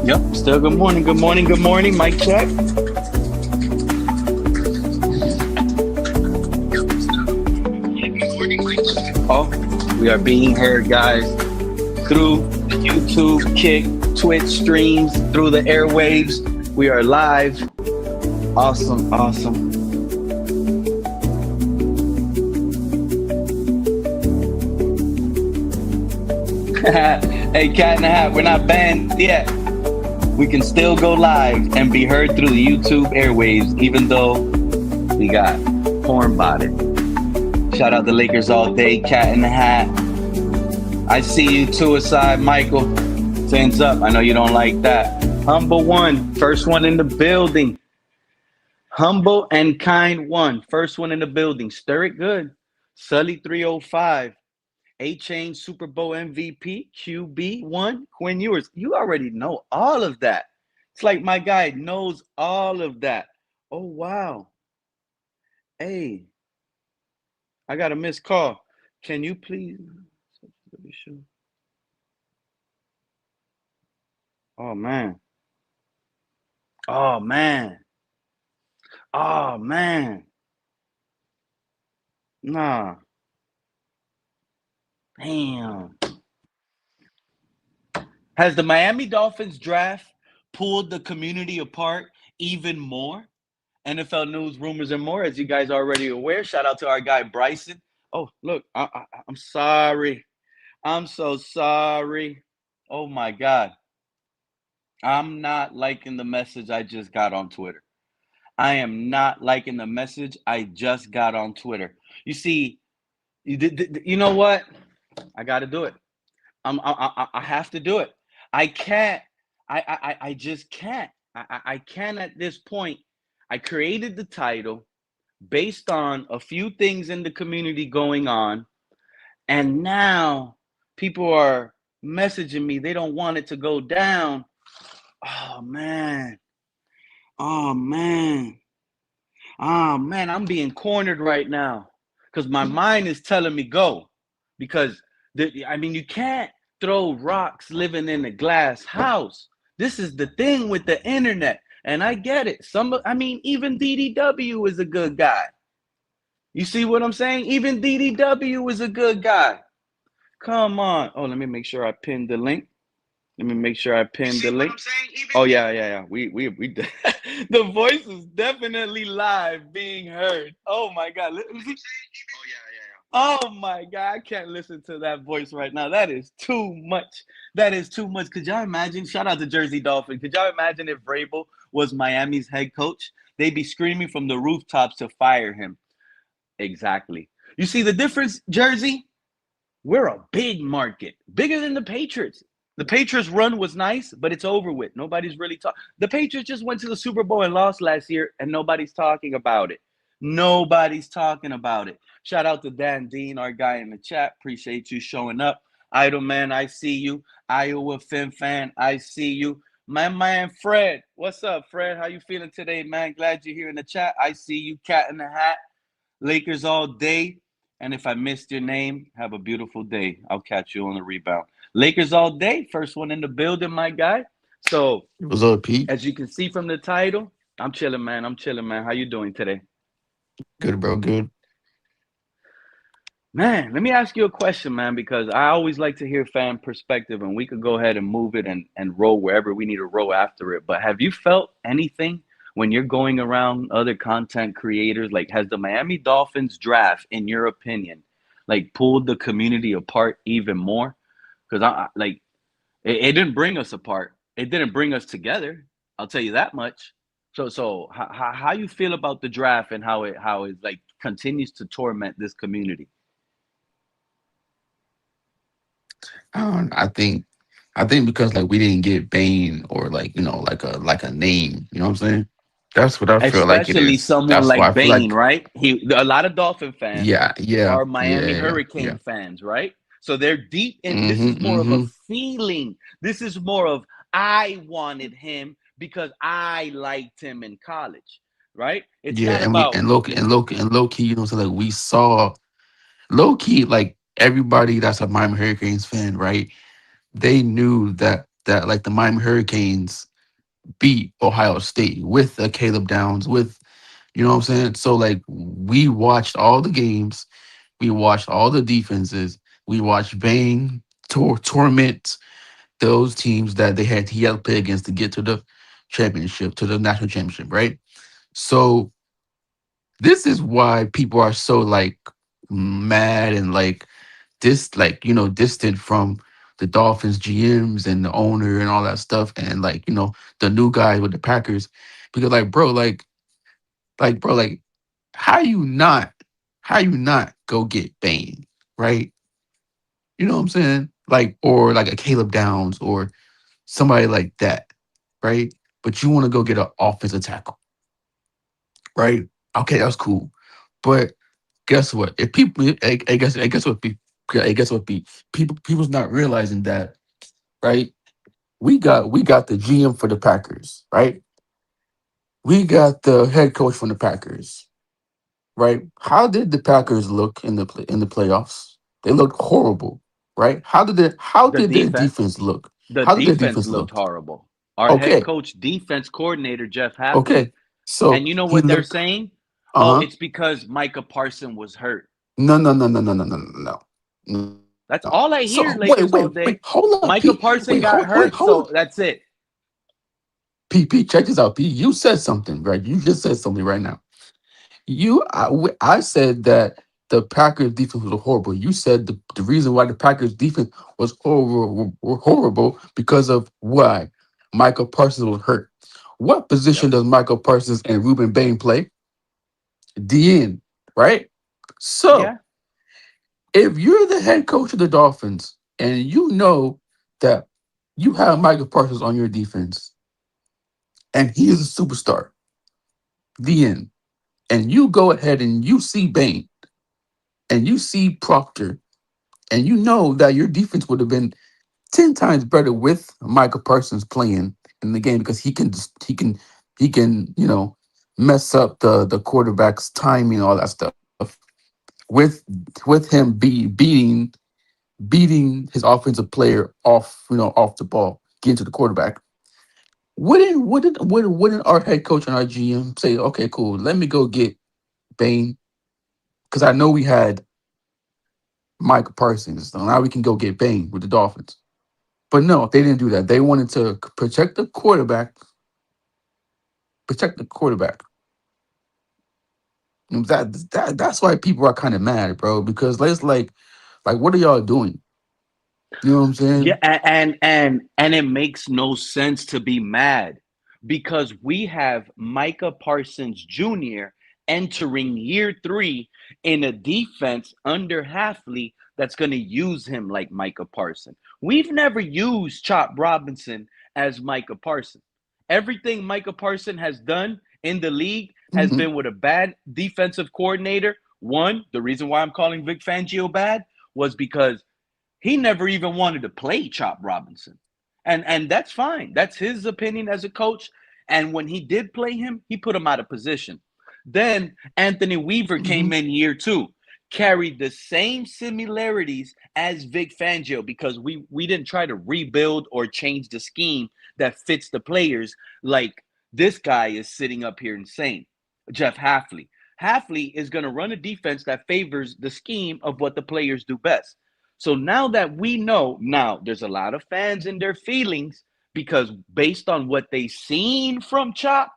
Yep. Still good morning. Good morning. Good morning. Mic check. Oh, we are being heard, guys, through the YouTube, Kick, Twitch streams, through the airwaves. We are live. Awesome. Awesome. Hey, Cat in the Hat, we're not banned yet. We can still go live and be heard through the YouTube airwaves, even though we got porn botted. Shout out the Lakers all day, Cat in the Hat. I see you, Suicide Michael. Hands up. I know you don't like that. Humble one, first one in the building. Humble and kind one, first one in the building. Stir it good. Sully 305. A-Chain Super Bowl MVP, QB1, Quinn Ewers. You already know all of that. It's like my guy knows all of that. Oh, wow. Hey, I got a missed call. Can you please? Oh, man. Oh, man. Oh, man. Nah. Damn. Has the Miami Dolphins draft pulled the community apart even more? NFL news, rumors, and more, as you guys are already aware. Shout out to our guy Bryson. Oh, look, I'm sorry. I'm so sorry. Oh my God. I'm not liking the message I just got on Twitter. I am not liking the message I just got on Twitter. You see, you know what? I got to do it. I have to do it. I can't. I just can't. I can at this point. I created the title based on a few things in the community going on, and now people are messaging me. They don't want it to go down. Oh man. Oh man. Oh man. I'm being cornered right now because my mind is telling me go. Because you can't throw rocks living in a glass house. This is the thing with the internet. And I get it. Even DDW is a good guy. You see what I'm saying? Even DDW is a good guy. Come on. Oh, let me make sure I pinned the link. Let me make sure I pinned the link. Oh yeah. We the voice is definitely live being heard. Oh my God. Oh my God, I can't listen to that voice right now. That is too much. That is too much. Could y'all imagine? Shout out to Jersey Dolphin. Could y'all imagine if Vrabel was Miami's head coach? They'd be screaming from the rooftops to fire him. Exactly. You see the difference, Jersey? We're a big market, bigger than the Patriots. The Patriots run was nice, but it's over with. Nobody's really talking. The Patriots just went to the Super Bowl and lost last year, and nobody's talking about it. Nobody's talking about it. Shout out to Dan Dean, our guy in the chat. Appreciate you showing up. Idle Man, I see you. Iowa Fin Fan, I see you. My man Fred, what's up, Fred? How you feeling today, man? Glad you're here in the chat. I see you, Cat in the Hat. Lakers all day. And if I missed your name, have a beautiful day. I'll catch you on the rebound. Lakers all day. First one in the building, my guy. So, what's up, Pete? As you can see from the title, I'm chilling, man. I'm chilling, man. How you doing today? Good, bro. Good. Man, let me ask you a question, man, because I always like to hear fan perspective, and we could go ahead and move it and roll wherever we need to roll after it. But have you felt anything when you're going around other content creators? Like, has the Miami Dolphins draft, in your opinion, like pulled the community apart even more? Because it didn't bring us apart. It didn't bring us together. I'll tell you that much. So how you feel about the draft and how it like continues to torment this community? I think, because like we didn't get Bane or like like a name. You know what I'm saying? That's what I feel like it Especially is. someone That's why like I feel Bane, like right? A lot of Dolphin fans yeah, yeah, are yeah, Miami yeah, Hurricane yeah. fans, right? So they're deep in this is Mm-hmm, more of a mm-hmm. feeling. This is more of I wanted him because I liked him in college, right? It's Yeah, not and we about and low key, so like we saw low key like everybody that's a Miami Hurricanes fan, right? They knew that that like the Miami Hurricanes beat Ohio State with a Caleb Downs, with you know what I'm saying. So like we watched all the games, we watched all the defenses, we watched Bang torment those teams that he had to play against to get to the championship, to the national championship, right? So this is why people are so like mad and like like distant from the Dolphins GMs and the owner and all that stuff, and like the new guy with the Packers, because like bro, bro, like how you not go get Bane, right? You know what I'm saying? Like, or like a Caleb Downs or somebody like that, right? But you want to go get an offensive tackle, right? Okay, that's cool. But guess what? If people, I guess what be, I guess what be people's not realizing that, right? We got the GM for the Packers, right? We got the head coach from the Packers, right? How did the Packers look in the playoffs? They looked horrible, right? How The did their defense, defense look? the How did their defense defense looked look? horrible. Our head Okay, coach, defense coordinator Jeff Hafley, okay. So and you know he what they're looked. saying? Uh Oh, huh. it's because Micah Parson was hurt. No, no, no, no, no, no, no, no, no. That's So all I wait, hear, wait, Lakers wait. all Hold day. up, P. Micah Wait, Parson got hurt, hold up. so that's it. P. Check this out, P. You said something, right? You just said something right now. I said that the Packers defense was horrible. You said the reason why the Packers defense was horrible because of why Michael Parsons was hurt. What position Yep. does Michael Parsons and Ruben Bain play? DN, right? So Yeah. if you're the head coach of the Dolphins and you know that you have Michael Parsons on your defense and he is a superstar, the end, and you go ahead and you see Bain and you see Proctor and you know that your defense would have been 10 times better with Michael Parsons playing in the game because he can mess up the quarterback's timing, all that stuff with him beating his offensive player off the ball, getting to the quarterback. Wouldn't our head coach and our GM say, okay, cool, let me go get Bain because I know we had Michael Parsons, so now we can go get Bain with the Dolphins. But no, they didn't do that. They wanted to protect the quarterback. And that's why people are kind of mad, bro. Because it's like what are y'all doing? You know what I'm Yeah, saying? and it makes no sense to be mad because we have Micah Parsons Jr. entering year 3 in a defense under Halfley that's going to use him like Micah Parsons. We've never used Chop Robinson as Micah Parsons. Everything Micah Parsons has done in the league has Hmm. been with a bad defensive coordinator. One, the reason why I'm calling Vic Fangio bad was because he never even wanted to play Chop Robinson. And that's fine. That's his opinion as a coach. And when he did play him, he put him out of position. Then Anthony Weaver Hmm. came in year 2, carried the same similarities as Vic Fangio because we didn't try to rebuild or change the scheme that fits the players like this guy is sitting up here and saying, Jeff Hafley. Hafley is going to run a defense that favors the scheme of what the players do best. So now that we know, now there's a lot of fans in their feelings because based on what they seen from Chop,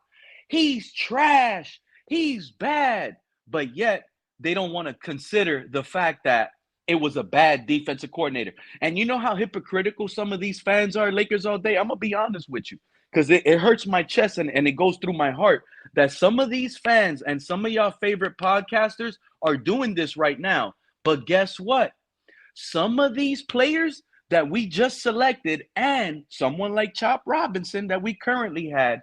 he's trash, he's bad. But yet they don't want to consider the fact that it was a bad defensive coordinator. And you know how hypocritical some of these fans are, Lakers all day? I'm gonna be honest with you. Because it hurts my chest and it goes through my heart that some of these fans and some of y'all favorite podcasters are doing this right now. But guess what? Some of these players that we just selected and someone like Chop Robinson that we currently had,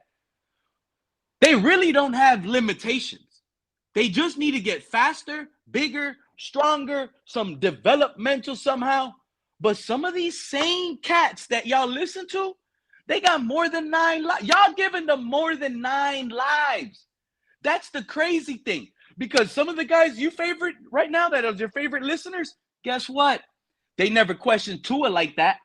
they really don't have limitations. They just need to get faster, bigger, stronger, some developmental somehow. But some of these same cats that y'all listen to, they got more than 9 lives. Y'all giving them more than 9 lives. That's the crazy thing. Because some of the guys you favorite right now that are your favorite listeners, guess what? They never questioned Tua like that.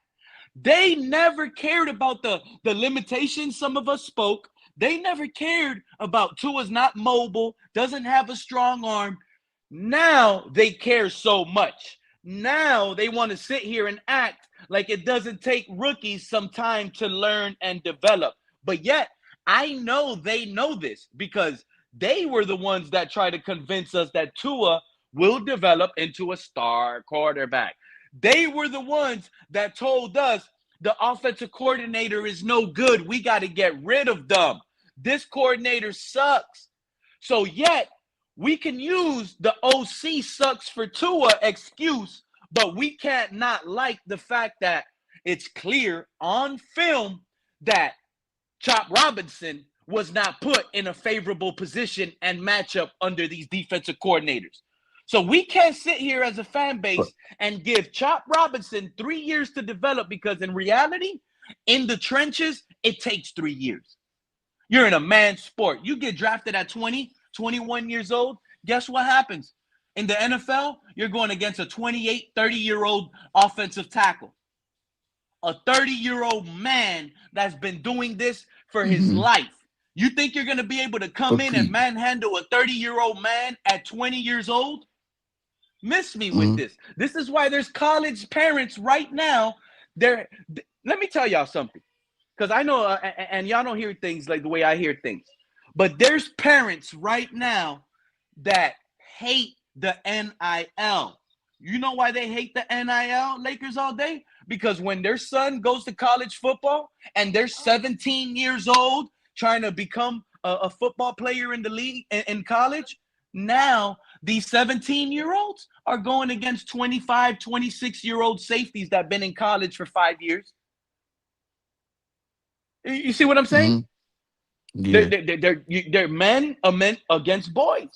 They never cared about the limitations some of us spoke. They never cared about Tua's not mobile, doesn't have a strong arm. Now they care so much. Now they want to sit here and act like it doesn't take rookies some time to learn and develop. But yet, I know they know this because they were the ones that try to convince us that Tua will develop into a star quarterback. They were the ones that told us the offensive coordinator is no good. We got to get rid of them. This coordinator sucks. So yet we can use the OC sucks for Tua excuse, but we can't not like the fact that it's clear on film that Chop Robinson was not put in a favorable position and matchup under these defensive coordinators. So we can't sit here as a fan But base and give Chop Robinson 3 years to develop because in reality, in the trenches, it takes 3 years. You're in a man's sport. You get drafted at 20, 21 years old. Guess what happens? In the NFL, you're going against a 28, 30-year-old offensive tackle. A 30-year-old man that's been doing this for his mhm. life. You think you're going to be able to come But in and Pete, manhandle a 30-year-old man at 20 years old? Miss me with mhm. this. This is why there's college parents right now. They're Let me tell y'all something, because I know, and y'all don't hear things like the way I hear things. But there's parents right now that hate the NIL. You know why they hate the NIL, Lakers all day? Because when their son goes to college football and they're 17 years old trying to become a football player in the league in college, now these 17-year-olds are going against 25, 26-year-old safeties that have been in college for 5 years. You see what I'm saying? Mhm. They're, Yeah. they're, they're, they're men against boys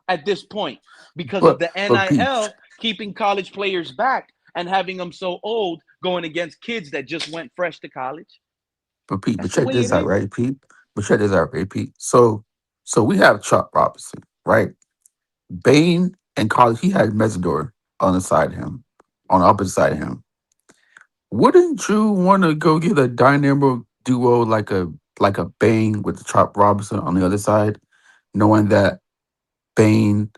at this point because of But the but Pete, NIL keeping college players back and having them so old going against kids that just went fresh to college. but That's the check way it this out, is. right, Pete? But check this out, right, Pete? So we have Chuck Robinson, right? Bane and college, he had Mesidor on the side of him, on the opposite side of him. Wouldn't you want to go get a dynamo duo like a Bane with the Chop Robinson on the other side, knowing that Bane,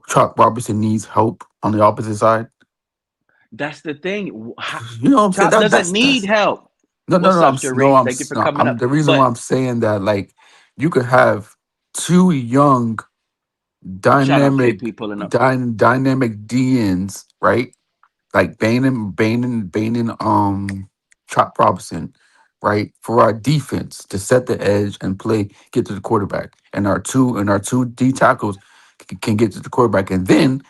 Chop Robinson needs help on the opposite side? That's the thing. You know what I'm saying? Chop doesn't need That's help. no, no, What's no. up, Sharif? Thank you for No, coming I'm up. the reason But why I'm saying that, like, you could have two young shout out dynamic KP pulling up. dynamic DNs, right? Like Bane and Chop Robinson, right? For our defense to set the edge and play, get to the quarterback. And our two D tackles can get to the quarterback. And then,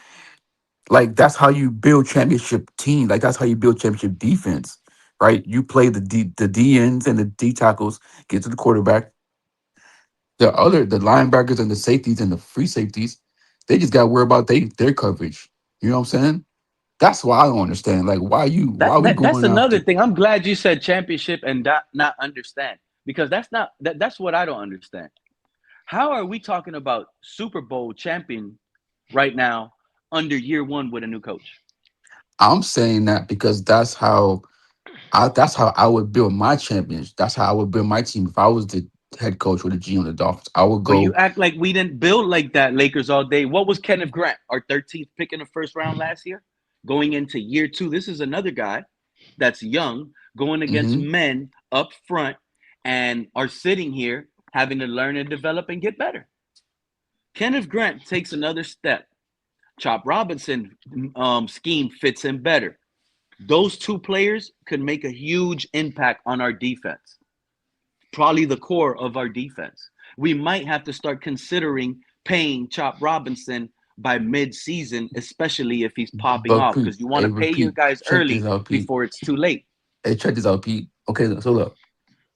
like, that's how you build championship team. Like, that's how you build championship defense. Right? You play the D ends and the D tackles, get to the quarterback. The linebackers and the safeties and the free safeties, they just got to worry about their coverage. You know what I'm saying? That's why I don't understand. Like, why are we That's going another after? thing. I'm glad you said championship and not understand, because that's what I don't understand. How are we talking about Super Bowl champion right now under year one with a new coach? I'm saying that because that's how I would build my champions. That's how I would build my team. If I was the head coach or the GM of the Dolphins, I would But you go. act like we didn't build like that, Lakers all day. What was Kenneth Grant, our 13th pick in the first round last year? Going into year two, this is another guy that's young, going against Hmm. men up front, and are sitting here having to learn and develop and get better. Kenneth Grant takes another step. Chop Robinson scheme fits him better. Those two players could make a huge impact on our defense, probably the core of our defense. We might have to start considering paying Chop Robinson by mid-season, especially if he's popping But off, Pete, because you want hey, to pay your repeat. guys Check this early out, Pete. before it's too late. Hey, check this out, Pete. Okay, so look,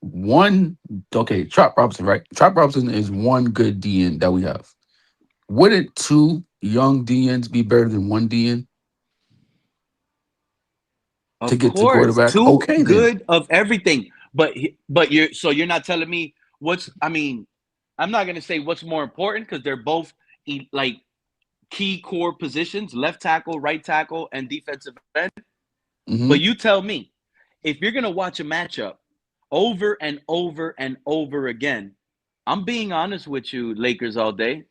one. Okay, Chop Robinson, right? Chop Robinson is one good DN that we have. Wouldn't two young DNs be better than one DN to Of get to course, quarterback? too Okay, then. good of everything. But you're not telling me what's. I mean, I'm not gonna say what's more important because they're both like key core positions: left tackle, right tackle, and defensive end. But Hmm. you tell me. if you're gonna watch a matchup over and over and over again, I'm being honest with you, Lakers all day.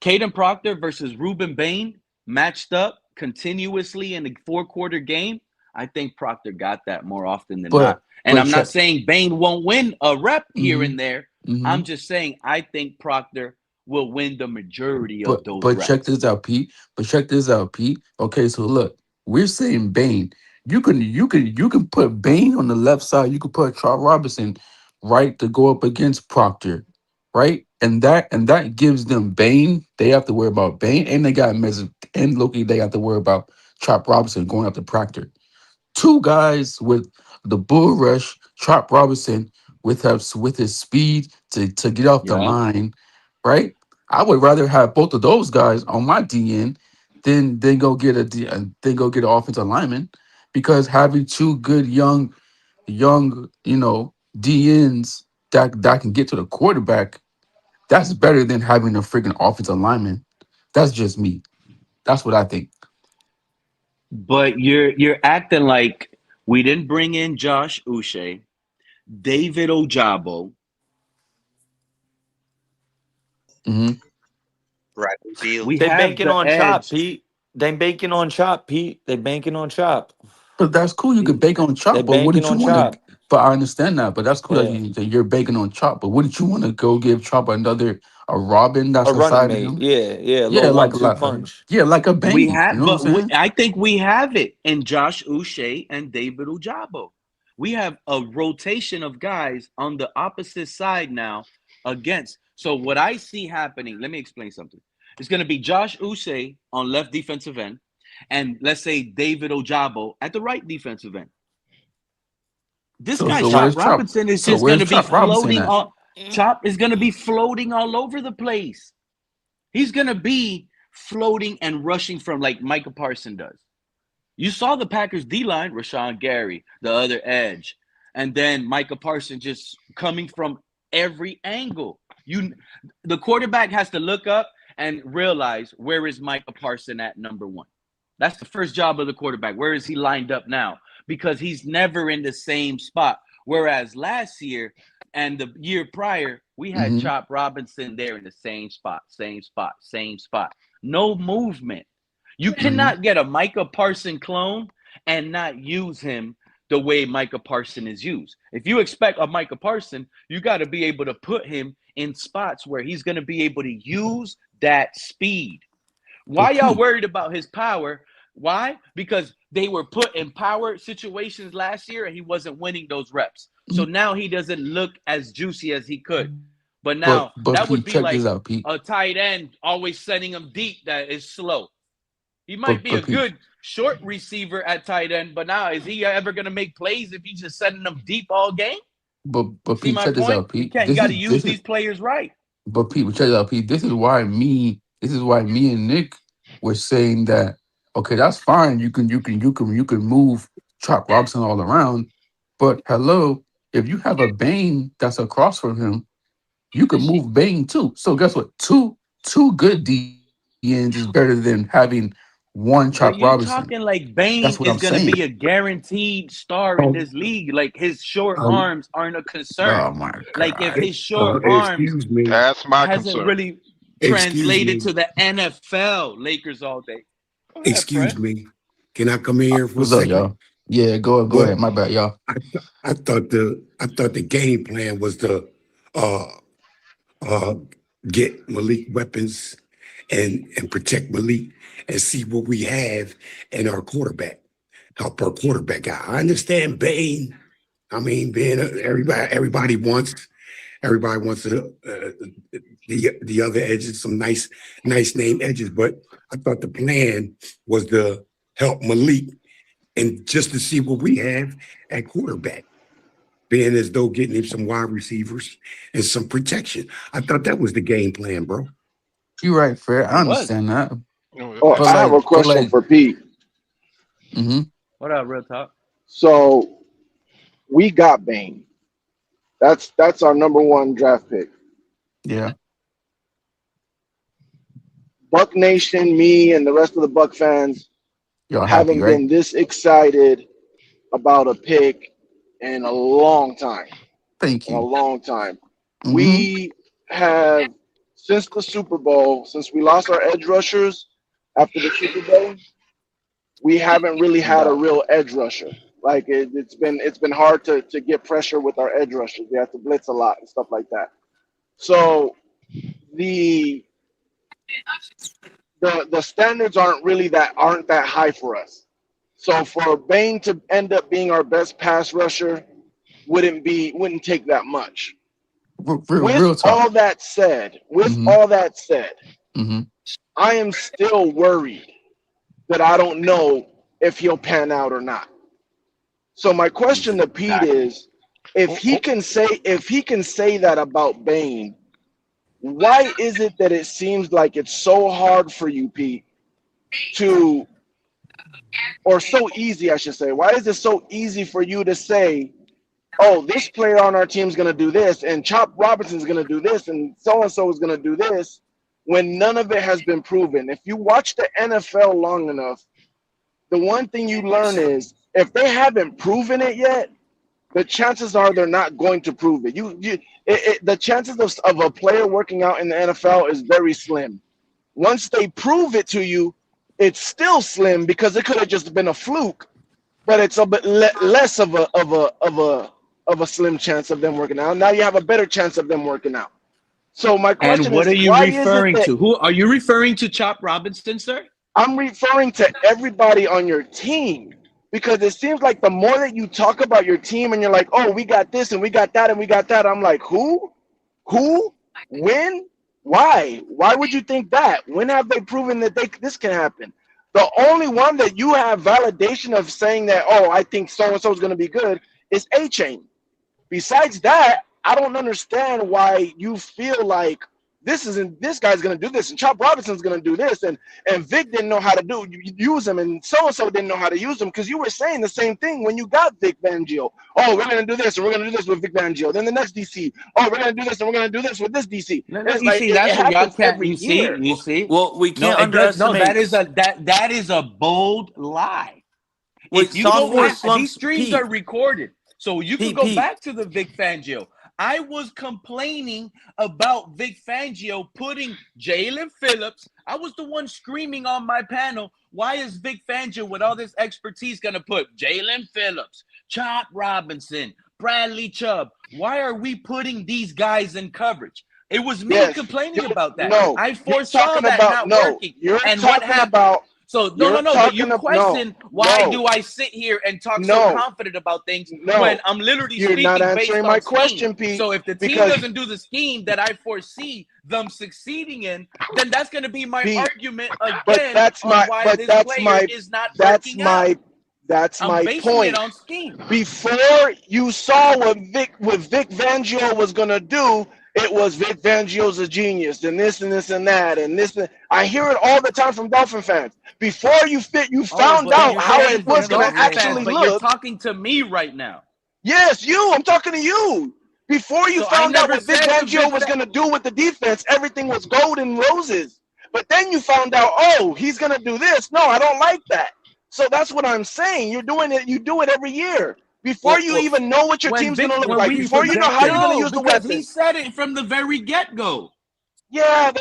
Caden Proctor versus Ruben Bain matched up continuously in the 4 quarter game. I think Proctor got that more often than not. And but I'm not check. saying Bain won't win a rep here Mm-hmm. and there. Mm-hmm. I'm just saying I think Proctor will win the majority of those But check reps. this out, Pete. But check this out, Pete. Okay, so look, we're saying Bane. You can put Bane on the left side. You can put Charles Robinson right to go up against Proctor, right? And that gives them Bane. They have to worry about Bane, and they got and Loki. They have to worry about Chop Robinson going up to Proctor. Two guys with the bull rush, Chop Robinson with his speed to get off the Yeah. line, right? I would rather have both of those guys on my DN than go get then go get an offensive lineman, because having two good young DNs that can get to the quarterback, that's better than having a freaking offensive lineman. That's just me. That's what I think. But you're acting like we didn't bring in Josh Uche, David Ojabo. Hmm. Bradley Beal. We They have banking the on Chop, edge. Pete. They banking on Chop, Pete. They banking on Chop. But that's cool. You can bake on They chop, but banking wouldn't you on want to? Chop. But I understand that. But that's cool Yeah. that you're baking on chop. But wouldn't you want to go give chop another a Robin A that's running aside of mate. him? Yeah, yeah. Yeah, Little like one a two lot. punch. Yeah, like a We Bane. You have, know what I'm but saying? I think we have it in Josh Uche and David Ojabo. We have a rotation of guys on the opposite side now against. So what I see happening, let me explain something. It's going to be Josh Uche on left defensive end, and let's say David Ojabo at the right defensive end. This So guy so Chop where's chop? Robinson is So just going where's to be Chop Robinson floating at? on. Chop is going to be floating all over the place. He's going to be floating and rushing from like Micah Parson does. You saw the Packers D line, Rashawn Gary, the other edge, and then Micah Parsons just coming from every angle. The quarterback has to look up and realize where is Micah Parsons at number one. That's the first job of the quarterback. Where is he lined up now? Because he's never in the same spot. Whereas last year and the year prior, we had Hmm. Chop Robinson there in the same spot, same spot, same spot. No movement. You Hmm. cannot get a Micah Parson clone and not use him the way Micah Parson is used. If you expect a Micah Parson, you got to be able to put him in spots where he's going to be able to use that speed. Why But y'all Pete, worried about his power? Why? Because they were put in power situations last year and he wasn't winning those reps. So now he doesn't look as juicy as he could. But now but that would Pete, be check this like out, Pete. a tight end always sending him deep that is slow. He might But be a but Pete, good short receiver at tight end, but now is he ever going to make plays if he's just sending them deep all game? but See Pete, my check this point? out, You Pete. can't. You got to use these players right. But Pete, check it out, Pete. This is why me and Nick were saying that. Okay, that's fine. You can move Chop Robinson all around. But hello, if you have a Bane that's across from him, you can move Bane too. So guess what? Two good DNs is better than having one Chop But Robinson. you talking like That's what I'm Bane is saying. going to be a guaranteed star in Um, this league. Like his short um, arms aren't a concern. Oh my Like if god. his short arms excuse me, That's my hasn't concern. really excuse translated me, to the NFL, Lakers all day. Go ahead, excuse Fred. me. Can I come in here for a What's up, second? y'all? Yeah, go What ahead. My bad, y'all. I thought the game plan was to uh uh get Malik weapons and protect Malik and see what we have in our quarterback. Help our quarterback out. I understand Bane. I mean, being everybody wants the other edges, some nice name edges. But I thought the plan was to help Malik and just to see what we have at quarterback, being as though getting him some wide receivers and some protection. I thought that was the game plan, bro. You're right, Fred. It I was. understand that. Oh, But I have Absolutely. a like, but question like, for Pete. mm-hmm, What up, real talk? So we got Bane. That's our number one draft pick. yeah, Buck Nation, me, and the rest of the Buck fans y'all happy, haven't right? been this excited about a pick in a long time. Thank In a you. long time. Mm-hmm. We have since the Super Bowl, since we lost our edge rushers after the Super Bowl, we haven't really had a Dog. real edge rusher. Like it's been hard to get pressure with our edge rushers. We have to blitz a lot and stuff like that. So the the standards aren't that high for us. So for Bain to end up being our best pass rusher wouldn't take that much. Real talk. With Mm-hmm. all that said, Mm-hmm. I am still worried that I don't know if he'll pan out or not. So my question to Pete Exactly. is, if Oh, he oh. can say that about Bain, why is it that it seems like it's so hard for you, Pete, to or so easy, I should say. Why is it so easy for you to say, oh, this player on our team is going to do this, and Chop Robinson's going to do this, and so and so is going to do this, when none of it has been proven? If you watch the NFL long enough, the one thing you learn is if they haven't proven it yet, the chances are they're not going to prove it. The chances of a player working out in the NFL is very slim. Once they prove it to you, it's still slim because it could have just been a fluke, but it's a bit less of a slim chance of them working out. Now you have a better chance of them working out. So my And question what is, are you why is it referring that to? Who are you referring to? Chop Robinson, sir? I'm referring to everybody on your team? Because it seems like the more that you talk about your team and you're like, oh, we got this and we got that and we got that, I'm like, who? Who? When? Why? Why would you think that? When have they proven that this can happen? The only one that you have validation of saying that, oh, I think so and so is going to be good is A Chain. Besides that, I don't understand why you feel like this guy's gonna do this and Chop Robinson's gonna do this and Vic didn't know how to use him and so didn't know how to use him, because you were saying the same thing when you got Vic Fangio. Oh, we're gonna do this and we're gonna do this with Vic Fangio. Then the next DC, oh, we're gonna do this and we're gonna do this with this DC. No, And no. it's You like see, it that's what y'all happens can't. every You see, year. you see. Well, we No, can't it does. No, that underestimate. is a bold lie. Wait, If you go sophomore back, these slumps, streams are Pete, recorded, so you could Pete, go Pete. back to the Vic Fangio. I was complaining about Vic Fangio putting Jalen Phillips. I was the one screaming on my panel, why is Vic Fangio with all this expertise going to put Jalen Phillips, Chop Robinson, Bradley Chubb? Why are we putting these guys in coverage? It was me Yes, complaining about that. no, I you're foresaw talking that about not no, working. you're And what talking happened? about So no, you're no, no. But you talking about no, question why no, do I sit here and talk so no, confident about things when no. I'm literally You're not speaking based answering my on scheme. question, Pete, So if the team because doesn't do the scheme that I foresee them succeeding in, then that's going to be my Pete, argument but again that's on my why but this player is not that's working out. my that's I'm my basing it point. on scheme. Before you saw what Vic Fangio was gonna do, it was Vic Fangio's a genius and this and this and that and this. I hear it all the time from Dolphin fans. Before you Oh, found but out you're how saying it for was gonna Dolphin fans, actually Whoa. but you're look. talking to me right now. Yes, I'm talking to you. Before you So I found out never what Vic said the Fangio Vic. was going to do with the defense, everything was gold and roses. But then you found out, oh, he's going to do this. No, I don't like that. So that's what I'm saying. You're doing it. You do it every year. Before Well, you well, even know what your When team's going Vic, to look when like, we before you know how you're Projecting. going to no, use the because he weapons. said it from the very get go. Yeah,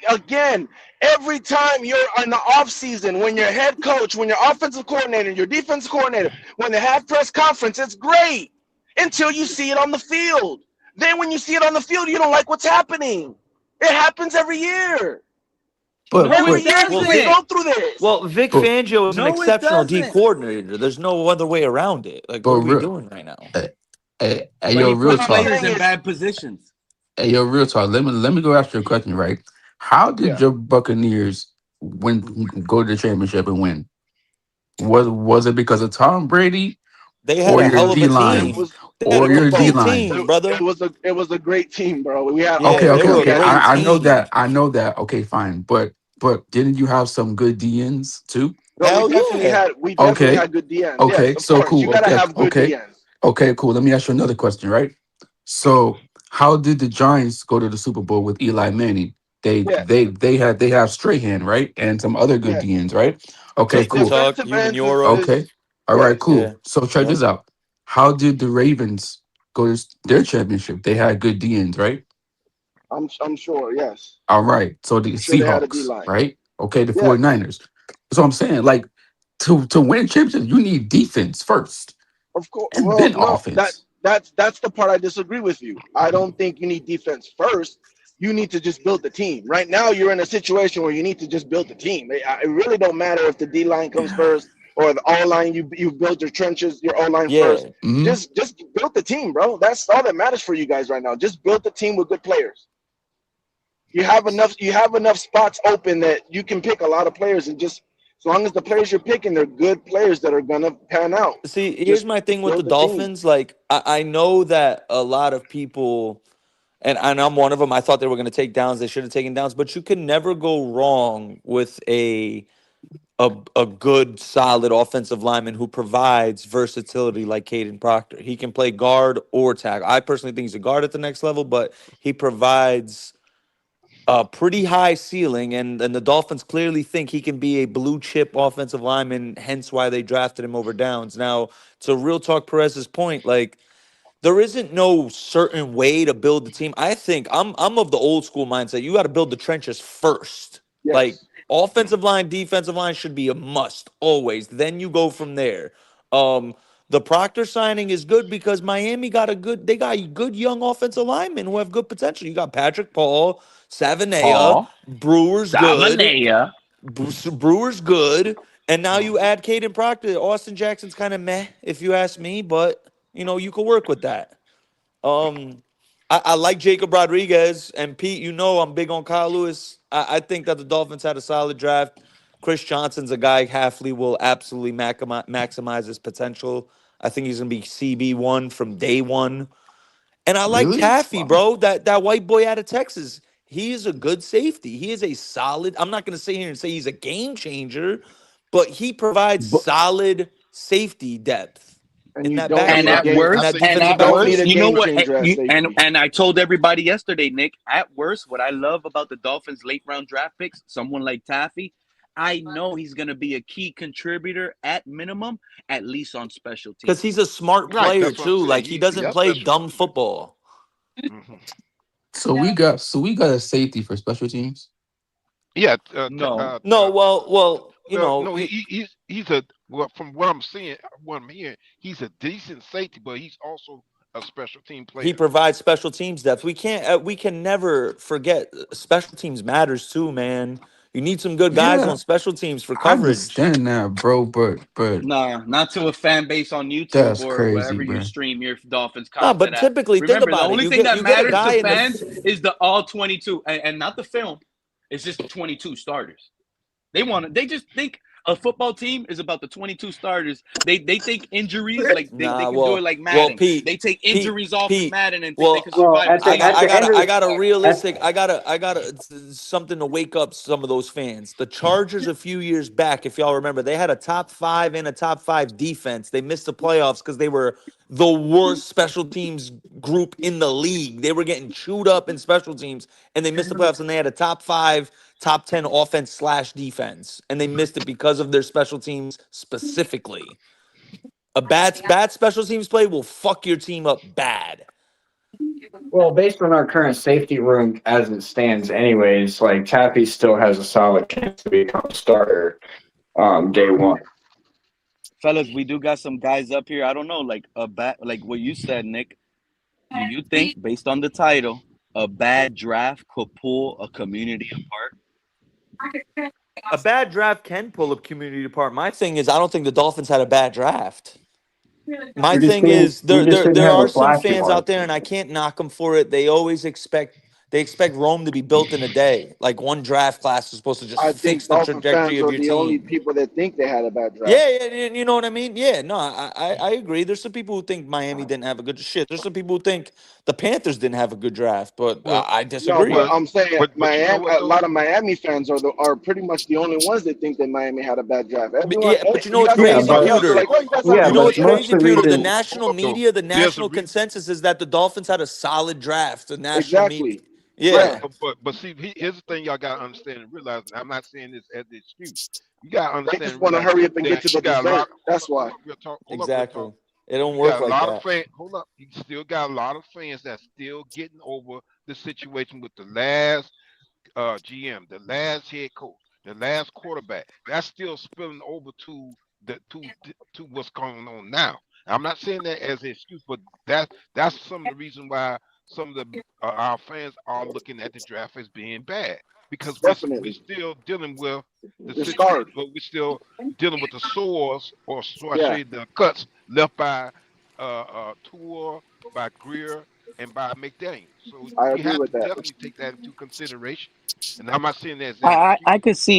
again, every time you're in the off season, when your head coach, when your offensive coordinator, your defensive coordinator, when they have press conference, it's great until you see it on the field. Then when you see it on the field, you don't like what's happening. It happens every year. But No, Every it but year well, we doesn't. go through this. Vic but Fangio is an No, it exceptional D doesn't. coordinator. There's no other way around it. Like, what but are we real, doing right now? But yo, he real What puts I'm talk. players saying in is, bad positions. Yo, real talk. Let me go after your question. Right? How did yeah, your Buccaneers go to the championship and win? Was it because of Tom Brady They had or a your hell of D a it line team. was They had or a it was your D both. complete line? team, brother. It was a great team, bro. We had all Okay, Yeah, the they okay, were a okay. we had great I know team. that. I know that. Okay, fine. But didn't you have some good DNs too? no, Hell yeah. we definitely Okay, had good DNs. Yes, okay. of So course. You cool. gotta Okay, have good okay, DNs. okay. Cool. Let me ask you another question. Right. So how did the Giants go to the Super Bowl with Eli Manning? Yes, They have Strahan, right, and some other good yes. DNs, right? Okay, The Justin cool. Tuck, defensive Human ends is, Euro. Okay, is All right, Yes. cool. Yeah. So check Yep. this out. How did the Ravens go to their championship? They had good DNs, right? I'm sure. Yes. All right. So the I'm sure they had a D Seahawks, line. right? Okay, the Yes. 49ers. So I'm saying, like, to win championships, you need defense first Of course. and Well, then no, offense. that's the part I disagree with you. I don't think you need defense first. You need to just build the team. Right now, you're in a situation where you need to just build the team. It really don't matter if the D line comes first or the O line. You build your trenches, your O line first. Yeah. Hmm. Just build the team, bro. That's all that matters for you guys right now. Just build the team with good players. You have enough. You have enough spots open that you can pick a lot of players, and just as long as the players you're picking, they're good players that are gonna pan out. See, here's Just my thing with the build the team. Dolphins. Like, I know that a lot of people, and I'm one of them. I thought they were going to take downs. They should have taken downs, but you can never go wrong with a good, solid offensive lineman who provides versatility like Caden Proctor. He can play guard or tackle. I personally think he's a guard at the next level, but he provides a pretty high ceiling, and the Dolphins clearly think he can be a blue chip offensive lineman, hence why they drafted him over Downs. Now, to Real Talk Perez's point, like, there isn't no certain way to build the team. I think I'm of the old school mindset. You got to build the trenches first. Like, Yes. offensive line, defensive line should be a must always. Then you go from there. Um, the Proctor signing is good because Miami they got good young offensive linemen who have good potential. You got Patrick Paul, Savanea, Paul Brewer's good, Savanea. Brewer's good, and now you add Caden Proctor. Austin Jackson's kind of meh, if you ask me, but you could work with that. Um, I like Jacob Rodriguez and Pete. I'm big on Kyle Lewis. I think that the Dolphins had a solid draft. Chris Johnson's a guy Halfley will absolutely maximize his potential. I think he's gonna be CB1 from day one. And I like Really? Taffy, Wow. bro. That white boy out of Texas. He is a good safety. He is a solid. I'm not gonna sit here and say he's a game changer, but he provides But solid safety depth And in you that don't and need a at backfield game. in I worst, that think and You defensive at don't need worst, a backfield. you know game what? changer at safety. And I told everybody yesterday, Nick. At worst, what I love about the Dolphins' late round draft picks, someone like Taffy, I know he's going to be a key contributor at minimum, at least on special Because teams. he's a smart right. player That's what I'm too. saying. Like, he doesn't He's Yep. play special dumb teams. football. Hmm. So we got a safety for special teams. Yeah. No, No, well, No. He's a well from what I'm seeing, what I'm hearing, he's a decent safety, but he's also a special team he player. provides special teams depth. We can never forget special teams matters too, man. You need some good guys Yeah, on special teams for I coverage. understand that, bro. But nah, not to a fan base on YouTube that's or crazy, wherever you bro. stream your Dolphins No, content but at. typically think Remember, the about it. only You thing get that you get a matters to guy in fans the is the all 22, and not the film. It's just 22 starters. They just think a football team is about the 22 starters. They think injuries, like they Nah, can do it well, like well, Madden. Pete, They take Pete, injuries off in Pete. Madden and think they can Well, Well, survive a at the season. at the end I got a at realistic. It's something to wake up some of those fans. The Chargers a few years back, if y'all remember, they had a top 5 and a top 5 defense. They missed the playoffs because they were the worst special teams group in the league. They were getting chewed up in special teams, and they missed the playoffs. And they had a top 5, top 10 offense / defense, and they missed it because of their special teams specifically. A bad special teams play will fuck your team up bad. well, based on our current safety room as it stands, anyways, like Taffy still has a solid chance to become a starter day one. Fellas, we do got some guys up here. I don't know, like like what you said, Nick. Do you think, based on the title, a bad draft could pull a community apart? A bad draft can pull a community apart. My thing is, I don't think the Dolphins had a bad draft. My thing is, We just didn't there have a are some flashy fans one. out there, and I can't knock them for it. They expect Rome to be built in a day. Like, one draft class is supposed to just I fix think the Dolphin trajectory fans of are your the only team. people that think they had a bad draft. Yeah, you know what I mean? Yeah, no, I agree. There's some people who think Miami didn't have a good shit. There's some people who think the Panthers didn't have a good draft, but Well, I No, disagree. but well, I'm saying but you know Miami. what A though? lot of Miami fans are pretty much the only ones that think that Miami had a bad draft. Everyone, Yeah, but you know you what's ask Yeah, crazy, anybody but else, they're Pewter? like, "Well, you guys have yeah, You a know good but what's draft." most crazy, of the Pewter? The reason national Hold up though. media, the There's a national reason. consensus is that the Dolphins had a solid draft. The national media. Exactly. Right, Yeah, Yeah, but see, here's the thing y'all gotta understand and realize. And I'm not saying this as the excuse. You gotta they understand just and want to realize hurry up and get that to you the got a lot. dessert. That's why. Real talk. Hold up, real talk. exactly. It don't You work got a like lot of that. fans. Hold up, you still got a lot of fans that's still getting over the situation with the last GM, the last head coach, the last quarterback. That's still spilling over to to what's going on now. I'm not saying that as an excuse, but that's some of the reason why some of the our fans are looking at the draft as being bad because we're Definitely. still dealing with the They're situation, scarred. but we're still dealing with the sores, or so I Yeah, say the cuts left by Tour, by Greer, and by McDaniel. So I we agree have with to that. definitely take that into consideration. And I'm not saying that as I, an excuse.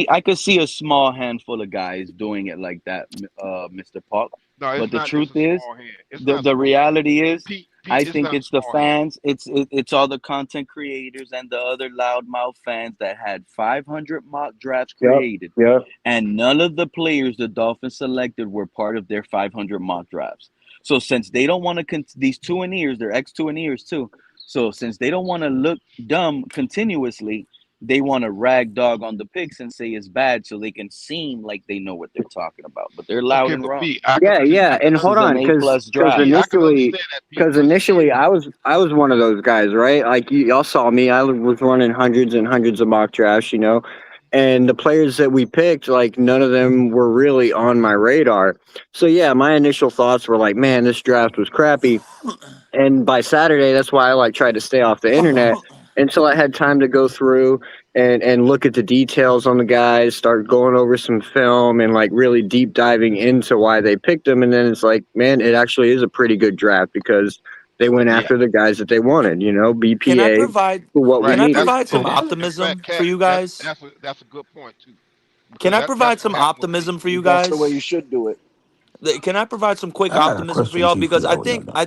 I could see a small handful of guys doing it like that, Mr. Park. No, But it's the not just truth a is, small hand. It's the not the small hand. reality is, Pete, I it's think not a it's the small hand. fans, it's all the content creators and the other loudmouth fans that had 500 mock drafts Yep. created, Yep. and none of the players the Dolphins selected were part of their 500 mock drafts. So since they don't want to, these two and ears, they're ex two and ears too. So since they don't want to look dumb continuously, they want to rag dog on the picks and say it's bad so they can seem like they know what they're talking about. But they're loud Okay, and but wrong. Pete, I can Yeah, yeah, I can and This hold is an on, A plus because draft. Pete, I can initially, understand that, Pete, but see, I was one of those guys, right? Like y'all saw me, I was running hundreds and hundreds of mock drafts, and the players that we picked, like none of them were really on my radar. So yeah, my initial thoughts were like, man, this draft was crappy. And by Saturday, that's why I like tried to stay off the internet until I had time to go through and look at the details on the guys, start going over some film and like really deep diving into why they picked them. And then it's like, man, it actually is a pretty good draft because they went yeah, after the guys that they wanted, Can I BPA provide for what we right. can I That's needed. provide some and So in fact, optimism for Cat, you guys? that's a good point too, Can because I that's provide what some happened with me. optimism for you That's the way guys? you should do it. Can I provide some quick I got a optimism for question y'all? too for Because y'all when y'all done.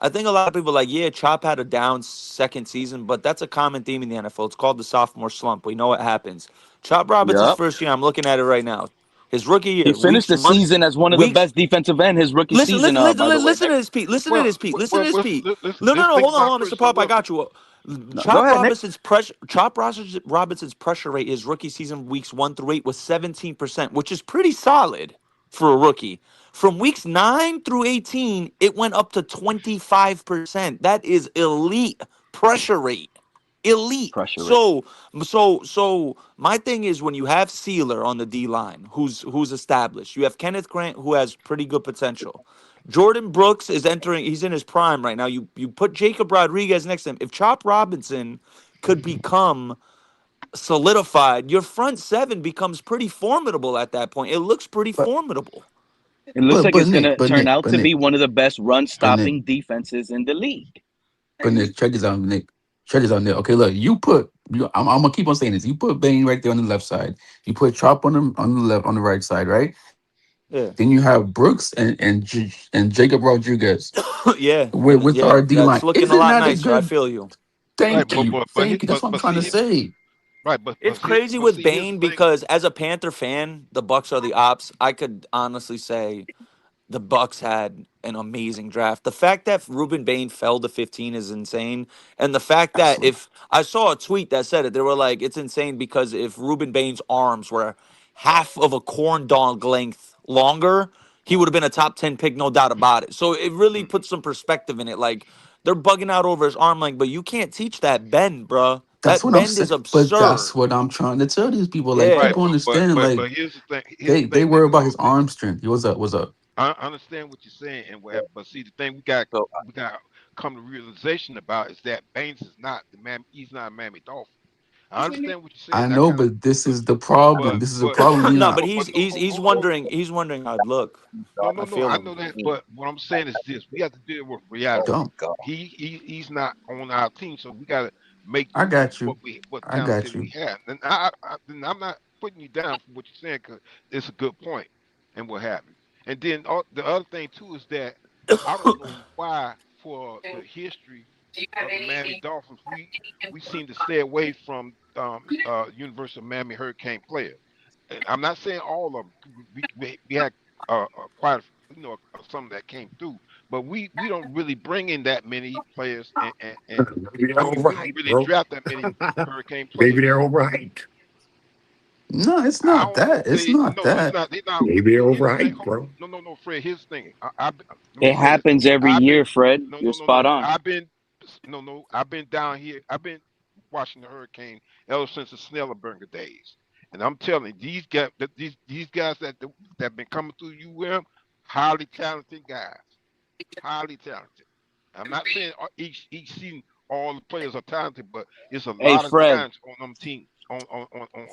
I think a lot of people are like, yeah, Chop had a down second season, but that's a common theme in the NFL. It's called the sophomore slump. We know what happens. Chop Roberts' Yep. first year. I'm looking at it right now. His rookie He year, finished weeks the one, season as one of the weeks. best defensive end his rookie Listen, season, listen, listen, by the way, listen to Nick. this, Pete. Listen to Well, this, Pete. Listen to this, Pete. No, let's no, think hold about on, Mr. first. So Pop. I what? got you. No, go ahead, Nick. Chop Robinson's pressure rate his rookie season weeks 1 through 8 was 17%, which is pretty solid for a rookie. From weeks 9 through 18, it went up to 25%. That is elite pressure rate. Elite. Pressure it. So my thing is when you have Sealer on the D line, who's established, you have Kenneth Grant who has pretty good potential. Jordan Brooks is entering, he's in his prime right now. You put Jacob Rodriguez next to him. If Chop Robinson could become solidified, your front seven becomes pretty formidable at that point. It looks pretty But formidable. It looks like but it's Nick, gonna turn out but to Nick, be one of the best run but Nick, stopping defenses in the league. but Nick, check this out, Nick. Check this out, Nick. Okay, look, I'm gonna keep on saying this. You put Bain right there on the left side. You put Chop on the left on the right side, right? Yeah. Then you have Brooks and Jacob Rodriguez Yeah. with Yeah. our D That's line. looking a Isn't lot that a nicer. I good? feel you. Right, Thank you, thank you. That's what I'm but trying see, to say. right, It's crazy but with see, here's Bane the thing. because as a Panther fan, the Bucks are the ops. I could honestly say the Bucks had an amazing draft. The fact that Ruben Bain fell to 15 is insane. And the fact that Absolutely. if I saw a tweet that said it, they were like, it's insane because if Ruben Bain's arms were half of a corn dog length longer, he would have been a top 10 pick, no doubt about it. So it really puts some perspective in it. Like they're bugging out over his arm length, but you can't teach that bend, bruh. That's That what I'm bend saying. is But that's absurd. what I'm trying to tell these people. Like Yeah. Right, people understand. Like but here's the thing. Here's the they thing, Nick. worry about No, his arm strength. What's up? What's up? I understand what you're saying and whatever, but see, the thing So we got come to realization about is that Baines is not the man. He's not a Miami Dolphin. I understand what you're I saying, that know, kind of, but this but is the problem. This is a but problem. We No, not. but he's hold on. wondering how I'd look. I No. feel I him. know that, but what I'm saying is this: we have to deal with reality. Don't. He's not on our team, so we got to make I do with got you. what I talent got that we you. have. And then I'm not putting you down for what you're saying because it's a good point and what have you. And then the other thing too is that I don't know why for the history of the Miami Dolphins we seem to stay away from University of Miami Hurricane players. And I'm not saying all of them. We had quite a some that came through. But we don't really bring in that many players, and Maybe they're we don't overhyped, really bro. draft that many Hurricane Maybe players. they're overhyped. No, it's I not don't know. that. It's not No, it's that. not. They not. Maybe they're Here's the thing. overhyped, bro. No, no, no, Fred. Here's the thing. Let me It say this. happens every I've been year, Fred. no, You're no, no, spot no. on. I've been no, no. I've been down here. I've been watching the Hurricane ever since the Snellerberger days, and I'm telling you, these guys that have been coming through UM, highly talented guys, highly talented. I'm not saying each season all the players are talented, but it's a Hey, lot of Fred. giants on them teams on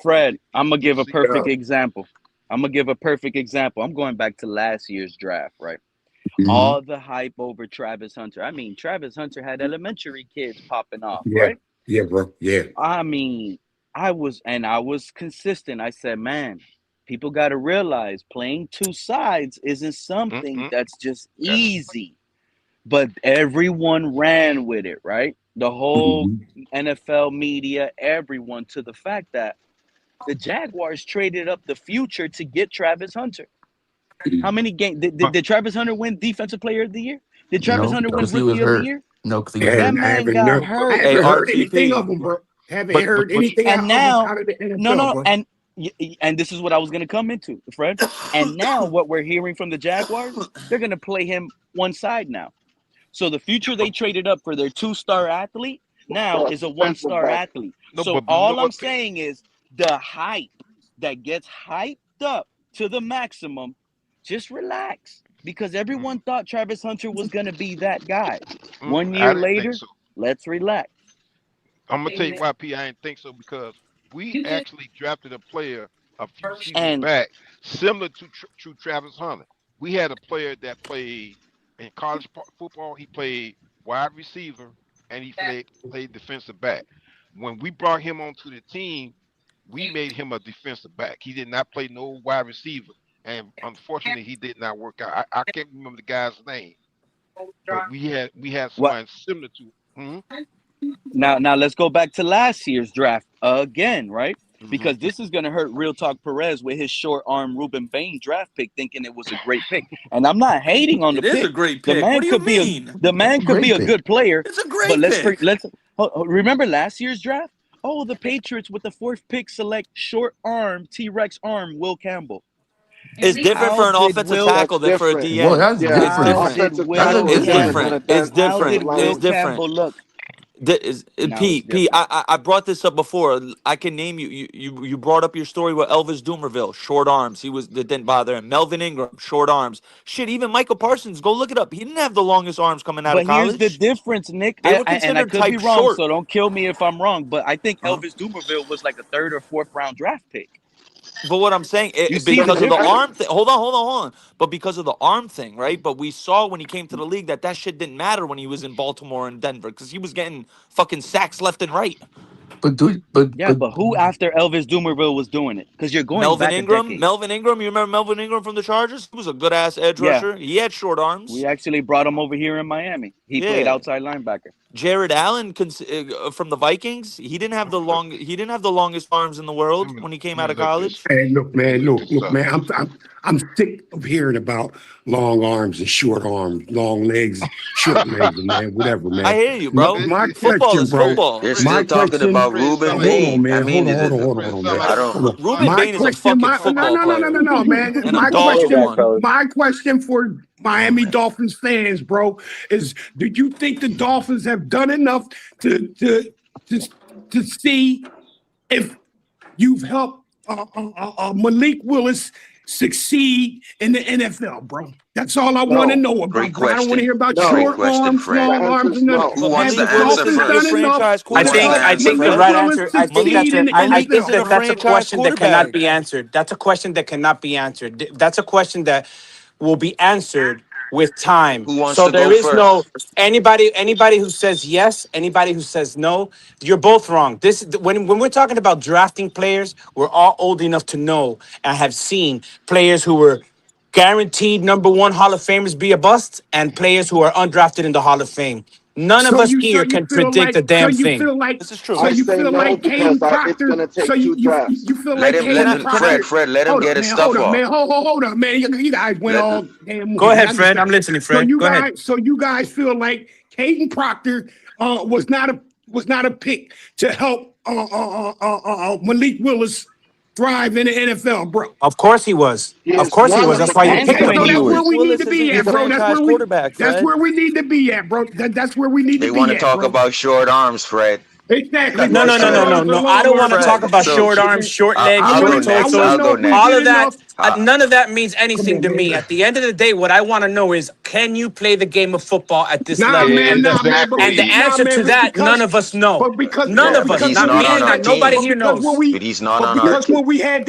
Fred, I'm gonna give each a season. perfect example. I'm gonna give a perfect example. I'm going back to last year's draft, right? Hmm. All the hype over Travis Hunter. I mean, Travis Hunter had elementary kids popping off, Yeah, right? yeah, bro. Yeah. I mean, I was consistent. I said, man, people got to realize playing two sides isn't something Mm-mm. that's just That's easy. But everyone ran with it, right? The whole Hmm. NFL media, everyone, to the fact that the Jaguars traded up the future to get Travis Hunter. How many games did Travis Hunter win Defensive Player of the Year? Did Travis No, Hunter win because he Rookie was of the hurt. Year? No, because he was That hurt. And man got I hurt. Hey, haven't heard anything RTP. of them, bro. Haven't But heard anything And out of them now, out of the no, NFL, no, bro. and this is what I was going to come into, Fred. And now, what we're hearing from the Jaguars, they're going to play him one side now. So the future they traded up for their two-star athlete now is a Defensive one-star back. athlete. no, So but you know all I'm what? saying is the hype that gets hyped up to the maximum, just relax because Mm, everyone thought Travis Hunter was going to be that guy. One I year didn't think later, so. let's relax. I'm gonna tell you why, P. I didn't think so because we actually drafted a player a few seasons And back, similar to Travis Hunter. We had a player that played in college football. He played wide receiver and he played defensive back. When we brought him onto the team, we made him a defensive back. He did not play no wide receiver, and unfortunately, he did not work out. I can't remember the guy's name, but we had what someone similar to. now let's go back to last year's draft again, right? Hmm. Because this is going to hurt Real Talk Perez with his short arm Ruben Bain draft pick, thinking it was a great pick. And I'm not hating on the it is a pick. great The pick. What man do you could be a mean? the man could be Great a pick. good player, It's a but great pick. let's remember last year's draft. Oh, the Patriots with the fourth pick select short arm T Rex arm Will Campbell. It's different How for an did offensive Will? tackle That's than for a different. Well, DN. that's Yeah, It's How different. different. did That's a Will offensive It's different. tackle and Campbell? a different. It's How defensive did different. It's Will lineman. different. Campbell look? Now it's Pete, different. I brought this up before. I can name you. You brought up your story with Elvis Dumerville, short arms. That didn't bother him. Melvin Ingram, short arms. Shit, even Michael Parsons. Go look it up. He didn't have the longest arms coming out of But here's the college. difference, Nick. They were And I considered could be type wrong, short. so don't kill me if I'm wrong. But I think Uh-huh. Elvis Dumerville was like a third or fourth round draft pick. But what I'm saying, You see the because of the difference? arm thing. Hold on. But because of the arm thing, right? But we saw when he came to the league that shit didn't matter when he was in Baltimore and Denver because he was getting fucking sacks left and right. But do Yeah, but but who after Elvis Dumerville was doing it? Because you're going back a decade. Melvin Ingram, you remember Melvin Ingram from the Chargers? He was a good ass edge Yeah, rusher. He had short we arms. actually brought him over here in Miami. He played Yeah. outside linebacker. Jared Allen from the Vikings, he didn't have Let me look. he didn't have the longest arms in the Let world me when he came let out me of look this. college. Hey, Let me look this look, up. man. I'm sick of hearing about long arms and short arms, long legs, short legs, man. Whatever, I man. hear you, My, bro. my Football question, is bro. They're, football. they're My still talking question. about Fred, Ruben sound like Hold on, Bain. I man. mean, Hold Fred on, sound man. I like a don't. Hold on. Ruben My Bain is a question. fucking No, football player man. and a dog one. My question for Miami Dolphins fans, bro, is: do you think the Dolphins have done enough to to see if you've helped Malik Willis succeed in the NFL, bro? That's all I want to No. know Great about, bro. I don't want to question. hear about No. Great short question, arms, Fred. The long arms, answer's and none. no. Who But wants Have to the Malik answer Willis Dolphins isn't your done first? enough franchise Who I to wants to think quarterback, help I answer think the Malik right first? Willis answer I think Malik that's succeed in a the I Malik think isn't NFL, a that that's bro? a franchise question that cannot quarterback. be answered. That's a question that cannot be answered. That's a question that will be answered with time. Who wants So to there go is no first? anybody who says yes, anybody who says no, you're both wrong. When we're talking about drafting players, we're all old enough to know and have seen players who were guaranteed number one Hall of Famers be a bust, and players who are undrafted in the Hall of Fame. None of So us you so here you can feel predict like a damn thing. This is so true. I you say feel no like because Caden it's Proctor gonna so take two you drafts. feel Let like him Can let I? Caden him Can I? Proctor. Fred, let him get his Hold stuff up, man. off. Hold up, man. You guys went Let all damn Go weird. ahead, I Fred. understand. I'm listening, Fred. Go ahead. So you guys feel like Caden Proctor was not a pick to help Malik Willis thrive in the NFL, bro. Of course he was. He Of is course he one was. of That's the why you Okay, picked answers. him. so He that's where was. we need Willis to be isn't the at, bro. franchise quarterback, That's Fred. where we need to be at, bro. That's where we need They to want be to at, talk bro. about short arms, Fred. Exactly, Cut No, bro. this no, no, shit no, Short no, out. arms are no. I long don't want to arms, talk Fred, bro. about so short arms, short legs, I'll go short I next. want to torsos. I'll know go if we next. All did of that, enough. Uh, none of that means Come anything on, to me. man. At the end of the day, what I want to know is, can you play the game of football at this level? And the Exactly. answer to that, none of us know. None yeah, of but us. he's Not not me on and our not nobody team. here knows. But he's not on our. Because when we had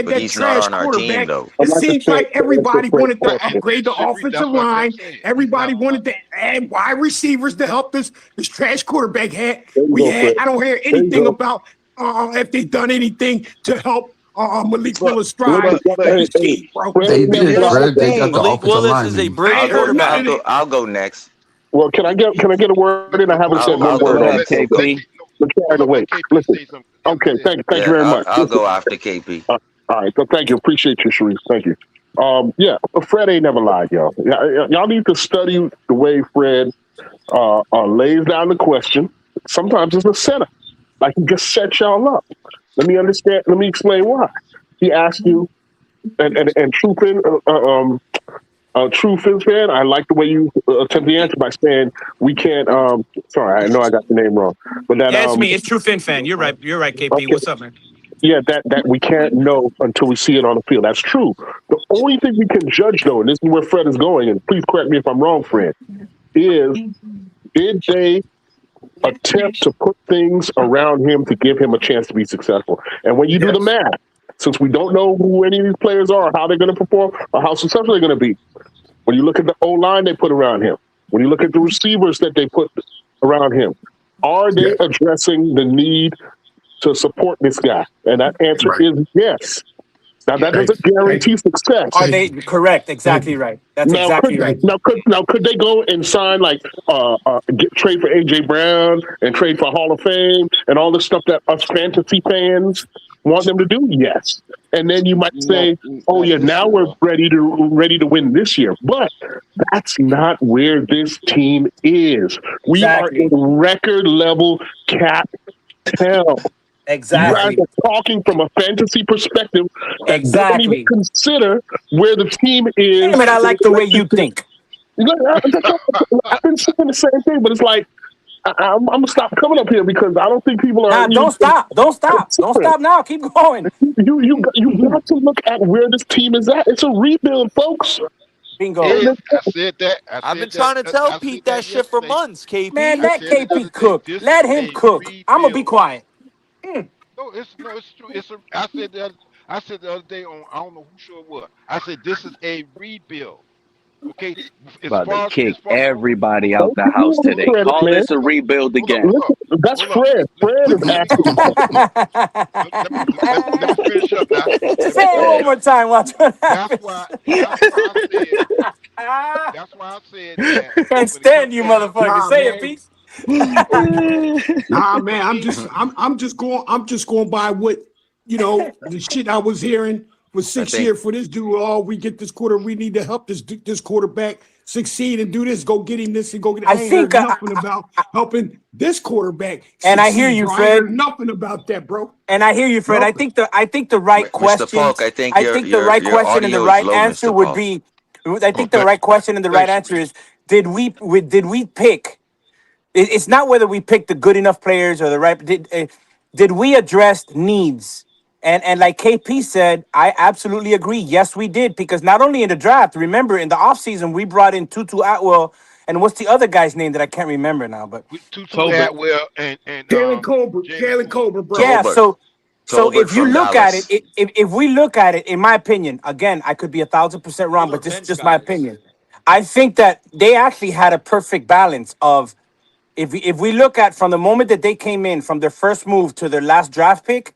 But that he's not trash on our team quarterback, though. it I'd like to seems say like everybody quick wanted to question. upgrade the Sharife, offensive that's what I line. kept saying. He's not Everybody on our wanted to team. add wide receivers to help this trash quarterback had. There you We go, had Fred. I don't hear There you anything go. about if they done anything to help Malik But Willis but thrive Look, but with hey, his hey, team, bro. Fred They ain't never did, here's the lied Fred. They though. got the thing. Malik offensive Willis is a lineman. great I ain't heard I'll nothing. quarterback. go. I'll go next. Well, can I get a word in? I haven't said one I'll Hold go word on. on ahead, it. next. Let KP. K, no, But carried hold on. away. Let KP Listen. say something. Okay, thank you Yeah, very much. I'll Listen, go after KP. all right, so thank you. Appreciate you, Sharice. Thank you. Yeah, Fred ain't never lied, y'all. Y'all need to study the way Fred lays down the question. Sometimes it's a setup. Like he just sets y'all up. Let me understand. Let me explain why. He asked you, and True Fin fan, I like the way you attempt the answer by saying we can't. Sorry, I know I got the name wrong, but that Yeah, it's me. It's True Fin fan. You're right. You're right, KP. okay, What's up, man? yeah, that we can't know until we see it on the field. That's true. The only thing we can judge, though, and this is where Fred is going, and please correct me if I'm wrong, Fred, is did they attempt to put things around him to give him a chance to be successful? And when you do the Yes. math, since we don't know who any of these players are, how they're going to perform, or how successful they're going to be, when you look at the O line they put around him, when you look at the receivers that they put around him, are they Yes. addressing the need to support this guy? And that answer Right. is yes. Now that Thank doesn't you. Thank guarantee you. success. Are Thank they you. correct? Thank Exactly you. right. That's Now exactly right. could they go and sign like trade for AJ Brown and trade for Hall of Fame and all the stuff that us fantasy fans want them to do? Yes. And then you might Not say, "Oh not yeah, this now year we're though. ready to win this year." But that's not where this team is. We are in Exactly. record level cap hell. You guys Exactly. are talking from a fantasy perspective that doesn't even Exactly. consider where the team Damn is it, I in like the way relation you to. think. Look, I've been saying the same thing, but it's like I'm gonna stop coming up here because I don't think people are Nah, even don't stop. Don't stop. Don't considering. stop now. Keep going. You got to look at where this team is at. It's a rebuild, folks. Bingo. And Is it- I said that. I've been trying to tell I said Pete that that shit for yesterday. months, Man, I KP. let said it the KP other day. cook. This Let is him a cook. I'm gonna be rebuild. quiet. Mm. It's true. It's a. I said the other day on. I don't know who sure it was. I said this is a rebuild. Okay, About to as kick far as everybody out don't the give me house all the today. credit, Call man. this a rebuild hold up, again. Listen, that's hold up. Fred. Fred is asking the question. Let me finish up now. Let Say me it finish one more up. time. Watch what That's happens. why. That's why I said. Ah, That's why I said that can't when it stand comes you, down to motherfucker. Nah, Say it, man. Pete. Nah, man. for me, I'm just going by what the shit I was hearing for I six think years for this dude. Oh, we get this quarter. We need to help this quarterback succeed and do this. Go get him this and go get. I I ain't heard think, nothing about helping this quarterback and I hear succeed, you, bro. I ain't Fred. heard nothing about that, bro. And I hear you, Fred. I Nothing. think the right Mr. question. Polk, I think I think the right your question and the audio is right low, answer Mr. would Polk. be. I oh, think the right question and the right thanks, answer Sharice. is: did we pick? It's not whether we picked the good enough players or the right. Did we address needs? And like KP said, I absolutely agree. Yes, we did because not only in the draft. Remember, in the offseason, we brought in Tutu Atwell, and what's the other guy's name that I can't remember now? But With Tutu Colbert. Atwell and Jalen Jalen Cole. Colbert, bro. yeah, Tolbert. so Tolbert if you from look at it, Dallas. if we look at it, in my opinion, again, I could be 1,000% wrong, but this is just my opinion. I think that they actually had a perfect balance of if we look at from the moment that they came in from their first move to their last draft pick,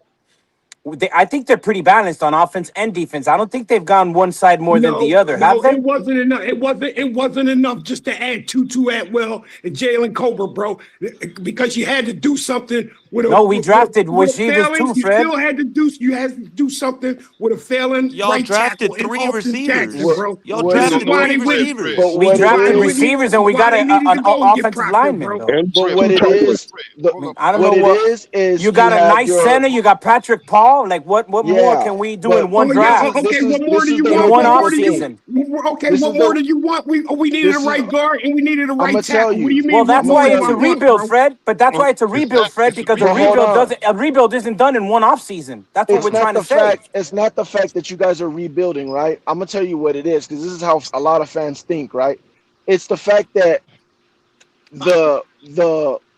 I think they're pretty balanced on offense and defense. I don't think they've gone one side more than the other, have they? It wasn't enough. It wasn't enough just to add Tutu Atwell and Jalen Cobra, bro. Because you had to do something with a No, we drafted with a receivers failing. too, You Fred. still had to do. You had to do something with a failing Y'all right drafted tackle in 3 Austin Jackson, receivers. What bro. Y'all what This it is drafted why is, three they went. Fred. receivers. but We what This is it why drafted they is, needed. receivers This and is we why got they needed an to go and get offensive Proctor, lineman, bro. though. but Fred, what it Fred, is, Fred. the Hold up. I don't know what it what is you you got. A have nice your center. You got Patrick Paul. Like what more yeah, can we do but in one Oh yeah. this draft? is Okay. this is What more this do is you the In want? one What wonderful more do you? thing. offseason. Okay. This What is more the do you want? We needed a this is right guard and we needed a I'm right gonna tell tackle. What do you. you Well, mean? What that's I'm gonna more why do tell it's a I you. want, rebuild, bro? Fred. But that's why it's a rebuild, Fred, It's a because But hold rebuild. on. a rebuild isn't done in one offseason. That's what It's we're not trying to the say. fact. It's not the fact that you guys are rebuilding, right? I'm gonna tell you what it is because this is how a lot of fans think, right? It's the fact that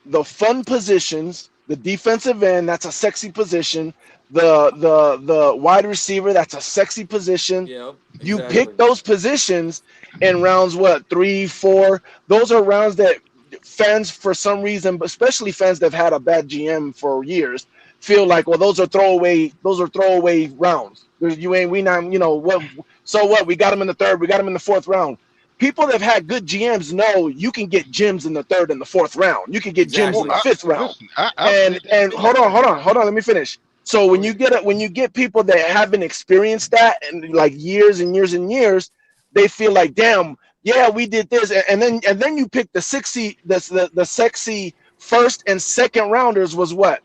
the fun positions, the defensive end, that's a sexy position. The wide receiver, that's a sexy position. Yep, You exactly. pick those positions in rounds what, 3, 4. Those are rounds that fans for some reason, but especially fans that have had a bad GM for years, feel like, well, those are throwaway rounds. You ain't we not, what, so what, we got them in the third, we got them in the fourth round. People that have had good GMs know you can get gems in the third and the fourth round. You can get gems Oh, in the Exactly. fifth round. listen, I've And said that and many hold on, hold times. on, hold on. Let me finish. So Go ahead. when you get people that haven't experienced that and like years and years and years, they feel like, damn, yeah, we did this, and then you pick the the sexy first and second rounders was what?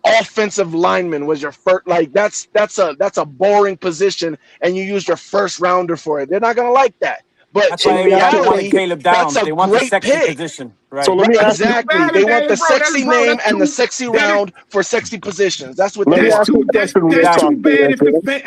Offensive lineman was your first. Like that's a boring position, and you use your first rounder for it. They're not gonna like that. But That's So why in let me ask you everybody a wanted reality, question. Caleb that's Downs. a They want the great sexy pick. position, So right? let Right, me ask you. exactly. They want the Bro, sexy bro, name that's and the too. sexy That is round for sexy positions. That's what Let they me That's ask want. you too. a question real That's talk. too Exactly. bad if the Okay.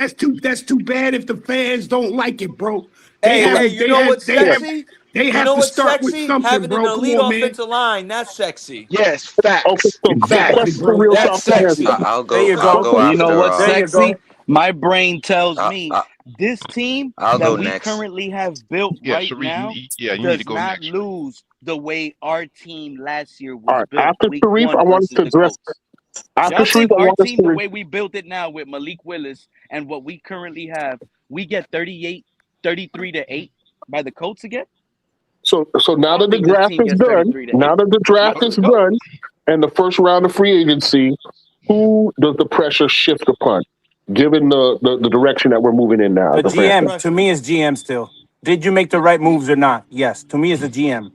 that's too bad if the fans don't like it, bro. They Hey, So let, hey, have you they know have what's they yeah. have sexy? they You have know to what's start with sexy? something, Having an bro. Come elite on, man. offensive line. That's sexy. Yes, Okay. facts, So Exactly, question for facts. bro. real That's talk from sexy. answer. There you I'll go. go Well, you know after what's There you sexy? go. My brain tells I'll, me I'll, this team I'll that go we next. currently have built Yeah, right Sharif, now you need to does go not next, Sharif. lose the way our team last year All was right. built, week Sharif, I one wanted versus to the address. Colts. After Y'all Sharif, think I our wanted team, the to. way we built it now with Malik Willis and what we currently have, we get 38, 33 to 8 by the Colts again? So I now don't that the think this draft team is gets done, 33 to now 8. that the Not draft from is the Colts. done, and the first round of free agency, who does the pressure shift upon, given the direction that we're moving in now as The a Who's franchise? GM to pressure? me is GM still. Did you make the right moves or not? Yes, to me is the GM.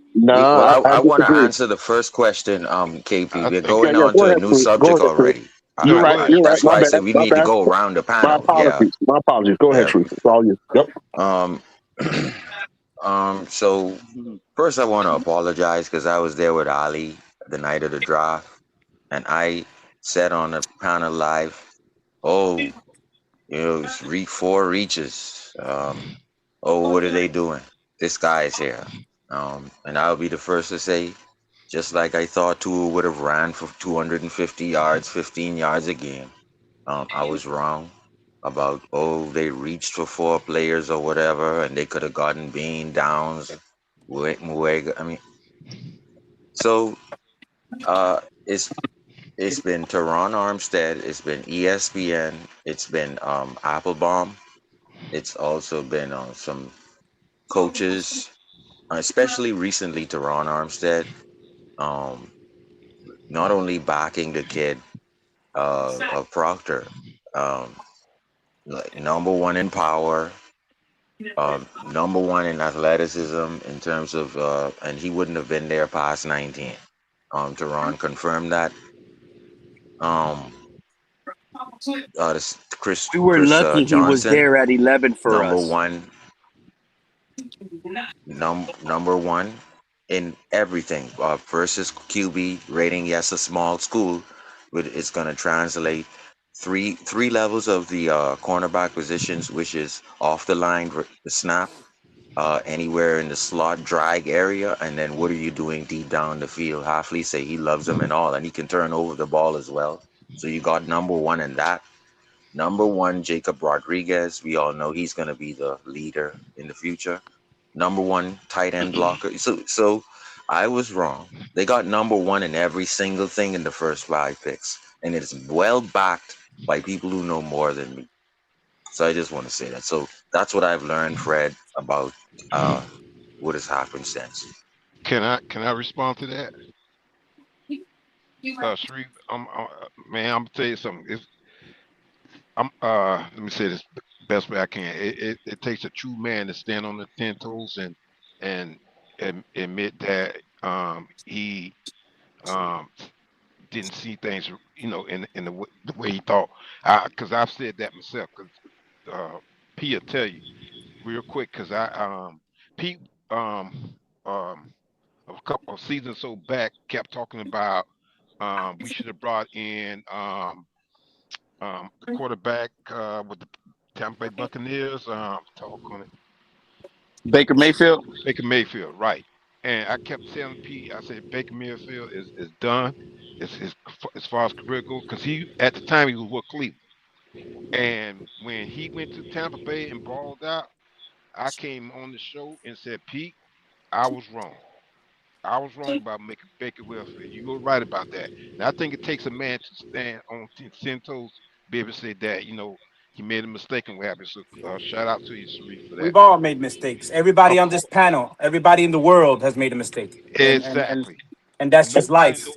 Well, Nah, I I want to disagree. answer the first question, KP. I We're think Yeah, going yeah. on Go to a ahead, new Sharif. Go subject ahead, Sharif. already. You're no, right. go ahead. You're right. That's My why I bad. said we My need to bad. go around the My panel. Yeah, apologies. My apologies. Go ahead, yeah. Sharif. It's all you. Yep. Um, so first I want to apologize because I was there with Ali the night of the draft, and I said on the panel live, "Oh, it's 4 reaches. Oh, what are they doing? This guy is here." And I'll be the first to say, just like I thought Tua would have ran for 250 yards, 15 yards a game. I was wrong about, they reached for 4 players or whatever, and they could have gotten Bean Downs, Muega. I mean, so uh, it's it's been Teron Armstead, it's been ESPN, it's been Applebaum, it's also been some coaches, especially recently Teron Armstead, um, not only backing the kid of Proctor, um, like #1 in power, #1 in athleticism in terms of, and he wouldn't have been there past 19. Teron confirmed that. Um, this We were Chris lucky he was Johnson, there at 11 for number us. one, number 1 in everything. Versus QB rating, yes, a small school, but it's going to translate three levels of the cornerback positions, which is off the line, the snap, anywhere in the slot drag area, and then what are you doing deep down the field? Halfley say he loves them and all, and he can turn over the ball as well. So you got #1 in that. #1, Jacob Rodriguez. We all know he's going to be the leader in the future. #1 tight end blocker. So I was wrong. They got #1 in every single thing in the first 5 picks, and it's well backed by people who know more than me. So I just want to say that. So that's what I've learned, Fred, about uh, what has happened since. Can I respond to that? Sharif, man, I'm gonna tell you something. Let me say this best way I can. It takes a true man to stand on the 10 toes and admit that he um didn't see things, in the way he thought. Because I've said that myself. Because P will tell you real quick. Because Pete um a couple of seasons so back kept talking about we should have brought in the quarterback with the Tampa Bay Buccaneers. Talk on it, Baker Mayfield. Baker Mayfield, right? And I kept telling Pete, I said Baker Mayfield is done. As far as career goes, because he at the time he was with Cleveland, and when he went to Tampa Bay and balled out, I came on the show and said, Pete, I was wrong. I was wrong about making Baker Mayfield. You were right about that. And I think it takes a man to stand on 10 toes to be able to say that, he made a mistake and what happened. So shout out to you, Sharif, for that. We've all made mistakes. Everybody on this panel, everybody in the world has made a mistake, Exactly. and that's And just life.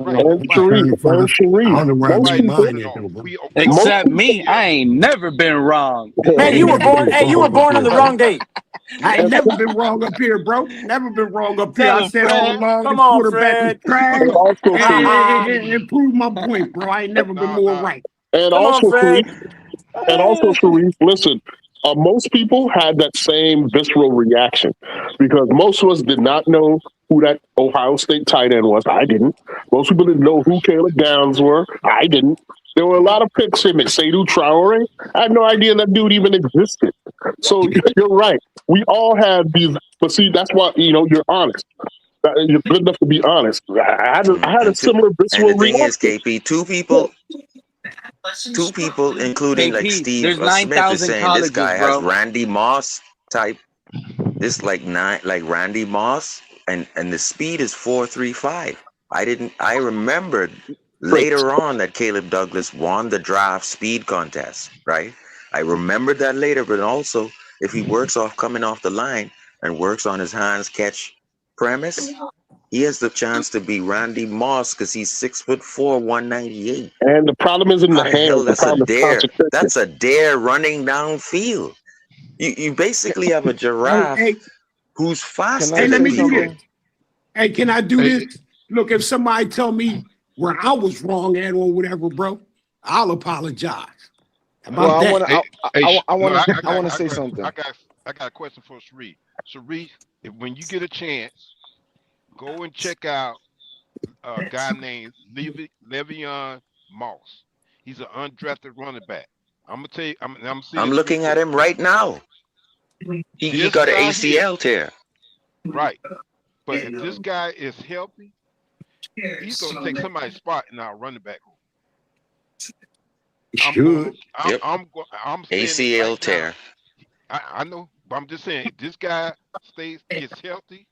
right. And Nobody, Sharif, I don't know where I most made nobody people, doing mine it at though, all. bro. most Except me, I ain't never been wrong. Hey, I you ain't were never born. been Hey, you were wrong up born on here, the bro. wrong day. I ain't never been wrong up here, bro. Never been wrong up here. Tell I him, said all Fred. along Come this on, quarterback was Fred. trash and also Sharif, and prove my point, bro. I ain't never been nah, more nah. right. and Come on, also Sharif, Fred. and also Sharif. Listen, most people had that same visceral reaction because most of us did not know who that Ohio State tight end was. I didn't. Most people didn't know who Caleb Downs were. I didn't. There were a lot of picks in it. Seydou Traore. I had no idea that dude even existed. So you're right. We all had these, but see, that's why you're honest. You're good enough to be honest. I had a And two, similar and the visceral thing is, reaction. KP, two people, including like KP, Steve there's Smith, is 9,000 saying this colleges, guy has bro. Randy Moss type. This like Randy Moss, and the speed is 4.35. I remembered Chris, later on that Caleb Douglas won the draft speed contest, right? I remembered that later, but also if he works off coming off the line and works on his hands catch premise, he has the chance to be Randy Moss because he's 6'4", 198. and the problem isn't the How the hell hands. The that's a problem is dare? concentration. That's a dare running downfield. You basically have a Hey, giraffe hey, who's Can I faster hey, let than say me do people. this. something? Hey, can I do Hey, this? Look, if somebody tell me where I was wrong at or whatever, bro, I'll apologize. How Well, about that? hey, hey, I no, want to, I want to say I something. got, I got a question for Sharif. Sharif, when you get a chance, go and check out a guy named Le'Veon Moss. He's an undrafted running back. I'm gonna tell you. I'm gonna see I'm this real looking at quick. him right now. He This got an guy here, ACL tear. right? But if this guy is healthy, he's gonna take somebody's spot in our running back room. I'm going. Should. Yep, I'm saying it right ACL now. tear. I know, but I'm just saying if this guy gets healthy,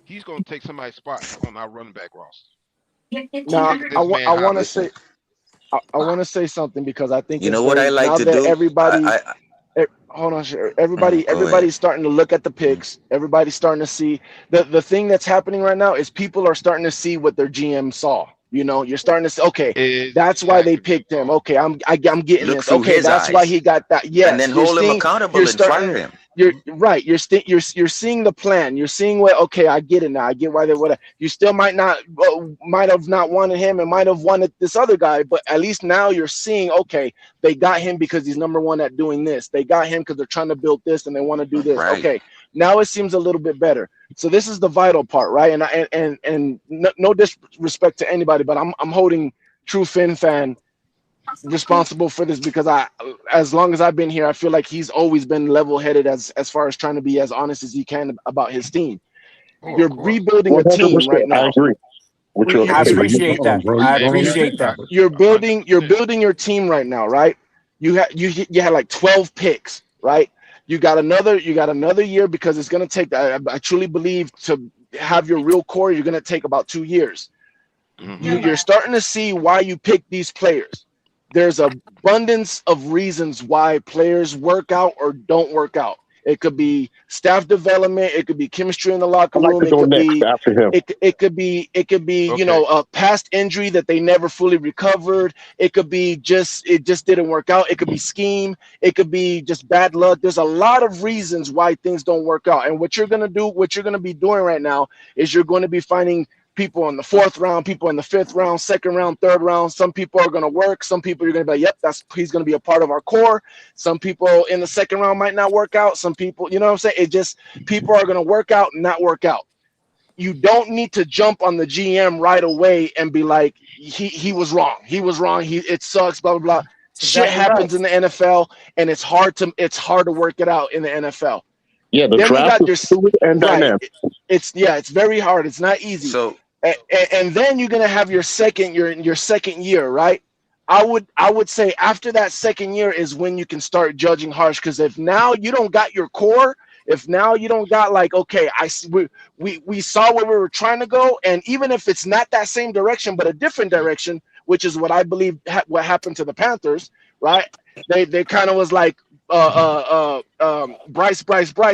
he's gonna take somebody's spot on our running back roster. Now, Look at this man I how want to Listen, say, I want to say something because I think you it's know what I very like now to that do? everybody. I Hold on, everybody, go ahead. everybody's starting to look at the picks. Everybody's starting to see the thing that's happening right now is people are starting to see what their GM saw. You're starting to say, okay, Is that's why they exactly what I'm picked him. talking Okay, I'm getting Look this. through Okay, his that's why eyes, he got that. and then Yes, hold him accountable you're and fire starting. him. You're right. You're seeing the plan. You're seeing what. Okay, I get it now. I get why they would. You still might have not wanted him and might have wanted this other guy, but at least now you're seeing. Okay, they got him because he's number one at doing this. They got him because they're trying to build this and they want to do this. Right. Okay, now it seems a little bit better. So this is the vital part, right? And no disrespect to anybody, but I'm holding True Finn fan responsible for this because as long as I've been here, I feel like he's always been level-headed as far as trying to be as honest as he can about his team. about. Oh, of You're course. rebuilding a team 100%. right I now. agree with your I Hey, opinion. you appreciate wrong, that. bro. You I wrong Hey, as appreciate that. hell. You're 100%. building your team right now, right? You had like 12 picks, right? You got another year because it's gonna take. I truly believe to have your real core, you're gonna take about 2 years. Hmm. You're starting to see why you picked these players. there's abundance of reasons why players work out or don't work out. It could be staff development. It could be chemistry in the locker I'd like room. to It go could next be after him. you Okay. know, a past injury that they never fully recovered. It could be just it just didn't work out. It could be scheme. It could be just bad luck. There's a lot of reasons why things don't work out. And what you're gonna be doing right now is you're going to be finding people in the fourth round, people in the fifth round, second round, third round. Some people are going to work. Some people you're going to be like, yep, he's going to be a part of our core. Some people in the second round might not work out. Some people, you know what I'm saying? It just people are going to work out and not work out. You don't need to jump on the GM right away and be like, he was wrong. He was wrong. It sucks. Blah blah blah. That's Shit exactly right. happens in the NFL, and it's hard to work it out in the NFL. Yeah, the Then you draft got is your fluid and right. dynamic. It's very hard. It's not easy. So And then you're gonna have your second year, right? I would say after that second year is when you can start judging harsh, because if now you don't got your core, if now you don't got like, okay, we saw where we were trying to go, and even if it's not that same direction but a different direction, which is what I believe what happened to the Panthers, right? They kind of was like Bryce,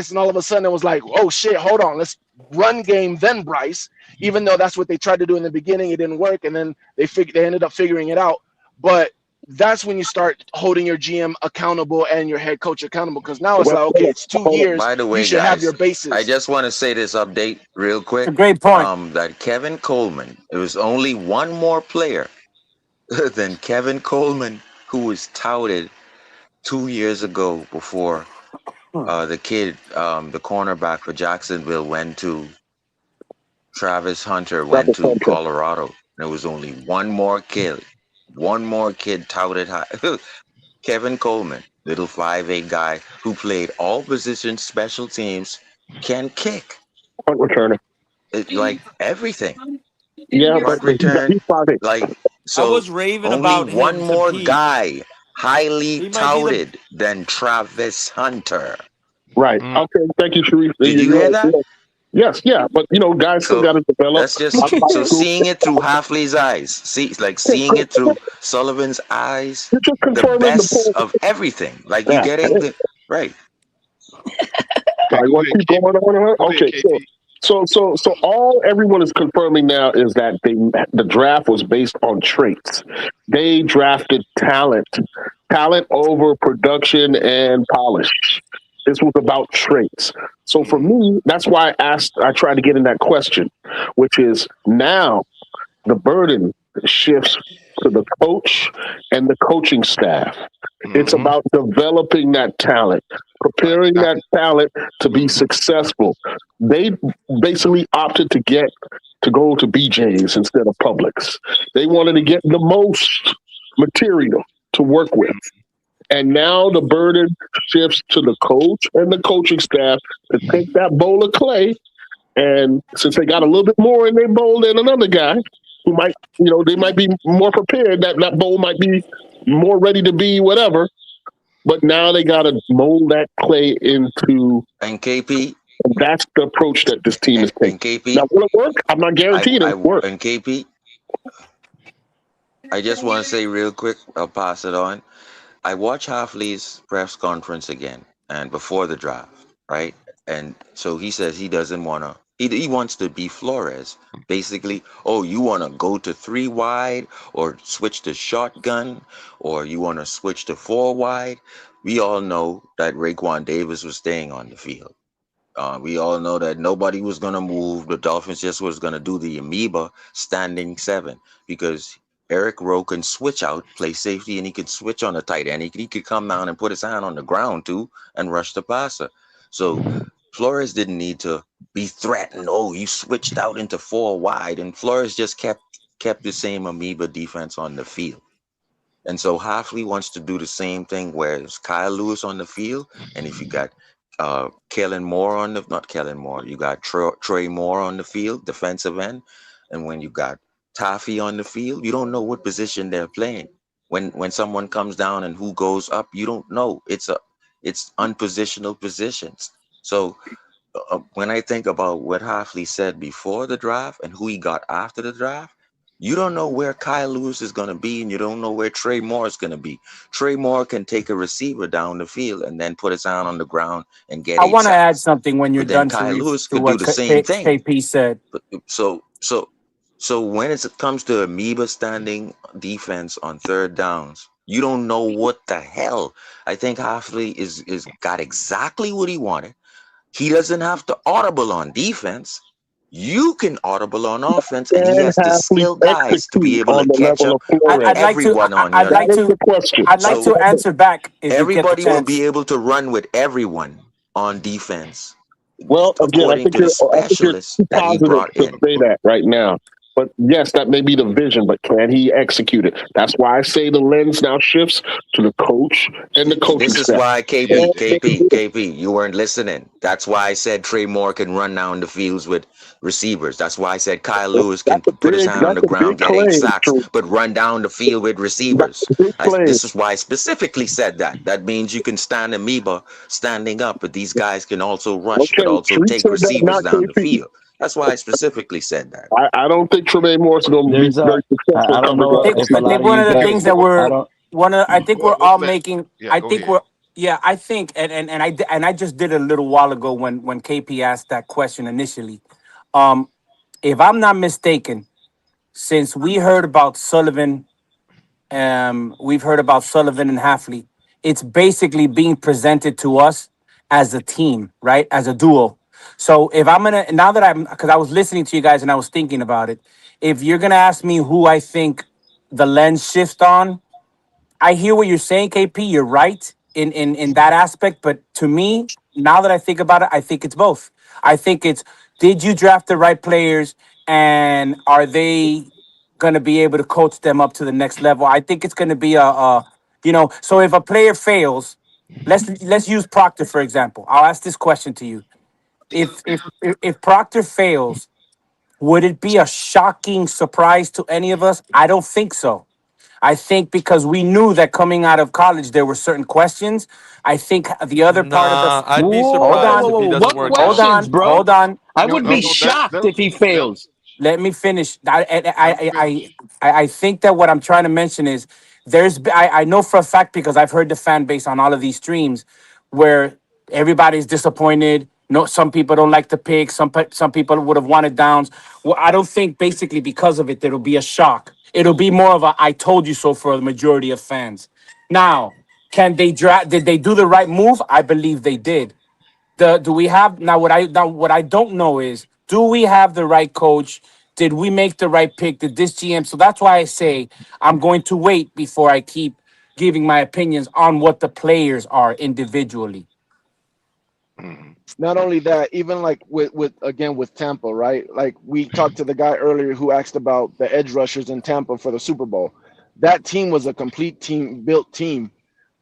and all of a sudden it was like, oh shit, hold on, let's run game then Bryce, even though that's what they tried to do in the beginning, it didn't work, and then they ended up figuring it out. But that's when you start holding your GM accountable and your head coach accountable, because now it's Well, like, okay, it's 2 years, by the you way, should have your guys, I bases. just want to say this update real It's a quick. great point. That Kevin Coleman, there was only one more player than Kevin Coleman who was touted 2 years ago before the kid, the cornerback for Jacksonville, went to Travis Hunter, went Travis to Hunter. Colorado. There was only one more kid touted high. Kevin Coleman, little 5'8" guy who played all positions, special teams, can kick Punt returner. like everything. Yeah, but Punt he's return, 5'8". like I so. was raving Only about one him to more Pete. guy highly He might be the touted than Travis Hunter. Right. Mm. Okay. Thank you, Sharif. Did you hear that? Yes. Yeah. But guys still So got to develop. that's just I'm so cool. seeing it through Hafley's eyes, seeing it through Sullivan's eyes, You're just the confirming the best point. of everything. Like you Yeah. getting the right. Okay, I go want ahead, to keep KP. going on. Go ahead, Okay. KP. So all everyone is confirming now is that the draft was based on traits. They drafted talent over production and polish. This was about traits. So for me, that's why I tried to get in that question, which is now the burden shifts to the coach and the coaching staff. It's Mm-hmm. about developing that talent, Right. preparing that talent to be Mm-hmm. successful. They basically opted to go to BJ's instead of Publix. They wanted to get the most material to work with. And now the burden shifts to the coach and the coaching staff to take that bowl of clay, and since they got a little bit more in their bowl than another guy who might, they might be more prepared, that bowl might be more ready to be whatever. But now they got to mold that clay into. And KP And that's the approach that this team is taking. and KP, Now, will it work? I'm not guaranteeing I it'll work. and KP, I just want to say real quick. I'll pass it on. I watched Hafley's press conference again, and before the draft, right? And so he says he doesn't want to. He wants to be Flores. Basically, oh, you want to go to 3 wide or switch to shotgun, or you want to switch to 4 wide. We all know that Raekwon Davis was staying on the field. We all know that nobody was going to move. The Dolphins just was going to do the amoeba standing 7 because Eric Rowe can switch out, play safety, and he could switch on the tight end. He could come down and put his hand on the ground too and rush the passer. So Flores didn't need to be threatened. Oh, you switched out into 4 wide, and Flores just kept the same amoeba defense on the field. And so Hafley wants to do the same thing where it's Kyle Lewis on the field, and if you got Kellen Moore not Kellen Moore, you got Trey Moore on the field, defensive end, and when you got Taffy on the field, you don't know what position they're playing. When someone comes down and who goes up, you don't know. It's unpositional positions. So when I think about what Hafley said before the draft and who he got after the draft, You don't know where Kyle Lewis is going to be, and you don't know where Trey Moore is going to be. Trey Moore can take a receiver down the field and then put his hand on the ground and get I eight want to add sacks. something when you're But then done, Kyle Sharif, Lewis to could do what the same thing. KP said. But so when it comes to amoeba standing defense on third downs, you don't know what the hell. I think Hoffley is got exactly what he wanted. He doesn't have to audible on defense. You can audible on offense, and he Can has the Halfley skill guys to be execute able to on the catch level up of with Flores? I'd like to. everyone on I'd your like That is line. the to. question. I'd like So to answer back if you get the everybody will be chance. able to run with everyone on defense, Well, again, according to the I think you're specialists too that he positive brought to in. say that right now. But yes, that may be the vision, but can he execute it? That's why I say the lens now shifts to the coach and the coaching This is staff. why Can KB, they do KP, it? KP, you weren't listening. That's why I said Trey Moore can run down the fields with receivers. That's why I said Kyle Lewis can put his hand on That's the a big ground, get eight claim, sacks, True. but run down the field with That's receivers. a big claim. This is why I specifically said that. That means you can stand amoeba standing up, but these guys can also rush, but Okay, also Tree take said that, receivers not down the KP. field. That's why I specifically said that. I don't think Tremaine Moore's going to be There's a very successful I don't covering know up. if a I lot think of one you of the Yeah, things guys that I we're don't I think we're let's all let. making. Yeah, I go think ahead. we're. Yeah, I think, and I just did a little while ago when KP asked that question initially. Um, if I'm not mistaken, since we heard about Sullivan, we've heard about Sullivan and Halfley. It's basically being presented to us as a team, right? As a duo. So if I'm gonna now that I'm because I was listening to you guys and I was thinking about it, if you're gonna ask me who I think the lens shift on, I hear what you're saying, KP. You're right in that aspect, but to me, now that I think about it, I think it's both. I think it's did you draft the right players and are they going to be able to coach them up to the next level? I think it's going to be so if a player fails, let's use Proctor for example. I'll ask this question to you. If Proctor fails, would it be a shocking surprise to any of us? I don't think so. I think because we knew that coming out of college there were certain questions. I think the other part of the Nah, I'd be Whoa, hold whoa, surprised whoa, on, if he whoa. doesn't What work hold out. questions, on, bro? hold on. I No, would no, be no. shocked Let him. if he Let him. fails. Let me finish. Let him finish. I think that what I'm trying to mention is I know for a fact because I've heard the fan base on all of these streams where everybody's disappointed. No, some people don't like the pick. Some people would have wanted downs. Well, I don't think basically because of it there'll be a shock. It'll be more of a "I told you so" for the majority of fans. Now, can they draft? Did they do the right move? I believe they did. Do we have what I don't know is do we have the right coach? Did we make the right pick? Did this GM? So that's why I say I'm going to wait before I keep giving my opinions on what the players are individually. Mhm. Not only that, even like with again with Tampa, right? Like we talked to the guy earlier who asked about the edge rushers in Tampa for the Super Bowl. That team was a complete team built team.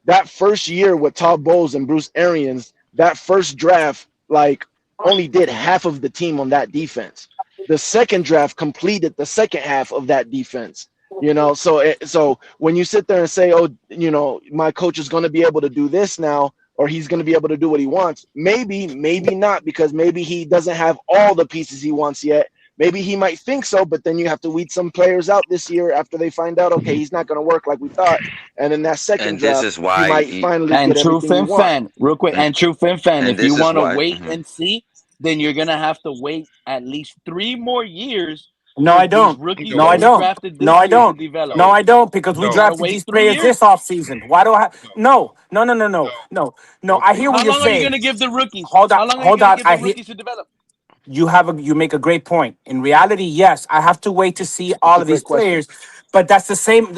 That first year with Todd Bowles and Bruce Arians, that first draft like only did half of the team on that defense. The second draft completed the second half of that defense. So when you sit there and say, "Oh, my coach is going to be able to do this now," or he's going to be able to do what he wants, maybe not, because maybe he doesn't have all the pieces he wants yet. Maybe he might think so, but then you have to weed some players out this year after they find out, okay, he's not going to work like we thought. And in that second And this draft, is you why, might finally And get True everything you Fin want. Fan, real quick, and, and True Fin Fan, and if you this is want to why. wait and see, then you're gonna have to wait at least 3 more years No, for I these don't. rookies No, that I No, we don't. drafted No, this I year to don't. develop. No, no, I don't, because we You no, gotta drafted wait these three players this years. offseason. Why do I? no. No. I Okay. hear what How you're long are you saying. gonna give the rookies? Hold on, How long are you hold gonna on. give I the hear rookies to develop? you make a great point. In reality, yes, I have to wait to see It's all a of these great question. players. But that's the same.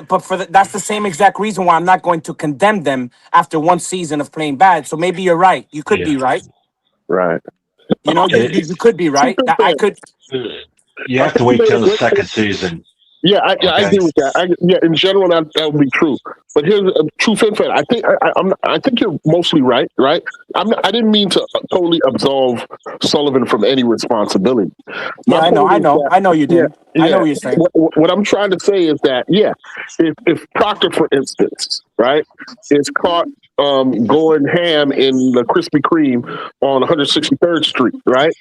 That's the same exact reason why I'm not going to condemn them after one season of playing bad. So maybe you're right. You could Yeah. be right. Right. You could be right. That I could. You I have to think you wait made a till the great second point. season. Yeah, I Okay. agree with that. Yeah, in general, that would be true. But here's a true fin fan. I think you're mostly right. Right. I didn't mean to totally absolve Sullivan from any responsibility. My Yeah, I know. point I is know. that I know you yeah, didn't. I know yeah. what you're saying. What I'm trying to say is that yeah, if Proctor, for instance, right, is caught going ham in the Krispy Kreme on 163rd Street, right,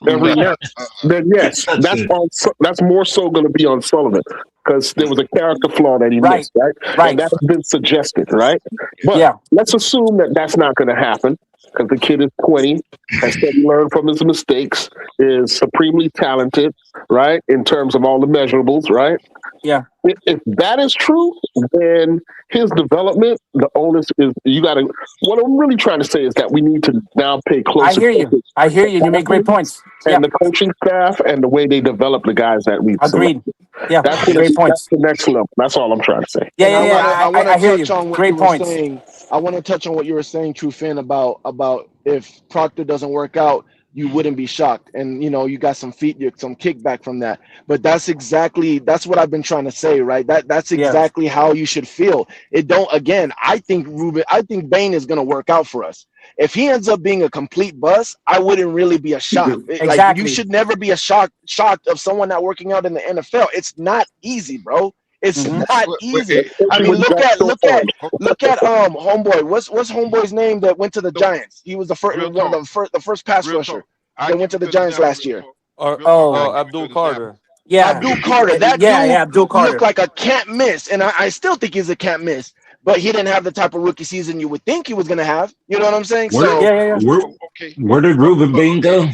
every Uh-huh. night, then yes, That's that's it. on. That's more so going to be on Sullivan because there was a character flaw that he Right. missed, right, and Right. that has been suggested, right. But Yeah. let's assume that that's not going to happen because the kid is 20, has said he learned from his mistakes, is supremely talented, right, in terms of all the measurables, right. Yeah. If that is true, then his development, the onus is you got to. What I'm really trying to say is that we need to now pay I closer hear you. attention I hear you. And you make great to points. Yeah. and the coaching staff and the way they develop the guys that we've Agreed. selected. Yeah. Great That's points. the next level. That's all I'm trying to say. Yeah. And Yeah. Yeah. I want to I hear you. touch on what you Great were points. saying. I want to touch on what you were saying, True Finn, about if Proctor doesn't work out, you wouldn't be shocked, and you got some kickback from that. But that's what I've been trying to say, right? That's Yeah. exactly how you should feel. It don't again. I think Bain is gonna work out for us. If he ends up being a complete bust, I wouldn't really be a shock. Like you Exactly. should never be shocked of someone not working out in the NFL. It's not easy, bro. It's Mm-hmm. not But, easy. I Especially mean, when you got short arms. look at homeboy. What's homeboy's name that went to the so, Giants? He was the first real one talk, of the first pass real rusher talk. I that give went you to a the good Giants example, last real year. talk. Or Real talk. I give you a Abdul good example. Carter. Yeah. Abdul Carter. That Yeah. dude Abdul looked Carter. like a can't miss, and I still think he's a can't miss. But he didn't have the type of rookie season you would think he was gonna have. You know what I'm saying? Where So Yeah. Yeah. Yeah. where Okay, where did but Ruben Bain okay, go?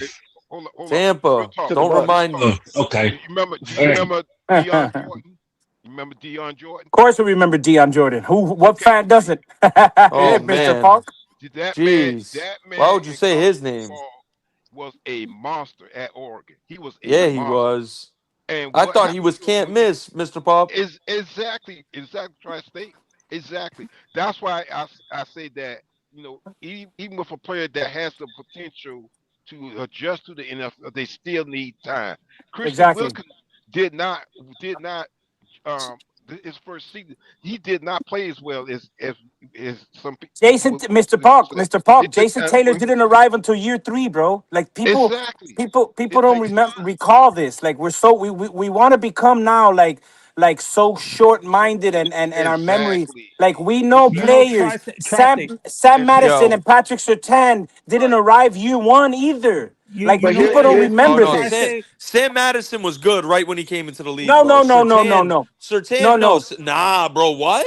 hold up. Real Tampa. to talk, the Don't Bucks. real remind talk. Oh, me. okay. Do All you right. remember Deion Jordan? You remember Deion Jordan? Of course, we remember Deion Jordan. What Okay, fan doesn't? Oh Mr. exactly. man. Falk. Jeez. That Why man would you in say college his name? football was a monster at Oregon. He was a Yeah, he monster. was. And I what thought he happened was to him can't when miss, Mr. Pop. is exactly Tri-State. Exactly. That's why I say that, even with a player that has the potential to adjust to the NFL, they still need time. Christian Exactly. Wilkins did not um his first season, he did not play as well as some people Jason, would Mr. would Park, say. Mr. Park, It, it, Jason Taylor when he, didn't arrive until year 3, bro. Like exactly. people It don't takes remember time. recall this. Like we want to become now like so short minded and our memory. Exactly. Like we know players. Tri-State. Sam Madison Exactly. and Yo. Patrick Sertan didn't Right. arrive year 1 either. Like But people don't Oh remember no, this. Tri-State. Sam Madison was good right when he came into the league, No, bro. no, no, no, no, no, no, Sertan, no, no, nah, bro. What?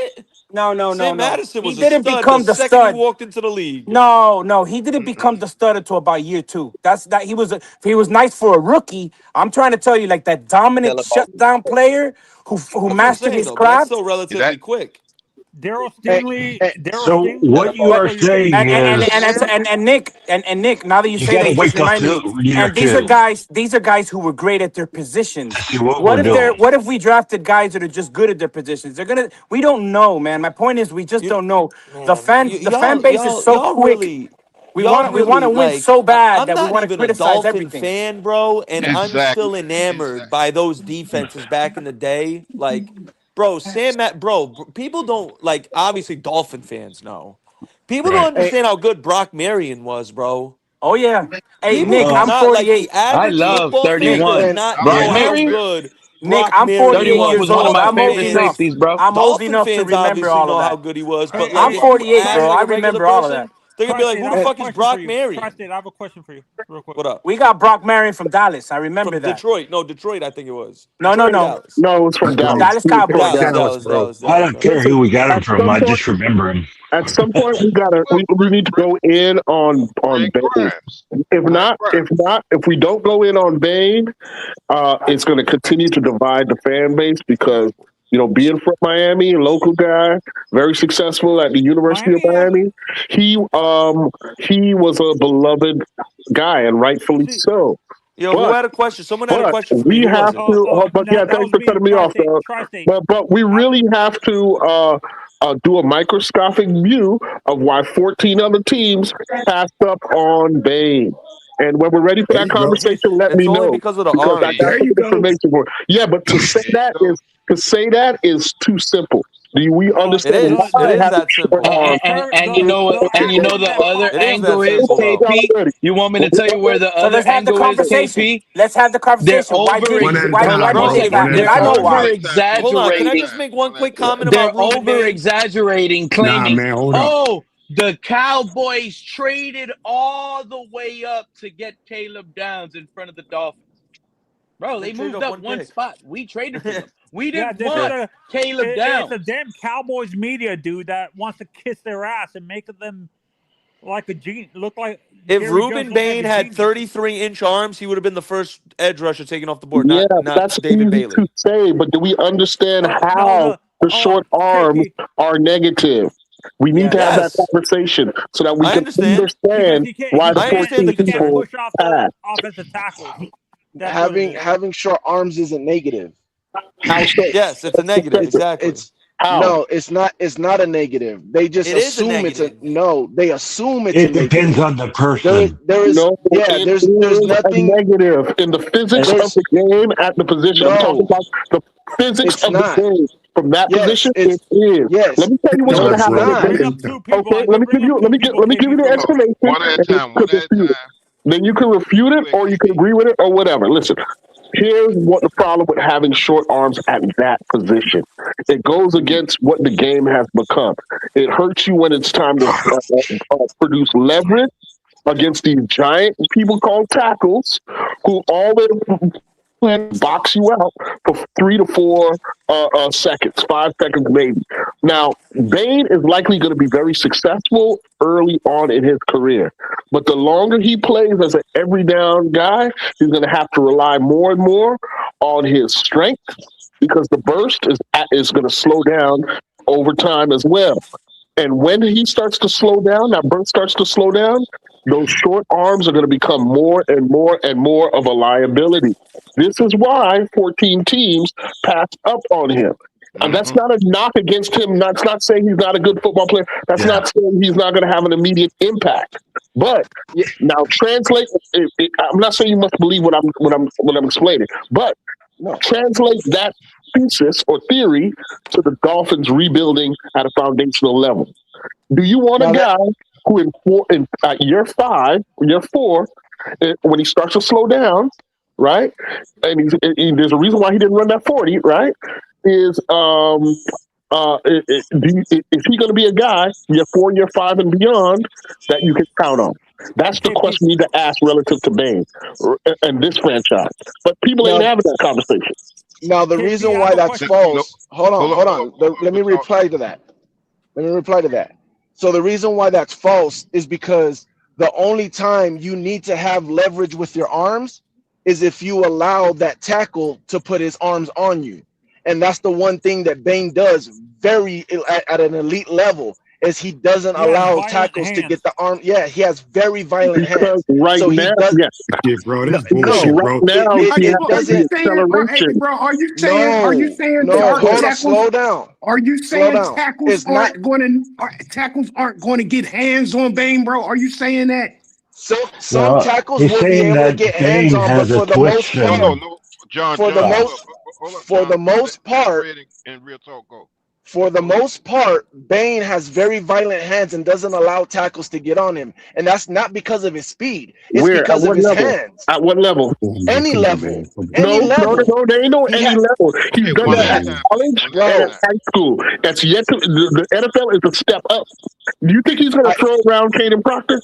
no, no, no, Sam no. Madison He was a didn't stud the become the second he stud. walked into the league. No, no, he didn't become Mm-mm. the stud until about year 2. He was nice for a rookie. I'm trying to tell you, like that dominant shutdown player who That's what I'm mastered saying his though, but that's craft. still relatively That quick. Daryl and, Stingley. and, Daryl So Stingley was what the you first are one you picked. saying is And Nick, now that you you say got that, to you just wake up remind me. to year And these are two guys, who were great at their to positions. see what we're doing. What if we drafted guys that are just good at their positions? We don't know, man. My point is we just You don't know. man, The fan base is so quick. We want to win like so bad I'm that we not want to even a criticize Dolphin everything. fan, bro, and I'm exactly. still enamored Exactly. by those defenses back in the day. Like, bro, people don't like obviously Dolphin fans know. People don't Right. understand how good Brock Marion was, bro. Oh yeah. Hey People Nick, do Uh, I'm not like the 48. I average love football fan Nick, does 31. and not Brock know Hold how up, Marion? man. good Nick, Brock I'm Marion 48 31 was. years was one of old. my Dolphin I'm old favorite fans, enough. safeties, bro. I'm old Dolphin enough to fans remember obviously all of know how that. good he was, Hey, but hey, like I'm if you 48, ask bro. like I a regular remember all of person, that. they're gonna be like, Tri-State, "Who I the have a fuck is question for Brock you. Marion?" Tri-State, I have a question for you, real quick. What up? We got Brock Marion from Dallas. I remember From that. Detroit? No, Detroit. I think it was No, no, Detroit or no. Dallas. No, it's from Bro, Dallas. Dallas He was from Cowboys. Dallas, Dallas. Dallas, Bro. Dallas, I Dallas. don't care Okay. Listen, who we got him at from. some I point, just remember him. at some point, we need to go in on Greg Bane. Grimes. If Greg not, Grimes. if we don't go in on Bane, it's going to continue to divide the fan base because being from Miami, a local guy, very successful at the University of Miami has Miami, he was a beloved guy and rightfully see. so. Yo, who But had a question? Someone had a but question for me. we Who was have it? to. But yeah, That thanks was for me. cutting me off, Tri-State. though. Tri-State. But we I, really have to do a microscopic view of why 14 other teams passed up on Bane. And when we're ready for There that you go. conversation, let It's me only know because of the because I orange. got There some you go. information for. Yeah, but There you go. to say that is too simple. Do we The understand It is. It why is having that short simple. arms? And you know what? the And you know athlete the that other It is follows. that angle is simple, though. KP. You want me to tell you where the So other let's have the angle is, conversation. KP? Let's have the They're conversation. Why over. One did at a why Hold why time, on, did Bro, bro. the listen. if One attack? at a Because They're I know time, over bro. why. hold on, can I exaggerating. just make one One at quick a time. comment They're about Ruben over Bain? exaggerating, Nah, claiming, man, hold up. "Oh, the Cowboys traded all the way up to get Caleb Downs in front of the Dolphins." Bro, They they traded moved up up one one pick. spot. We traded for them. We Yeah, didn't this is want Caleb it's a Downs. damn Cowboys media dude that wants to kiss their ass and make them like a genius. Look like If Jerry Jones Ruben look like Bain a had genius. 33-inch arms, he would have been the first edge rusher taken off the board, Yeah, not that's David easy to Bailey. say, but do we understand No, how the short arms KP. are negative? We need to Yes. have that Yes, conversation so that we I can understand. Because understand why the I understand the he can't 14 concern. people push off the pass. offensive tackles. That's what it is. Having short arms isn't negative. How so? Yes, it's a negative. It's Exactly. it's How? no, it's not a negative. They just It is a assume it's a negative. no. They assume it's a It depends negative. on the person. There is No, yeah. it There's is a nothing. negative in the physics of There's the game at the position. I'm talking no. about the physics It's of the not. game. From that Yes. position, It's it is. Let yes. me tell you what's Tell No. going to us, It's happen brother. again. not. Bring Tell up us. two people. Okay, I can bring up two people, let me give you KP, the for Hold on. you. explanation, One at a and then time. you One can at a refute it. time. Then you can refute Real it, quick, or you can KP. agree with it, or whatever. Listen, here's what the problem with having short arms at that position. It goes against what the game has become. It hurts you when it's time to produce leverage against these giant people called tackles, who all they plan to box you out for 3 to 4 seconds, 5 seconds maybe. Now, Bain is likely going to be very successful early on in his career, but the longer he plays as an every down guy, he's going to have to rely more and more on his strength because the burst is going to slow down over time as well. And when he starts to slow down, that burst starts to slow down, those short arms are going to become more and more and more of a liability. This is why 14 teams passed up on him. And that's Mm-hmm. not a knock against him. That's not saying he's not a good football player. That's Yeah. not saying he's not going to have an immediate impact. But Yeah. now translate. I'm not saying you must believe what I'm explaining, but No. translate that thesis or theory to the Dolphins rebuilding at a foundational level. Do you want a Now that guy who in year 5, year 4, when he starts to slow down, right? And there's a reason why he didn't run that 40, right? Is is he going to be a guy year 4, year 5, and beyond that you can count on? That's the KP. question you need to ask relative to Bain and this franchise. But people ain't now having that conversation. now the KP, reason I have why a that's question Let, for you. no, false. Hold on. Hold on. hold on. Let me But y'all, reply to that. Let me reply to that. So the reason why that's false is because the only time you need to have leverage with your arms is if you allow that tackle to put his arms on you. And that's the one thing that Bane does very at an elite level is he doesn't He has allow violent tackles to get hands. the arm. Yeah, he has very violent Because hands. right So he now, does yeah, Yeah, bro. no That's because no bullshit, right bro. now it Are he you has it are you doesn't saying, hey, acceleration. bro? Are you no saying no hold on tackles? slow down Are you slow saying down. It's not tackles aren't going to get hands on Bane, bro? Are you saying that? some Well, tackles he's will be saying able to that get hands Bane on, but has a for the most twitch no, part, no, and no. John, for the John, hold stuff. up. most Hold up, for the John. most Let part, Fred and Real Talk go. for the Go ahead. most part, Bane has very violent hands and doesn't allow tackles to get on him, and that's not because of his speed. It's Where? At because of what his level? hands. At what level? Oh man, Any come on, level, man. Come on. any No, no, no, level. no. There ain't no He any had level. He's Okay, done one he that at a at had time. college One at a and at bro. time. high school. That's yet to the NFL is a step up. Do you think he's going I, to throw around Caden Proctor?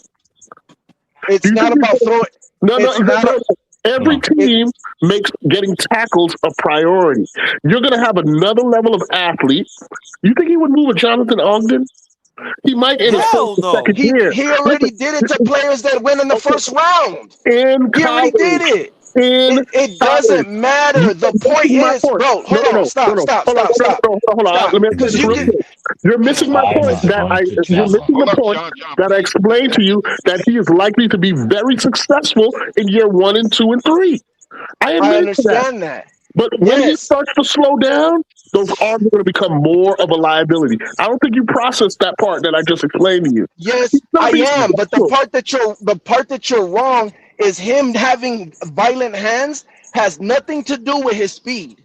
Do it's you think not he's about going to? throwing. No, no, It's no, not a no. Every No. it. team makes getting tackles a priority. You're going to have another level of athlete. You think he would move a Jonathan Ogden? He might in his Yes, first Hell or second no. year. he Listen, already did it to players that went in the okay, first round. in He already did college, it. in It college. doesn't You matter. The are point missing my is, point. bro, No, hold no, on, no, no, stop, no. stop, Hold on, stop, no, no, stop, no, no, hold on. stop. Let me Because finish you real can, quick. You're missing my I'm point not that going to you're tackle. missing the Hold up, point John. John, that I please. explained to you that he is likely to be very successful in year 1 and 2 and 3. I I admit to that. understand that. But when he Yes, starts to slow down, those arms are going to become more of a liability. I don't think you processed that part that I just explained to you. He's yes, going I to be am. But successful. the part that you're wrong is him having violent hands has nothing to do with his speed.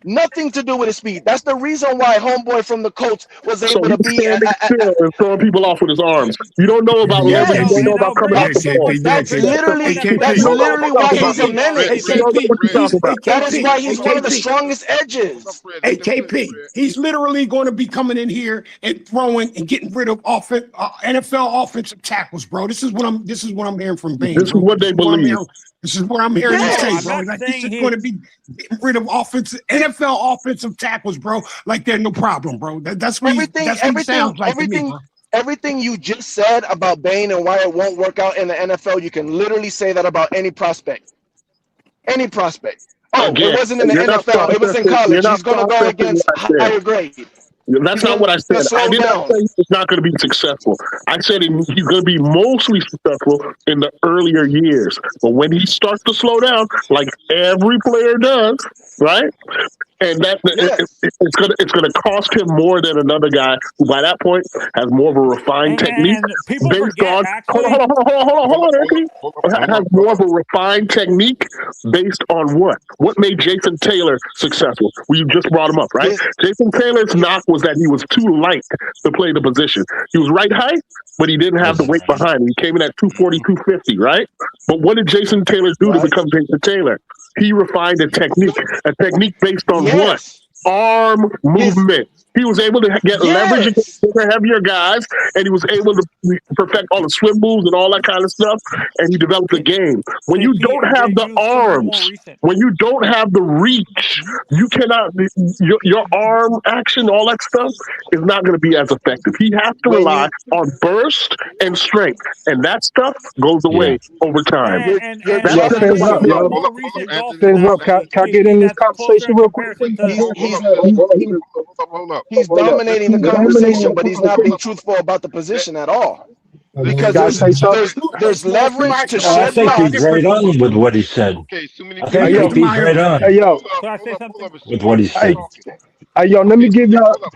Nothing to do with his speed. That's the reason why homeboy from the Colts was So able to he's be. standing still and throwing people off with his arms. You don't know about Yeah, leverage. You Yes, don't KP. know about Now coming bring off Yeah, up the bring ball. KP. up Yeah, now that's bring up KP. the one Hey, literally that You played that's KP. don't know what literally you're why talking hey about. he's a hey Hey, menace. You don't know KP. what you're He's talking about. hey That is KP. why Hey he's one of the KP. strongest Let edges. Fred. Hey Let Fred. KP. Fred. He's literally going to be coming in here and throwing and getting rid of NFL offensive tackles, bro. This is what I'm hearing from Bain, This is bro. what they believe. This is what I'm hearing him no, say, I'm Yes, bro. not Like he's saying just going he to be getting rid of NFL offensive tackles, bro. Like they're no problem, bro. everything, That's what he everything, sounds like to me, everything, bro. everything you just said about Bain and why it won't work out in the NFL, you can literally say that about any prospect. Any prospect. Oh, it Again, wasn't in the you're not NFL. It was in processing. You're college. not He's going to go processing against what I said. higher grade. That's He's not going what I to said. I slow did not down. say he's not going to be successful. I said he's going to be mostly successful in the earlier years. But when he starts to slow down, like every player does, right? And Yes. it's gonna cost him more than another guy who by that point has more of a refined technique and people based forget on actually hold on, Anthony. Has Hold more of up. a refined technique based on what? What made Jason Taylor successful? Well, you just brought him up, right? His, Jason Taylor's knock was that he was too light to play the position. He was right height, but he didn't have the weight behind him. He came in at 240, 250, right? But what did Jason Taylor do to right? become Jason Taylor? He refined a technique based on what? Yes. Arm His movement. He was able to get leverage against yes. bigger, heavier guys, and he was able to perfect all the swim moves and all that kind of stuff. And he developed a game. When you KP, don't I'm have getting the you something more arms, recent. when you don't have the reach, you cannot. Your arm action, all that stuff, is not going to be as effective. He has to When rely you on burst and strength, and that stuff goes Yeah. away over time. you're That's Yo, the I'm trying Fins getting up, you difference. a yo. more Hold up, recent Anthony. Dolphins Fins up. example, Can I get in KP, this that's closer conversation in real quick, comparison please? to he's Hold up. he's Hold up. dominating the conversation, but he's not being truthful about the Let, position at all. let Because Can I say something? there's leverage to No, I shed think he's blocks. right on with what he said. okay, too many I people think Hey, yo. talking. KP's right Hey, on yo. can I say something? Hold up. It's too with many what he people Hey, said. talking. yo. Let me Okay, give y'all hold up.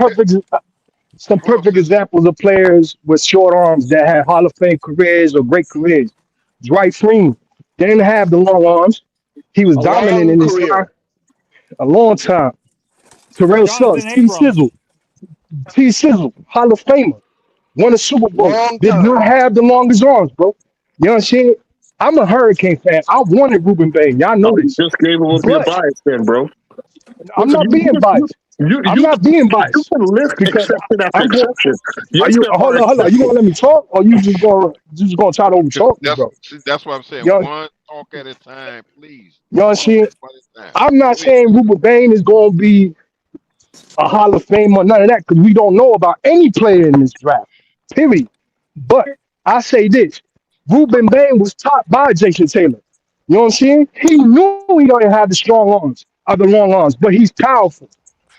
some Hold up, perfect sister. examples of players with short arms that had Hall of Fame careers or great careers. Dwight Freeman didn't have the long arms. He was A dominant long in his prime career, a long time. Terrell Suggs, Jonathan Abrams. T Sizzle, Hall of Famer, won a Super Bowl. long Did not time. have the longest arms, bro. You know what I'm saying? I'm a Hurricane fan. I wanted Ruben Bay. Y'all know You this. just gave him up your But bias, then, bro. I'm Listen, not being biased. I'm not being biased you can list because exception after I'm going. exception. Are Yes, you? there Hold are on, hold on. You gonna exceptions. let me talk, or you just gonna try to over talk me, bro? That's what I'm saying. You know, One talk at a time, please. you know what I'm One saying? talk at a time. I'm not Go ahead. saying Ruben Bain is gonna be a Hall of Fame or none of that because we don't know about any player in this draft. Period. But I say this: Ruben Bain was taught by Jason Taylor. You know what I'm saying? He knew he don't have the strong arms or the long arms, but he's powerful.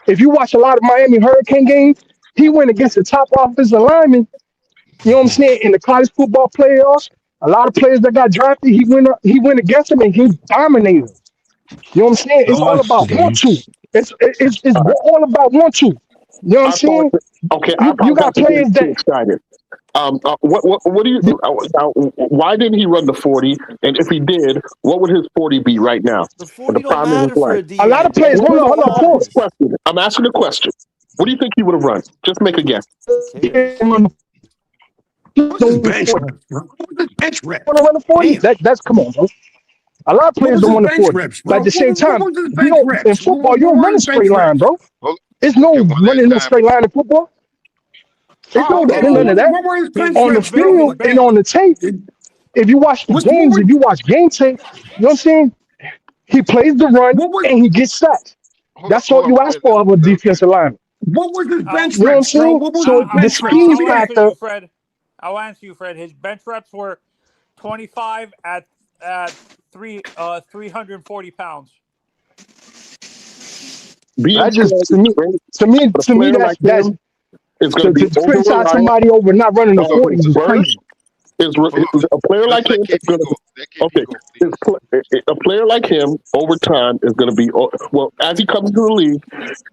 If you watch a lot of Miami Hurricane games, he went against the top offensive lineman. You know what I'm saying? In the college football playoffs, a lot of players that got drafted, he went against them and he dominated them. You know what I'm saying? It's all God about one two. stinks. It's All right. all about one two. You know what I'm I saying? apologize. Okay, I You apologize got for getting players too that excited. What do you? Why didn't he run the 40? And if he did, what would his 40 be right now? The In the 40 don't prime of his matter for life. a a lot DN. of They players. What, only what, Hold on, go hold what, on, what, pause. miles. question? I'm asking a question. What do you think he would have run? Just make a guess. Who cares? What's his Don't want bench reps, bro? What's his bench to reps? run the 40. Damn. That's come on, bro. A lot of What players was don't his run the bench 40. reps, But bro? at the same What time, was his you bench don't in reps? football, you What don't were run a his bench straight line, reps? bro. Hold, There's no okay, one at running a no time, straight please. line in football. It's no Okay, none well, of Oh, that. what were his his bench On the reps, his bro? field and bench on the tape, if you watch the What games, were if you watch game tape, you know what I'm saying? He plays the run what was and he gets sacks. That's all Hold up, you ask Fred. for of a Let him finish. defensive lineman. what was his I'll, bench You know what I'm reps, bro? saying? What was his So the bench reps? speed Give I'll me answer factor, you, Fred. I'll answer you, Fred. His bench reps were 25 at 340 pounds. Being that just strong is great, but a to me player like that's him is going to to, be to over criticize reliant somebody over not running the Hold up. 40s is burst. crazy. Hold up. A player Let's like let him is KP going to go. Let KP okay. go, please. A player like him over time is going to be well as he comes into the league.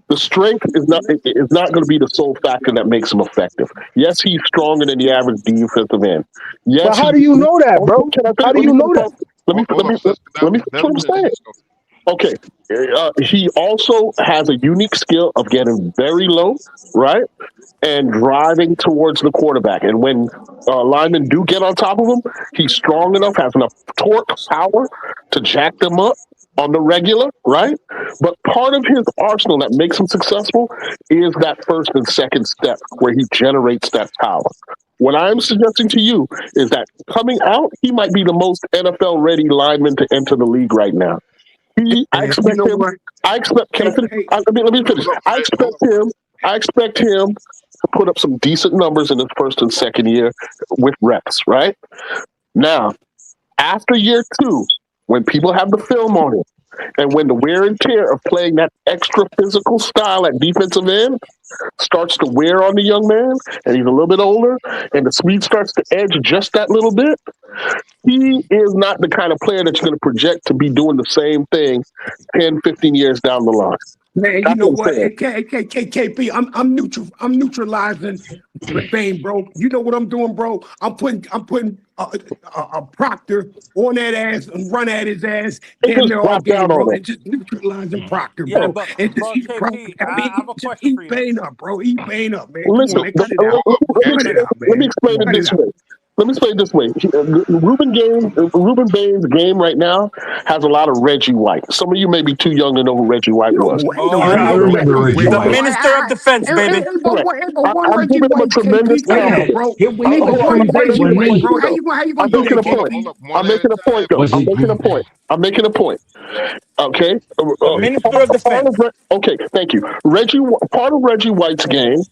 The strength is not going to be the sole factor that makes him effective. Yes, he's stronger than the average defensive end. But Yes, how he. do you know that, Oh, bro? can I How finish? do Let me you finish. know that? Let me Hold up, sister. let me Let finish what him I'm finish, saying. Cisco. Okay. He also has a unique skill of getting very low, right? And driving towards the quarterback. And when linemen do get on top of him, he's strong enough, has enough torque, power to jack them up on the regular, right? But part of his arsenal that makes him successful is that first and second step where he generates that power. What I'm suggesting to you is that coming out, he might be the most NFL ready lineman to enter the league right now. I And you expect know him. what? I expect. Can I Hey, finish? hey, Let me finish. Hold up, I Fred. expect him. I expect him to put up some decent numbers in his first and second year with reps. Right now, after year two, when people have the film on him, and when the wear and tear of playing that extra physical style at defensive end starts to wear on the young man, and he's a little bit older, and the speed starts to edge just that little bit, he is not the kind of player that you're going to project to be doing the same thing 10, 15 years down the line. man, you That's know what I'm what? saying. KP, I'm neutralizing Bane, bro. You know what I'm doing, bro? I'm putting a Proctor on that ass and run at his ass They damn just near all drop game, down bro, on him. and just neutralizing Proctor, Yeah, bro. but And just but eat Proctor. KP, I I mean, have a just question for eat you. Bane up, bro. Eat Bane up, man. Come on, Listen, man. Cut it out. let Cut it out, me man. explain it Cut it this out. way. Let me explain it this way. Ruben Bain's game right now has a lot of Reggie White. Some of you may be too young to know who Reggie White was. No, ain't Oh, no, I I ain't do. no remember Reggie Reggie White. The Boy, White. Minister of Defense, baby. Correct. One I'm Reggie giving him a White, tremendous KP. Wait a minute, compliment. bro. He Ain't but played Hold on, one I'm with Reggie making White, me. bro. a point. How you I'm gonna do making that, a Hold up, point. hold KP? up. One I'm at a making a point, time, though. Was I'm he? please. making a point. I'm making a point. Okay. The Minister of Defense. Okay. Thank you. Part of Reggie White's game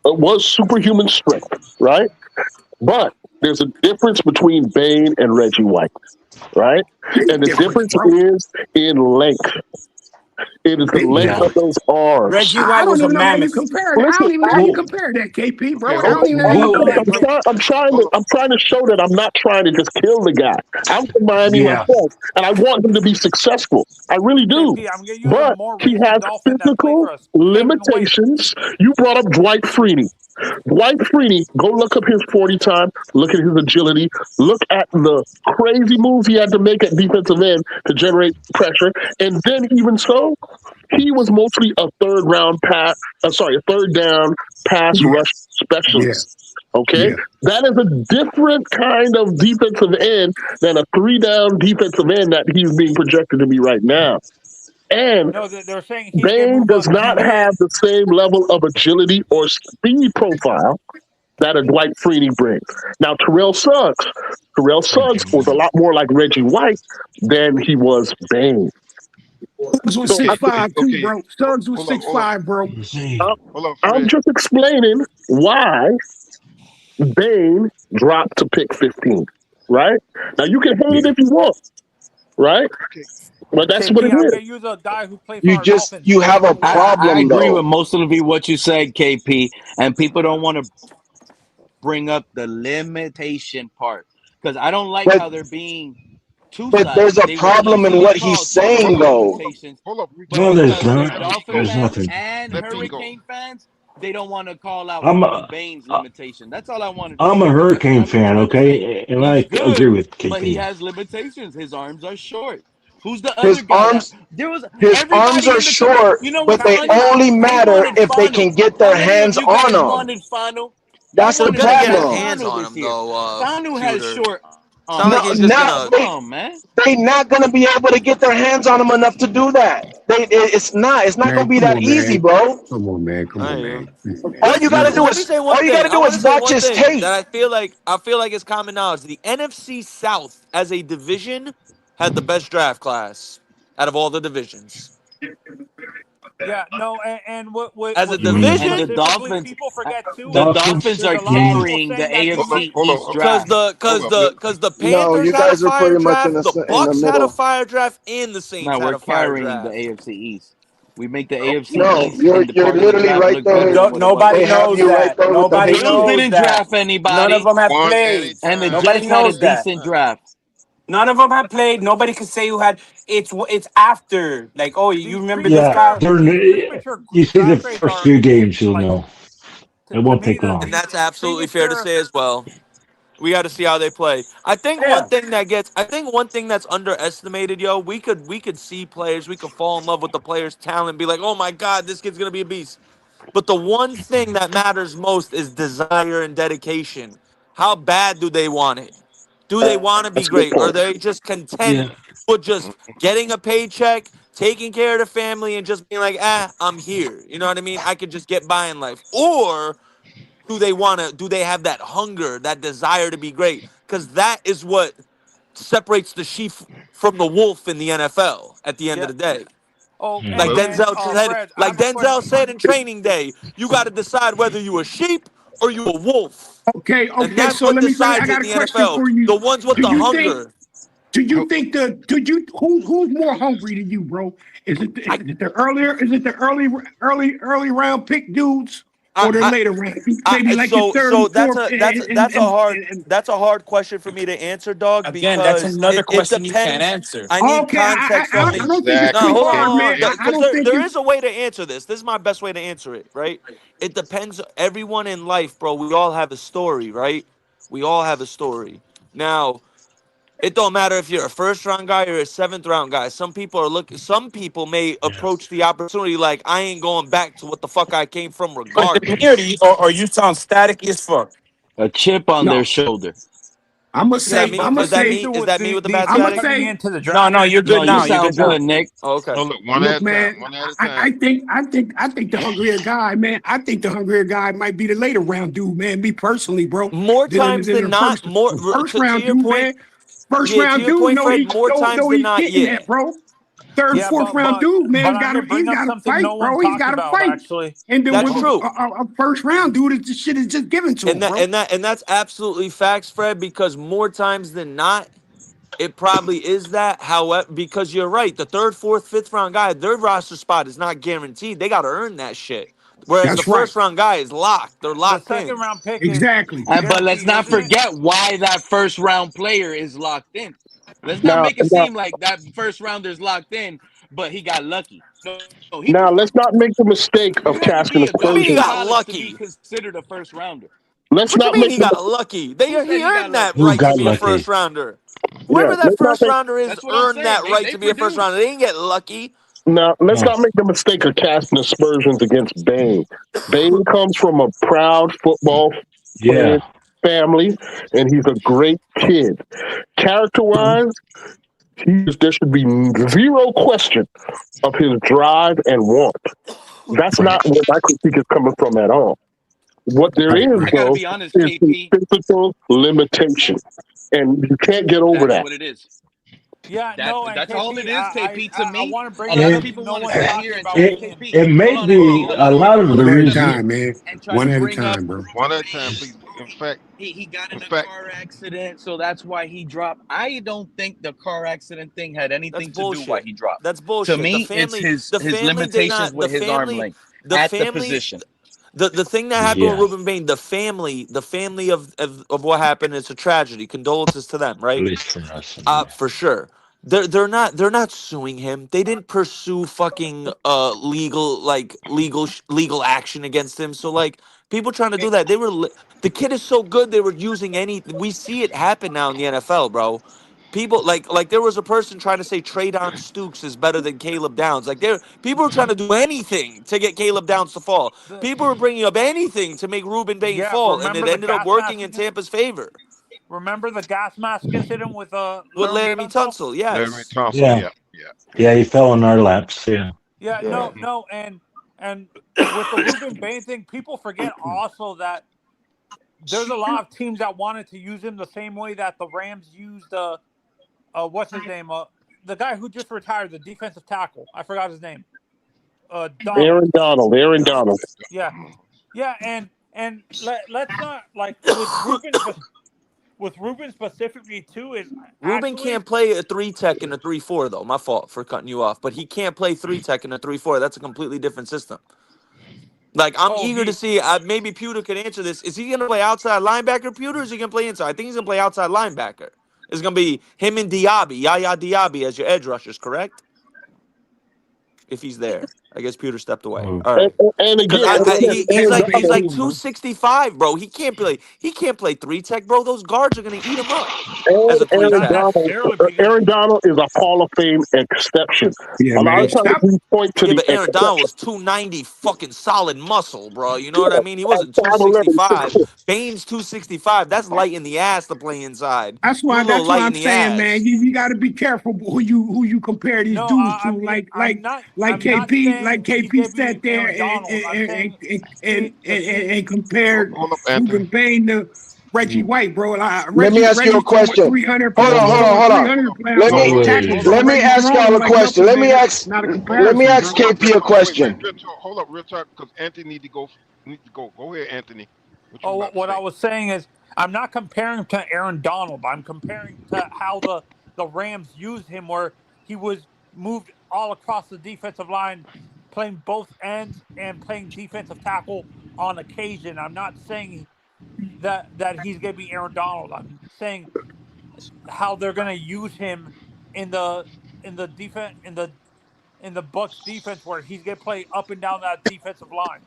was superhuman strength, right? But there's a difference between Bane and Reggie White, right? Big And the difference, difference bro. is in length. It is the Big length Yeah. of difference. those arms. Reggie I White don't was a even know how you mammoth. compare it. I Listen, don't even know how you Well, compare that, KP, Okay, bro. I hold don't up. even know how you well, compare it, bro. Hold up. I'm trying to show that I'm not trying to just kill the guy. I'm from Miami yeah. myself, and I want him to be successful. I really do. KP, I'm gonna use a But more he recent has Dolphin that played physical for us, Kevin White. limitations. You brought up Dwight Freeney. Dwight Freeney, go look up his 40 time, look at his agility, look at the crazy moves he had to make at defensive end to generate pressure. And then, even so, he was mostly a a third down pass Yeah, rush yeah, specialist. Okay, yeah. that is a different kind of defensive end than a three down defensive end that he's being projected to be right now. And No, they're saying he can Bain move does up. He not can. have the same level of agility or speed profile that a Dwight Freeney brings. Now, Terrell Suggs was a lot more like Reggie White than he was Bain. Suggs was So six I, five too, Okay. bro. Suggs was Hold up, six hold up, five, bro. You see. I'm, hold up, I'm Fred. just explaining why Bain dropped to pick 15, right? Now, you can hate it Yeah. if you want, right? Okay. But that's what KP, it I'm gonna is. use a guy who played for You our just Dolphins, you have a Kevin White. I problem agree with though. most of what you said, KP, and people don't want to bring up the limitation part because I don't like But how they're being two but there's sided. a They will problem in easily what he's call talk saying Hold about up, though. limitations, hold up. but No, Let there's because let they're not. Pete Dolphin go. There's fans nothing. and Let Pete go. Hurricane fans, they don't want to call out I'm Ruben a, Bain's uh, limitation. That's all I wanted to I'm a say because Hurricane I'm not fan, trying to say okay, and he's I agree good, with but he KP. has limitations. His arms are short. Who's the other His guy that arms there was his arms everybody are in the committee? short, You know but what's they funny? Fanu, only We matter wanted if they Fanu. can get How their many of hands you on guys them. wanted Fanu? Y'all That's the They're wanted gonna to get his draft problem. hands Fanu on this him year. though, Fanu has Pewter. short It's not like No, he's arms. just not gonna. Come they on, man. they not gonna be able to get their hands on them enough to do that. It's not gonna Man, be come that on, easy, man. bro. Come on, man. Come I on, hear you. man. All you Let gotta me do let me is say all one you thing. gotta I do want is to say watch one his thing tape. that I feel like it's common knowledge. The NFC South as a division had the best draft class out of all the divisions. Yeah, no, and As a what You Pete And the mean division, specifically Dolphins, people forget too the is Dolphins Dolphins? are there's a You lot of mean people carrying the saying that Hold up, AFC hold up, East hold up, draft. cause the No, Panthers you had a guys are fire pretty much draft, the in the Bucks had a middle. fire draft, and the Saints No, had we're a fire carrying the draft. AFC East. We make the AFC No, East you're in the you're part of the literally draft right look better there. than what it was Nobody They last have knows year. you right that. there with the The Nobody Bills hatred. knows didn't that. draft None of anybody, them have one at a played. and the time. Nobody Jets had a knows that. decent draft. None of them have played. Nobody can say who had. It's after. Like, oh, you these remember this Yeah, guy? premature you see the draft grades first are few games, you'll like know. It to won't me take the long. And the that's absolutely fair to premature say as well. We got to see how they play. I think Yeah. one thing that's underestimated, yo. We could see players, we could fall in love with the players' talent, be like, oh my god, this kid's gonna be a beast. But the one thing that matters most is desire and dedication. How bad do they want it? Do they want to be That's a good great? Or are point. they just content Yeah. with just getting a paycheck, taking care of the family, and just being like, I'm here. You know what I mean? I could just get by in life. Or do they have that hunger, that desire to be great? Because that is what separates the sheep from the wolf in the NFL at the end of Yeah. the day. Oh, Like Well, Denzel said, Fred, I like have a Denzel question. said in training day, you got to decide whether you a sheep or you a wolf. Okay, And okay. that's So what let me. I decides it got in a the question NFL. for you. The ones with Do the you think? hunger. Do you ho- think the? Do you who's more hungry than you, bro? Is I it the earlier? Is it the early round pick dudes or the I later round? Maybe like your third so and fourth that's a hard question for me to answer, dog, Again, that's because another it question you can't depends. answer. I need Okay, context on I the. don't think it's No, exactly. too hold on, hard, hold man. on, I because don't think there it's is a way to answer this. This is my best way to answer it, right? It depends. Everyone in life, bro, we all have a story, right? We all have a story. Now, it don't matter if you're a first round guy or a seventh round guy. Some people are looking. Some people may approach the opportunity like I ain't going back to what the fuck I came from, But the regardless. community, or you sound staticky as fuck. A chip on their no. shoulder. I'm gonna Is that Yeah, say. me? I'm but gonna the Is that thing say. me? too Is with that me with the the bad I'm gonna people static? coming say. into the No, no, draft. you're No, good you now. You're sound good now. good, Nick. Oh, okay. no, look, one at Look, a time. man. One at a I time. think. I think the hungrier guy, man. I think the hungrier guy might be the later round dude, man. Me personally, bro. More times Than than the not, first to round your dude, point, man. First yeah, to round your dude, point, Fred. More times know than he's not, getting yeah. that, bro. Third, Yeah, fourth round dude, but man, I'm gonna he's bring up got to something no fight, one bro. He's talks got to about fight. actually. And then That's with Hold, true. a first round dude, the shit is just given to him, bro. And that's absolutely facts, Fred. Because more times than not, it probably is that. However, because you're right, the third, fourth, fifth round guy, their roster spot is not guaranteed. They got to earn that shit. Whereas the That's right. first round guy is locked. They're the locked second in. round pick is Exactly. But let's guaranteed, not isn't it? forget why that first round player is locked in. Let's not Now, make it now, seem like that first rounder's locked in, but he got lucky. No, he now, let's not make the mistake you of had to casting be a What you goat mean he in aspersions. got college to be lucky? considered a first rounder. Let's What you not mean make he the got lucky? Who said He he got earned that lucky? Who right to got be a lucky? first rounder. yeah. Whoever that Let's not first make rounder is That's what I'm earned saying. that right They to be a first produced. rounder. They didn't get lucky. Now, let's No. not make the mistake of casting aspersions against Bane. Bane comes from a proud football playing Yeah. family, and he's a great kid. Character-wise, there should be zero question of his drive and want. That's Right. not where my critique is coming from at all. What there I is, agree. I got to though, be honest, is the KP. physical limitation, and you can't get over That's that. what it is. Yeah, no, and That's all it KP, is, KP. To I me, want to bring a up lot of It, something people no want to one's sit it, here talking and about say, with it, him. KP. it Hold may on, KP. be A a lot of lot people of want the to One at sit a up reason. here time, man. and try to One at a bring up time, bro. One at a time, please. In fact, he got in in a fact, car accident, so that's why he dropped. I don't think the car accident thing had That's anything to do why bullshit. he dropped. That's To bullshit. me, it's The his family did limitations not. with his arm length The at the family. position. The thing that happened with Yeah. Ruben Bain, the family of what happened, it's a tragedy. Condolences to them, right? Please for us. Yeah. For sure. They're not suing him. They didn't pursue fucking legal action against him. So like people trying to do that, the kid is so good they were using any. We see it happen now in the NFL, bro. People like there was a person trying to say Traydon Stukes is better than Caleb Downs. Like people are trying to do anything to get Caleb Downs to fall. The People are bringing up anything to make Ruben Bain Yeah, fall, and remember it the ended up gas working mask? in Tampa's favor Remember the gas mask incident with with Laramie Laramie Tunsil? Tunsil. Larry Yes. Thompson. Yeah. Yeah, yeah, Yeah, he fell in our laps. Yeah. Yeah, Yeah. no, and with the Ruben Bain thing, people forget also that there's a lot of teams that wanted to use him the same way that the Rams used what's his name? The guy who just retired, the defensive tackle. I forgot his name. Donald. Aaron Donald, Aaron Donald. Yeah. Yeah, and let's not like with Ruben specifically too is Ruben actually can't play a 3 tech and a 3-4 though. My fault for cutting you off, but he can't play 3 tech and a 3-4. That's a completely different system. Like I'm oh eager to he see. Maybe Pewter could answer this. Is he gonna play outside linebacker, Pewter, or is he gonna play inside? I think he's gonna play outside linebacker. It's gonna be him and Diaby, Yaya Diaby as your edge rushers, correct? If he's there. I guess Pewter stepped away. Oh. All right. And Because again, he's like Aaron Donald, 265, bro. He can't play 3 tech, bro. Those guards are gonna eat him up as And a three Not tech. necessarily because Aaron Donald is a Hall of Fame exception. yeah, A lot of man. times Stop. we point to Yeah, the but Aaron Donald exception. was 290 fucking solid muscle, bro. You know what I Yeah, mean? He wasn't at 5'11", 265. 6'6". Bane's 265. That's light in the ass to play inside. That's You a why. little That's why light in I'm the saying, man. ass. You got to be careful who you compare these no, dudes to. Like I'm not KP, like saying he's KP gonna be sat there Aaron Donald. I'm saying the and thing. compared Hold up, Anthony. Ruben Bain to Reggie White, bro. Let me ask you a Reggie threw what question. 300 Hold on, hold threw on, what hold on. 300 Let me tackles Wait. Hold on. let me already. You ask wrong y'all a like question. nothing, nigga. Not a Let me comparison, ask bro. KP a question. Real talk. Hold up, real talk, because Anthony need to go. Go ahead, Anthony. What you Oh, about to what I say? was saying is, I'm not comparing to Aaron Donald. I'm comparing to how the Rams used him, where he was moved all across the defensive line, playing both ends and playing defensive tackle on occasion. I'm not saying that he's going to be Aaron Donald. I'm saying how they're going to use him in the defense in the Bucks defense, where he's going to play up and down that defensive line.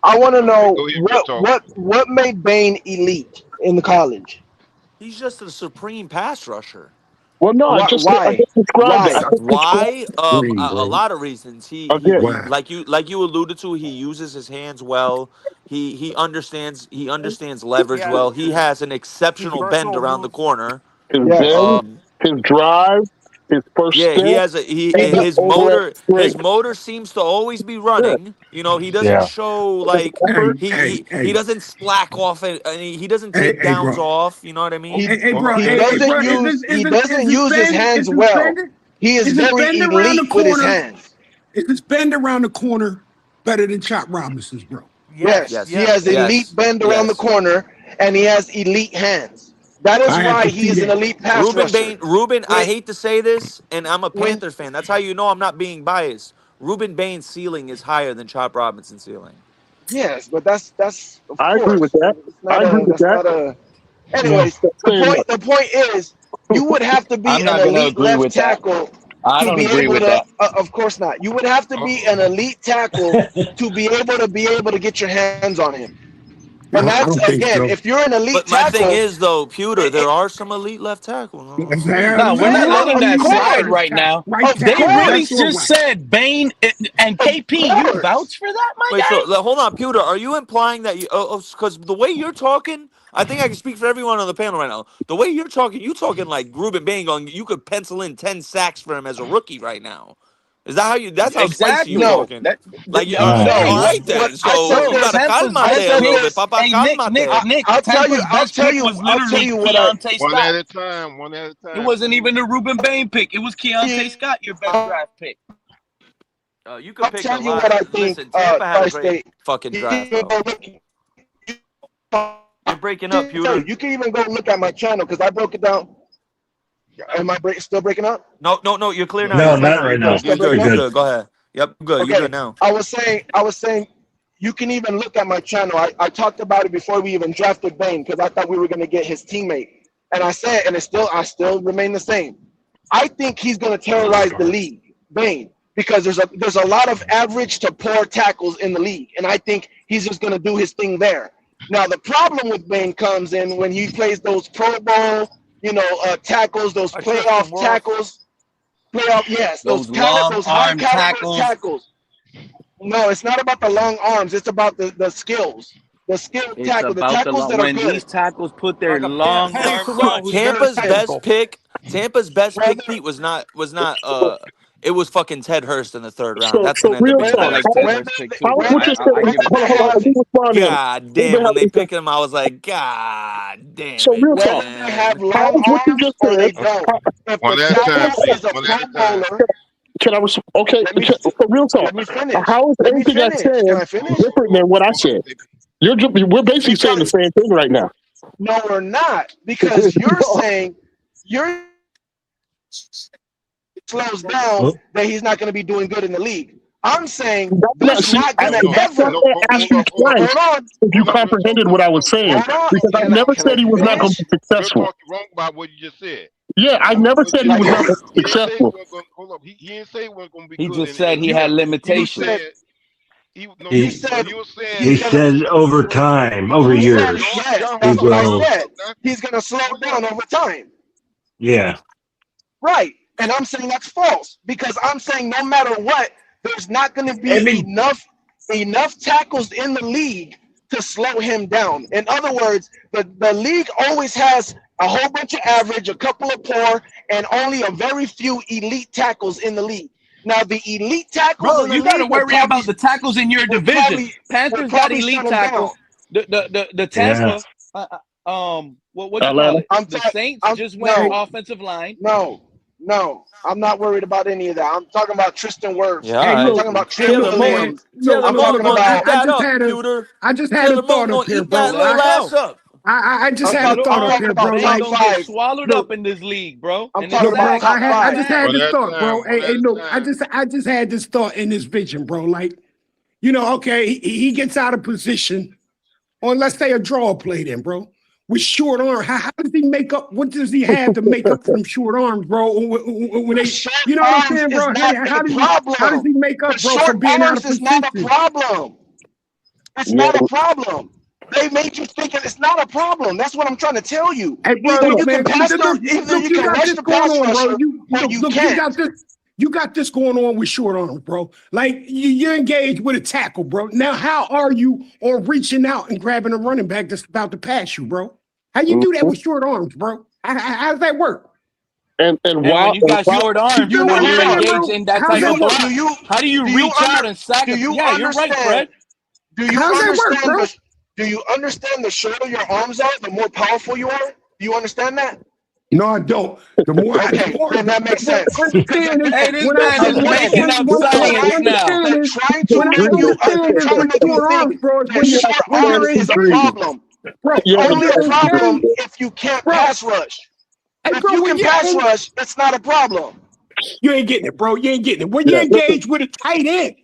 I want to Okay, know go ahead, real talk. what made Bain elite in the college. He's just a supreme pass rusher. Well, no, Why? I Why? just described it. I Why? just described Why? Green, A bro. lot of reasons. again. Why? Like you alluded to, he uses his hands well. He understands leverage Yeah, well. He has an he's exceptional bend versatile around the moves. corner. His Yes. bend, Um, his drive, his first yeah, he step, has Hey, and his his overall motor. His strength. motor seems to always be Yeah, running. You know, he doesn't Yeah. show his like effort. Hey, hey, he hey, doesn't slack off, and he doesn't hey, take hey, downs bro. off. You know what I he mean? Hey, bro. Hold he up, Hey, Anthony. doesn't bro. use he Is doesn't this use his bend? hands well. He is Is this very bend around the elite with his corner? hands. Is this bend around the corner better than Chop Robinson's, bro? Yes, Yes, he Yes, has yes. elite yes, bend around the yes. corner, and he has elite hands. That is I have why to he see is an that. elite pass rusher. Ruben, I When hate to say this, and I'm a when Panthers fan. That's how you know I'm not being biased. Ruben Bain's ceiling is higher than Chop Robinson's ceiling. yes, but that's of I agree with course that. it's I not agree a with that's that. not a. Yeah. Anyways, Saying that. the point is you would have to be I'm an not gonna elite agree left with that. tackle I to don't be agree able with to. that. Of course not. You would have to be Uh-oh. an elite tackle to be able to get your hands on him. And I that's don't think again, so. if you're an elite But my thing tackle, is, though, Pewter, there it, are some elite left tackles. Hell No, we're not no. letting of that Elite slide course, right now. right of They tackle, really left or course, just right. said Bane and of KP. You course. vouch for that, my Wait, so guy? hold on, Pewter. Are you implying that you? Because the way you're talking, I think I can speak for everyone on the panel right now. The way you're talking, you talking like Ruben Bain going. You could pencil in 10 sacks for him as a rookie right now. Is that how you? That's how spicy you're Exactly. No, talking. That Like you. Right. All no. Hey, right What then. I So said you bro, this, gotta Tampa's calmate I best a said little pick. bit, this. Papa. Hey, Calmate. I'll tell you. Tampa's best pick was I'll tell literally you what I. Keontae One at Scott. a time. One at a It time, wasn't Pewter. even the Ruben Bain pick. It was Keontae Scott, your best I'll draft pick. You could pick a tell you lot what I of. think. Listen, Tampa had a Tri great State. fucking You draft can though. go look. You're breaking up, Tell you, Pewter. you can even go look at my channel because I broke it down. Am I still breaking up? No. You're clear No, now. you're No, You're clear not now. good. You're right Am I now. good. still You're breaking good. You're You're up? good. good. Go ahead. Yep. Good. You're Okay. good now. I was saying, you can even look at my channel. I talked about it before we even drafted Bain because I thought we were going to get his teammate. And I said, and I still remain the same. I think he's going to terrorize the league, Bain, because there's a lot of average to poor tackles in the league, and I think he's just going to do his thing there. Now the problem with Bain comes in when he plays those Pro Bowl, tackles, those A Tristan playoff Wirfs. tackles, yes, Those long those high arm caliber tackles. tackles. No, it's not about the long arms. It's about the skills, the skilled It's tackle, the about the tackles long. that are When these good. tackles put their Like a long Penny arms Sewell, on who's you, good as Tampa's best physical. pick. Tampa's best pick, Whether Pete, was not. It was fucking Ted Hurst in the third round. So, That's so gonna end up real being the I talk. whether best like pick. Ted whether Hurst pick How too. what you're saying? I give whether him Hold on, that they hold on. one have Let me pick. respond to him. God Ruben, damn! how When they you say- pick him, I was like, God damn So it, real talk. whether they have man. How long is what you arms just or said? they Okay. don't. If the One at a time, tackle Pete. is a One Pro at a time. Bowler, Okay, let me so real talk. let me finish. How is Let me everything I finish. Can said I finish? different than what I said? We're basically saying the Because same thing right now. no, we're not. Because you're saying you're slows down Oh, that he's not going to be doing good in the league. I'm saying That's not there's see. not going to No. That's not ever. No. gonna ask you twice Hold on. if you Hold up, real talk. comprehended what I was saying Hold on. because I never Can I said he was not going to finish? be Real successful. talk. You're wrong about what you just said. Yeah, I never said he Like, was not He didn't say he successful. wasn't going. Hold up. He didn't say he wasn't going to be He good just in the said he you had NFL. He you was limitations. said saying no. you He No, said he was saying he he's gonna. said over time, over You said years, yes. John, he That's hold what up, I will. hold said. up now. He's gonna slow Hold down up. over time. Yeah. Right. And I'm saying that's false because I'm saying no matter what, there's not going to be Every enough tackles in the league to slow him down. In other words, the league always has a whole bunch of average, a couple of poor, and only a very few elite tackles in the league. Now, the elite tackles Bro, in the you got to league worry about the tackles in your will division. probably will Panthers got probably shut elite him down. tackles. The yeah. Tampa, what you call Atlanta. it? I'm The talking. Saints I'm just went no, offensive line. no. I'm not worried about any of that. I'm talking about Tristan Wirfs. Yeah, all Hey, I'm right. talking look, about hey, Trent Taylor look, Moton. man, Williams. Taylor look, I'm look, Moton talking look, gonna man. eat about. I that just up, had a, Pewter. I just had a Taylor thought Moton up gonna here, eat bro. that little Let him ass know. up. I just I'm had a talking. thought I'm up talking here, about bro. Bang top Like, gonna get five. swallowed look, up in this league, bro. I'm And it's talking look, about bro. sad. top I five. just had One this at a thought, bro. time. One Hey, at a look, time. I just had this thought in this vision, bro. Like, okay, he gets out of position on, let's say, a draw play, then, bro. With short arm, how does he make up? What does he have to make up for them short arms, bro? When The they, short you know what I'm arms saying, is bro? not a How does problem. he make The up, bro, for short being out arms of is not a position? problem. It's Yeah, not a problem. They made you think it's not a problem. That's what I'm trying to tell you. Hey, bro, Either look, you can man, pass the, either look, you you can got rush this the going pass on, bro. rusher, or you Look, you can't. got this going on with short arms, bro. Like you're engaged with a tackle, bro. Now, how are you on reaching out and grabbing a running back that's about to pass you, bro? How you do that mhm. with short arms, bro? How does that work? And And when while you got short You arms feel You and what I'm you're saying, are. engaged bro? in that How's type You that of work? do block, you how do you do you reach under out and sack do a? you Yeah, you're right, understand? Fred. Do you How's that work, understand bro? the do you understand the shorter your arms are, the more powerful you are? Do you understand that? No, I don't. Okay, then that makes What sense. I Because understand is Hey, this when I man is again, making up they're science trying now. understand they're is trying when to I make you understand they're is trying to with make you short think arms, bro, is that short when arms you're is a engaged, problem. bro. It's yeah, When only a you're problem engaged, if you can't bro. pass rush. Hey, If bro, you when can you pass rush, it's not a problem. you ain't getting it, bro. You ain't getting it. When you yeah. Listen, engage with a tight end,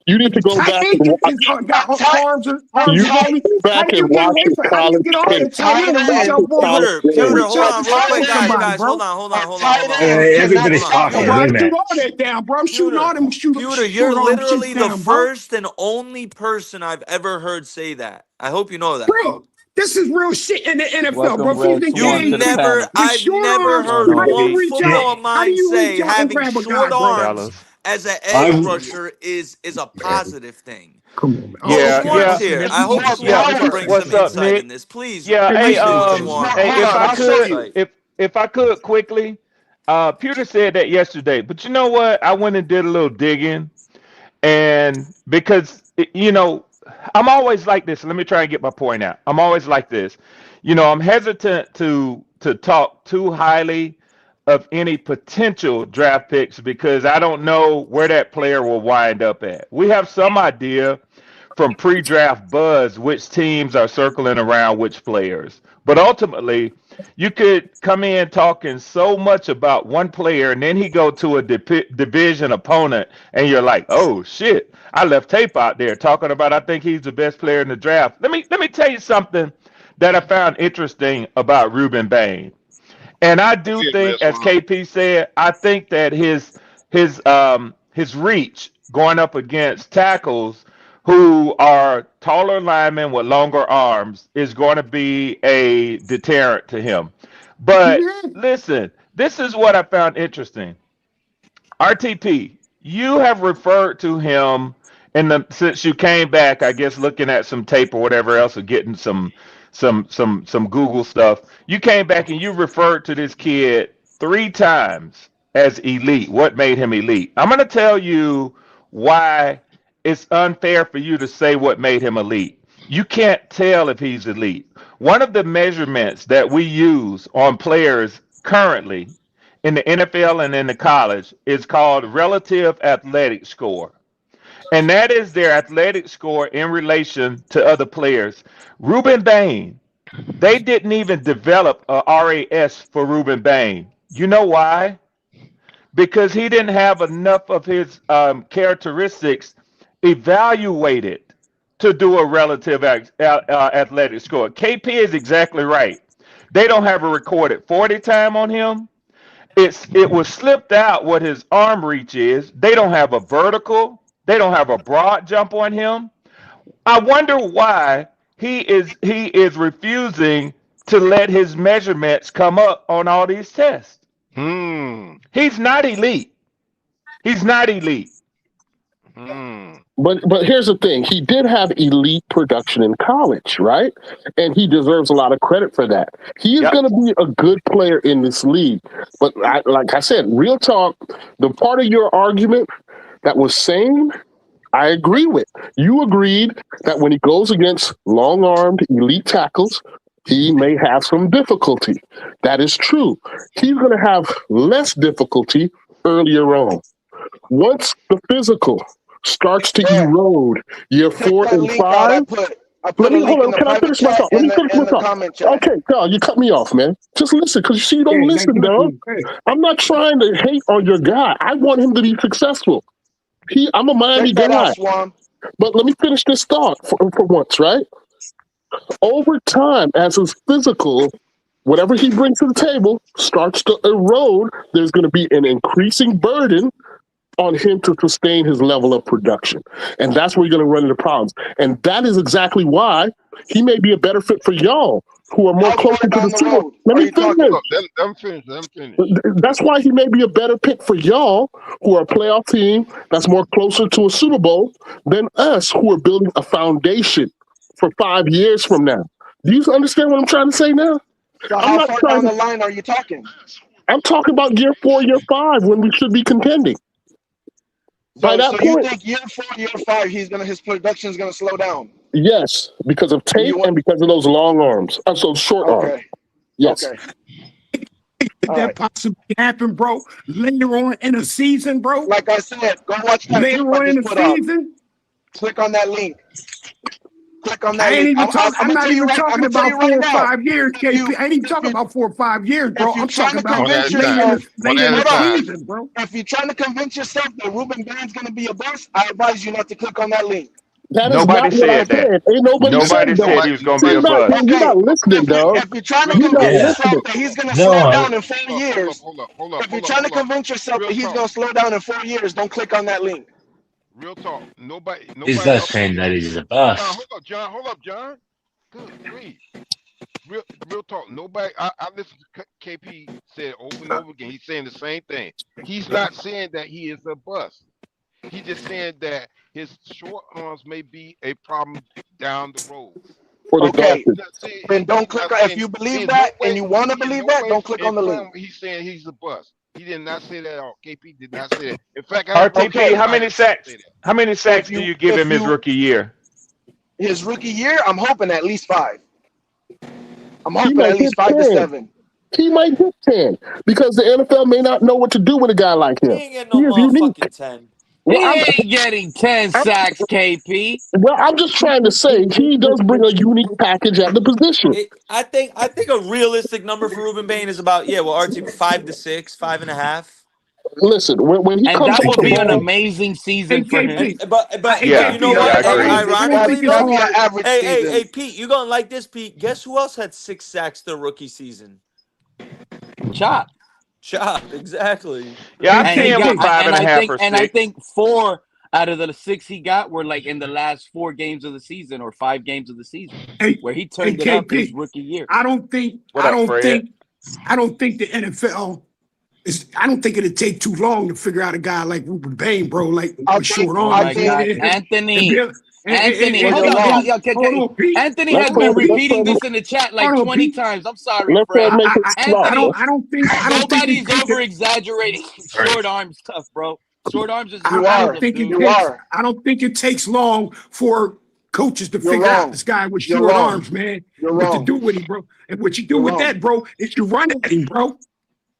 you need to go tight back end and watch. is got A tight a arms You is need tight only. to go How back do and you get watch away his from? How do you college get off a tape. that tight tight end and reach Watch end out his for college Pewter, and game. Pewter, reach hold a out on, to real tight quick, tackle guys, end somebody, guys, hold bro? on, hold a on, hold on, tight hold on, hold on, end cannot hold everybody's on. stop the talking. Bro, Wait I a run. shoot minute. all that down, bro. I'm shooting all Pewter, them Pewter, you're short arm shits literally the down, bro. first and only person I've ever heard say that. I hope you know that. Bro, this is real shit in the NFL, bro. Welcome, If he's Red You Swan, to engaged the never, panel. with I've short never arms, What's going heard how on, do you one Pete? reach out? Yeah, football How do mind you say reach out and having grab a guy, short bro? arms Fellas. as an edge I'm. rusher is a positive thing. Come on, man. Coach Yeah, Okay, Swartz yeah, bro. here. It's I hope more yeah. Swartz power. brings some What's up, insight in Nick? this. Please, Yeah, Hey, hey, please do, listen. It's more Swartz. hey, hold if on, I I'll show could, you. Insight. if I could quickly, Pewter said that yesterday, but you know what? I went and did a little digging, and because I'm always like this. Let me try and get my point out. I'm always like this. I'm hesitant to talk too highly of any potential draft picks because I don't know where that player will wind up at. We have some idea from pre-draft buzz which teams are circling around which players. But ultimately, you could come in talking so much about one player and then he go to a division opponent and you're like, "Oh shit, I left tape out there talking about I think he's the best player in the draft." Let me tell you something that I found interesting about Ruben Bain. And I Go do ahead, think, Red as Swan. KP said, I think that his reach going up against tackles who are taller linemen with longer arms is going to be a deterrent to him. But Yeah. listen, this is what I found interesting. RTP, you have referred to him since you came back, I guess looking at some tape or whatever else or getting some Google stuff. You came back and you referred to this kid 3 times as elite. What made him elite? I'm going to tell you why it's unfair for you to say what made him elite. You can't tell if he's elite. One of the measurements that we use on players currently in the NFL and in the college is called relative athletic score. And that is their athletic score in relation to other players. Ruben Bain, they didn't even develop a RAS for Ruben Bain. You know why? Because he didn't have enough of his characteristics evaluated to do a relative athletic score. KP is exactly right. They don't have a recorded 40 time on him. it was slipped out what his arm reach is. They don't have a vertical. They don't have a broad jump on him. I wonder why he is refusing to let his measurements come up on all these tests. Hmm. He's not elite. He's not elite. Hmm. But here's the thing: he did have elite production in college, right? And he deserves a lot of credit for that. He is Yep. going to be a good player in this league. But like I said, real talk, the part of your argument that was sane, I agree with. You agreed that when he goes against long-armed elite tackles, he may have some difficulty. That is true. He's going to have less difficulty earlier on. Once the physical starts to Bro, erode year click 4 that and link out. 5, I let put a me hold link in on. the Can I private finish my chat thought? Let me finish my and the thought. comment chat. Okay, no, you cut me off, man. Just listen, because you see, you don't Yeah, listen, dog. I'm not trying to hate on your guy. I want him to be successful. I'm a Miami Check that out, guy. Swan. But let me finish this thought for once, right? Over time, as his physical, whatever he brings to the table, starts to erode, there's going to be an increasing burden on him to sustain his level of production. And that's where you're going to run into problems. And that is exactly why he may be a better fit for y'all who are more How closer far to the down the ceiling. road Let are me you talking? finish. Look, let them finish. Let them finish. That's why he may be a better pick for y'all who are a playoff team that's more closer to a Super Bowl than us who are building a foundation for 5 years from now. Do you understand what I'm trying to say now? So I'm how not far trying down to, the line are you talking? I'm talking about year 4, year 5 when we should be contending. By that So you point, think year 4, year 5, his production is gonna slow down? yes, because of tape You want and because of those long arms. So short arms. okay, Yes. okay, Could all that right. possibly happen, bro? Later on in the season, bro? Like I said, go watch that Later clip I on in just the put up. season? Click on that link. Click on that I ain't link. even talking. I'm I'm gonna not tell you even right. I'm talking gonna tell about you right 4 or now. 5 years, If you KP. I ain't even if talking you about 4 or 5 years, bro. if you're I'm trying talking to about One at convince a later time. in yourself, the One later at in a the hold on. time. season, bro. If you're trying to convince yourself that Ruben Band's gonna be a bust, I advise you not to click on that link. That is Nobody not what I said that. said. Ain't nobody said Nobody that. said Nobody. he was going to be Nobody a said that. You're Okay, not listening, dog. if you're trying to Real You're talk. not convince Yeah. yourself listening. that he's gonna No, slow down in 4 years, Hold up, if you're trying to hold up. convince yourself Real that he's talk. gonna slow down in 4 years, don't click on that link. Real talk. he's Nobody not else is saying that saying. he's a John, bust. hold up, John. Hold up, John. Good grief. Real talk. Nobody. I listened to KP say it over and over again. He's saying the same thing. He's not saying that he is a bust. He's just saying that his short arms may be a problem down the road. For the Okay, Dolphins. then don't He's click not on. If saying you believe there's no that and way you want to he in believe no that, way don't click on the link. implying he's saying he's a bust. He did not say that at all. KP did not say that. In fact, I heard RTP, Okay, somebody else say that. how many if sacks do you you give if him his you rookie year? his rookie year, I'm hoping at least 5. I'm He hoping might at get least 5 to 10. 7. He might get 10 because the NFL may not know what to do with a guy like He him. ain't getting no He is unique. motherfucking 10. Well, He ain't getting 10 I'm, sacks, KP. I'm just trying to say he does bring a unique package at the position. I think a realistic number for Ruben Bain is about, yeah, well, RT 5 to 6, 5.5. Listen, when he And comes that off would the be an ball, amazing Hey, season for And him. KP. but Hey, Yeah, you know KP. yeah, I what? agree. I don't That'd Ironically think it's that'd be though, an hard. average hey, season. Pete, you gonna like this, Pete? Guess who else had 6 sacks their rookie season? Chop. Chop, exactly. Yeah, Hey, I And see he him got with KP. five and a half or and I six. think 4 out of the 6 he got were like in the last 4 games of the season or 5 games of the season Hey, where he hey, turned it up his KP. rookie year. I don't think. What up, Fred? I don't think the NFL is. I don't think it'd take too long to figure out a guy like Ruben Bain, bro. Like I with think short Oh I arms, my think God. man. And Anthony. be, Anthony, and where hold you're on. wrong. hold on, Pete. Anthony let's has Hold Fred, been on, Pete. let's repeating Fred, this in the chat Hold like on, 20 Pete. times. I'm sorry, let Fred Fred. make it slot, bro. Anthony, I don't think. I don't think it nobody's take over the. exaggerating Right. short arm stuff, bro. Short arms is his You I don't are. problem, think it dude. You takes. are. I don't think it takes long for coaches to You're figure out wrong. this guy with You're short wrong. arms, man. You're What to wrong. do with him, bro? And what you do You're with wrong. that, bro, is you run at him, bro.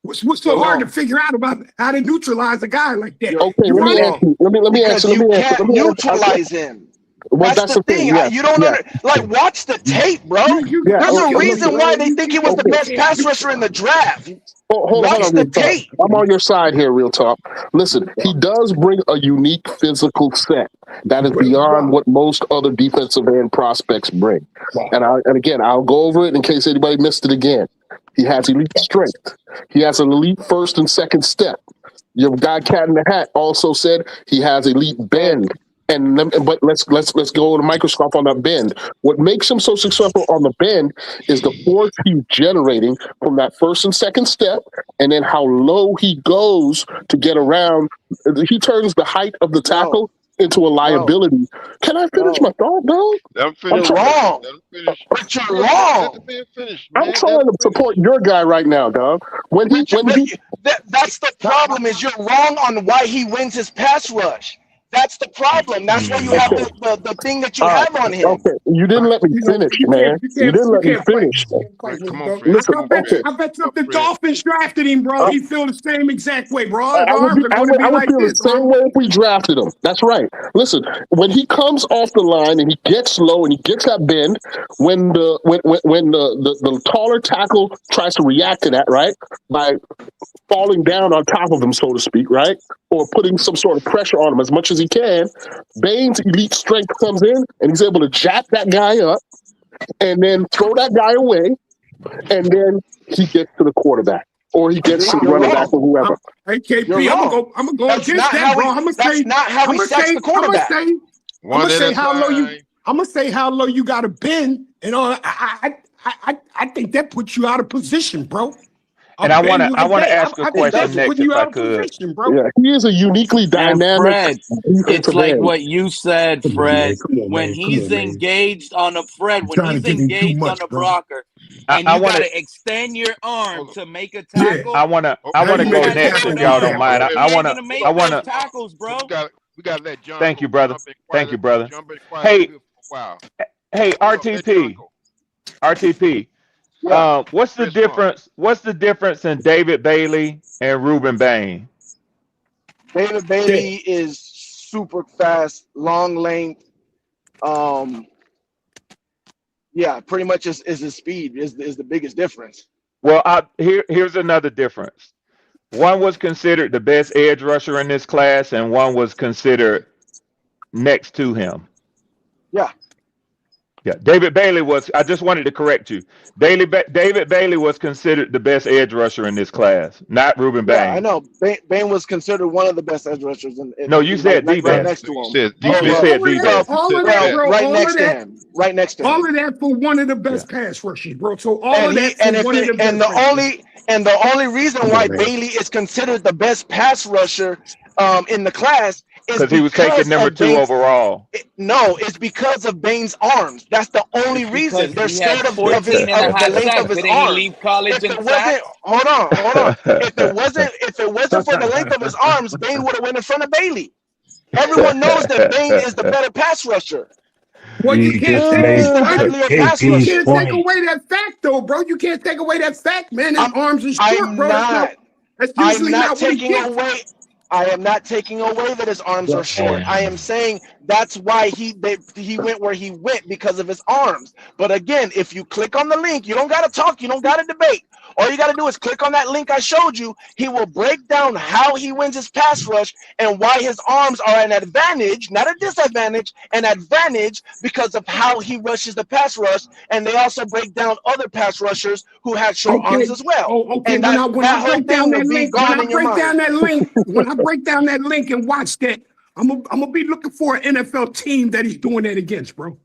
What's so You're hard to wrong. figure out about how to neutralize a guy like that? Okay, You let You're run me at ask wrong. him. you. Let me answer. Because Let you me answer. can't Let me answer. neutralize him. Well, That's that's the the thing. thing. Yes, You don't yes, under like watch the tape, bro. You yeah. There's a Okay, let reason me. why they think he was the Okay, best can't pass rusher in the neutralize. draft. hold Watch on, the real talk. tape. I'm on your side here, real talk. Listen, he does bring a unique physical set that is beyond what most other defensive end prospects bring. And again, I'll go over it in case anybody missed it again. He has elite strength. He has an elite first and second step. Your guy Cat in the Hat also said he has elite bend. But let's go to the microscope on that bend. What makes him so successful on the bend is the force he's generating from that first and second step, and then how low he goes to get around. He turns the height of the tackle into a liability. Can I finish my thought, dog? Let him You're finish. wrong. Let him finish. But you're Let wrong. the man finish, man. I'm trying to support your guy right now, dog. That's the problem. Is you're wrong on why he wins his pass rush. That's the problem. That's why you have the thing that you have on him. Okay, you didn't let me finish, man. You didn't let me finish. Come on, Fred. Listen, Come on, okay. I bet you if the Dolphins drafted him, bro, he feel the same exact way, bro. His I arms would, are I going to would, be I would like feel this, the same bro. way if we drafted him. That's right. Listen, when he comes off the line and he gets low and he gets that bend, when the taller tackle tries to react to that, right, by falling down on top of him, so to speak, right, or putting some sort of pressure on him as much as he can, Bane's elite strength comes in and he's able to jack that guy up and then throw that guy away, and then he gets to the quarterback or he gets to the running back or whoever. Hey, KP, You're I'm wrong. gonna go That's against not that, how bro. he. I'm gonna That's say, not how he sacks the quarterback. I'm One gonna at say a how low you. time. I'm gonna say how low you got to bend, and I think that puts you out of position, bro. And I want to ask a I think question that's next, putting if you I out of could. position, bro. Yeah, he is a uniquely And dynamic Fred, it's defensive like end. what you said, Come on, man. Fred. Come on, When man. Come he's on, man. engaged on a Fred, You're when trying to he's give him too engaged on much, a bro. blocker, and I you want got to to extend your arm Hold on. to make a Yeah. tackle. I want to Oh, I Now want to you go make a Has next tackle if good y'all against don't that, arm. mind. bro. He ain't gonna I make want those to. tackles, bro. we gotta let John Thank go. you, brother. John been Thank quiet. you, brother. John been quiet Hey, good for a while. hey, Hold on, let John RTP, go. RTP. Yeah. What's the Chris Ford. difference? What's the difference in David Bailey and Ruben Bain? David Bailey is super fast, long length. Yeah, pretty much is his speed is the biggest difference. Well, here's another difference. One was considered the best edge rusher in this class, and one was considered next to him. Yeah. Yeah, David Bailey was. I just wanted to correct you. David Bailey was considered the best edge rusher in this class, not Ruben Yeah, I Bain. know. Bain was considered one of the best edge rushers, No, you said the right best. next to You him. said the Oh You best. well, said the best. You All said of the that, best. well, bro. right next to him. Right next to All him. of that for one of the Yeah. best pass rushers, bro. So all of And that for one of the best pass rushers. the only reason Come why on, man. Bailey is considered the best pass rusher in the class is Because he was taken because number of 2 Bain's. overall. No, it's because of Bain's arms. That's the only It's reason. because They're he had scared 14 and a of the half length of sacks. his Didn't he arms. leave college If in it wasn't, sacks? hold on. If it wasn't for the length of his arms, Bain would have went in front of Bailey. Everyone knows that Bain is the better pass rusher. Well, you You can't just take He's made the bro. deadlier pass You KP's can't rusher. take point. away that fact, though, bro. You can't take away that fact, man. His I'm arms are short, I'm bro. not. That's I'm usually not not what he taking gets. away. I am not taking away that his arms are short. I am saying that's why he went where he went because of his arms. But again, if you click on the link, you don't got to talk, you don't got to debate. All you got to do is click on that link I showed you. He will break down how he wins his pass rush and why his arms are an advantage, not a disadvantage, an advantage because of how he rushes the pass rush. And they also break down other pass rushers who had short arms Okay. as well. Oh, okay. And When I that whole break down thing will that be link, when gone I in your break down mind. that link, when I break down that link and watch that, I'm gonna be looking for an NFL team that he's doing that against, bro.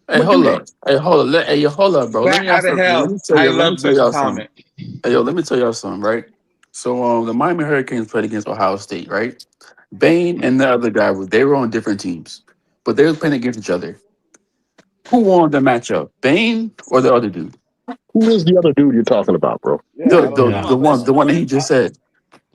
Hey, I'm gonna do hold that. up. Hey, hold up. Hey, yo, hold up, bro. Let But me how ask the something. Let hell? me tell I you. Let me love tell this y'all something. comment. Hey, yo, let me tell y'all something, right? So, the Miami Hurricanes played against Ohio State, right? Bain and the other guy they were on different teams, but they were playing against each other. Who won the matchup, Bain or the other dude? Who is the other dude you're talking about, bro? Yeah, The I don't the know. Yeah. the one that he just said.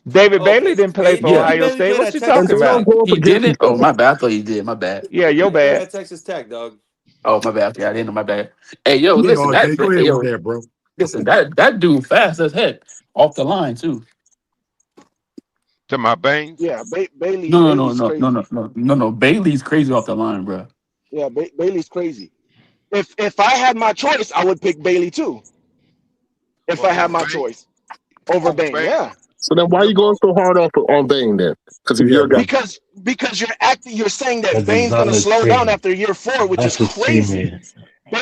David Bailey didn't play for Yeah, David Ohio Bailey State. played What at you And talking Texas they don't Tech. about? go up he against didn't. each Oh, other. my bad. I thought he did. My bad. Yeah, your He played bad. at Texas Tech, dog. Oh, my bad. Yeah, I didn't know. My bad. Hey, yo, Yeah, listen. RJ, go Hey, ahead with yo, that, bro. listen. That dude fast as heck off the line too. To my Baines. Yeah, No, no, no, Bailey's no, no, crazy. no, no, no, no. Bailey's crazy off the line, bro. Yeah, Bailey's crazy. If I had my choice, I would pick Bailey too. If I had Over my Baines. choice over Over Bain, Baines. yeah. So then why are You're you going so hard on Bane then? Because he's Yeah, your guy. bro. Because you're saying that Because he's Bain's on gonna his slow down team. after year 4, which is That's his crazy. teammate.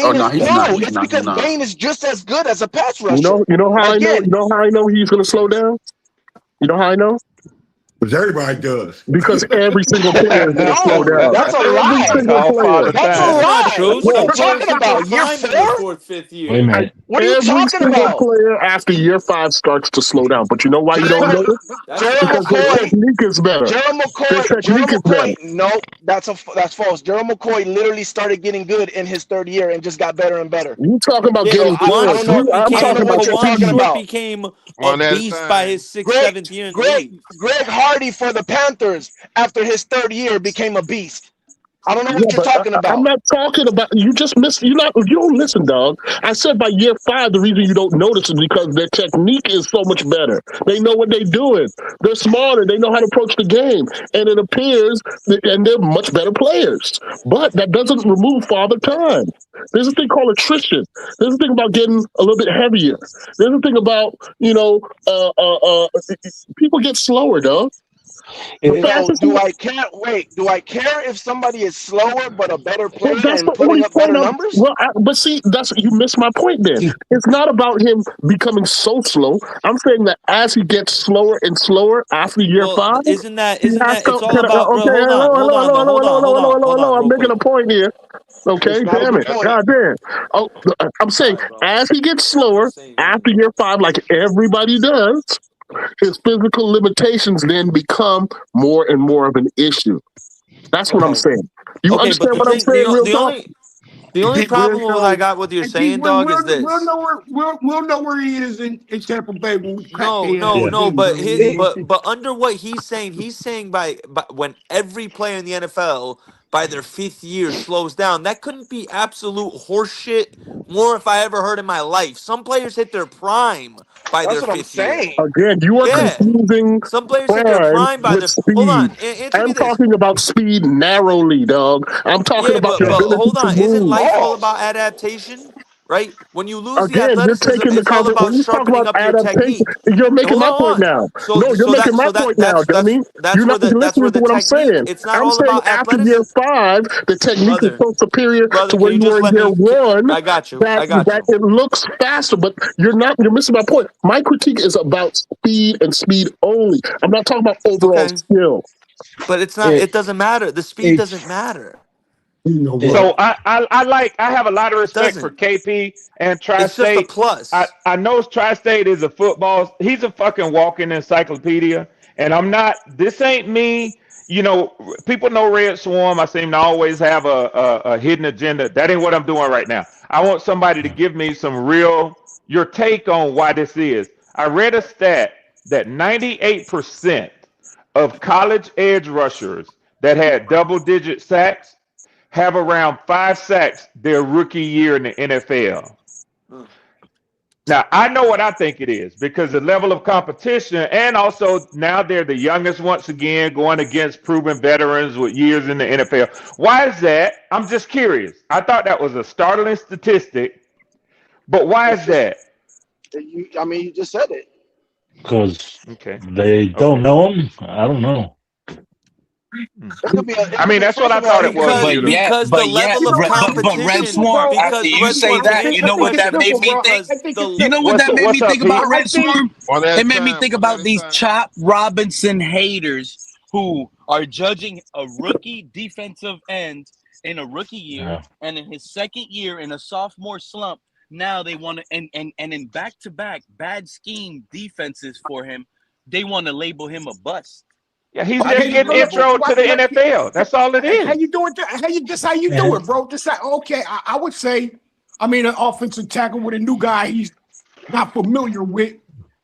Oh Bane no, is he's not. no. He's It's not. He's because not. Bane is just as good as a pass You rusher. know, how I know. Again, You know how I know he's going to slow down. You know how I know? Because everybody does. Because every single player is going to slow no, down. that's a Every I lie. single call player. Father That's a That's Time. not lie. true. What are you Some Well, players talking hit their about? Year prime in their four? fourth, fifth Wait a year. minute. What are you every talking single about? player after year 5 starts to slow down. But you know why you don't Gerald, know it? That's Gerald Because not their McCoy, true. technique is better. Their Gerald technique is better. McCoy. Nope, that's false. Gerald McCoy literally started getting good in his third year and just got better and better. You talking about Yeah, So getting I Kawan good. don't know. Short I'm I don't talking know became what about you're Kawan talking speed. Short about. became a One at a beast by time. his sixth, Greg seventh year in the Greg league. Greg Hardy for the Panthers after his third year became a beast. I don't know Yeah, what you're but talking I'm about. not talking about. You just miss. You don't listen, dog. I said by year 5, the reason you don't notice is because their technique is so much better. They know what they're doing. They're smarter. They know how to approach the game, and it appears, and they're much better players. But that doesn't remove father time. There's a thing called attrition. There's a thing about getting a little bit heavier. There's a thing about people get slower, dog. The It, So fastest. do I care? Wait, do I care if somebody is slower but a better Well, player that's and the putting only up point better of. numbers? Well, but see, that's you missed my point. Then it's not about him becoming so slow. I'm saying that as he gets slower and slower after year Well, 5, isn't that he isn't has that to. it's all about, bro? Okay, Hold on, hello, hold hello, on, hello, though. hello, Hold hello, on, hold hello, on, hello, hold hello, on, hello. I'm real making quick. a point here. It's Okay, not a damn good it, point. god damn. Oh, I'm saying All right, bro. as he gets I'm slower just saying, go ahead, after bro. year 5, like everybody does, his physical limitations then become more and more of an issue. That's what I'm Okay. saying. You Okay, but understand the what I'm thing, saying, real talk? the only Pete, we'll problem with what I know. got what you're And Pete, saying, dog, is we'll this. know where we'll know where he is in Tampa Bay when we crack No, their no, ass Yeah. no. again, But bro. You know what I'm saying? but under what he's saying by when every player in the NFL by their fifth year slows down, that couldn't be absolute horseshit. More if I ever heard in my life. Some players hit their prime by That's their what I'm fifth year. saying. Again, you are Yeah, confusing some players hit their prime prime by with their. Hold speed. on, answer me I'm this. talking about speed narrowly, dog. I'm talking Yeah, about but your Yeah. ability hold to on. Isn't move. life all about Pause. adaptation? Right? When you lose the Again, you're athleticism, taking the it's all convert when about you talk sharpening about up your adaptation. technique. You're making Hold my point on. now. So No, you're so making that my so point that now, dummy. that's You're where not that's listening where to the what I'm technique. saying. It's not I'm all saying about after year athleticism. 5, the technique is Brother, so superior to brother, can where you you just were in let year me? 1 I got you. that I got you. it looks faster, but you're missing my point. My critique is about speed and speed only. I'm not talking about overall Okay, skill. but it's not. It It doesn't matter. The speed doesn't it's matter. You know it. what? So I have a lot of It respect for doesn't. KP and It's just a Tri-State. plus. I know Tri-State is a football. He's a fucking walking encyclopedia. And I'm not. This ain't me. You know, people know Red Swarm. I seem to always have a hidden agenda. That ain't what I'm doing right now. I want somebody to give me some real your take on why this is. I read a stat that 98% of college edge rushers that had double-digit sacks have around 5 sacks their rookie year in the NFL. Hmm. Now, I know what I think it is because the level of competition, and also now they're the youngest once again, going against proven veterans with years in the NFL. Why is that? I'm just curious. I thought that was a startling statistic, but why It's is just that? I mean, you just said it. Because Okay. they don't Okay. know him. I don't know. Hmm. It could be. I It could mean, be. that's what First I of all, thought it it could was, be. but Judah. yeah, Because the but yeah, level of but Red competition. Simple, Swarm. bro. After Because you Red say Swarm, can that, you you answer I know the think what it's that question? made simple, me bro. think. I Because think it's You the know simple. what that made What's me up, think about Pete? I Red think Swarm? One at It a made me time. think One about at a these time. Chop Robinson haters who are judging a rookie defensive end in a rookie year Yeah. and in his second year in a sophomore slump. Now they want to and in back to back bad scheme defenses for him, they want to label him a bust. Yeah, he's How Okay, do just you getting look, label? intro to what, the what, NFL. That's all it how is. you doing? This how you do And it, bro? This how, okay. I would say, I mean, an offensive tackle with a new guy he's not familiar with.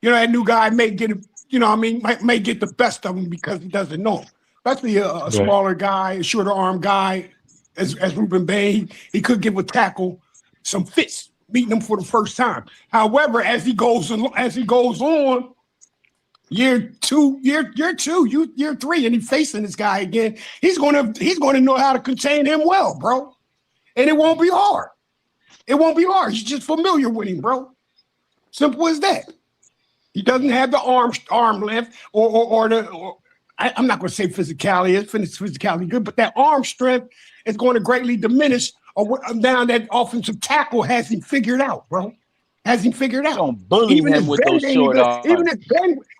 You know, that new guy may get it. You know, I mean, may get the best of him because he doesn't know him. Especially a right. smaller guy, a shorter arm guy, as Ruben Bain, he could give a tackle some fits meeting him for the first time. However, as he goes on, year two, year 3, and he's facing this guy again. He's gonna know how to contain him well, bro. And it won't be hard. It won't be hard. He's just familiar with him, bro. Simple as that. He doesn't have the arm length I'm not going to say physicality. Physicality good, but that arm strength is going to greatly diminish now that offensive tackle hasn't figured out, bro. Hasn't figured out. Don't bully Even his him with bend those ain't short good. arms.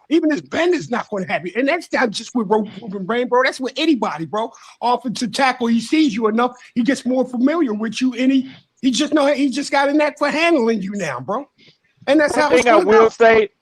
Even his bend is not going to have it. And that's not just with Ruben Brain, bro. That's with anybody, bro. Offensive tackle, he sees you enough, he gets more familiar with you, and he just got a knack for handling you now, bro. And that's how it's going to go.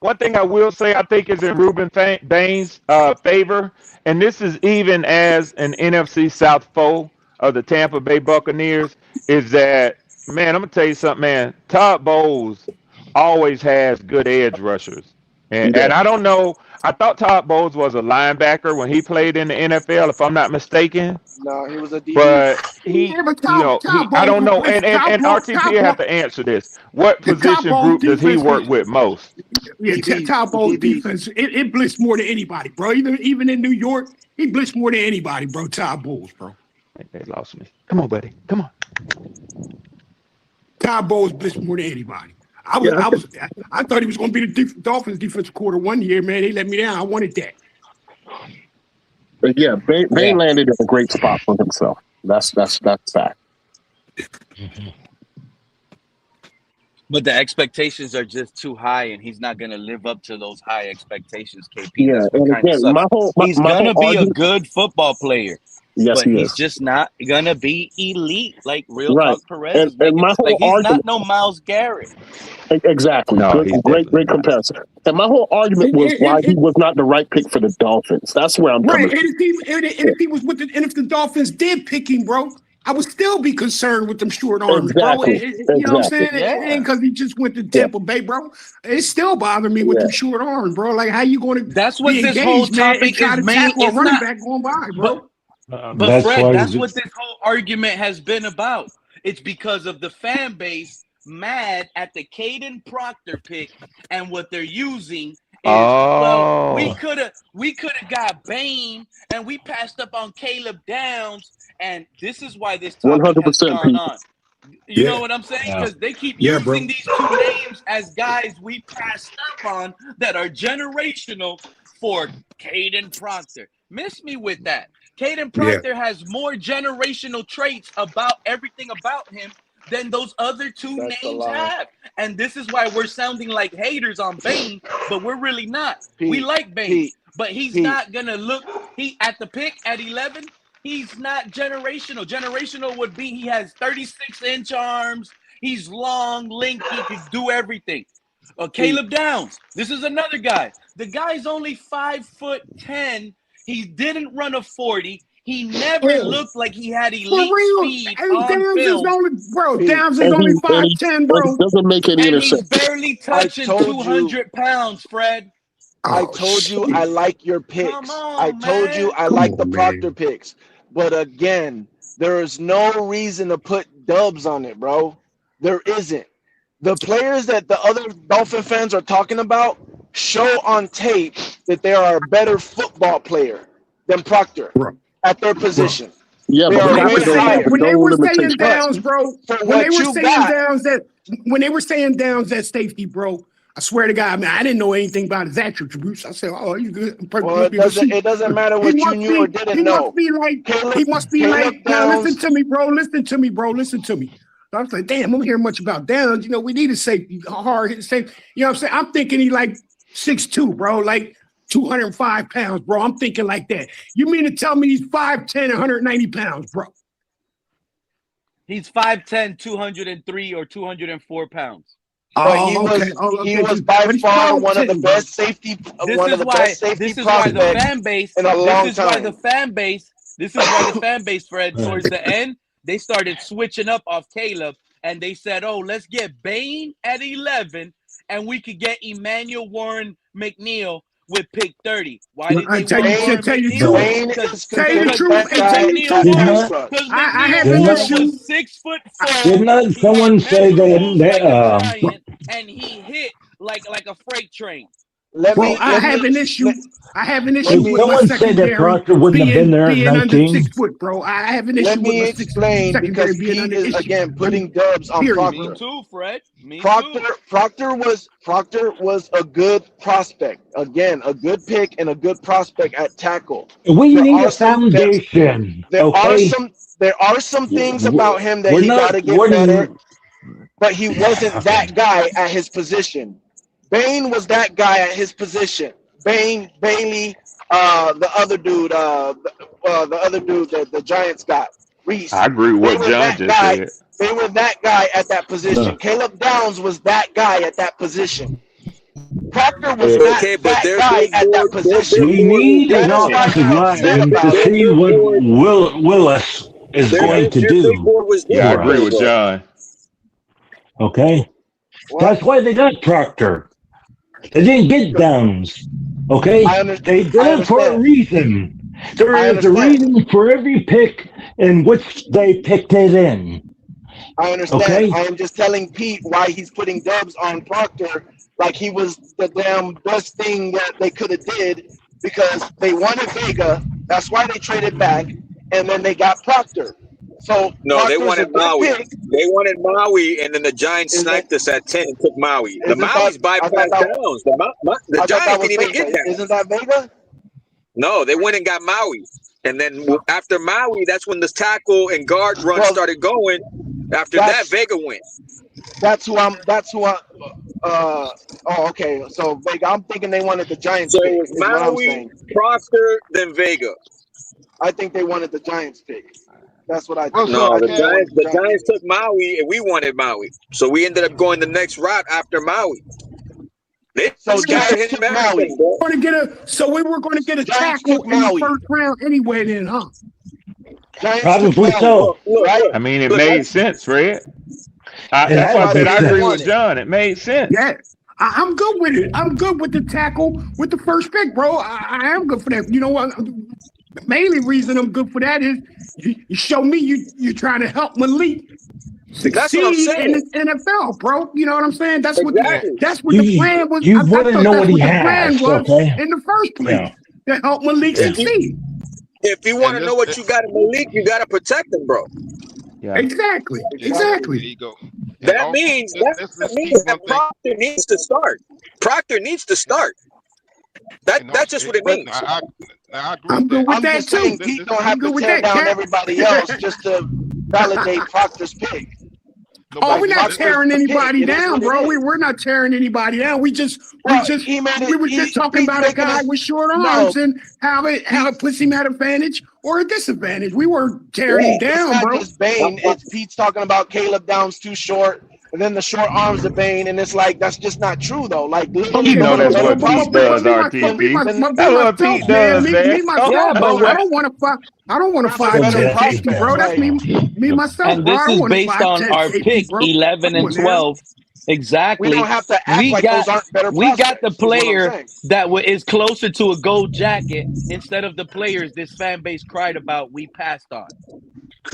One thing I will say, I think is in Ruben Bain's favor, and this is even as an NFC South foe of the Tampa Bay Buccaneers, is that, man, I'm gonna tell you something, man. Todd Bowles always has good edge rushers, and I don't know. I thought Todd Bowles was a linebacker when he played in the NFL, if I'm not mistaken. No, he was a DB. But Yeah, but Todd I Bowles don't will know, blitz. and RTP have to answer this. What The Todd position Bowles group does he defense work with most? DBs, Todd the Bowles DBs. defense, it blitzed more than anybody, bro. Even in New York, he blitzed more than anybody, bro. Todd Bowles, bro. They lost me. Come on, buddy. Come on. Todd Bowles blitzed more than anybody. I thought he was going to be the Dolphins defensive quarter one year, man. They let me down. I wanted that. But yeah, Bain landed in a great spot for himself. That's fact. But the expectations are just too high, and he's not going to live up to those high expectations, KP. Yeah, That's what and kind of again, sucks. He's going to be a argument, good football player, yes, but he he's is. just not going to be elite like Real Right. Talk Perez is And making my it. whole Like, he's argument, not no Myles Garrett. exactly, No, he's great definitely not. comparison. And my whole argument was why he was not the right pick for the Dolphins. That's where I'm Right, coming and from. if he was with if the Dolphins did pick him, bro, I would still be concerned with them short arms, bro. Exactly. You know what I'm saying? It Yeah. ain't because he just went to Yeah. Tampa Bay, bro. It still bothers me with Yeah. them short arms, bro. Like, how you going to That's what be this whole engaged, man, and topic try is to main. tackle a It's running not, back going by, but bro? but That's Fred, why that's what this whole argument has been about. It's because of the fan base mad at the Caden Proctor pick, and what they're using is, well, we Oh, could have got Bain, and we passed up on Caleb Downs, and this is why this topic has 100%, gone Pete. on. You Yeah, know what I'm saying? Yeah. Because they keep yeah, bro. using these two names as guys we passed up on that are generational for Caden Proctor. Miss me with that. Caden Yeah, Proctor has more generational traits about everything about him than those other two That's a names lie. have. And this is why we're sounding like haters on Bain, but we're really not. We Pete, like Bain, Pete, but he's Pete. not going to look – he at the pick at 11 – he's not generational. Generational would be he has 36-inch arms. He's long, lanky, can do everything. Caleb Downs. This is another guy. The guy's only 5'10". He didn't run a 40. He never yeah. looked like he had For elite real, speed hey, on Downs is film, only, bro. Pete, Downs is And only he 5'10", bro. doesn't make any and he's interceptions. barely touching told you. 200 pounds, Fred. I Oh, told you shit. I like your Come picks. on, I told you man. I Come like the on, Proctor man. picks. But again, there is no reason to put dubs on it, bro. There isn't. The players that the other Dolphin fans are talking about show on tape that they are a better football player than Proctor Bro, at their bro. position. Yeah, They but are When they way were Proctor don't saying have higher. when they no were saying limitation. But Downs, bro, for when they what were you saying got, Downs at safety, bro, I swear to God, man, I didn't know anything about his attributes. I said, oh, he's good. well, it doesn't matter what you knew or didn't know. He Caleb must be like, now listen Downs. to me, bro. Listen to me. So I was like, damn, I don't hear much about Downs. You know, we need a safety, hard hitting safety. You know what I'm saying? I'm thinking he like 6'2", bro, like 205 pounds, bro. I'm thinking like that. You mean to tell me he's 5'10", 190 pounds, bro? He's 5'10", 203 or 204 pounds. But he was by far one of the best safety, This is why the prospects fan base. in a long This is why time. the fan base. This is why the fan base, Fred. Towards the end, they started switching up off Caleb, and they said, "Oh, let's get Bain at 11, and we could get Emmanuel Warren McNeil with pick 30." Why did they tell want you, Warren tell you the McNeil? truth. Bain is Tell you the considered truth. that And tell guy you the at truth. pass Because rush. I have McNeil an Didn't issue. was 6'4". didn't He had someone say measurables like a that giant, and he hit like a freight train. Let Bro, me I let have me an issue. let, I have an let issue did me with my someone say that secondary Proctor wouldn't have been there in being under 19? 6 foot, bro. I have an let issue with me my explain secondary because being Pete under is issue. again putting dubs on Period, Me Proctor. too, Fred. Me Proctor too. Proctor was a good prospect. Again, a good pick and a good prospect at tackle. We There need are a some foundation, there are okay? There are some things about him that We're he got not. to get better, We're but he wasn't okay. that guy at his position. Bain was that guy at his position. Bain, Bailey, the other dude, the other dude that the Giants got, I Reese. agree with They what were John that just guy. said. They were that guy at that position. Look, Caleb Downs was that guy at that position. Proctor was uh, not Okay, but that guy at that their position. big we board was need an That is why different. offensive you're upset lineman to about Their it. see big what board, Willis is going to their big do board was Yeah, I for different agree though, us. with bro. John. Okay, What? that's why they got Proctor. They didn't get Downs. I Okay, under, they did I it for a understand. reason. There I is a understand. reason for every pick in which they picked it in. I understand. Okay, I am just telling Pete why he's putting dubs on Proctor like he was the damn best thing that they could have did because they wanted Vega. That's why they traded back, and then they got Proctor. So No, they Proctor is a wanted good Maui. pick. They wanted Maui, and then the Giants Isn't sniped us at 10 and took Maui. The isn't that? Maui's I thought bypassed that Downs. The I thought that Giants was didn't even get Vega. Downs. Isn't that Vega? No, they went and got Maui. And then after Maui, that's when the tackle and guard run Well, started going. After that, that's Vega went. that's who I'm. That's who I. Oh, okay. So Vega. I'm thinking they wanted the Giants So it pick. was Is what I'm Maui, saying. Proctor, then Vega. I think they wanted the Giants pick. That's what I Well, think. so No, I the think they Cam, wanted Giants the the Giants Giants pick. took Maui and we wanted Maui. So we ended up going the next route after Maui. They So scouted Giants him took and everything, Maui. bro. Going to get so we were going to get a Giants tackle took in the Maui. first round anyway. Then, huh? Giants took probably Maui, so. right? I mean, it Look, made sense, Fred. It That's That's why I had why to said they make I didn't agree sense. want with it. John. It made sense. Yeah. I'm good with it. I'm good with the tackle with the first pick, bro. I am good for that. You know what? The mainly reason I'm good for that is you show me you're trying to help Malik that's what I'm succeed in saying. the NFL, bro. You know what I'm saying? Cam, Exactly. That's what the You plan was. you I want to thought know that's what he what the plan has. was Okay, in the first place yeah, to help Malik yeah. If you succeed. if you want and to know this, what you got in Malik, you got to protect him, bro. Yeah. Exactly. Exactly. there Exactly. you go. And That also, means that let's means keep that one thing. Proctor needs to start. Proctor needs to start. And That's also, just what it But means. I agree I'm with good that. with I'm that just too. saying Pete don't I'm have to good with tear that, down Cap. everybody else just to validate Proctor's pick. Oh, Nobody. we're Like not Proctor's tearing the pick. anybody It is down, what it bro. is. We're not tearing anybody down. We Well, just he made we it. were just talking Pete's about a making guy it. with short No, arms and how Pete. it puts him at advantage or a disadvantage. We weren't tearing him Yeah. It's down, not bro. just Bane. It's Pete's talking about Caleb Downs too short, and then the short arms of Bane, and it's like that's just not true though. Like You literally, Okay, the know more that's better what Pete but does, prospects, RTP. then be That's what myself, Pete man. does, man. Me Yeah, myself, but bro. what? I don't want to they're fight better Ted Okay, Casey, bro. prospects. That's Like me myself, And bro. this I don't is want to based fight on Ted our Casey, pick bro. 11 Come and on now. 12. we don't Exactly. have to act We like got those aren't better we got the prospects. Is what I'm player saying. that is closer to a gold jacket instead of the players this fan base cried about we passed on.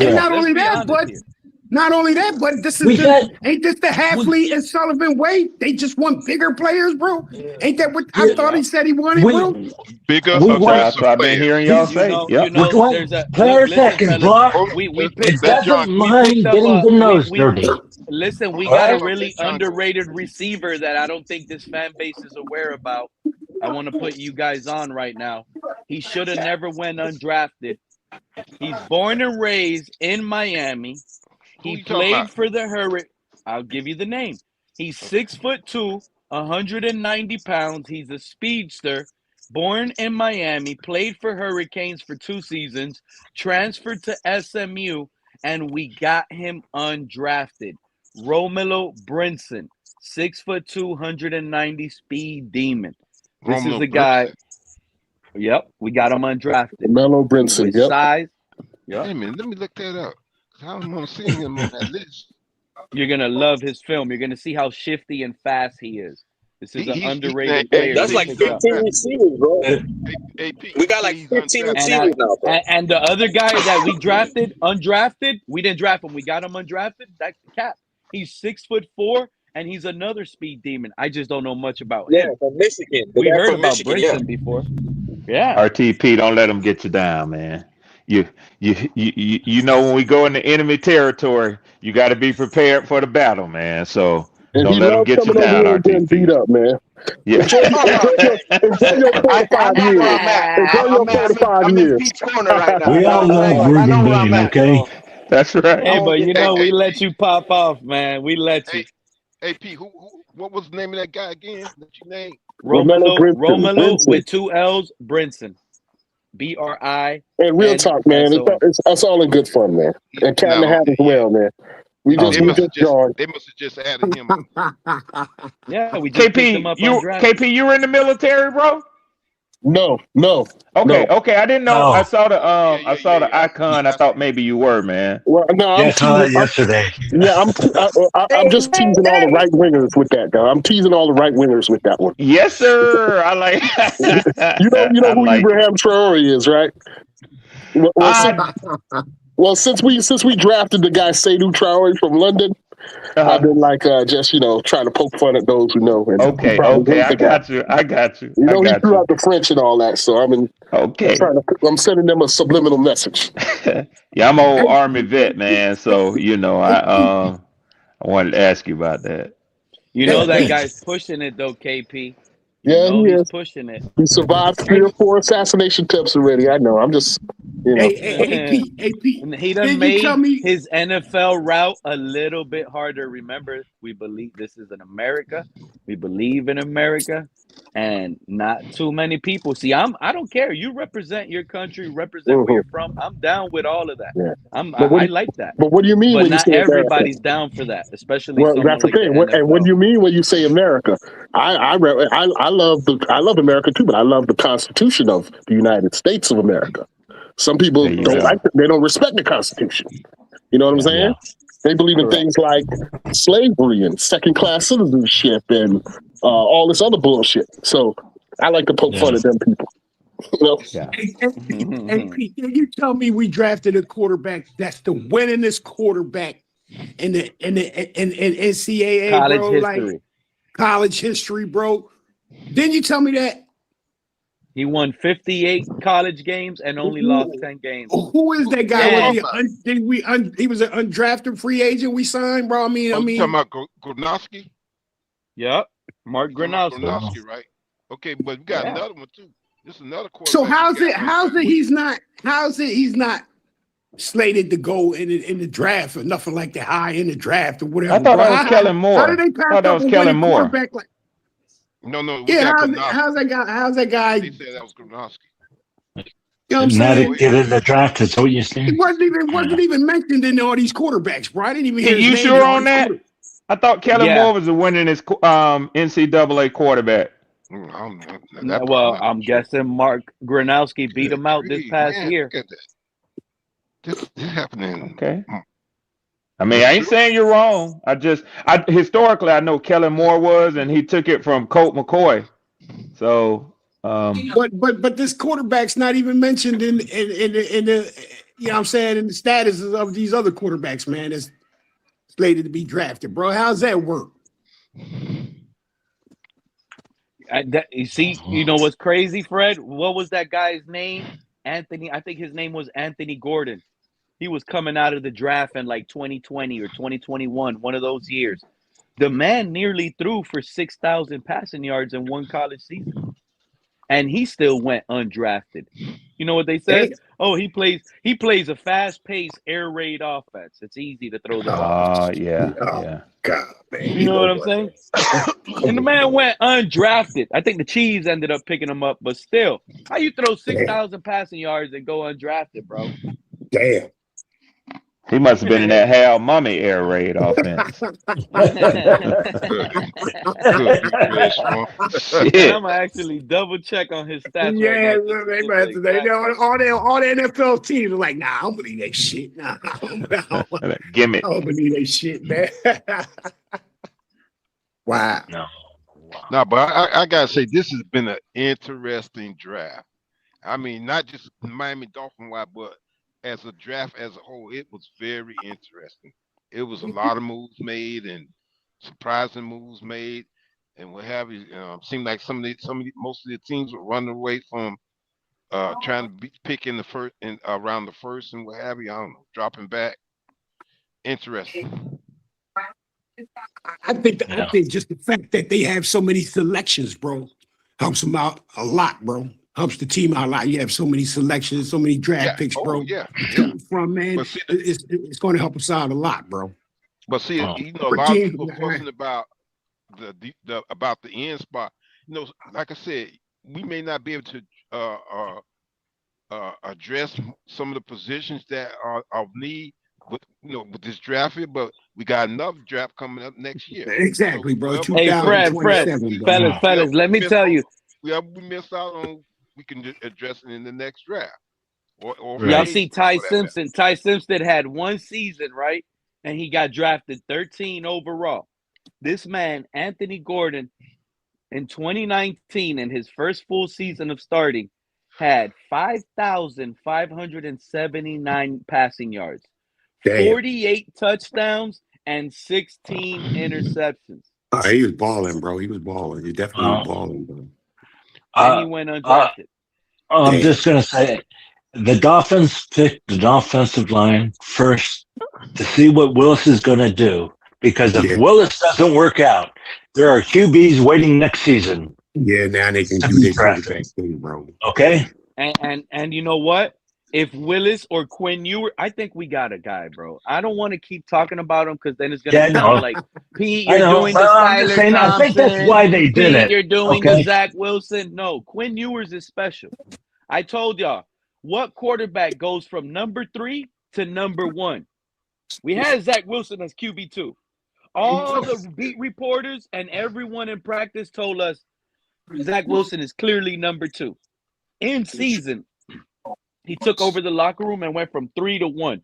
And correct. not Let's only be that, honest but here. this is We got ain't this the we Halfley and Sullivan way? They just want bigger players, bro. Ain't that what I yeah, thought he Yep. said he wanted, bro? we Bigger we want That's aggressive what I've been players. hearing y'all You say. know, you Yep. we're know, going there's a look, player listen, second fellas. block. Hold on, We let, picked It let up John. doesn't we picked mind up getting a the nose dirty. listen, we All got a right. Hold on, really let John go. underrated receiver that I don't think this fan base is aware about. I want to put you guys on right now. He should have never went undrafted. He's born and raised in Miami. Who He you talking about? played for the Hurricane. I'll give you the name. He's 6'2", 190 pounds. He's a speedster. Born in Miami, played for Hurricanes for 2 seasons, transferred to SMU, and we got him undrafted. Romelo Brinson, 6'2", 190 speed demon. This is Romeo the guy. Brinson. Yep, we got him undrafted Mello Brinson. with Yep. size. Yep. Wait a minute, let me look that up. 'Cause I don't want to see him on that list. You're gonna love his film. You're gonna see how shifty and fast he is. This is an Hey, underrated hey, player you That's we say like he's picked up. 15 undrafted. receivers, bro. Uh, Hey, Pete, We you got say like he's 15 undrafted. And receivers now, bro. the other guy that we drafted, undrafted, we didn't draft him. We got him undrafted. That's the cap. He's 6'4", and he's another speed demon. I just don't know much about Yeah, him. from Michigan. The We guy heard from about Michigan, yeah. Brinson before. Yeah. RTP, don't let them get you down, man. You know when we go into enemy territory, you got to be prepared for the battle, man. So And don't he let them loves get you coming over down, here and getting beat RTP. up, man. Yeah. Enjoy your 4 to 5 I know where years. I'm at. Enjoy your I'm 4 to in, 5 I'm in years. Pete's corner right now. We You know all what I'm love saying? Like I know Ruben where I'm Bain, at. okay? So That's I right. Hey, don't but get you Hey, know, down. we hey, let P. you pop off, man. We let you. Hey, P. What was the name of that guy again that you named? LaMelo Romelu Brinson. with two L's, Brinson. Brinson. And real talk, man, it's all in good fun, man. And Cat in the No, Hat as yeah. well, man. We Oh just They we yeah. must just have just joined. they must have just added him on. Yeah, we just picked him KP, up you undrafted. KP, you were in the military, bro? No, no, Okay, no. okay. I didn't know. No. I saw the icon. I I thought see. maybe you were, man. Well, no, Yeah, I saw that yesterday. I'm just teasing all the right wingers with that, though. I'm teasing all the right wingers with that one. Yes, sir. I like. You know I who like it. Ibrahim Traore is, right? Well, well, since, I. well, since we drafted the guy Seydou Traore from London, I've Uh, been like just trying to poke fun at those who know, and he okay, probably okay. wouldn't I forget. got you. I got you. You I know, he got threw you. out the French and all that, so Okay. I'm sending them a subliminal message. Yeah, I'm an old Hey, Army vet, man. So I wanted to ask you about that. You hey, know that Okay. guy's pushing it though, KP. You Yeah, he know he's is. pushing it. He survived 3 or 4 assassination attempts already. I know. I'm just, you know. Hey, Pete. And he done Did you tell made me? his NFL route a little bit harder. Remember, we believe this is in America. We believe in America, and not too many people. See, I don't care. You represent your country, represent where Mhm, you're from. I'm down with all of that. yeah. I'm But I, what I do like that. but what do you mean But when you not say America? everybody's down for that, especially Well, that's someone the like the thing. And what do NFL. you mean when you say America? I love America too, but I love the Constitution of the United States of America. Some people There you don't go. like it. They don't respect the Constitution. You know what I'm Yeah. Yeah. saying? They believe in Correct. things like slavery and second class citizenship and all this other bullshit. So I like to poke fun Yeah. at them people. You know? Yeah. Pete, did you tell me we drafted a quarterback that's the winningest quarterback in NCAA, College bro? Like history. college history, bro. Didn't you tell me that? He won 58 college games and only lost Who, 10 games. who is that guy? Who you Was And talking he? about? He was an undrafted free agent we signed, bro. I Oh, you talking mean. about Gronowski? yep, Mark You talking about Gronowski. Oh. Gronowski, right? Okay, but we got Yeah. another one too. This is another So quarterback we got undrafted. how's it he's not slated to go in the draft or nothing like that high in the draft or I whatever, thought bro? that was Kellen How did Moore. they I pass thought that up was a Kellen winning Moore. quarterback like? No, we Yeah, got how's Gronowski. that guy? How's that guy? They You said that was Gronowski. know what I'm Didn't that saying? Go ahead. get in the draft? Is that what you're He saying? wasn't Yeah. even mentioned in all these quarterbacks, bro. I didn't even hear his You name in sure all on these that? quarterbacks. I thought Kellen Yeah. Moore was the winning his NCAA quarterback. I don't know. That part I'm Well, not I'm sure. guessing Mark Gronowski beat Good him out this grief, past man! year. Look at that. This happening. Okay. I You mean, I ain't sure? saying you're wrong. I historically I know Kellen Moore was, and he took it from Colt McCoy. So, But this quarterback's not even mentioned in the you know what I'm saying in the statuses of these other quarterbacks, man. That's slated to be drafted, bro. How's that work? You see, you know what's crazy, Fred? What was that guy's name? Anthony. I think his name was Anthony Gordon. He was coming out of the draft in like 2020 or 2021, one of those years. The man nearly threw for 6,000 passing yards in one college season, and he still went undrafted. You know what they said? Damn. Oh, he plays a fast-paced air raid offense. It's easy to throw the ball. yeah, Oh yeah. God, man. You You know know what I'm what? saying? Come And the on, man bro. went undrafted. I think the Chiefs ended up picking him up, but still, how you throw Damn. 6,000 passing yards and go undrafted, bro? Damn. He must have been in that Hal Mummy air raid offense. Good gracious, man. And I'm Shit. gonna actually double check on his stats right Yeah, now just to they get the must they exact number. all the NFL teams are like, nah, I don't believe that shit. Nah, I Gimmick. don't believe that shit, man. Wow. No. Wow. No, but I gotta say this has been an interesting draft. I mean, not just Miami Dolphin wide, but as a draft as a whole, it was very interesting. It was a lot of moves made and surprising moves made and what have you. Seemed like most of the teams were running away from trying to pick in the first and around the first and what have you. I don't know, dropping back. Interesting. I think just the fact that they have so many selections, bro, helps them out a lot, bro. Helps the team out a lot. You have so many selections, so many Yeah. draft picks, Oh bro, yeah. to Yeah. choose from, man. But see, It's going to help us out a lot, bro. you know, a But lot of yeah, people fussing about the about the end spot. You know, like I said, we may not be able to uh, uh, address some of the positions that are of need with with this draft here, but we got another draft coming up next year. So exactly, bro. Hey, Fred, $2,027, bro. fellas, let me tell you, whatever we miss out on, we can address it in the next draft or y'all free see agency Ty for that matter. Simpson. Ty Simpson had one season, right? And he got drafted 13 overall. This man, Anthony Gordon, in 2019, in his first full season of starting, had 5,579 passing yards, Damn. 48 touchdowns, and 16 interceptions. He was balling, bro. He was balling. He definitely was Uh, balling, bro. And he uh, went uh, undrafted. I'm Damn. just going to say the Dolphins picked the offensive line first to see what Willis is going to do. Because if Yeah. Willis doesn't work out, there are QBs waiting next season Yeah, now they can to do be their drafted. quarterback thing, bro. Okay? And you know what? If Willis or Quinn Ewer, I think we got a guy, bro. I don't want to keep talking about him because then it's gonna Yeah, I sound know. like Pete, I you're know. doing the Well, I'm just Skylar saying, I think that's Thompson. why they did Pete, it. you're doing the Okay? Zach Wilson. No, Quinn Ewers is special. I told y'all what quarterback goes from number 3 to number 1. We had Zach Wilson as QB2. All the beat reporters and everyone in practice told us Zach Wilson is clearly number 2. In season, he took over the locker room and went from 3 to 1.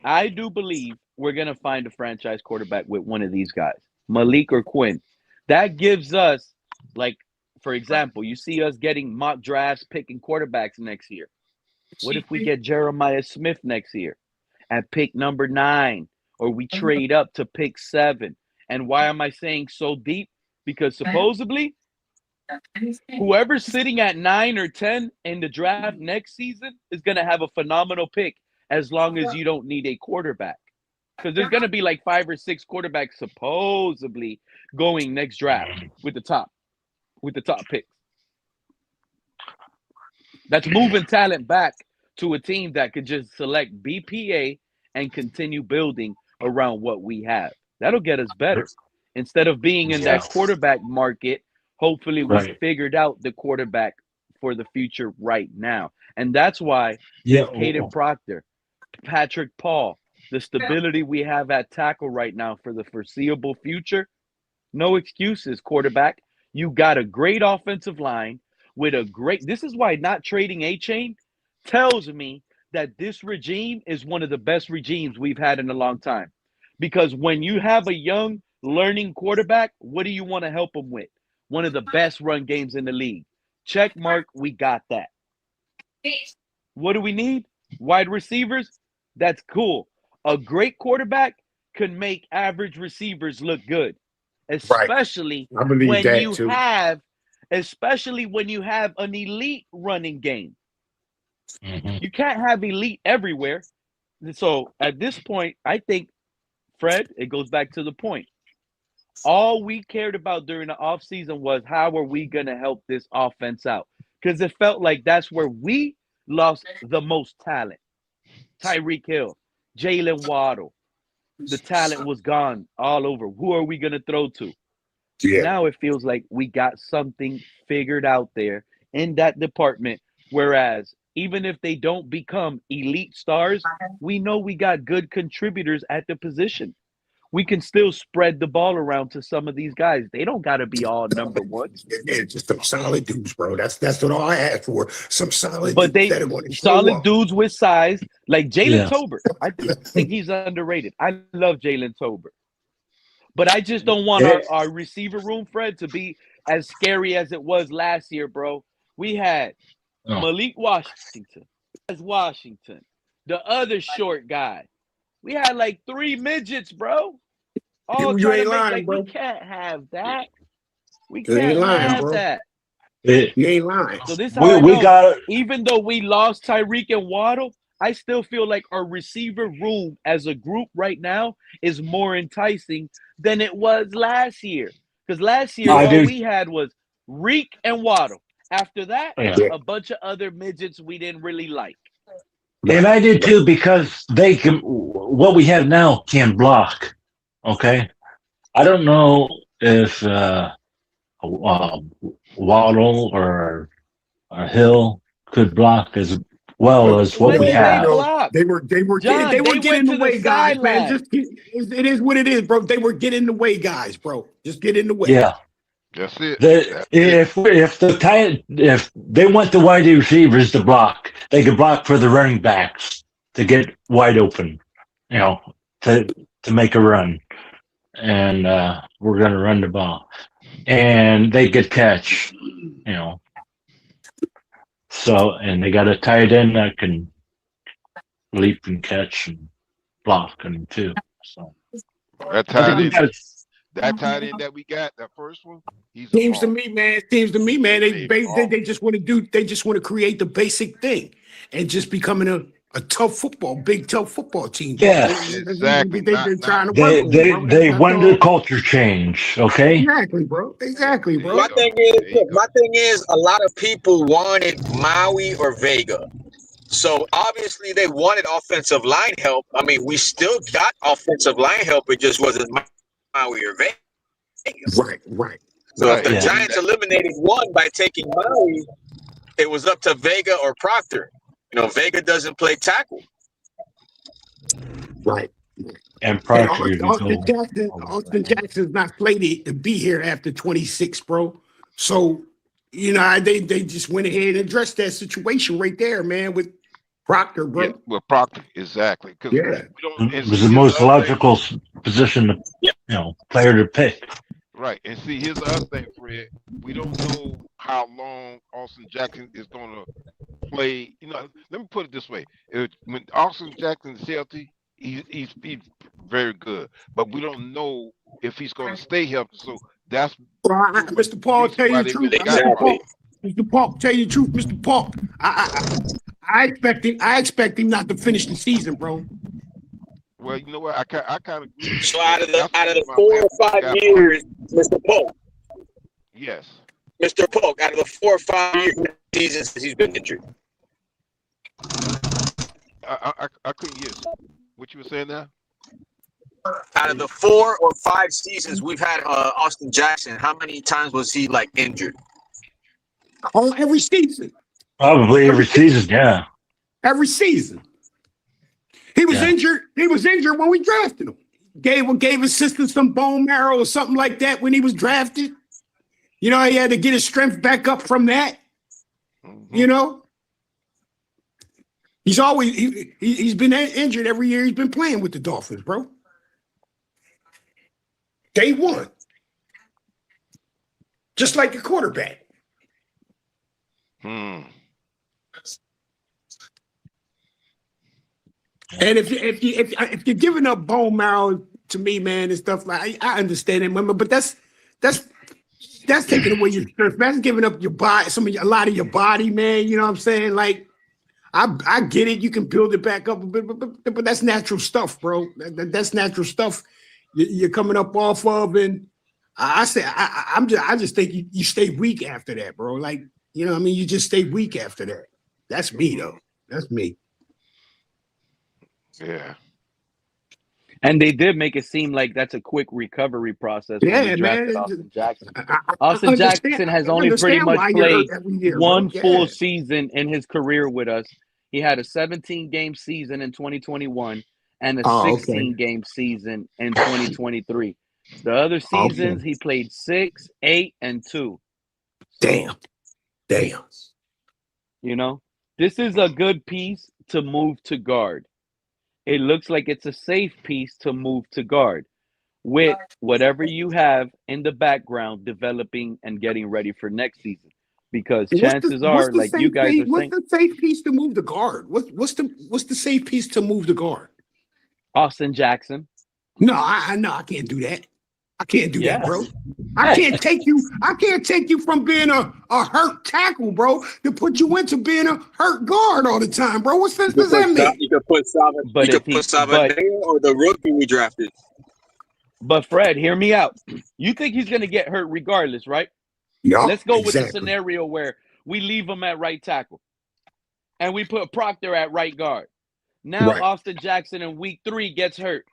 I do believe we're going to find a franchise quarterback with one of these guys, Malik or Quinn. That gives us, like, for example, you see us getting mock drafts picking quarterbacks next year. What if we get Jeremiah Smith next year at pick number 9, or we trade up to pick 7? And why am I saying so deep? Because supposedly, whoever's sitting at 9 or 10 in the draft next season is going to have a phenomenal pick as long as you don't need a quarterback. Because there's going to be like 5 or 6 quarterbacks supposedly going next draft with the top picks. That's moving talent back to a team that could just select BPA and continue building around what we have. That'll get us better. Instead of being in Yeah. that quarterback market, hopefully we Right. figured out the quarterback for the future right now. And that's why Yeah. this Caden Proctor, Patrick Paul, the stability we have at tackle right now for the foreseeable future, no excuses, quarterback. You got a great offensive line with a great. This is why not trading A-Chain tells me that this regime is one of the best regimes we've had in a long time. Because when you have a young, learning quarterback, what do you want to help him with? One of the best run games in the league. Check mark, we got that. What do we need? Wide receivers? That's cool. A great quarterback can make average receivers look good, Right. especially I believe when that you too. have an elite running game. Mhm. You can't have elite everywhere. So at this point, I think, Fred, it goes back to the point. All we cared about during the offseason was how are we going to help this offense out? Because it felt like that's where we lost the most talent. Tyreek Hill, Jalen Waddle. The talent was gone all over. Who are we going to throw to? Yeah. Now it feels like we got something figured out there in that department. Whereas even if they don't become elite stars, we know we got good contributors at the position. We can still spread the ball around to some of these guys. They don't got to be all number ones, It's just some solid dudes, bro. That's what all I asked for. Some solid but dudes they that are going to show solid up. dudes with size like Jalen Yeah. Tolbert. I think he's underrated. I love Jalen Tolbert. But I just don't want Eh, our receiver room, Fred, to be as scary as it was last year, bro. We had no. Malik Washington, Washington, the other short guy. We had like 3 midgets, bro. All You trying to ain't make lying, like we bro. can't have that. We You ain't can't lying, have bro. that. Eh, You ain't lying. So this is how I we know. got Even though we lost Tyreek and Waddle, I still feel like our receiver room as a group right now is more enticing than it was last year. Because last year, I all do. we had was Reek and Waddle. After that, Yeah. Yeah. a bunch of other midgets we didn't really like. And Right. I did too because they can. What we have now can block. Okay. I don't know if uh, Waddle or Hill could block as well But as what When we yo, did they have. yo, block? they John, were they getting went in the to the way, guys, man. sideline. It is what it is, bro. They were getting in the way, guys, bro. Just get in the way. Yeah. That's it. The, That's it. if they want the wide receivers to block, they could block for the running backs to get wide open, you know, to make a run, and we're going to run the ball, and they could catch, you know. So, and they got a tight end that can leap and catch and block and too. So That I tight think end, that's that tight end that we got, that first one, he's a Seems to boss. me, man. Seems to me, man. He's a boss. They just want to do. They just want to create the basic thing, and just becoming a tough football, big tough football team, bro. yes. Exactly. They're Not trying to work They on, they bro. they That's wanted a all. culture change. Okay. Exactly, bro. Exactly, there you My bro. go. thing is, There you look, go. my thing is, a lot of people wanted Maui or Vega. So obviously they wanted offensive line help. I mean, we still got offensive line help. It just wasn't Maui or Vega. Right, right, So if right. the Yeah. Giants eliminated one by taking Maui, it was up to Vega or Proctor. You know, Vega doesn't play tackle. Right. And And Proctor could go. Austin Jackson's not slated to be here after 26, bro. So, they just went ahead and addressed that situation right there, man, with Proctor, Yeah, bro. with Proctor, exactly. Because Yeah. we don't, and It was see, the here's the most other thing. logical position to, player to pick. Right. And see, here's the other thing, Fred. We don't know how long Austin Jackson is going to play. Let me put it this way. When Austin Jackson is healthy, he's very good. But we don't know if he's going to stay healthy. So that's Well, Mr. Paul, reason tell you why the they truth, really got Mr. Proctor. Paul, Mr. Paul, tell you the truth, Mr. Paul. I expect him not to finish the season, bro. Well, you know what? I kind of agree with you. So out of the That's the reason why 4 I'm or happy we 5 got Proctor. years, Mr. Polk, Yes. Mr. Polk, out of the 4 or 5 years seasons he's been injured. I couldn't hear what you were saying now. Out of the 4 or 5 seasons we've had Austin Jackson, how many times was he like injured? Oh, every season. Probably every season, yeah. Every season. He was Yeah. injured. He was injured when we drafted him. Gave his sister some bone marrow or something like that when he was drafted. He had to get his strength back up from that. Mhm. He's always he's been injured every year he's been playing with the Dolphins, bro. Day one. Just like a quarterback. Hmm. And if you're giving up bone marrow to me, man, and stuff like I understand it, but that's taking away your strength. That's giving up your body, a lot of your body, man. You know what I'm saying? Like, I get it. You can build it back up, but that's natural stuff, bro. That's natural stuff you're coming up off of, and I just think you stay weak after that, bro. Like, what I mean? You just stay weak after that. That's me, though. That's me. Yeah. And they did make it seem like that's a quick recovery process when we Yeah, drafted man. Austin Jackson. I Austin Jackson has I only pretty understand much why you're hurt played every year, bro. one full Yeah. season in his career with us. He had a 17-game season in 2021 and a Oh, okay. 16-game season in 2023. The other Okay. seasons, he played 6, 8, and 2. Damn. This is a good piece to move to guard. It looks like it's a safe piece to move to guard with whatever you have in the background developing and getting ready for next season. Because chances are, like you guys are What's saying, the safe piece to move the guard? What's the safe piece to move the guard? Austin Jackson. No, I can't do that. I can't do that, Yeah. bro. I can't take you from being a hurt tackle, bro, to put you into being a hurt guard all the time, bro. What sense does that make? You could put But if Salvador or the rookie we drafted. but Fred, hear me out. You think he's gonna get hurt regardless, right? Yeah, Let's go with the exactly. scenario where we leave him at right tackle and we put Proctor at right guard. Now Right. Austin Jackson in week 3 gets hurt.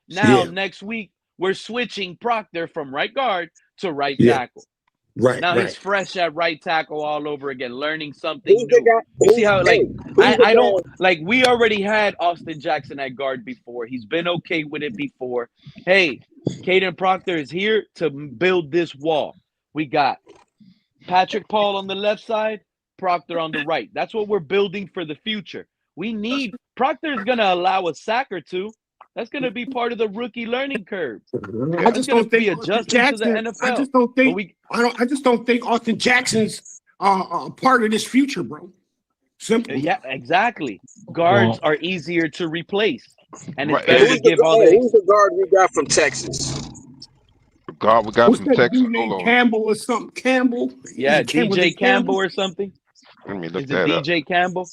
Now Yeah. next week we're switching Proctor from right guard to right Yeah. tackle. Right. Now he's Right. fresh at right tackle all over again, learning something Who's the new. guy? You see how I don't guy? like we already had Austin Jackson at guard before. He's been okay with it before. Hey, Caden Proctor is here to build this wall. We got Patrick Paul on the left side, Proctor on the right. That's what we're building for the future. We need Proctor is going to allow a sack or two. That's going to be part of the rookie learning curve. I just don't think Austin adjusting Jackson. to the NFL. I just don't think Austin Jackson's part of this future, bro. Simple. Yeah, exactly. Guards are easier to replace, and it's Right. better to give all the. Who's the guard we got from Texas? The guard we got What's from that Texas. dude named Hold on. Campbell or something? Campbell. Yeah, Is it DJ Campbell or something. Let me look Is it that up. DJ Campbell?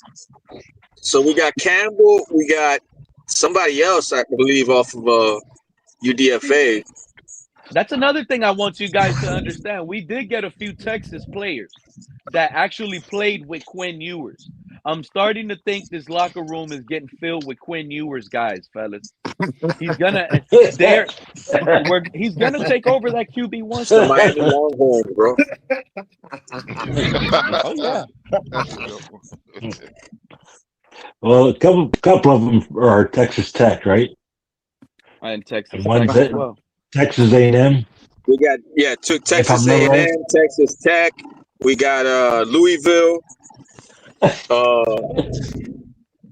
So we got Campbell. We got somebody else, I believe, off of UDFA. That's another thing I want you guys to understand. We did get a few Texas players that actually played with Quinn Ewers. I'm starting to think this locker room is getting filled with Quinn Ewers guys, fellas. He's gonna he's gonna take over that QB1 The spot. Miami Longhorns, bro. Oh yeah. That's a good one. Well, a couple of them are Texas Tech, right? And Texas And one's Tech as at well. Texas A&M. We got took Texas I'm not A&M, Texas Tech. We got Louisville,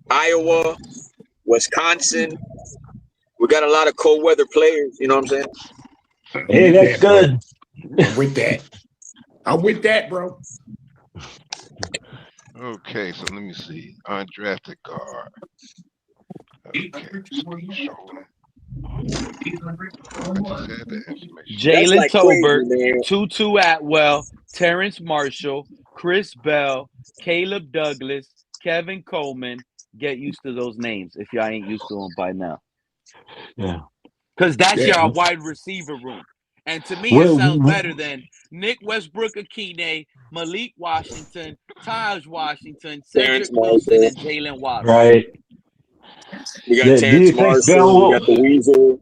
Iowa, Wisconsin. We got a lot of cold weather players. You know what I'm saying? Hey, that's good. I'm with that, bro. Okay, so let me see. Undrafted guard. Okay. Jalen like Tolbert, crazy, man. Tutu Atwell, Terrence Marshall, Chris Bell, Caleb Douglas, Kevin Coleman. Get used to those names if y'all ain't used to them by now. Yeah. Because that's Yeah. your wide receiver room. And to me, it sounds better than Nick Westbrook-Akine, Malik Washington, Taj Washington, Cedric Wilson, and Jalen Waddle. Right. We got Do you Terrence think Marshall. Bell We got the Weasel.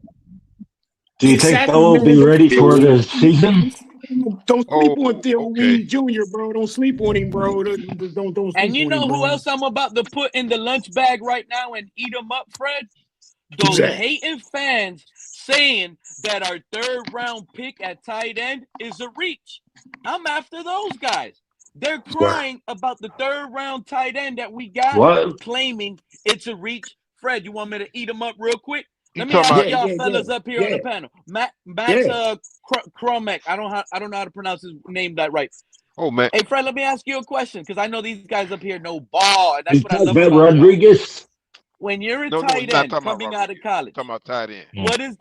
Do you think Bell will be ready for the season? Don't sleep on Theo okay. Weed Jr., bro. Don't sleep on him, bro. Don't sleep And you on know him, who bro. else I'm about to put in the lunch bag right now and eat them up, Fred? Who's Those that? hating fans saying that our third round pick at tight end is a reach. I'm after those guys. They're crying about the third round tight end that we got, What? claiming it's a reach. Fred, you want me to eat them up real quick? Let me talking ask about- y'all fellas up here on the panel. Matt Kromek. I don't know how to pronounce his name that right. Oh man. Hey Fred, let me ask you a question because I know these guys up here know ball, and that's what I love About about y'all. Rodriguez? When you're a No, tight not end talking about coming out of Rodriguez. college, Talking about tight end. what is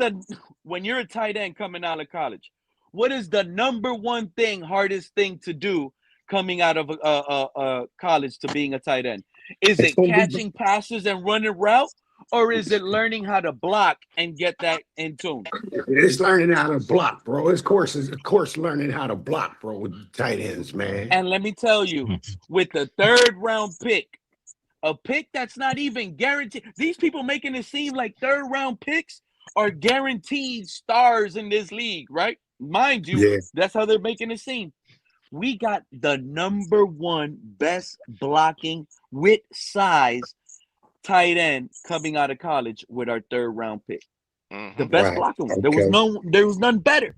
when you're a tight end coming out of college, what is the number one thing, hardest thing to do coming out of college to being a tight end? Is it catching passes and running route, or is it learning how to block and get that in tune? It's learning how to block, bro. Of course, learning how to block, bro, with tight ends, man. And let me tell you, with the third round pick, a pick that's not even guaranteed. These people making it seem like third round picks are guaranteed stars in this league, right? Mind you, that's how they're making it seem. We got the number one best blocking with size tight end coming out of college with our third round pick. The best blocking one. There was none better.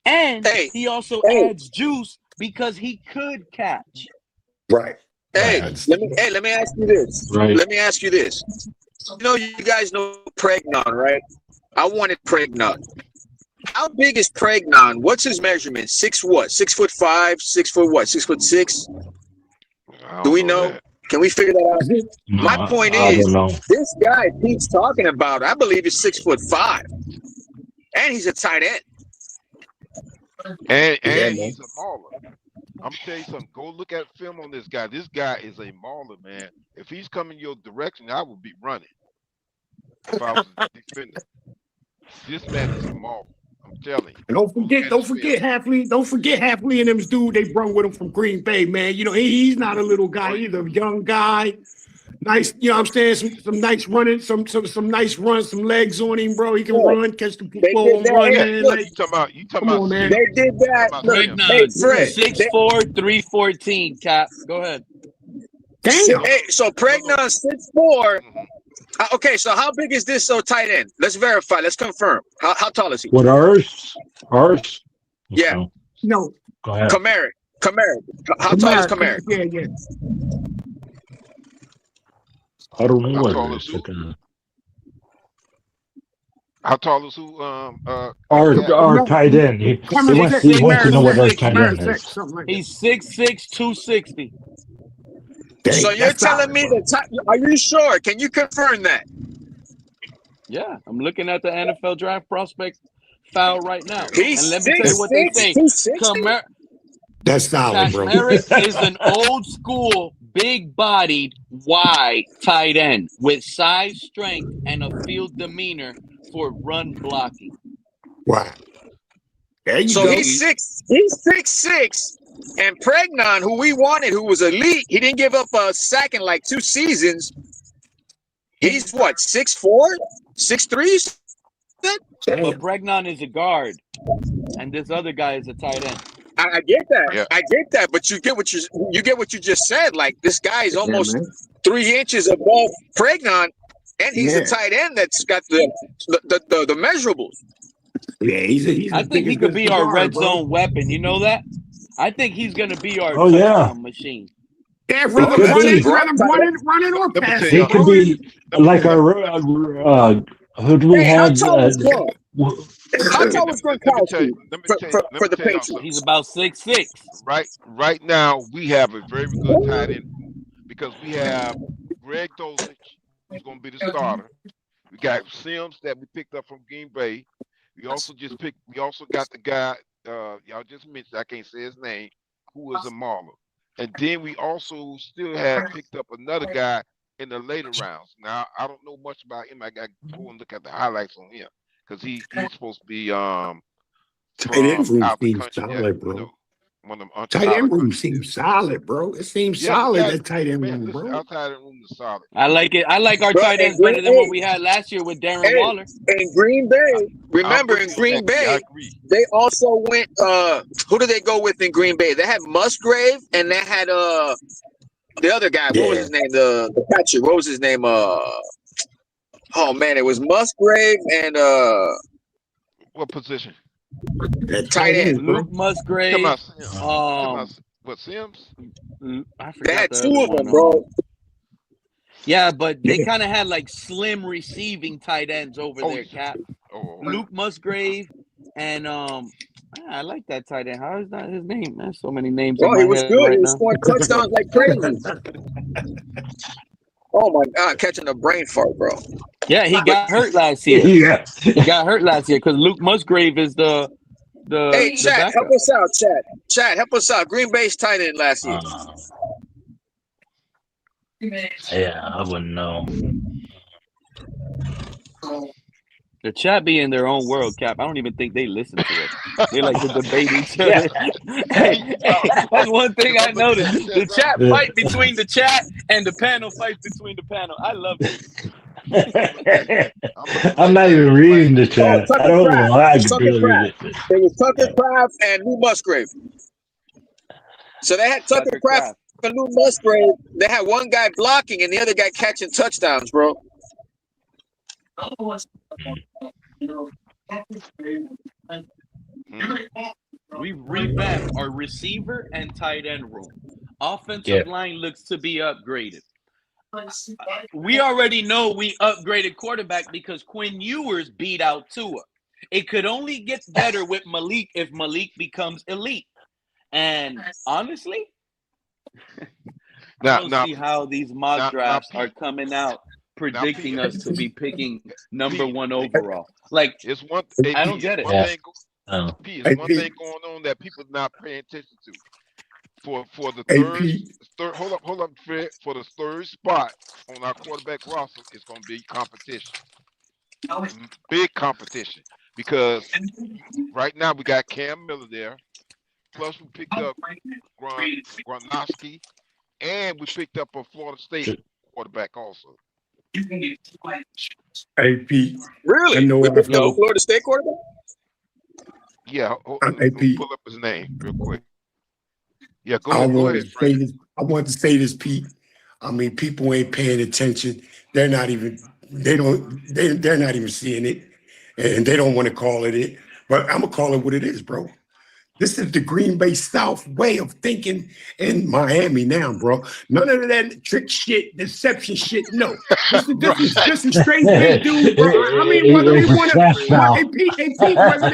And he also adds juice because he could catch. Right. Let me ask you this. Right. Let me ask you this. You know, you guys know Pregnon, right? I wanted Pregnon. How big is Pregnon? What's his measurement? 6'5"? 6'6"? Do we know? Can we figure that out? No, My point I is, don't know. this guy Pete's talking about, I believe, is 6'5", and he's a tight end. Yeah, And man. he's a mauler. I'm gonna tell you something. Go look at film on this guy. This guy is a mauler, man. If he's coming your direction, I would be running if I was a defender. This man is a mauler. I'm telling you. And don't Go look forget, at don't his film. forget Halfley. Don't forget Halfley and them's dude they brought with him from Green Bay, man. You know, he's not a little guy either. Young guy, nice. You know, what I'm saying some nice running, some nice runs, some legs on him, bro. He can Yeah, run, catch the they ball did and that. run, Hey, Yeah, man. look, Like, you talking come about on, man. they Sims. did You that. talking about Look, Sims. hey, Pregnon, Yeah. Fred. They, 6'4", 314, Cap. Go ahead. Damn. hey, so No, Pregnon 6'4". hmm Okay, so how big is this tight end? Let's verify. Let's confirm. How tall is he? What ours? Ours? Yeah, Okay. No, Go ahead. Kamara. Kamara. How tall is Kamara, Kamara? yeah. I don't know How what tall it is is. who? Okay. How tall is who? Cat. Our tight end. He Kamara wants six, he wants to Kamara know what six, our 6'6". tight end Kamara is. six, something like that. He's 6'6", 260. So Dang, you're that's telling solid, me bro. are you sure? Can you confirm that? Yeah, I'm looking at the NFL draft prospect file right now. He's And let me tell you what they 6'6", say. 260? That's solid, bro. Merritt is an old school, big-bodied, wide tight end with size, strength, and a field demeanor for run blocking. Wow. There you So go. he's 6'6", and Pregnon, who we wanted, who was elite, he didn't give up a sack in like 2 seasons. He's what, 6'4", 6'3"? But Damn. Pregnon is a guard, and this other guy is a tight end. I get that. Yeah. I get that. But you get what you just said. Like, this guy is Yeah, almost man. 3 inches above Pregnon, and he's a Yeah. tight end that's got the measurables. Yeah, he's I as think big he as could the be our guard, red bro. zone weapon. You know that? I think he's going to be our Oh yeah. touchdown machine. Yeah, He whether could running, be. running, running or Let me tell passing, He y'all. bro. could be Let me like tell y'all. our who do we Hey, how have? tall is Gronk? How Okay, tall is let me tell you. Gronkowski Let me for, tell you. for, Let for me the tell y'all Patriots? something. He's about 6'6". Right now, we have a very good tight end room because we have Greg Dulcich, who's going to be the starter. We got Sims that we picked up from Green Bay. We also got the guy y'all just mentioned. I can't say his name, who is a mauler. And then we also still have picked up another guy in the later rounds. Now I don't know much about him. I got to go and look at the highlights on him because he's supposed to be Tight end from room out the seems country. solid, You bro. know, one of them Tight solid end room countries. seems solid, bro. It seems Yeah, we solid, got that tight end man. room, Listen, bro. our tight end room is solid. I like it. I like our Bro, tight ends better than what we had last year with Darren Waller. in Green Bay, I'm remember with in you on Green that, Key. I Bay, agree. they also went who did they go with in Green Bay? They had Musgrave and they had the other guy. What was Yeah. his name? The catcher. What was his name? Oh man, it was Musgrave and What position? That tight tight end. end, bro. Luke You talking Musgrave. about Sims? You talking about what Sims? I They forgot had the 2 other of them, one. bro. Yeah, but they Yeah. kind of had like slim receiving tight ends over Oh, there, Cap. oh, okay. Luke Musgrave and I like that tight end. How is that his name? Man, so many names in Well, he my was head good. He right was now. scoring touchdowns like crazy. Oh my God, catching a brain fart, bro. Yeah, he But got hurt last year. Yeah. He got hurt last year because Luke Musgrave is hey, the chat, help backup. us out, chat. Chat, help us out. Green Bay's tight end last year. Yeah, I wouldn't know. The chat be in their own world, Cap. I don't even think they listen to us. They like to debate each other. Hey, that's one thing I I'm looking noticed. at the The chat right chat now. fight between the chat and the panel fights between the panel. I love it. I'm looking I'm right not now even at the reading the thing. Oh, chat. I Tucker don't know Craft. why I can Tucker barely read Craft. it. It was Tucker Craft and Lou Musgrave. So they had Tucker Tucker Craft Craft. and Lou Musgrave. They had one guy blocking and the other guy catching touchdowns, bro. Hmm. We revamped our receiver and tight end room. Yeah. Offensive line looks to be upgraded. We already know we upgraded quarterback because Quinn Ewers beat out Tua. It could only get better with Malik if Malik becomes elite. And honestly, I Now, don't now, see how these mock now, drafts are Pete. coming out Now, Pete. predicting us to be picking number Pete. 1 overall. Like, It's one. Hey, I don't Pete. It's get it. one Yeah. thing. Oh. P, Hey, it's one thing Pete. going on that people not paying attention to. For the Hey, third Pete. third hold up, Fred. For the third spot on our quarterback roster, it's going to be competition, big competition, because right now we got Cam Miller there. Plus we picked up Gronkowski, and we picked up a Florida State quarterback also. Hey, Pete. I Really? We know I picked up a So Florida State quarterback? yeah, Hey, let me Pete. pull up his name real quick. Yeah, go I ahead, wanted to Fred. say this. I want to say this, Pete. I mean, people ain't paying attention. They're not even. They don't. They're not even seeing it, and they don't want to call it. But I'm gonna call it what it is, bro. This is the Green Bay South way of thinking in Miami now, bro. None of that trick shit, deception shit. No, this is this is Right. this is straight big dude, bro. I mean, whether they It's a want to, stress hey now. Pete, hey Pete, whether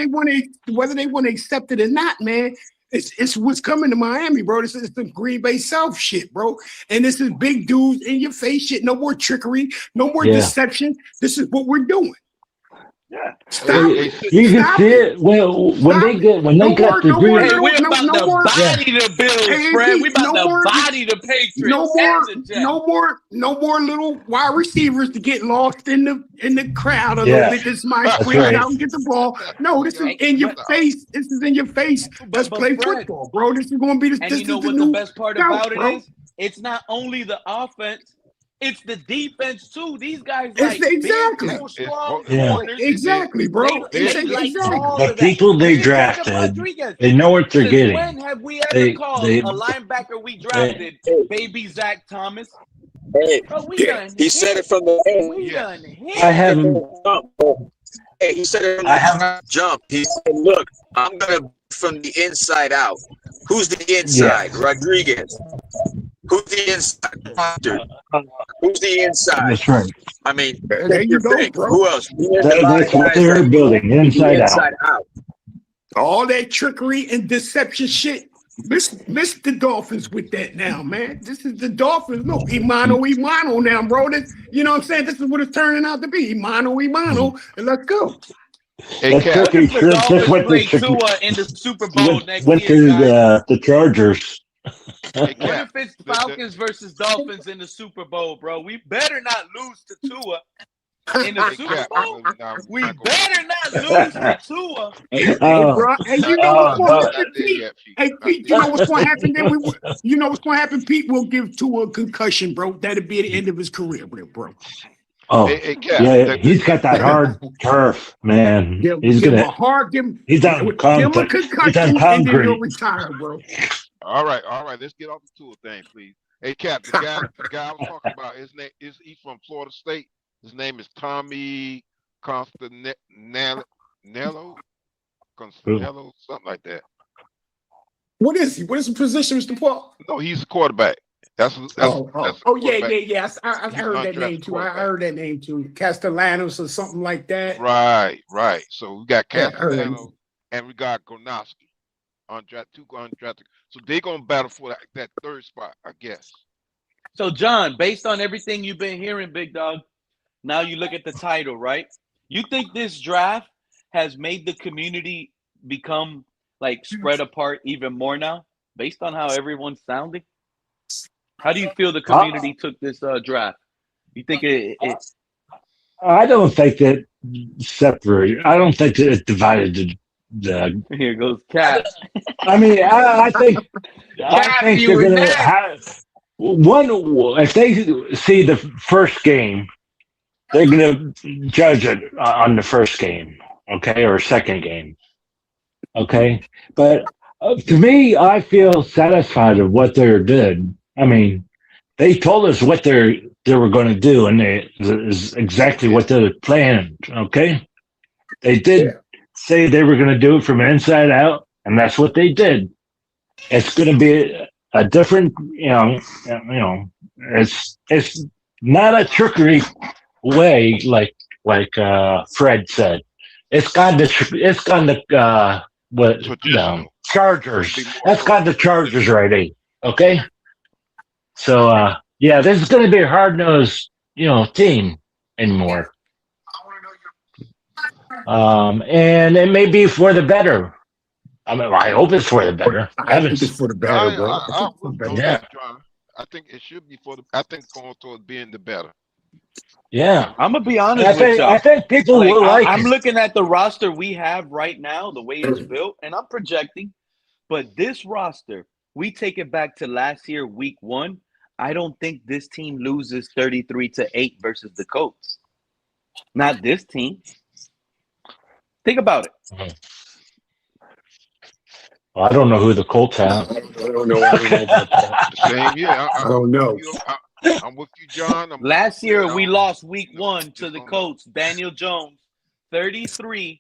they want to accept it or not, man. It's what's coming to Miami, bro. This is the Green Bay South shit, bro. And this is big dudes in your face shit. No more trickery, no more Yeah. deception. This is what we're doing. Yeah. Stop Hey, it. You can Stop see it. it when Stop it. they No got more, the no more Hey, green. little, we're no, about no to more. Yeah. body the Bills, Hey, Fred. We Pete, about to body the no Patriots and more, the Jets. no more little wide receivers to get lost in the crowd a little Yeah. bit. This might That's sprint right. out and get the ball. No, this is y'all, Hey, in your but face. This is in your face. Let's but play Fred, football, bro. This is going to be and this you know is the what the new best part South, about it bro. is? It's not only the offense, it's the defense too. These guys It's like big, exactly, tall, strong Yeah. corners. exactly, bro. It's They like exactly. all The of that. people they Here's Jacob drafted, Rodriguez. they know what they're Since getting. when have we ever They called they, a linebacker we they drafted Hey, baby Zach Thomas? hey, Bro, we Yeah. done he said hit. it from the We yes. done I hit. haven't jump. Hey, he said it from I the haven't jump. He said, "Look, I'm gonna from the inside out. Who's the yeah. inside? Rodriguez. Who's the inside? Hunter. Who's the inside? That's right. I mean, There take you your go, pick. bro. Who else? There's a lot of That's what guys they're that building from the inside out. inside out. All that trickery and deception shit. Miss the Dolphins with that now, man. This is the Dolphins. Look, Imano now, bro. You know what I'm saying? This is what it's turning out to be. Imano, and let's go. Hey, That Cap. What tricky if the trip just Dolphins went play Tua in the Super Bowl next went year, to guys? the Chargers. Hey, What Cap. if it's The Falcons versus Dolphins in the Super Bowl, bro? We better not lose to Tua in the hey, Super Cap. Bowl. We're We not gonna get better not lose to Tua. Hey, Oh, bro. Hey, you not know there what's oh, yet. going to no. Not happen, there Pete? yet, Pete. Hey, Not Pete, there you know yet. what's going to happen? You know what's going to happen? Pete will give Tua a concussion, bro. That'll be the end of his career, bro. Oh, Hey, Cap. yeah, he's got that hard turf, man. Give, He's give him gonna. a hard, give him, He's give on him a concrete. He's on concussion, and then he'll concrete. retire, bro. All right. Let's get off the tour thing, please. Hey, Cap. The guy I was talking about. His name is he's from Florida State. His name is Tommy Constanello, something like that. What is he? What is the position, Mr. Paul? No, he's a quarterback. That's Oh, a yeah, quarterback. yeah. I He's heard an that name undrafted too. I quarterback. heard that name too. Castellanos or something like that. Right. So we got Yeah, I heard that. Castellano and we got Gronkowski two undrafted. So they're gonna battle for that third spot, I guess. So, John, based on everything you've been hearing, Big Dog, now you look at the title, right? You think this draft has made the community become like spread apart even more now, based on how everyone's sounding? How do you feel the community took this draft? You think it I don't think that separated. I don't think that it divided the. here goes Cap. I mean, I Cap, think you they're were gonna next. have one. If they see the first game, they're gonna judge it on the first game, okay, or second game, okay. But to me, I feel satisfied of what they did. I mean, they told us what they were going to do, and is exactly what they're planning. Okay, they did say they were going to do it from inside out, and that's what they did. It's going to be a different, it's not a trickery way Fred said. It's gone to what Traditional. Chargers. Be more That's got the Chargers right. Okay. So yeah, this is going to be a hard nosed team anymore. And it may be for the better. I mean, I hope it's for the better. I think it's Heavens. for the better, bro. I think I'm it's for with the you on better. Yeah. that, John. I think it should be for the. I think it's going towards being the better. Yeah. I'm gonna be And honest with I y'all. think people Like will like I'm it. looking at the roster we have right now, the way it's built, and I'm projecting. But this roster, we take it back to last year, week 1. I don't think this team loses 33-8 versus the Colts. Not this team. Think about it. Well, I don't know who the Colts have. I don't know. I don't know about that. Same year. I don't know. I'm with you, John. I'm with you, Last Fred. year we lost week No, 1 to just the don't know. Colts. Daniel Jones, 33-8.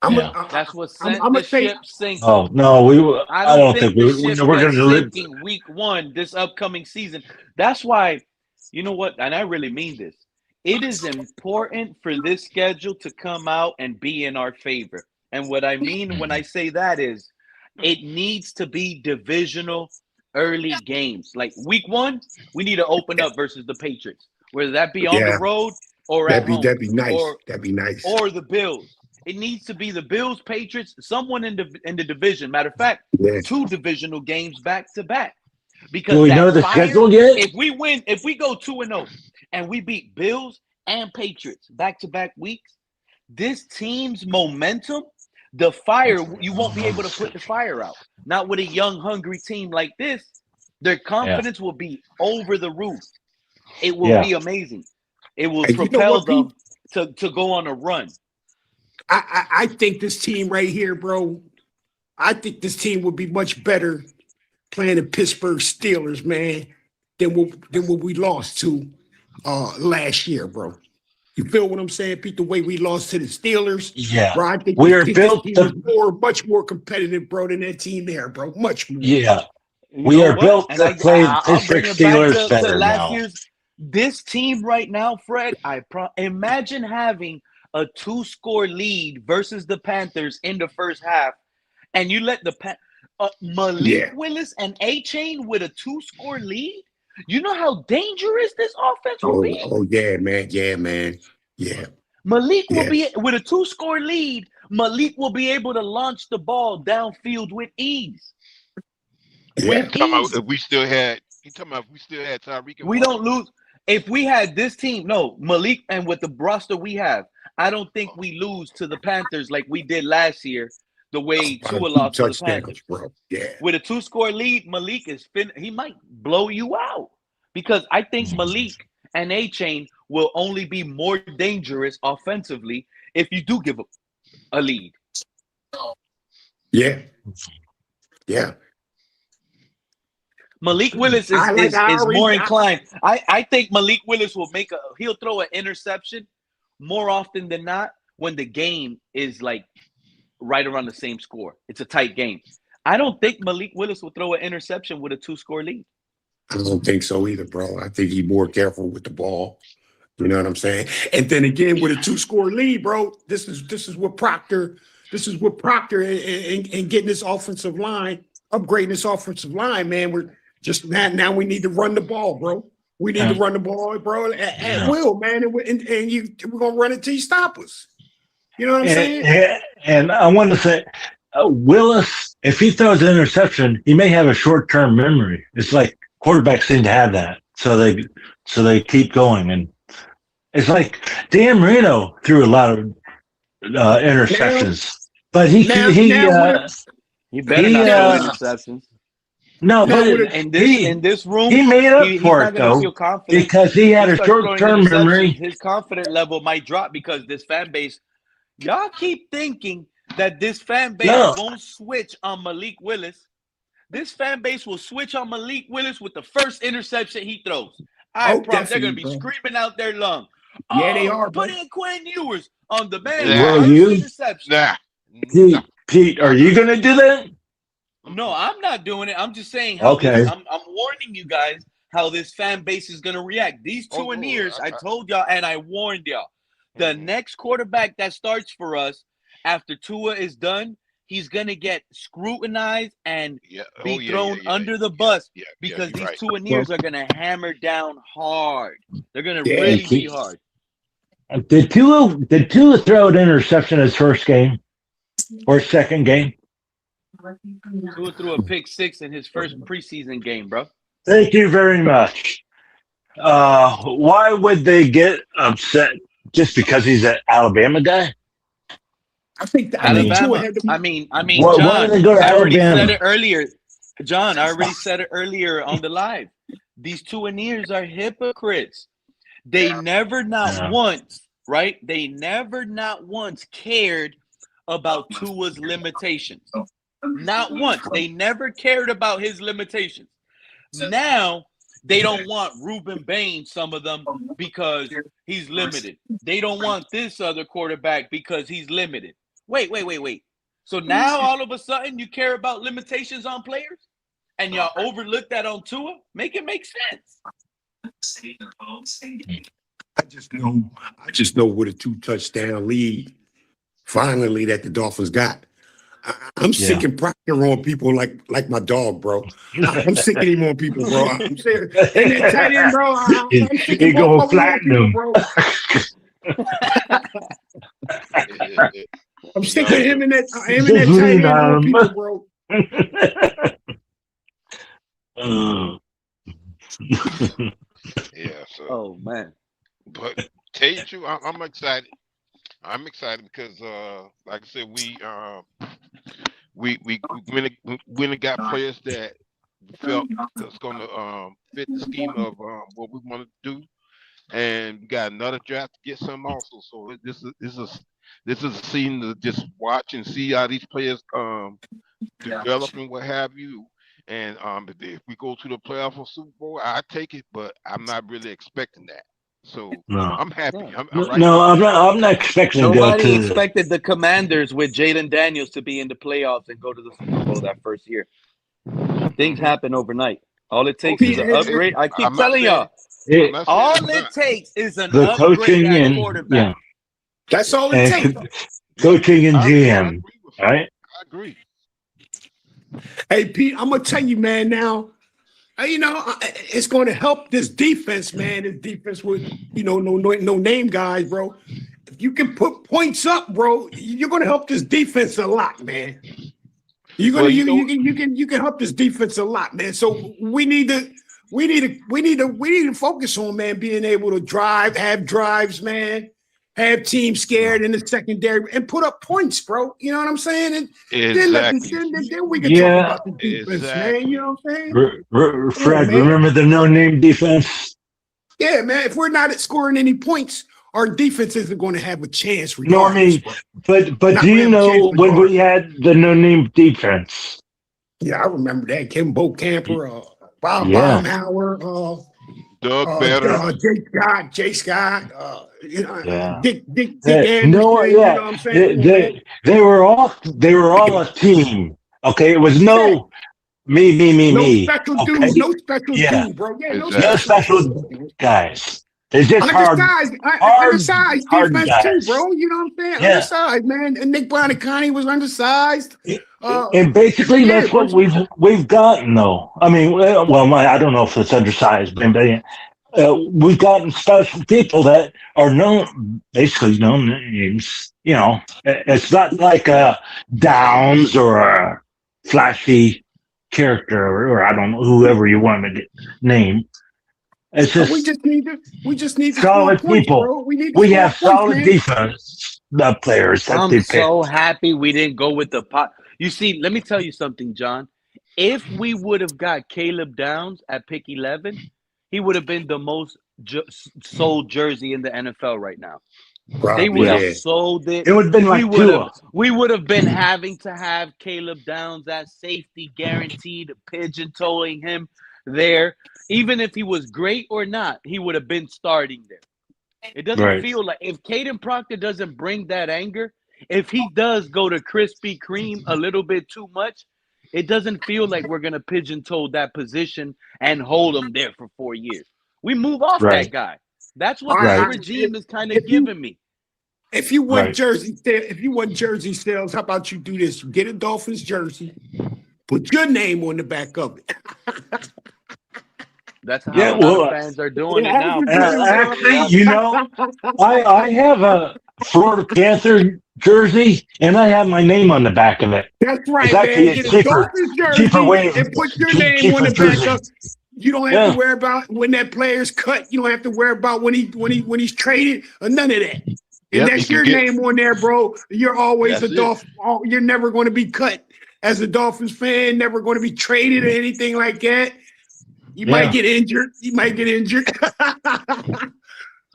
Yeah. That's what I'm sent gonna the say. ship sinking. Oh no, I I don't don't think think the we ship know we're can going to live. sink in week 1 this upcoming season. That's why, you know what, and I really mean this. It is important for this schedule to come out and be in our favor. And what I mean when I say that is it needs to be divisional early games. Like week 1, we need to open up versus the Patriots, whether that be on the Yeah, road or at home that'd be nice. or That'd be nice. or the Bills. It needs to be the Bills, Patriots, someone in the division. Matter of fact, Yeah. 2 divisional games back to back. Do Because we know that the fire, schedule yet? if we go 2-0 and we beat Bills and Patriots back to back weeks, this team's momentum, the fire, you won't be able to put the fire out. Not with a young, hungry team like this. Their confidence will be over the roof. It will Yeah. be amazing. It will And you know propel what, Pete? them to go on a run. I think this team right here, bro. I think this team would be much better playing the Pittsburgh Steelers, man, than what we lost to last year, bro. You feel what I'm saying, Pete? The way we lost to the Steelers, Yeah. bro. I think We are this built team to. is much more competitive, bro, than that team there, bro. Much more. Yeah. You We know are what? built And to play the I'll Pittsburgh bring it back Steelers to better last now. year's. This team right now, Fred. Imagine having a 2-score lead versus the Panthers in the first half, and you let the Malik Yeah. Willis and A-Chain with a 2-score lead. You know how dangerous this offense will be. Oh yeah, man. Yeah, man. Yeah. Malik will Yeah. be with a 2-score lead. Malik will be able to launch the ball downfield with ease. Yeah. With Talking about ease. if we still had. You talking about if we still had Tyreek and We Waller? don't lose. If we had this team, no, Malik, and with the roster we have, I don't think we lose to the Panthers like we did last year, the way By Tua 2 lost to the touchdowns, Panthers. bro. Yeah. With a 2-score lead, Malik he might blow you out. Because I think Malik and A-Chain will only be more dangerous offensively if you do give up a lead. Yeah. Yeah. Malik Willis is already more inclined. I think Malik Willis will he'll throw an interception more often than not when the game is like right around the same score. It's a tight game. I don't think Malik Willis will throw an interception with a 2-score lead. I don't think so either, bro. I think he's more careful with the ball. You know what I'm saying? And then again, with a 2-score lead, bro, this is what Proctor and getting this offensive line, upgrading this offensive line, man. We're just now we need to run the ball, bro. We need to run the ball, bro, at will, man. And we're gonna run it till you stop us. You know what I'm saying? And I want to say, Willis, if he throws an interception, he may have a short-term memory. It's like quarterbacks seem to have that, so they keep going. And it's like Dan Marino threw a lot of interceptions, but he better not throw interceptions. No, but in this room, he made up for not it gonna though, feel confident because he had a short-term memory. His confidence level might drop because this fan base. Y'all keep thinking that this fan base won't switch on Malik Willis. This fan base will switch on Malik Willis with the first interception he throws. I promise they're gonna be screaming out their lung. Yeah, they are. Put in Quinn Ewers on the man. Will you? Interception. Pete, are you gonna do that? No, I'm not doing it. I'm just saying how this, I'm warning you guys how this fan base is going to react. These 2 years, I told y'all and I warned y'all. The next quarterback that starts for us after Tua is done, he's going to get scrutinized and be thrown under the bus because these 2 years are going to hammer down hard. They're going to really be hard. Did Tua throw an interception his first game or second game? Tua threw a pick six in his first preseason game, bro. Thank you very much. Why would they get upset just because he's an Alabama guy? I think Tua Alabama. had to. I mean, Why John, did they go to I already said Alabama? it earlier. John, I already said it earlier on the live. These Tuaneers are hypocrites. They never not Yeah. once, right? They never not once cared about Tua's limitations. Not once. They never cared about his limitations. Now they don't want Reuben Bain, some of them, because he's limited. They don't want this other quarterback because he's limited. Wait. So now all of a sudden you care about limitations on players? And y'all overlook that on Tua? Make it make sense. I just know with a 2-touchdown lead, finally that the Dolphins got. I'm sick and Proctor on people like my dog, bro. I'm sick of him on people, bro. I'm sick. And that tight end, bro. I'm sick He of go both of them on people, platinum. bro. I'm sick of him and that tight end on people, bro. Yeah. So. Oh man. But tell you the truth, I'm excited. I'm excited because, like I said, we went and got players that felt that's going to fit the scheme of what we want to do, and we got another draft to get some also. So this is a scene to just watch and see how these players develop and what have you. And if we go to the playoff or Super Bowl, I take it, but I'm not really expecting that. So No. I'm happy. Yeah. I'm not expecting to go Nobody to. expected the Commanders with Jalen Daniels to be in the playoffs and go to the Super Bowl that first year. Things happen overnight. All it takes is an upgrade. I keep telling y'all, all it takes is an the upgrade coaching at and quarterback. That's all it takes. Coaching and GM, right? I agree. Hey, Pete, I'm gonna tell you, man. Now, it's going to help this defense, man. This defense with no name guys, bro. If you can put points up, bro, you're going to help this defense a lot, man. You can help this defense a lot, man. So we need to focus on, man, being able to have drives, man. Have teams scared in the secondary and put up points, bro. You know what I'm saying? And then we can talk about the defense, man. You know what I'm saying? Fred, remember the no-name defense? Yeah, man. If we're not scoring any points, our defense isn't going to have a chance. No, I mean, but do you know when we had the no-name defense? Yeah, I remember that. Kevin Camper, Bob Baumhauer, Doug Better, Jay Scott, Dick Anderson. You know what I'm saying? They were all a team. Okay, it was no me. No special dudes, no special team, bro. Yeah, no special guys. It's just undersized defense too, bro. You know what I'm saying? Yeah. Undersized, man. And Nick Buoniconti was undersized. And basically, that's what we've gotten, though. I mean, I don't know if it's undersized, but we've gotten special people that are basically known names. You know, it's not like a Downs or a flashy character or I don't know, whoever you want to name. It's just we just need solid people. Bro. We have solid defense players. I'm so happy we didn't go with the pot. You see, let me tell you something, John. If we would have got Caleb Downs at pick 11, he would have been the most sold jersey in the NFL right now. They would have sold it. It would have been like we would have been having to have Caleb Downs at safety, guaranteed, pigeon-toeing him there. Even if he was great or not, he would have been starting there. It doesn't feel like if Caden Proctor doesn't bring that anger, if he does go to Krispy Kreme a little bit too much, it doesn't feel like we're going to pigeon-toe that position and hold him there for 4 years. We move off that guy. That's what this regime is kind of giving me. If you want jersey sales, how about you do this? You get a Dolphins jersey, put your name on the back of it. That's how Yeah, a lot of well, fans are doing it Yeah, now, that's what you Pete. do, bro. actually, I have a Florida Panther jersey, and I have my name on the back of it. That's It's right, actually man. a Get a cheaper, Dolphins cheaper jersey way, and put your name on cheaper the back jersey. of. You don't have to Yeah, worry about when that player's cut. You don't have to worry about when he's traded or none of that. And Yep, you that's can your get. name on there, bro. You're always a That's it. Dolphin. You're never going to be cut as a Dolphins fan. Never going to be traded or anything like that. You might yeah. get injured. You might get injured.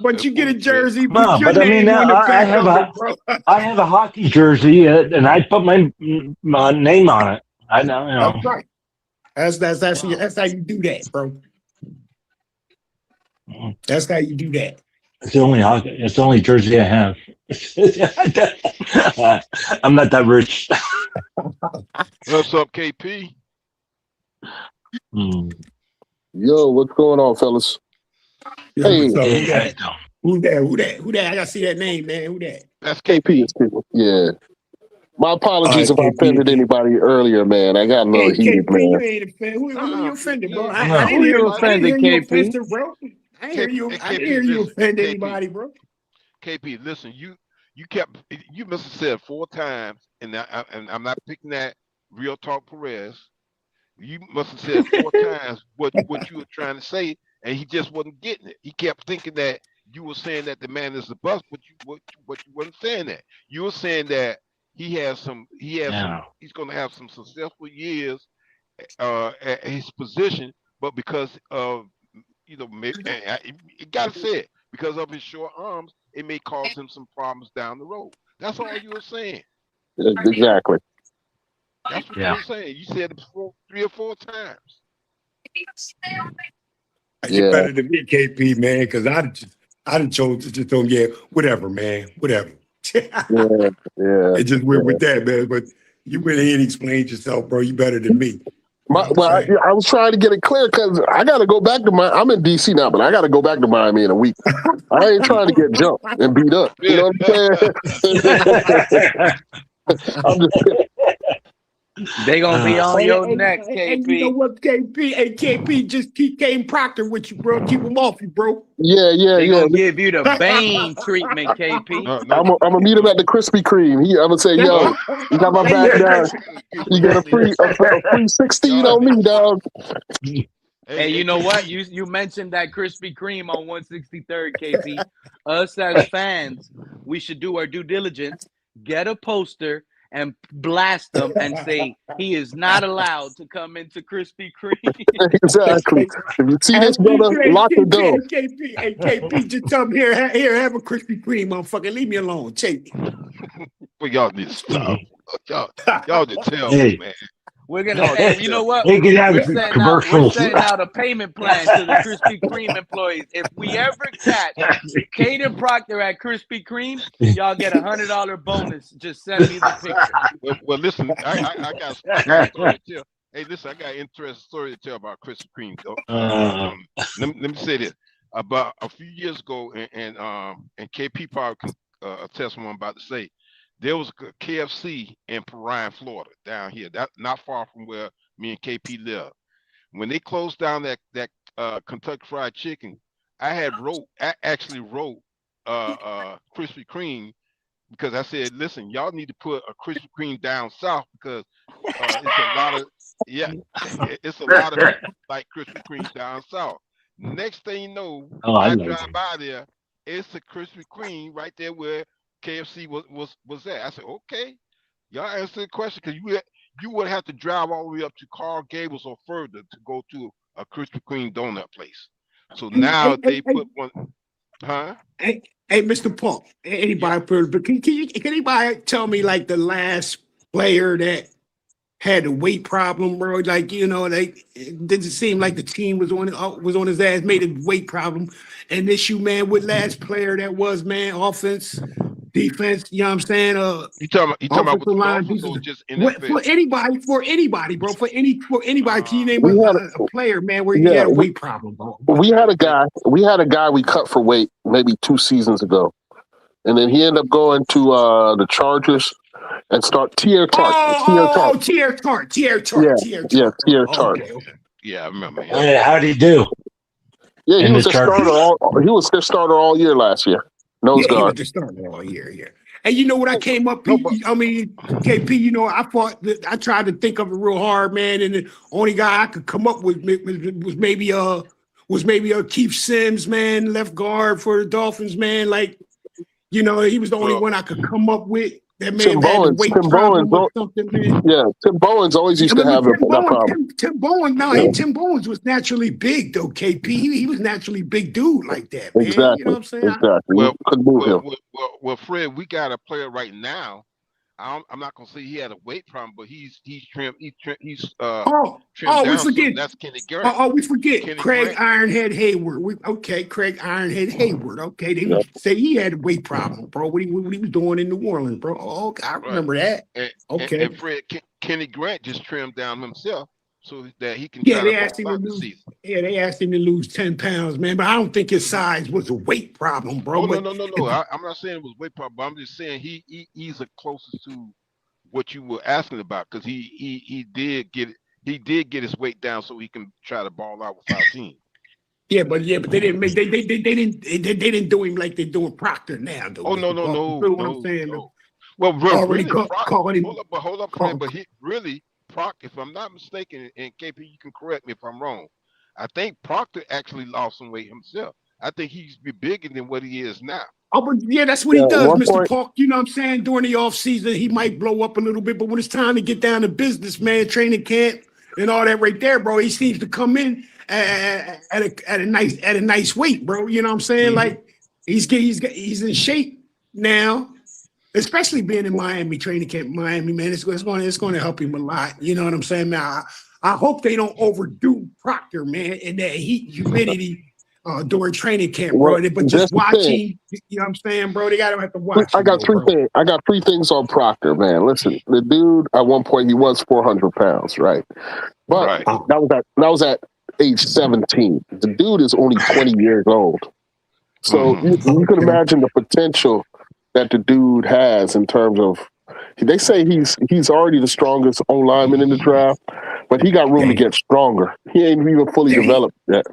But That you get a fool said. jersey, put No, your but I mean, name on the I back have of a it, bro. I have a hockey jersey, and I put my name on it. I know, That's right. That's how you do that, bro. That's how you do that. It's the only hockey. It's the only jersey I have. I'm not that rich. What's up, KP? Hmm. Yo, what's going on, fellas? Yo, Hey, what's up? Hey, how you doing? Who that? Who that? Who that? I gotta see that name, man. Who that? That's KP KP. is people. Yeah. My All apologies right, if I KP. offended anybody earlier, man. I got a little Hey, heated, KP, man. you ain't offended. Who you offended, bro? I No. didn't Who hear. you I didn't offended, hear you KP? offensive, bro. I didn't hear you. I didn't KP, hear you listen, offend KP, anybody, bro. KP. Listen, you must have said 4 times, and I'm not picking that real talk Perez. You must have said 4 times what you were trying to say, and he just wasn't getting it. He kept thinking that you were saying that the man is a bust, but you wasn't saying that. You were saying that Yeah. he's going to have some successful years at his position, but because of maybe, you got to say it, because of his short arms, it may cause him some problems down the road. That's all you were saying. Exactly. That's what you Yeah. were saying. You said it 3 or 4 times. You're Yeah. better than me, KP, man, because I'd have chose to just told him, yeah, whatever, man, whatever. Yeah. Yeah. It just went with that, man. But you went ahead and explained yourself, bro. You better than me. You know what I'm Well, saying? I was trying to get it clear because I got to go back to my. I'm in DC now, but I got to go back to Miami in a week. I ain't trying to get jumped and beat up. You know what I'm saying? I'm just. They gonna be on your neck, And you know KP. what, KP? Hey, KP, just keep Kane Proctor with you, bro. Keep him off you, bro. Yeah. They gonna give you the Bane treatment, KP. No, I'm gonna meet him at the Krispy Kreme. I'm gonna say, no. "Yo, you got my There back you go. down. You get a free 16 Y'all on me, dog." Hey, you know what? You mentioned that Krispy Kreme on 163rd, KP. Us as fans, we should do our due diligence, get a poster, and blast them and say he is not allowed to come into Krispy Kreme. Exactly. If you see this Hey, brother, lock the door. KP, just tell him here, have a Krispy Kreme, motherfucker. Leave me alone. Take me. Well, y'all need to stop. Y'all just tell me, Hey, man. We're gonna, Y'all hey, just you tell know me. what? they could have We're commercials. sending out a payment plan to the Krispy Kreme employees. If we ever catch Caden Proctor at Krispy Kreme, y'all get $100 bonus. Just send me the picture. Well, listen, I got a story to tell. Hey, listen, I got an interesting story to tell about Krispy Kreme. Let me say this. About a few years ago, and KP probably can attest what I'm about to say. There was a KFC in Perrine, Florida, down here, not far from where me and KP live. When they closed down that Kentucky Fried Chicken, I actually wrote Krispy Kreme because I said, listen, y'all need to put a Krispy Kreme down south because it's a lot of it's a lot of people like Krispy Kreme down south. Next thing you know, Oh, I I like drive it. by there, it's a Krispy Kreme right there where KFC was at. I said, okay, y'all answer the question because you would have to drive all the way up to Carl Gables or further to go to a Krispy Kreme donut place. So now they put one, huh? Hey, Mr. Punk, Yeah. but can anybody tell me like the last player that had a weight problem, bro? Like, it didn't seem like the team was on his ass, made a weight problem. And issue, man, with last player that was, man, offense, defense, you know what I'm saying? You talking about with Offensive the line, Dolphins defense. or just For NFL? anybody, bro. For anybody, can you name We had a player, man, where he yeah, had a weight problem, bro? we had Okay. a guy. We had a guy we cut for weight maybe 2 seasons ago, and then he ended up going to the Chargers and start Tier Tart. Tier Tart. Yeah, Tier yeah, Tart. Tier Oh, Tart. okay. Yeah, I remember him. Hey, how'd he do? Yeah, he and the was the starter Chargers. all. He was the starter all year last year. Nose Yeah, he was guard. the starter all year. Yeah. And you know what I came up, No, but Pete? I mean, KP, you know, I tried to think of it real hard, man, and the only guy I could come up with was maybe Keith Sims, man, left guard for the Dolphins, man. Like, you know, he was the only well, one I could come up with that may Tim have had the Bowens. weight Tim Bowens. problem or something, man. Yeah, Tim Bowens always I used to mean, but have that problem. Tim Bowen, no, Yeah, Tim Bowens was naturally big though, KP. He was naturally big dude like that, man. You know exactly, what I'm saying? exactly. You well, couldn't move him. Fred, we got a player right now. I'm not gonna say he had a weight problem, but he's trimmed. Trimmed We down forget. some. That's Kenny Garrett. We forget Kenny Craig Grant. Ironhead Hayward. Craig Ironhead Hayward. Okay, they Yeah. say he had a weight problem, bro. What he was doing in New Orleans, bro. Oh, okay, I Right. remember that. Okay. And Fred Kenny Grant just trimmed down himself so that he can Yeah, try they to asked ball him to out this lose. season. Yeah, they asked him to lose 10 pounds, man. But I don't think his size was a weight problem, bro. Oh But no. I'm not saying it was weight problem. But I'm just saying he's the closest to what you were asking about because he did get his weight down so he can try to ball out with our team. but they didn't make they didn't do him like they're doing Proctor now, though. Oh no. You feel what I'm saying? No. Well, Already really, called him. hold up, Call, but Proctor, if I'm not mistaken, and KP, you can correct me if I'm wrong. I think Proctor actually lost some weight himself. I think he used to be bigger than what he is now. but yeah, that's what he At does, one Mr. point, Park. You know what I'm saying? During the off season, he might blow up a little bit, but when it's time to get down to business, man, training camp and all that right there, bro, he seems to come in at a nice weight, bro. You know what I'm saying? Mhm. Like he's in shape now, especially being in Miami training camp. Miami, man, it's going to help him a lot. You know what I'm saying? Man, I hope they don't overdo Proctor, man, in that heat humidity. During training camp, bro. well, But that's just the thing. watching, you know what I'm saying, bro? They gotta have to watch I him, got though, three bro. things. I got three things on Proctor, man. Listen, the dude at one point he was 400 pounds, right? But Right. that was at age 17. The dude is only 20 years old. So you can Okay. imagine the potential that the dude has in terms of. They say he's already the strongest O lineman in the draft, but he got room to get stronger. He ain't even fully Dang. developed yet.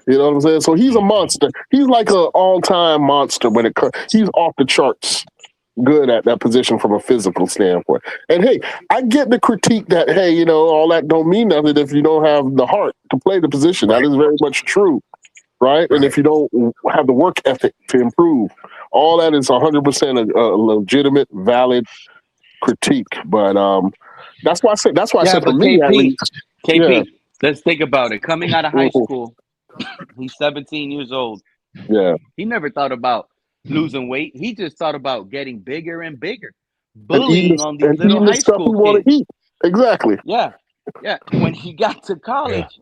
You know what I'm saying? So he's a monster. He's like an all-time monster when it comes. He's off the charts good at that position from a physical standpoint. And hey, I get the critique that hey, you know, all that don't mean nothing if you don't have the heart to play the position. That is very much true, right? And if you don't have the work ethic to improve, all that is 100% a legitimate, valid critique. But that's why I said for but me at least, yeah, let's think about it. Coming out of high school, he's 17 years old. yeah. He never thought about losing weight. He just thought about getting bigger and bigger, And bullying on these little eating the high stuff he school want kids. to eat. Exactly. Yeah. When he got to college,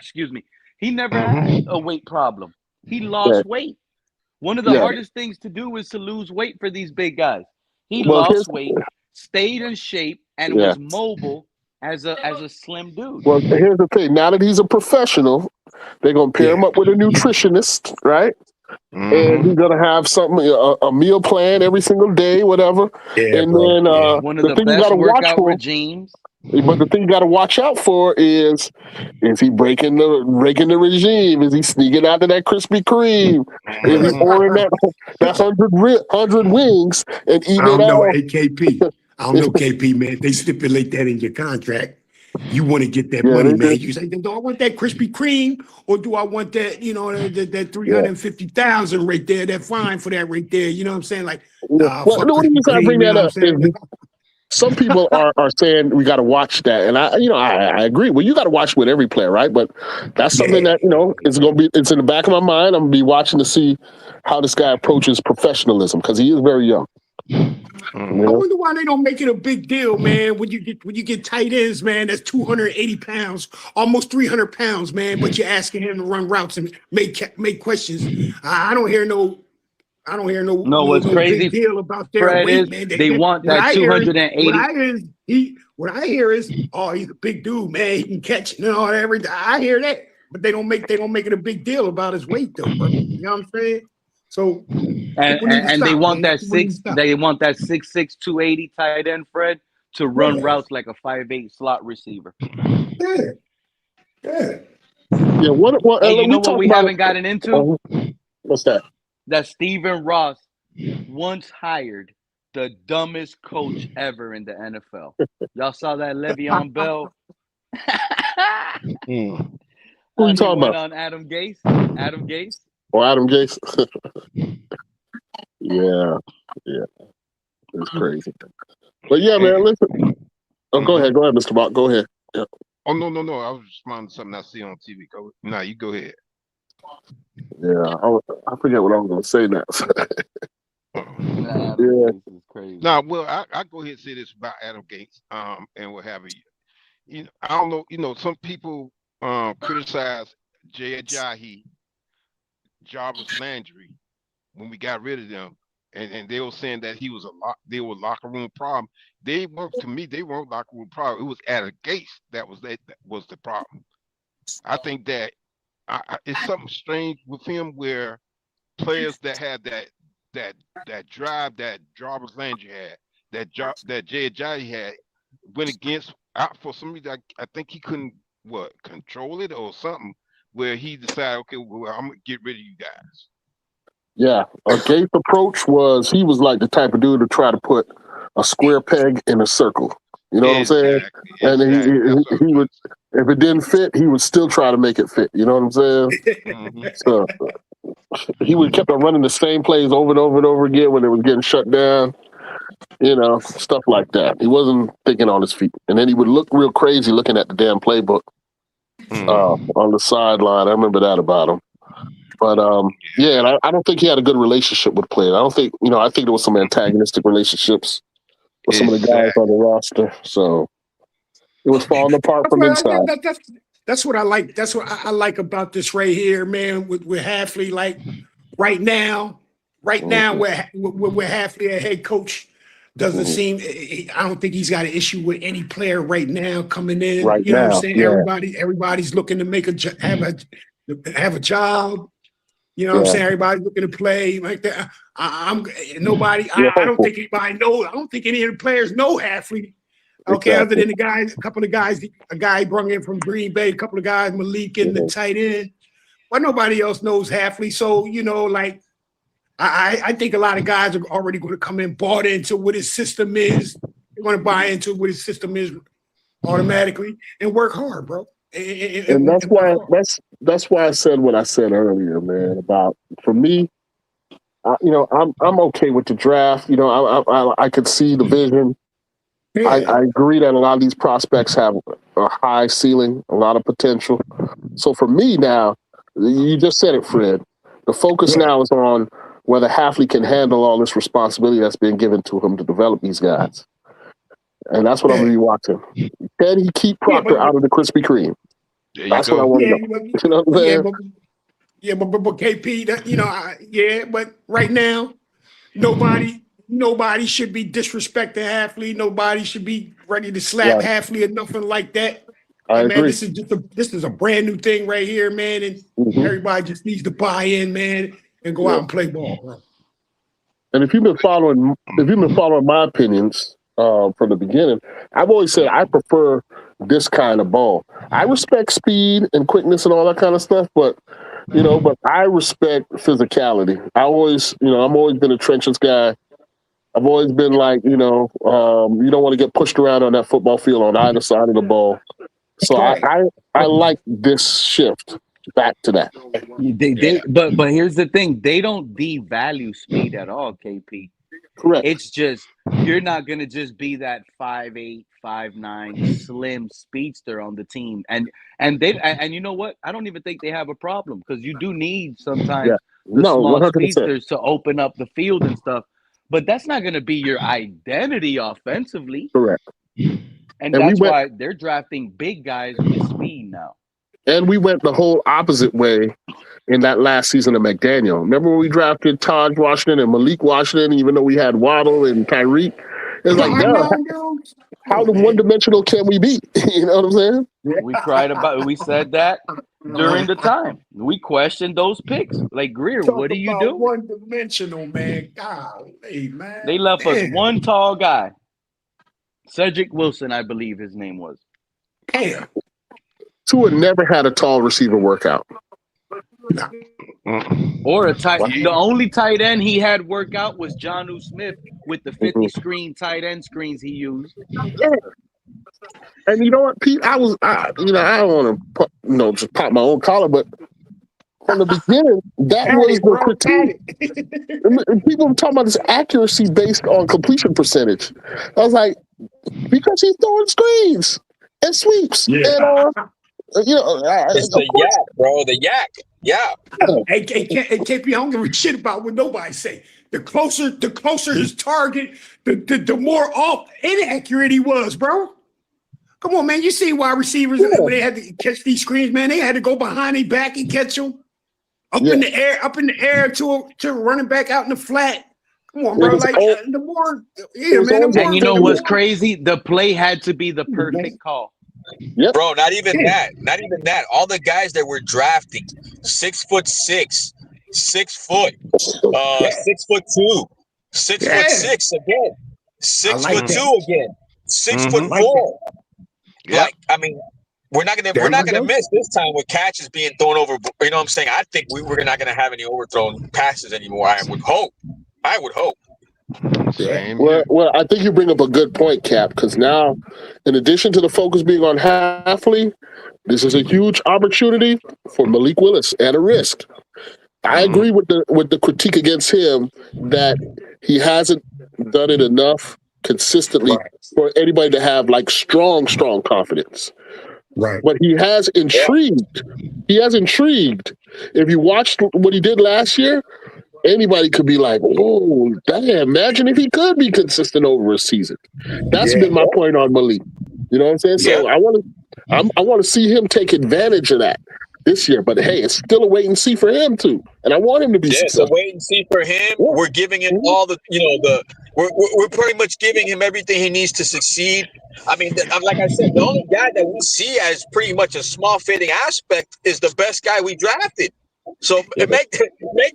excuse me, he never had a weight problem. He Yeah. lost weight. One of the Yeah. hardest things to do is to lose weight for these big guys. He Well, lost weight, stayed in shape, and Yeah. was mobile as a slim dude. Well, here's the thing. Now that he's a professional, they're gonna pair him up with a nutritionist, right? And he's gonna have something, a meal plan every single day, whatever. Yeah, and bro. then One of the the thing you best gotta watch workout for, regimes. but the thing you gotta watch out for is he breaking the regime? Is he sneaking out to that Krispy Kreme? Is he ordering that 100 wings and I eating it don't know, all? KP. I don't know, KP, man. They stipulate that in your contract. You want to get that Yeah, money, they man. did. You say, do I want that Krispy Kreme or do I want that, you know, that 350,000 right there, that fine for that right there? You know what I'm saying? Like, nah, Well, fuck the only Krispy reason I Kreme, bring you know that what I'm up is saying? some people are saying we got to watch that, and I agree. Well, you got to watch with every player, right? But that's something that it's in the back of my mind. I'm gonna be watching to see how this guy approaches professionalism because he is very young. I wonder why they don't make it a big deal, man. When you get tight ends, man, that's 280 pounds, almost 300 pounds, man. But you're asking him to run routes and make questions. I don't hear no What's crazy, big deal about their Fred, weight, is man. they want What that I hear is 280. oh, he's a big dude, man. He can catch it and all that. Everything. I hear that, but they don't make it a big deal about his weight, though, bro. You know what I'm saying? So And they want that 6'6", 280 tight end, Fred, to run routes like a 5'8" slot receiver. Yeah. Yeah, what Hey, you we know what talked we about it. haven't gotten into? What's that? That Stephen Ross once hired the dumbest coach ever in the NFL. Y'all saw that Le'Veon Bell? Mm. Who How you he talking went about? on Adam Gase? Adam Gase? Or Adam Gase? Yeah, yeah, it's crazy. But yeah, man, listen. Oh, go Mm-hmm. ahead, Mr. Bach. Go ahead. Yeah, Oh no! I was responding to something I see on TV. Go. Nah, you go ahead. yeah. I forget what I was gonna say now. Adam Yeah, Gase is crazy. Nah, well, I go ahead and say this about Adam Gates, and what have you. I don't know. Some people criticize Jay Ajayi, Jarvis Landry when we got rid of them, and they were saying that they were locker room problem. They weren't, to me. They weren't locker room problem. It was Adam Gates that was the problem. I think that it's something strange with him where players that had that that drive that Jarvis Landry had, that Jay Ajayi had, went against out for some reason. I think he couldn't control it or something, where he decided, okay, well, I'm gonna get rid of you guys. yeah. Gates' approach was he was like the type of dude to try to put a square peg in a circle. You know what I'm saying? And Exactly. That's what I was he trying would, to say. if it didn't fit, he would still try to make it fit. You know what I'm saying? Mm-hmm. So he would kept on running the same plays over and over and over again when it was getting shut down. Stuff like that. He wasn't thinking on his feet, and then he would look real crazy looking at the damn playbook Mm-hmm. on the sideline. I remember that about him. But yeah, and I don't think he had a good relationship with players. I don't think I think there was some antagonistic relationships with some of the guys Exactly. on the roster. So it was falling apart That's from what inside. that's what I like. That's what I like about this right here, man. With Halfley, like right now, Mhm, where Halfley, a head coach, doesn't mhm. seem. I don't think he's got an issue with any player right now coming in. Right You know what I'm now, saying? yeah, Everybody's looking to make have a job. You know what I'm yeah, saying? Everybody's looking to play like that. I'm nobody. we're I don't hopeful. think anybody knows. I don't think any of the players know Halfley. Okay, other Exactly. than a couple of guys, a guy brought in from Green Bay, a couple of guys, Malik and the Mhm. tight end, but nobody else knows Halfley. So like I think a lot of guys are already going to come in bought into what his system is. They're going to buy into what his system is automatically and work hard, bro, And and work hard. that's why I said what I said earlier, man. About for me, I'm okay with the draft. I could see the vision. Yeah, I agree that a lot of these prospects have a high ceiling, a lot of potential. So for me now, you just said it, Fred. The focus yeah, now is on whether Halfley can handle all this responsibility that's being given to him to develop these guys. And that's what I'm yeah, going to be watching. Can he keep yeah, Proctor out of the Krispy Kreme? There you That's what I go. want to yeah, know. You know what I'm yeah, saying? but KP, but right now. Nobody should be disrespecting Halfley. Nobody should be ready to slap Right. Halfley or nothing like that. I Hey man, agree. this is a brand new thing right here, man, and Hmm. everybody just needs to buy in, man, and go Yeah. out and play ball, bro. And if you've been following my opinions from the beginning, I've always said I prefer this kind of ball. I respect speed and quickness and all that kind of stuff, but I respect physicality. I'm always been a trenches guy. I've always been like, you don't want to get pushed around on that football field on either side of the ball. So Right. I like this shift back to that. Yeah. But here's the thing: they don't devalue speed at all, KP. Correct. It's just you're not gonna just be that 5'8", 5'9", slim speedster on the team, and you know what? I don't even think they have a problem because you do need Yeah. sometimes the No, small 100%. speedsters to open up the field and stuff. But that's not gonna be your identity offensively, Correct. and And we that's went why they're drafting big guys with speed now. and we went the whole opposite way in that last season of McDaniel. Remember when we drafted Todd Washington and Malik Washington, even though we had Waddle and Tyreek? It's like, Come duh, on, dude. how Oh one man. dimensional can we be? You know what I'm saying? We said that during the time. We questioned those picks. Like Greer, Talk what are you about doing? one dimensional, man. Golly, They man. left us Damn. one tall guy. Cedric Wilson, I believe his name was. Damn. Tua never had a tall receiver workout. Or a tight. Wow. The only tight end he had workout was Jonnu Smith with the 50 Mhm. screen tight end screens he used. Yeah. And you know what, Pete? I don't want to, just pop my own collar, but from the beginning, that Pat was it, the bro. Pat critique. it. And people were talking about this accuracy based on completion percentage. I was like, because he's throwing screens and sweeps, Yeah. and It's of the course, yak, bro. The yak. Yeah. Hey, KP, I don't give a shit about what nobody say. The closer his target, the more off inaccurate he was, bro. Come on, man. You see wide receivers yeah, when they had to catch these screens, man. They had to go behind their back and catch them yeah. up in the air to a running back out in the flat. Come on, It bro. was Like all, the more, it yeah, was man. The always And more, you a know the what's more. crazy? The play had to be the perfect call. Yep. Bro, not even Yeah, that. Not even that. All the guys that were drafting, 6'6", 6 foot, yeah, 6'2", 6'6" yeah. again, I six like foot that. two again, six I foot Mm-hmm. like that. four. Yep. Like, I mean, we're not There we gonna go. miss this time with catches being thrown over. You know what I'm saying? I think we're not gonna have any overthrown passes anymore. I would hope. I would hope. Yeah. Same Well, here. well, I think you bring up a good point, Cap, because now, in addition to the focus being on Halfley, this is a huge opportunity for Malik Willis at a risk. I Mm-hmm. agree with the critique against him that he hasn't done it enough consistently Right. for anybody to have like strong confidence. Right. But he has Yeah. intrigued. He has intrigued. If you watched what he did last year, anybody could be like, "Oh, damn! Imagine if he could be consistent over a season." That's Yeah. been my point on Malik. You know what I'm saying? Yeah. So I want to see him take advantage of that this year. But hey, it's still a wait and see for him too, and I want him to be Yeah, it's a successful. wait and see for him. Yeah. We're giving him Mhm. all the, we're pretty much giving him everything he needs to succeed. I mean, like I said, the only guy that we see as pretty much a small fitting aspect is the best guy we drafted. So Yeah. make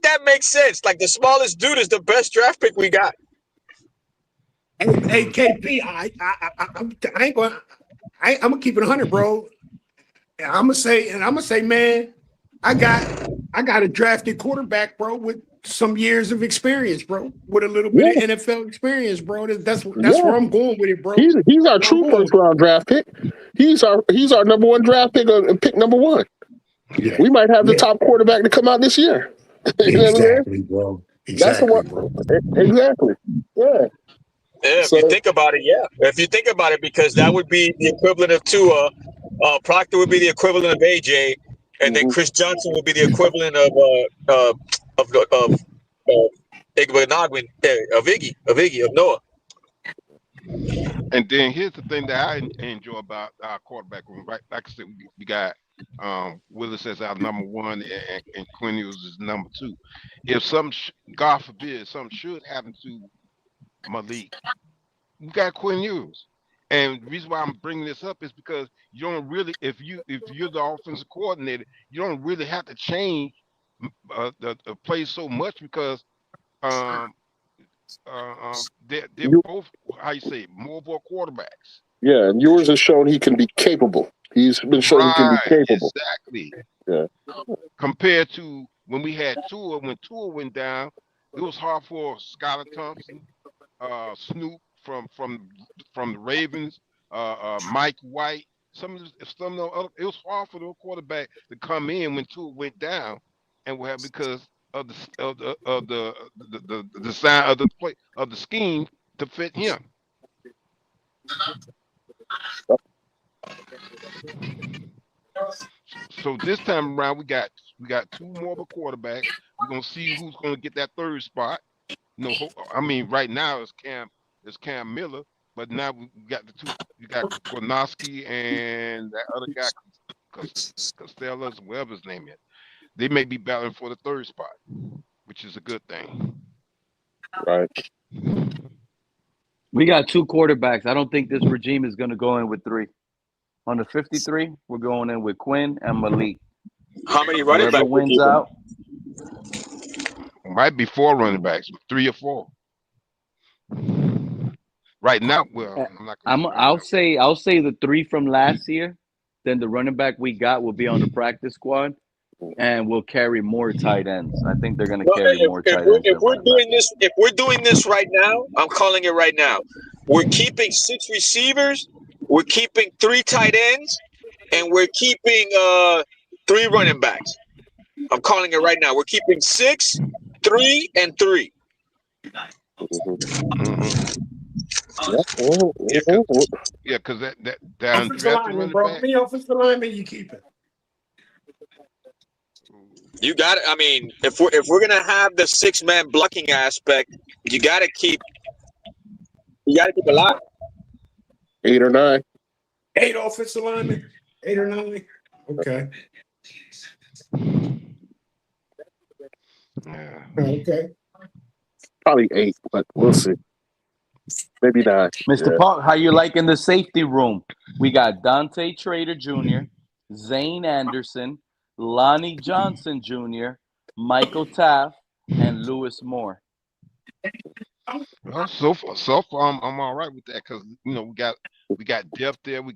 that make sense. Like the smallest dude is the best draft pick we got. Hey, KP, I ain't going. I'm gonna keep it 100, bro. And I'm gonna say, man, I got a drafted quarterback, bro, with some years of experience, bro, with a little bit Yeah. of NFL experience, bro. That's Yeah. where I'm going with it, bro. He's our Where I'm true going first with it. round draft pick. He's our number one draft pick and pick number one. Yeah, We might have the yeah, top quarterback to come out this year. You know what I'm saying? exactly, bro. That's the one. Exactly, bro. Exactly. Yeah. Yeah, if you So think about it, yeah. If you think about it, because that would be the equivalent of Tua. Proctor would be the equivalent of AJ, and then mhm. Chris Johnson would be the equivalent of Igbenogwin, of Iggy, of Noah. And then here's the thing that I enjoy about our quarterback room. Right, like I said, we got Willis as our number one, and Quinn Ewers is number two. If God forbid, something should happen to Malik, we got Quinn Ewers. And the reason why I'm bringing this up is because you don't really, if you're the offensive coordinator, you don't really have to change the play so much because um, they're you, both, how you say, mobile quarterbacks. yeah, and yours has shown he can be capable. He's been shown he can be Right, capable. exactly. Yeah. Compared to when we had Tua, when Tua went down, it was hard for Skylar Thompson, Snoop from the Ravens, Mike White. Some of the other, it was hard for the quarterback to come in when Tua went down, and we have because of the design of the play of the scheme to fit him. So this time around, we got two more quarterbacks. We're gonna see who's gonna get that third spot. I mean, right now it's Cam Miller, but now we got the two. We got Gornowski and that other guy, Costello, whatever his name is. They may be battling for the third spot, which is a good thing. Right. We got two quarterbacks. I don't think this regime is going to go in with three. On the 53, we're going in with Quinn and Malik. How many running Whoever backs we wins keeping? out, Might be four running backs, 3 or 4. Right now, well, I'm not gonna say right I'll say the three from last year then the running back we got will be on the practice squad, and we'll carry more tight ends. I think they're going to Well, carry more tight ends if than we're running back. doing this, if we're doing this right now, I'm calling it right now. We're keeping 6 receivers, we're keeping 3 tight ends, and we're keeping 3 running backs. I'm calling it right now. We're keeping 6, 3, and 3. Yeah, because that Offensive undrafted lineman, running bro. How back. many offensive linemen you keeping? You got it. I mean, if we're gonna have the 6-man blocking aspect, you gotta keep a lot. 8 or 9. 8 offensive linemen, 8 or 9. Okay. Yeah. Okay. Probably 8, but we'll see. Maybe 9. Mr. Yeah. Paul, how you liking the safety room? We got Dante Trader Jr., Zane Anderson, Lonnie Johnson Jr., Michael Taft, and Lewis Moore. Well, so far, I'm all right with that because we got depth there. We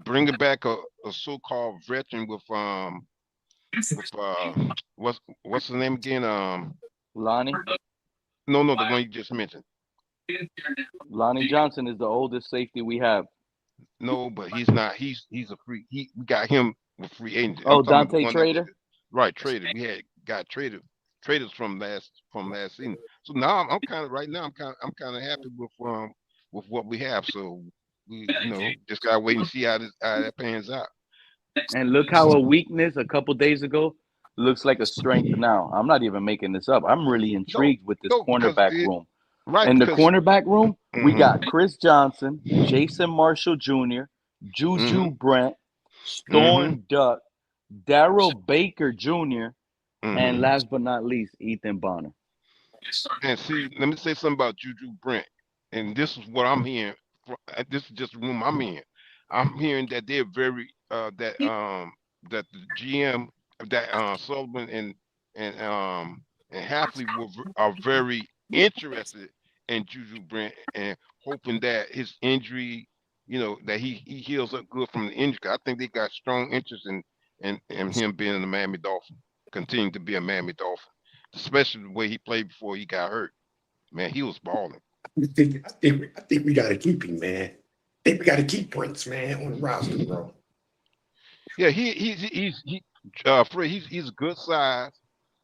bringing back a so-called veteran with what's the name again? Lonnie? No, the one you just mentioned. Lonnie Johnson is the oldest safety we have. No, but he's not. He's a free. We got him with free agent. I'm Oh, talking about the Dante one that was Trader? right traded. We had got traders from last season. So now I'm kind of right now. I'm kind of happy with what we have. So we just gotta wait and see how that pans out. And look how a weakness a couple days ago looks like a strength now. I'm not even making this up. I'm really No, intrigued with this no, because cornerback room. right In the because cornerback room, we hmm got Chris Johnson, Jason Marshall Jr., hmm Juju Brent, hmm Storm Duck, Daryl Baker Jr., and hmm last but not least, Ethan Bonner. And see, let me say something about Juju Brent. And this is what I'm hearing. This is just the room I'm in. I'm hearing that they're very that the GM that Sullivan and Halfley are very interested in Juju Brent and hoping that his injury, that he heals up good from the injury. I think they got strong interest in him being in the Miami Dolphin, continuing to be a Miami Dolphin, especially the way he played before he got hurt. Man, he was balling. I think we got to keep him, man. I think we got to keep Prince, man, on the roster, bro. Yeah, Fred, he's a good size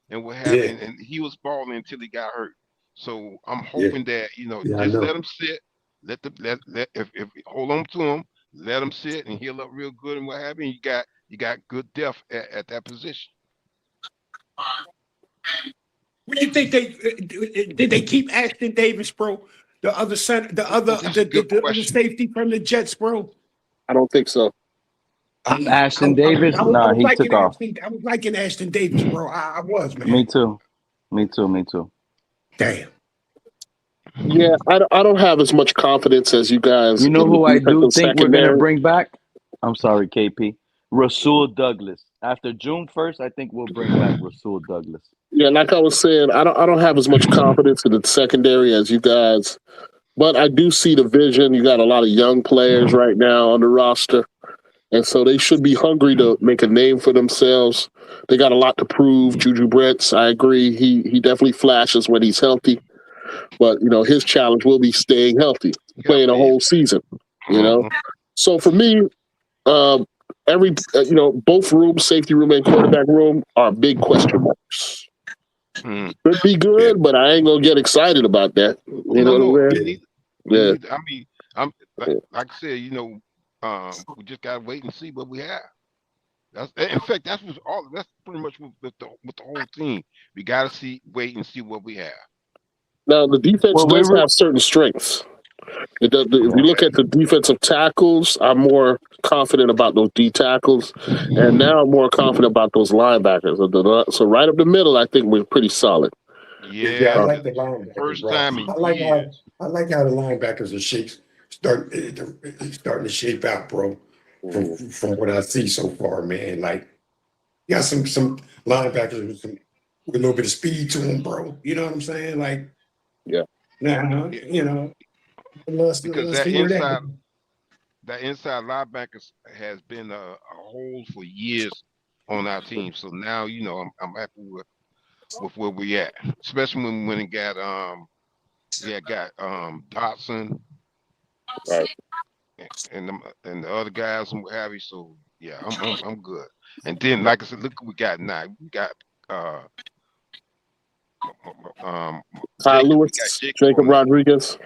and what have you, Yeah, and he was balling until he got hurt. So I'm yeah, hoping that yeah. I just let know. him sit, let if hold on to him, let him sit and heal up real good and what have you. And you got good depth at that position. What do you think did they keep Ashton Davis, bro? The other center, the other Oh, that's a good the other question. safety from the Jets, bro. I don't think so. Ashton Davis? I Nah, was he liking took off. Ashton. I was liking Ashton Davis, bro. I was, Me man. too. Me too. Me too. Damn. Yeah, I don't have as much confidence as you guys You know in the who I do defensive think we're gonna secondary. bring back? I'm sorry, KP. Rasul Douglas. After June 1st, I think we'll bring back Rasul Douglas. Yeah, like I was saying, I don't have as much confidence in the secondary as you guys, but I do see the vision. You got a lot of young players right now on the roster, and so they should be hungry to make a name for themselves. They got a lot to prove. Juju Brents, I agree. He definitely flashes when he's healthy, but his challenge will be staying healthy, playing a Healthy. whole season. You know, Mhm. so for me, uh, both rooms, safety room and quarterback room, are big question marks. Mm. Could be Yeah. good, but I ain't gonna get excited about that. Oh You know no, what I'm no, me saying? neither. Me Yeah, neither. I mean, I'm like, yeah. like I said, we just gotta wait and see what we have. In fact, that's pretty much with the whole team. We gotta wait and see what we have. Now the defense Well, we does were. have certain strengths. If you Yeah. look at the defensive tackles, I'm more confident about those D tackles, and now I'm more confident about those linebackers. So right up the middle, I think we're pretty solid. Yeah, I Yeah, Uh, like because the this is the linebackers, first bro. time in I like how years. I like how the linebackers are starting to shape out, bro. From what I see so far, man. Like you got some linebackers with a little bit of speed to them, bro. You know what I'm saying? Like yeah. now, Yeah, let's because see where that goes. that inside linebackers has been a hole for years on our team. So now I'm happy with where we at, especially when we went and got we had got Dotson Right. and the other guys and what have you. So yeah, I'm good. And then like I said, look what we got now. We got uh um Kyle Jacob. We got Lewis, Jacob Jacob on there. Rodriguez.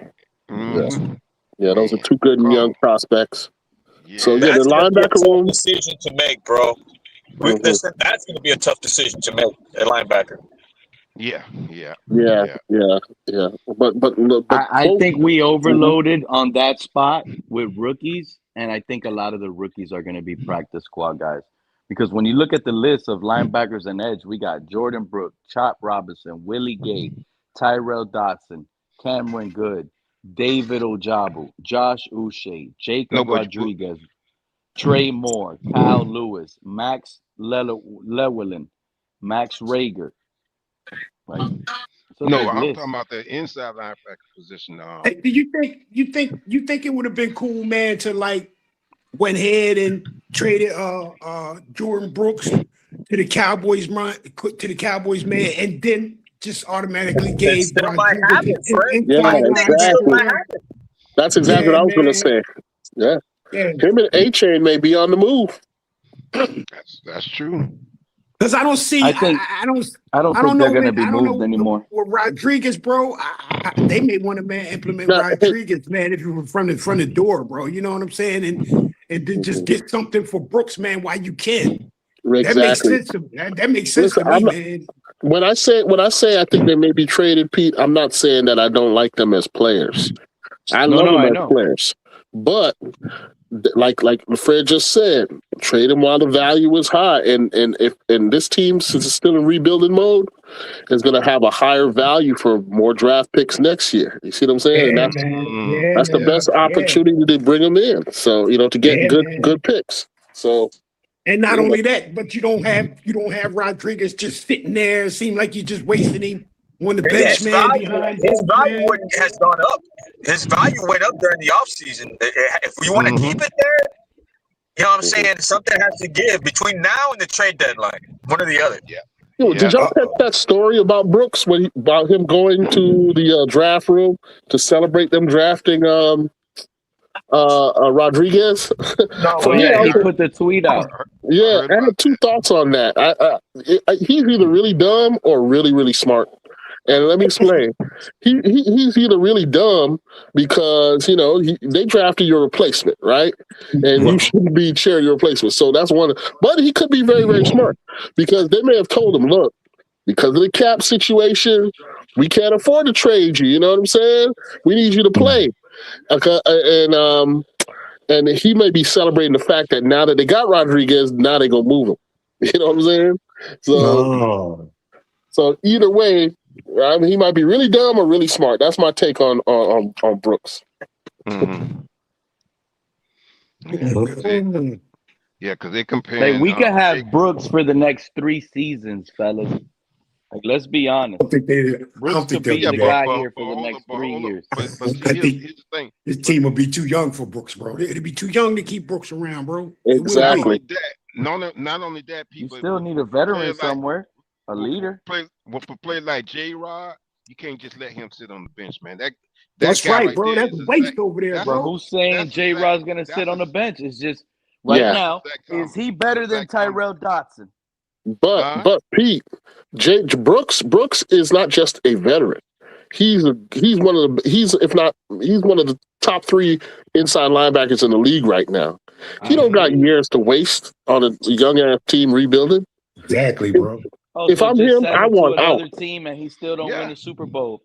Yeah, Hmm. yeah, those are Man, two good and come young on. prospects. So Yeah. yeah, the That's going to be a linebacker tough room. decision to make, bro. Mhm. That's going to be a tough decision to make at linebacker. Yeah. Yeah. Yeah, Yeah. yeah, yeah. But I both. think we Mhm. overloaded on that spot with rookies, and I think a lot of the rookies are going to be practice squad guys. Because when you look at the list of linebackers and edge, we got Jordan Brooks, Chop Robinson, Willie Gay, Tyrell Dotson, Cameron Good, David Ojabu, Josh Uche, No, Jacob but Rodriguez, Trey Moore, Kyle Lewis, Max Llewellyn, Max Rager. Like, it's a no, big I'm talking list. about the inside linebacker position. Hey, do you think it would have been cool, man, to like went ahead and traded Jordan Brooks to the Cowboys, man, and then just automatically It gave still might Rodriguez happen, an Fred. Yeah, I inside think it still linebacker exactly. might role. happen. That's exactly Yeah, what I was going to man. say. Yeah, Yeah. him and A Chain may be on the move. That's true. Because I don't see, I think I don't I don't think they're know going to when, be I don't know moved anymore. with Rodriguez, bro. They may want to man implement Now, Rodriguez, man, if you were from the door, bro. You know what I'm saying? And then just get something for Brooks, man, while you can. That makes exactly. sense. That makes sense Listen, to me, man. when I say I think they may be traded, Pete. I'm not saying that I don't like them as players. I No, love no, them I as know. players, but like Fred just said, trade them while the value is high, and if and this team, since it's still in rebuilding mode, is going to have a higher value for more draft picks next year. You see what I'm saying? And Yeah, that's man. Mm, Yeah, that's the yeah. man. best Yeah. opportunity to bring them in. So to get Yeah, good man. picks. So And not you know, only that, but you don't have Rodriguez just sitting there. It seems like you're just wasting him on the bench, His man, value, behind his Brooks, value man. has gone up. His value went up during the offseason. If you want to keep Hmm. it there, you know what I'm mhm. saying? Something has to give between now and the trade deadline. One or the other. Yeah. Did Yeah. y'all catch that story about Brooks about him going to the draft room to celebrate them drafting Rodriguez? No, For Oh we me, yeah, I did he was not. put the tweet I out. heard, I yeah, heard I about had two thoughts on that. He's either really dumb or really really smart. And let me explain. He's either really dumb because they drafted your replacement, right? And that. you Hmm. shouldn't be cheering your replacement. So that's one. But he could be very very smart because they may have told him, look, because of the cap situation, we can't afford to trade you. You know what I'm saying? We need you to play. Okay, and he may be celebrating the fact that now that they got Rodriguez, now they gonna move him. You know what I'm saying? So Oh, so either way, I mean, he might be really dumb or really smart. That's my take on Brooks. Hmm. Yeah, because Mm. they're Like comparing we could Jake. have Brooks for the next 3 seasons, fellas. Like let's be honest. I Brooks don't think could they'll be Yeah, do the that. guy here for the hold up, next 3 years. but see, I think here's the thing. this But team will be too young for Brooks, bro. It'll be too young to keep Brooks around, bro. It will not be. Exactly. only that, not only that, You people still need a with veteran players like somewhere, a leader. for players like J Rod, you can't just let him sit on the bench, man. That That's guy right, right bro. there That's is waste over there, that's But bro. who's saying that's J. exact Rod's gonna sit that's on a the bench? It's just right Yeah, that's now, exact is comment. he That's better than exact comment. Tyrell Dotson? but Huh? but Pete, Brooks is not just a veteran. He's one of the he's one of the top three inside linebackers in the league right now. He I don't got agree. years to waste on a young ass team rebuilding. Exactly, If, bro. Oh, if so I'm just him, send I him to want out. another team and he still don't win Yeah. a Super Bowl.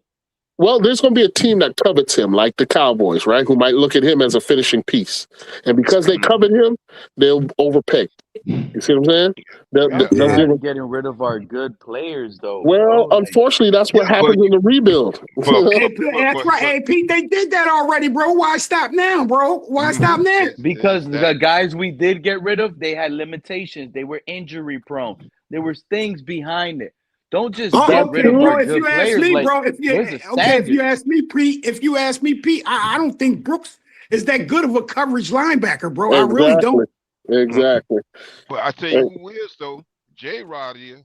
Well, there's going to be a team that covets him, like the Cowboys, right? Who might look at him as a finishing piece, and because they Hmm. covet him, they'll overpay. You see what I'm saying? They'll, Y'all Yeah. they'll Yeah. give tired him. of getting rid of our good players, though, bro. Well, Like, unfortunately, that's what Yeah, happens in the rebuild. but Hey, but that's right. Hey, Pete, they did that already, bro. Why stop now, bro? Why stop now? because the exactly. guys we did get rid of, they had limitations. They were injury prone. There was things behind it. Don't just That's get rid Okay, of our bro. true. If you good ask players. me, Like, bro, there's a if you standard. ask me, Pete, I don't think Brooks is that good of a coverage linebacker, bro. I really don't. Exactly. But I tell you who is though, J-Rod is.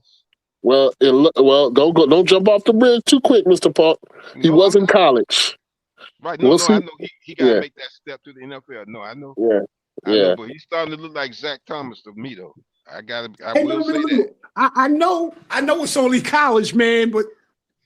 Well, don't jump off the bridge too quick, Mr. Park. He No, was I'm in not. college. Right? We'll No, see. I know he got to Yeah, make that step to the NFL. No, I know, yeah, I know, yeah. but he's starting to look like Zach Thomas to me though. I Hey, will look, say look, that. look. I know it's only college, man, but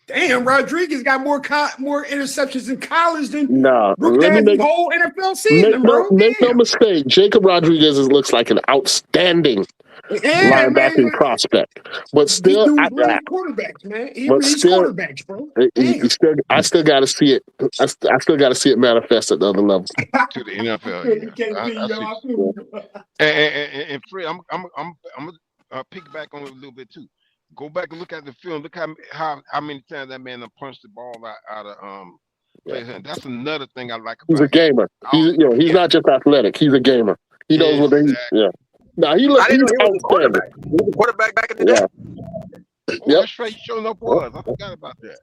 damn, Rodriguez got more interceptions in college than Nah, Brooks let me had his make whole NFL season, bro. no Damn. mistake. Jacob Rodriguez looks like an outstanding Yeah, linebacking man. prospect, but These still, dudes reads quarterbacks, man. He but reads still, quarterbacks, bro. Damn. I still got to see it. I still got to see it manifest at the other level. To the NFL, I yeah. can't be, I yo. see. I feel you. And Fred, I'm gonna piggyback on it a little bit too. Go back and look at the film. Look how many times that man done punched the ball out of players' hand. That's another thing I like He's a about him. gamer. He's not just athletic. He's a gamer. He knows what Exactly. yeah. Now I didn't know he's he was a outstanding. quarterback. He was a quarterback back in the Yeah. day. Oh, Yep. that's right. He showing up was. I forgot about that.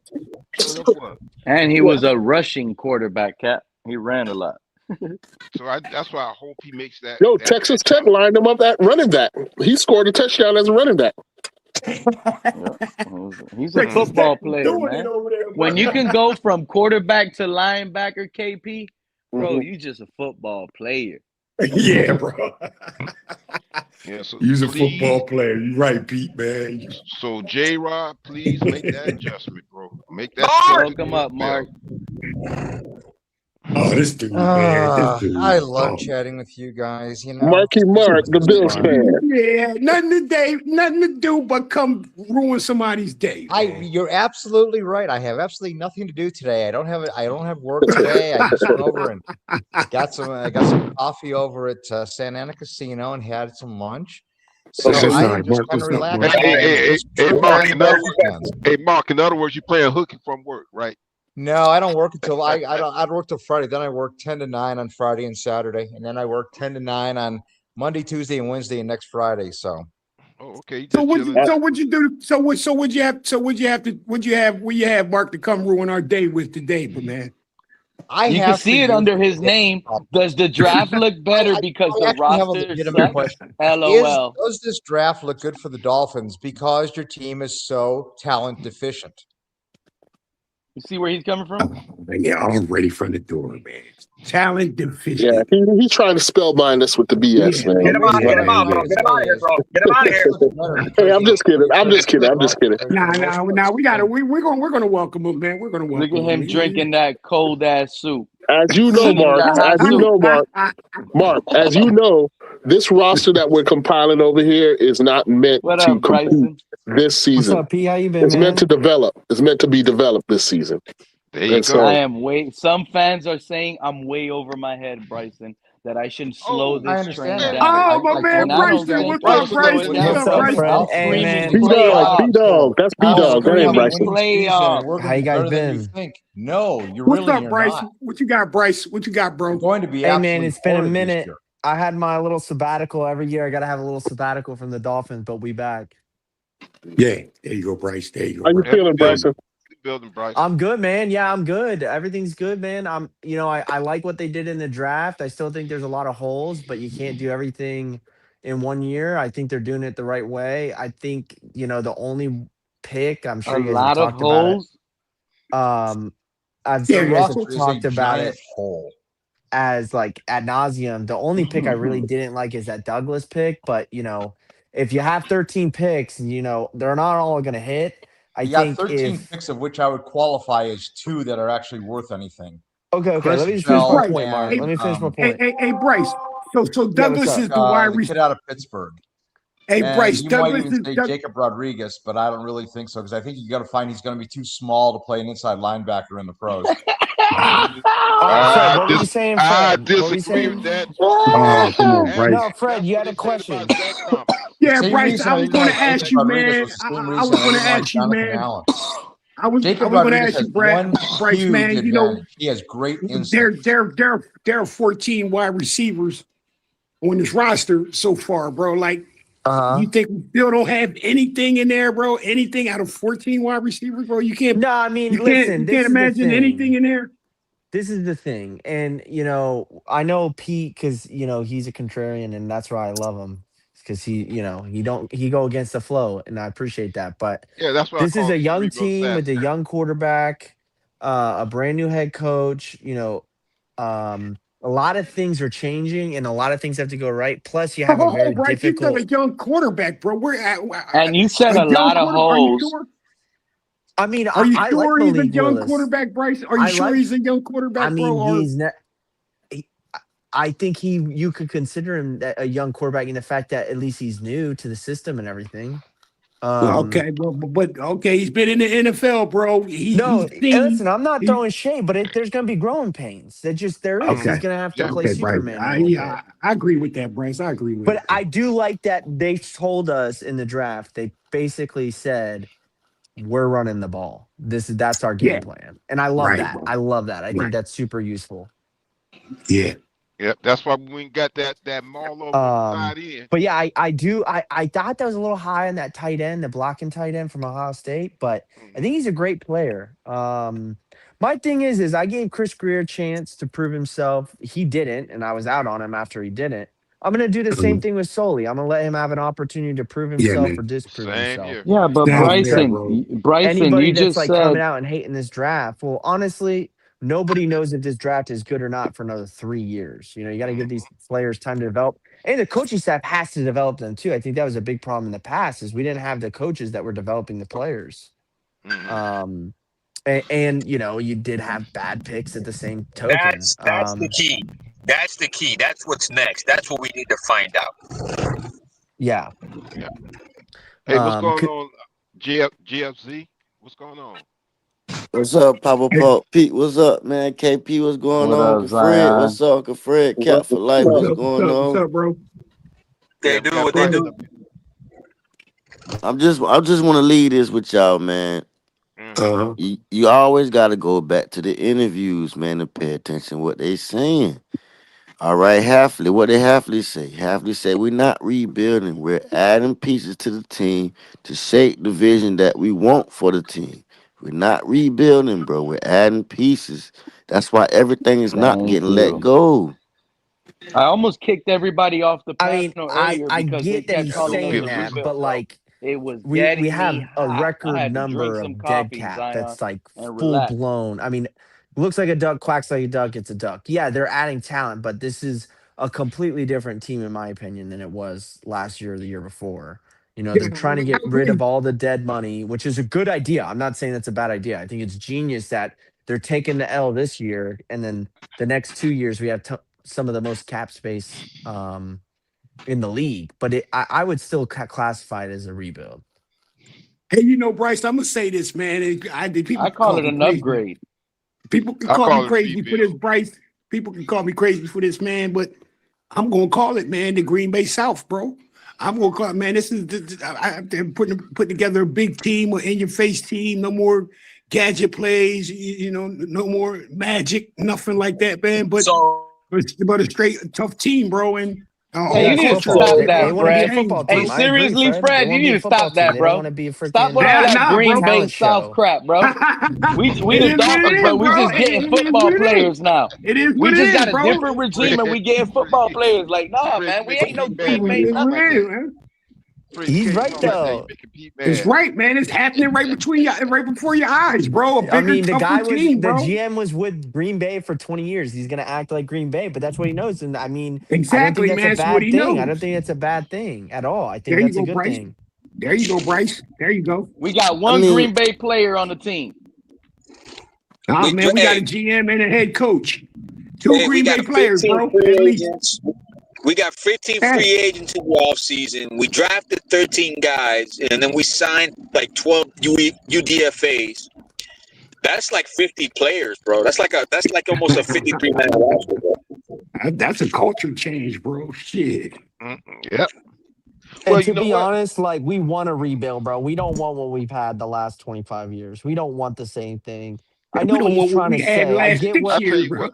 Showing up was. And he Yeah. was a rushing quarterback, Cap. He ran a lot. So that's why I hope he makes that. Yo, that Texas jump. Tech lined him up at running back. He scored a touchdown as a running back. Yeah. He's a Texas football Tech was player, doing it man. over there, When you can go from quarterback to linebacker, KP, bro, Mhm. you just a football player. Yeah, bro. Yeah. So He's a please, football player. You're right, Pete, man. so J-Rod, please make that adjustment, bro. Make that Mark! step to Welcome the up, NFL. Mark. Oh, this dude, man. This dude. I love Oh. chatting with you guys. You know, Marky Mark, the it's Bills fun. fan. Yeah, nothing to do but come ruin somebody's day. Man. You're absolutely right. I have absolutely nothing to do today. I don't have work today. I just went over and got some coffee over at Santa Ana Casino and had some lunch. So Okay. What's I up, am just Mark? kind of What's up, relaxing. Mark? Hey, Mark. In other words, Fans. Mark. In other words, you're playing hooky from work, right? No, I don't work until I don't work till Friday. Then I work 10 to 9 on Friday and Saturday, and then I work 10 to 9 on Monday, Tuesday, and Wednesday, and next Friday. So Oh, okay. You So just what? chilling. So what you do? Would you have Mark to come ruin our day with today, but man? I You can have see for it you. under his name. Does the draft look better because the actually have a roster legitimate sucks? question. LOL. Does this draft look good for the Dolphins because your team is so talent deficient? You see where he's coming from? Yeah, already from the door, man. Talent Yeah, deficient. he's trying to spellbind us with the BS, man. Get him out, Yeah, get him out, bro. man. Get him out of here, bro. Get him out of here. Hey, I'm just kidding. I'm just kidding. Nah. We're gonna welcome him, man. We're gonna Look welcome at him drinking that cold ass soup. As you know, Eating Mark. the hot As you soup. know, Mark. As you know, this roster that we're compiling over here is not meant What to up, compete Bryson? this season. What's up, P? How you been, It's meant to man? develop. It's meant to be developed this season. There you And go. I am some fans are saying I'm way over my head, Bryson, that I shouldn't slow Oh, I this understand train that. down. Oh, my man, And I don't Bryson. think What's you up, should slow it Bryson? down What's What's up, up, because Bryson? Fred? I'm Hey, screaming man. B-Dog, playoffs. that's I'm B-Dog. That ain't screaming Bryson. playoffs. We're How going you to be guys better than you been? think. No, you're What's really up, you're Bryson? not. What you got, Bryce? What you got, bro? You're going to be Hey, man, absolutely it's been a horrid this minute. year. I had my little sabbatical every year. I got to have a little sabbatical from the Dolphins, but we back. Yeah, there you go, Bryce. There you go, How you Bryce. feeling, Bryson? Building Bryce. I'm good, man. Yeah, I'm good. Everything's good, man. I like what they did in the draft. I still think there's a lot of holes, but you can't do everything in 1 year. I think they're doing it the right way. I think, the only pick, I'm A sure you guys have lot of talked about it. holes. You Yeah, guys have Roster is a talked about giant it hole. as like ad nauseum. The only pick I really didn't like is that Douglas pick. But if you have 13 picks, they're not all going to hit. I You got think 13 if picks, of which I would qualify as 2 that are actually worth anything. okay, Chris let me just Hey, finish my Bell Bryce. point, Mark. Hey, Let me finish my hey, point. hey, Bryce. So Yeah, what's Douglas up? is the wide the kid receiver. out of Pittsburgh. Hey, And Bryce. you might Douglas even is say Jacob Rodriguez, but I don't really think so because I think you got to find he's going to be too small to play an inside linebacker in the pros. All right, Fred, what were you saying, I Fred? What were you disagree with saying? that. Oh, come on, Ask, Bryce. No, Fred, that's you what had they a said about question. Zach Thomas. Yeah, Same Bryce. reason I I was didn't going to like ask Jacob you, Rodriguez man. was the same I reason was I going to didn't like ask you, Jonathan man. Allen. I was Jacob going to Rodriguez ask you, has one Bryce, huge man. advantage. He has great instinct. There are 14 wide receivers on this roster so far, bro. Like, you think we still don't have anything in there, bro? Anything out of 14 wide receivers, bro? You can't. No, I mean, You can't listen, this is the imagine anything thing. in there. this is the thing, and I know Pete because he's a contrarian, and that's why I love him because he go against the flow, and I appreciate that. But Yeah, that's what I this is call a the young cerebral team with a assassin. young quarterback, a brand new head coach. A lot of things are changing, and a lot of things have to go right. Plus, you have a Oh, very Bryce, you said a difficult. young quarterback, bro. We're at And you said a a young lot of quarter. Are you holes. sure? I mean, Are you I like sure he's a Malik young Willis. quarterback, Bryce? Are you I sure like. he's a young I quarterback, bro? mean, Or he's not. he- I think you could consider him a young quarterback in the fact that at least he's new to the system and everything. Um, okay, but okay, he's been in the NFL, bro. no, He's listen, seen. I'm not He, throwing shade, but there's going to be growing pains. There is. okay, He's going to have to Yeah. play okay, Bryce. Superman a I little yeah, bit. I agree with that, Bryce. I agree with But it, I though. do like that they told us in the draft. They basically said we're running the ball. That's our game Yeah, plan, and I love right, that. bro. I love that. I think Right. that's super useful. Yeah. Yep. That's why we ain't got that maul over on the Um, tight end. but yeah, I do. I thought that was a little high on that tight end, the blocking tight end from Ohio State, but I Hmm. think he's a great player. My thing is I gave Chris Greer a chance to prove himself. He didn't, and I was out on him after he didn't. I'm gonna do the same Mhm. thing with Soli. I'm gonna let him have an opportunity to prove Yeah, himself or man. disprove Same himself. here. Yeah, but Sounds fair, So bro. Bryson, anybody you that's just like coming said out and hating this draft, well, honestly, nobody knows if this draft is good or not for another 3 years. You got to give Hmm. these players time to develop, and the coaching staff has to develop them too. I think that was a big problem in the past is we didn't have the coaches that were developing the players. Hmm. Um, and you did have bad picks at the same token. That's the key. That's the key. That's what's next. That's what we need to find out. Yeah. Yeah. Hey, what's going C- on, GFZ? What's going on? What's up, Papa Hey, Pop? Pete, what's up, man? KP, what's going what on? up, Fred, Zion? what's up? Fred, Cap for life, what's what's up? What's going up? What's on? up, bro? They Yeah, we do got what they Go brothers ahead. do. up here. I just want to leave this with y'all, man. Hmm. Uh-huh. You always got to go back to the interviews, man, and pay attention what they saying. All right, Halfley, what did Halfley say? Halfley said we're not rebuilding, we're adding pieces to the team to shape the vision that we want for the team. We're not rebuilding, bro. We're adding pieces. That's why everything is not Thank getting let you. go. I almost kicked everybody off the I mean, panel I earlier I because they get that kept he's Yeah, don't calling us get saying a us. that, rebuild, but bro. like It was we getting have me a hot. I record had to drink number some of dead coffee, cap Zion, that's like and full relax. blown. I mean, looks like a duck, quacks like a duck, it's a duck. Yeah, they're adding talent, but this is a completely different team, in my opinion, than it was last year or the year before. Yeah, They're trying to I get rid of agree. all the dead money, which is a good idea. I'm not saying that's a bad idea. I think it's genius that they're taking the L this year, and then the next 2 years we have some of the most cap space in the league. But I would still classify it as a rebuild. Hey, Bryce, I'm gonna say this, man. People I can call call it me an crazy. upgrade. People can I call me call it a crazy for this, rebuild. Bryce. People can call me crazy for this, man. But I'm gonna call it, man, the Green Bay South, bro. I'm gonna call it, man. They're putting together a big team, an in your face team. No more gadget plays, no more magic, nothing like that, man. So But a straight tough team, bro, and Yeah, Yeah, whole whole you it's need to culture football. stop They that, all want to be a Fred. football changed, Hey, team. bro. I agree, seriously, Fred. They Fred, you want to be need a to football stop team. that, They don't bro. want to be a Stop with freaking all that Nah, bro. Green Bay talent South show. crap, bro. We It the is what it Dolphins, is, but we bro. just getting It is what football it is. players now. It is We what it just is, got a bro. different regime Fred, and we getting football you, players. Like, nah, Fred, you man, we making ain't no Pete It Green mad. Bay is what nothing. it is, Right there. man. Fred, you He's can't right talk like that. You though. making Pete It's mad. right, man. It's happening right before your eyes, bro. A I bigger, mean, tougher team, the bro. GM was with Green Bay for 20 years. He's going to act like Green Bay, but that's what he knows. And I mean, I don't think Exactly, that's a man. It's what bad he thing. I don't knows. think that's a bad thing at all. I think There you that's a go, good Bryce. thing. There you go, Bryce. There you go. We got I one mean, Green Bay player on the team. Oh we man, we got a hey, GM and a head coach. Two hey, we Green got Bay players, 15 bro, at free least. agents. We got 15 Hey, free agents in the offseason. We drafted 13 guys, and then we signed like 12 UDFAs. That's like 50 players, bro. That's like almost a 53-man roster, bro. that's a culture change, bro. Shit. Mm-mm. Yep. Well, And you to know be what? honest, like we want to rebuild, bro. We don't want what we've had the last 25 years. We don't want the same thing. I We know what don't he's want what trying we to had say. I last get six I what tell years, you bro. what.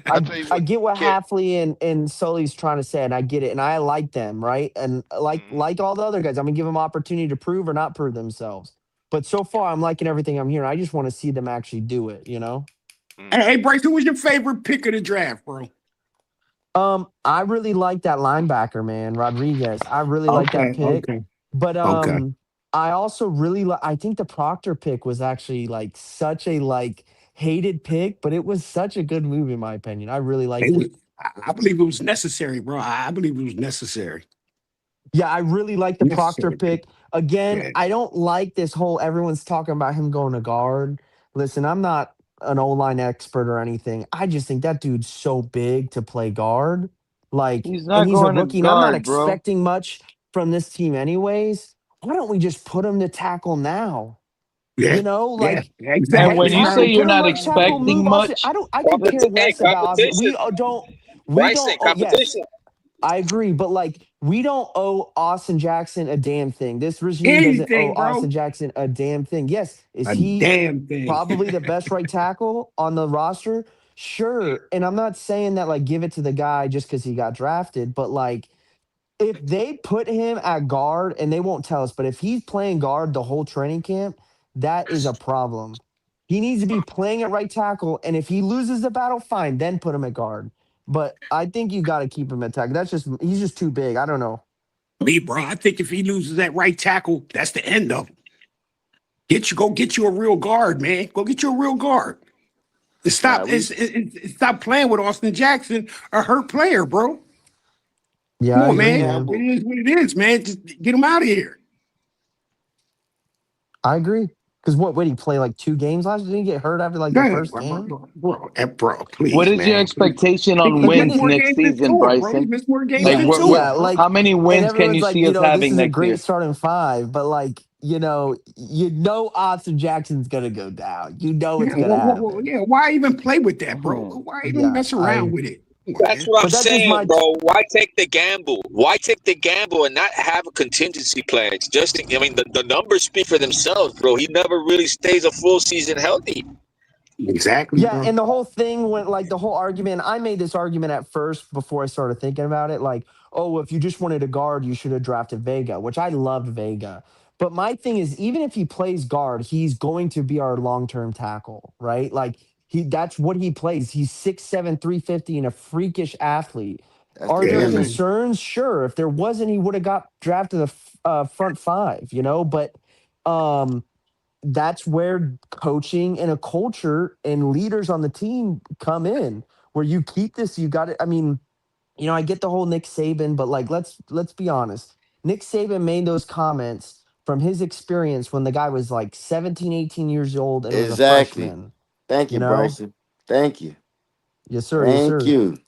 I tell you I what. get what Kev. Halfley and Sully's trying to say, and I get it, and I like them, right? And Mm-hmm. like all the other guys, I'm gonna give them opportunity to prove or not prove themselves. But so far, I'm liking everything I'm hearing. I just want to see them actually do it. Hey, Bryce, who was your favorite pick of the draft, bro? I really like that linebacker, man, Rodriguez. I really like that Okay, pick. okay, But okay. I also really I think the Proctor pick was actually like such a like hated pick, but it was such a good move in my opinion. I really liked It was, it. I believe it was necessary, bro. I believe it was necessary. Yeah, I really like the Proctor Necessary, pick. Again, man. I don't like this whole everyone's talking about him going to guard. Listen, I'm not an O-line expert or anything. I just think that dude's so big to play guard. Like, He's and not he's a going to rookie, and I'm not guard, bro. expecting much from this team anyways. Why don't we just put him to tackle now? Yeah, You know, yeah, like And heck, when exactly, you say bro. you're put him not right tackle, expecting move Austin. much, I could care Hey, less about Austin. competition. We Bryson, don't oh yes, competition. I agree, but like we don't owe Austin Jackson a damn thing. This regime doesn't owe Anything, bro. Austin Jackson a damn thing. Yes, is A he damn thing. probably the best right tackle on the roster? Sure. And I'm not saying that like give it to the guy just because he got drafted, but like if they put him at guard and they won't tell us, but if he's playing guard the whole training camp, that is a problem. He needs to be playing at right tackle, and if he loses the battle, fine, then put him at guard. But I think you got to keep him at tackle. That's just he's just too big. I don't know. Me, bro. I think if he loses that right tackle, that's the end of him. Go get you a real guard, man. Go get you a real guard. And Nah, stop, we stop playing with Austin Jackson, a hurt player, bro. Yeah, Come I on, agree, man. nah, man. but It is what it is, man. Just get him out of here. I agree. Because what? Wait, he play like 2 games last? Didn't he get hurt after like Go the ahead, first bro, bro, game? bro, bro, bro, what please, is your man. Please. expectation on Like He when missed wins did? more next games than season, Tua, bro. He Bryson? missed more games Like, Yeah, than Tua, yeah. bro. Like, how many and wins can everyone's you like, see us this having is a next great year? starting five, but like, Austin Jackson's gonna go down. You know it's Yeah, gonna yeah. happen. Why even play with that, bro? Mhm. Why even Yeah, mess around with it? Come on, That's man. what I'm but that's just saying, my bro. Why take the gamble? Why take the gamble and not have a contingency plan? I mean, the numbers speak for themselves, bro. He never really stays a full season healthy. Exactly, Yeah, bro. and the whole thing went like the whole argument. I made this argument at first before I started thinking about it. Like, oh, if you just wanted a guard, you should have drafted Vega, which I loved Vega. But my thing is, even if he plays guard, he's going to be our long term tackle, right? Like that's what he plays. He's 6'7", 350, and a freakish athlete. that's the Are there Yeah, difference. man. concerns? Sure. If there wasn't, he would have got drafted the front five, But um, that's where coaching and a culture and leaders on the team come in where you keep this you got it. I mean, I get the whole Nick Saban, but like let's be honest. Nick Saban made those comments from his experience when the guy was like 17, 18 years old and was a Exactly. freshman, Thank you you, know? Bryson. Thank you. Yes sir, yes Thank sir. you.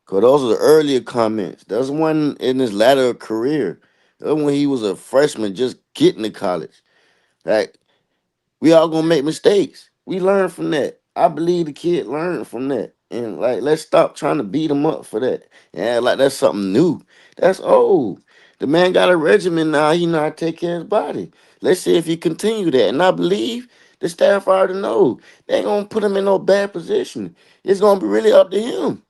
Cause those are the earlier comments. Those one in his latter career. That when he was a freshman just getting to college. Like we all gonna make mistakes. We learn from that. I believe the kid learned from that. And like let's stop trying to beat him up for that. Yeah, like that's something new. That's old. The man got a regimen now, he know how to take care of his body. Let's see if he continue that. And I believe the staff already know. They ain't gonna put him in no bad position. It's gonna be really up to him.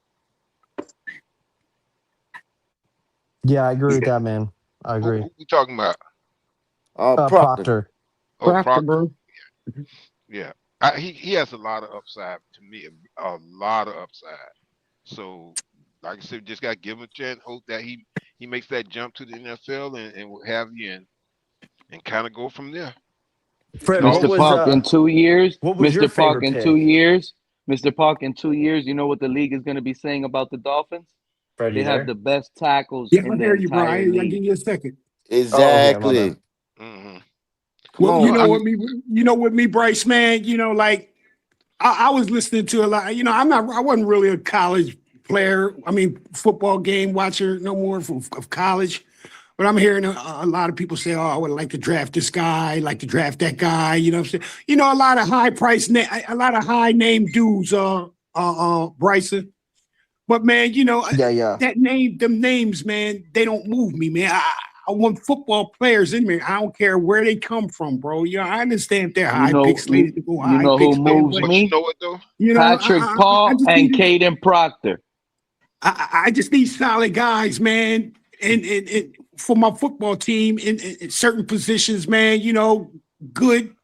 Yeah, I agree with Yeah. that, man. I agree. Who we talking about? Proctor. Proctor. Oh, Proctor, Proctor. bro. Yeah, he has a lot of upside to me. A lot of upside. So, like I said, just got to give him a chance. Hope that he makes that jump to the NFL and what have you, and kind of go from there. And Fred, all Mr. Park, in 2 years, what was your Mr. Park, favorite in two pick? years, Mr. Park, in 2 years, you know what the league is going to be saying about the Dolphins? Fred, They you have the there? best tackles Yeah, I in the hear you, bro. entire I give league. you a second. Oh, okay, my bad. Exactly. hmm Come Well, on. Well, you know with me, Bryce, man. Like I was listening to a lot. I wasn't really a college player. I mean, football game watcher no more of college. But I'm hearing a lot of people say, "Oh, I would like to draft this guy, like to draft that guy." You know what I'm saying? A lot of a lot of high name dudes. Bryson. But man, Yeah, yeah. them names, man, they don't move me, man. I want football players in me. I don't care where they come from, bro. I understand if they're You high know, picks, slated you to go you high know who picks, man. moves But but you me? know what though? Patrick I Paul just and need Caden Proctor. I just need solid guys, man, and for my football team in certain positions, man. Good.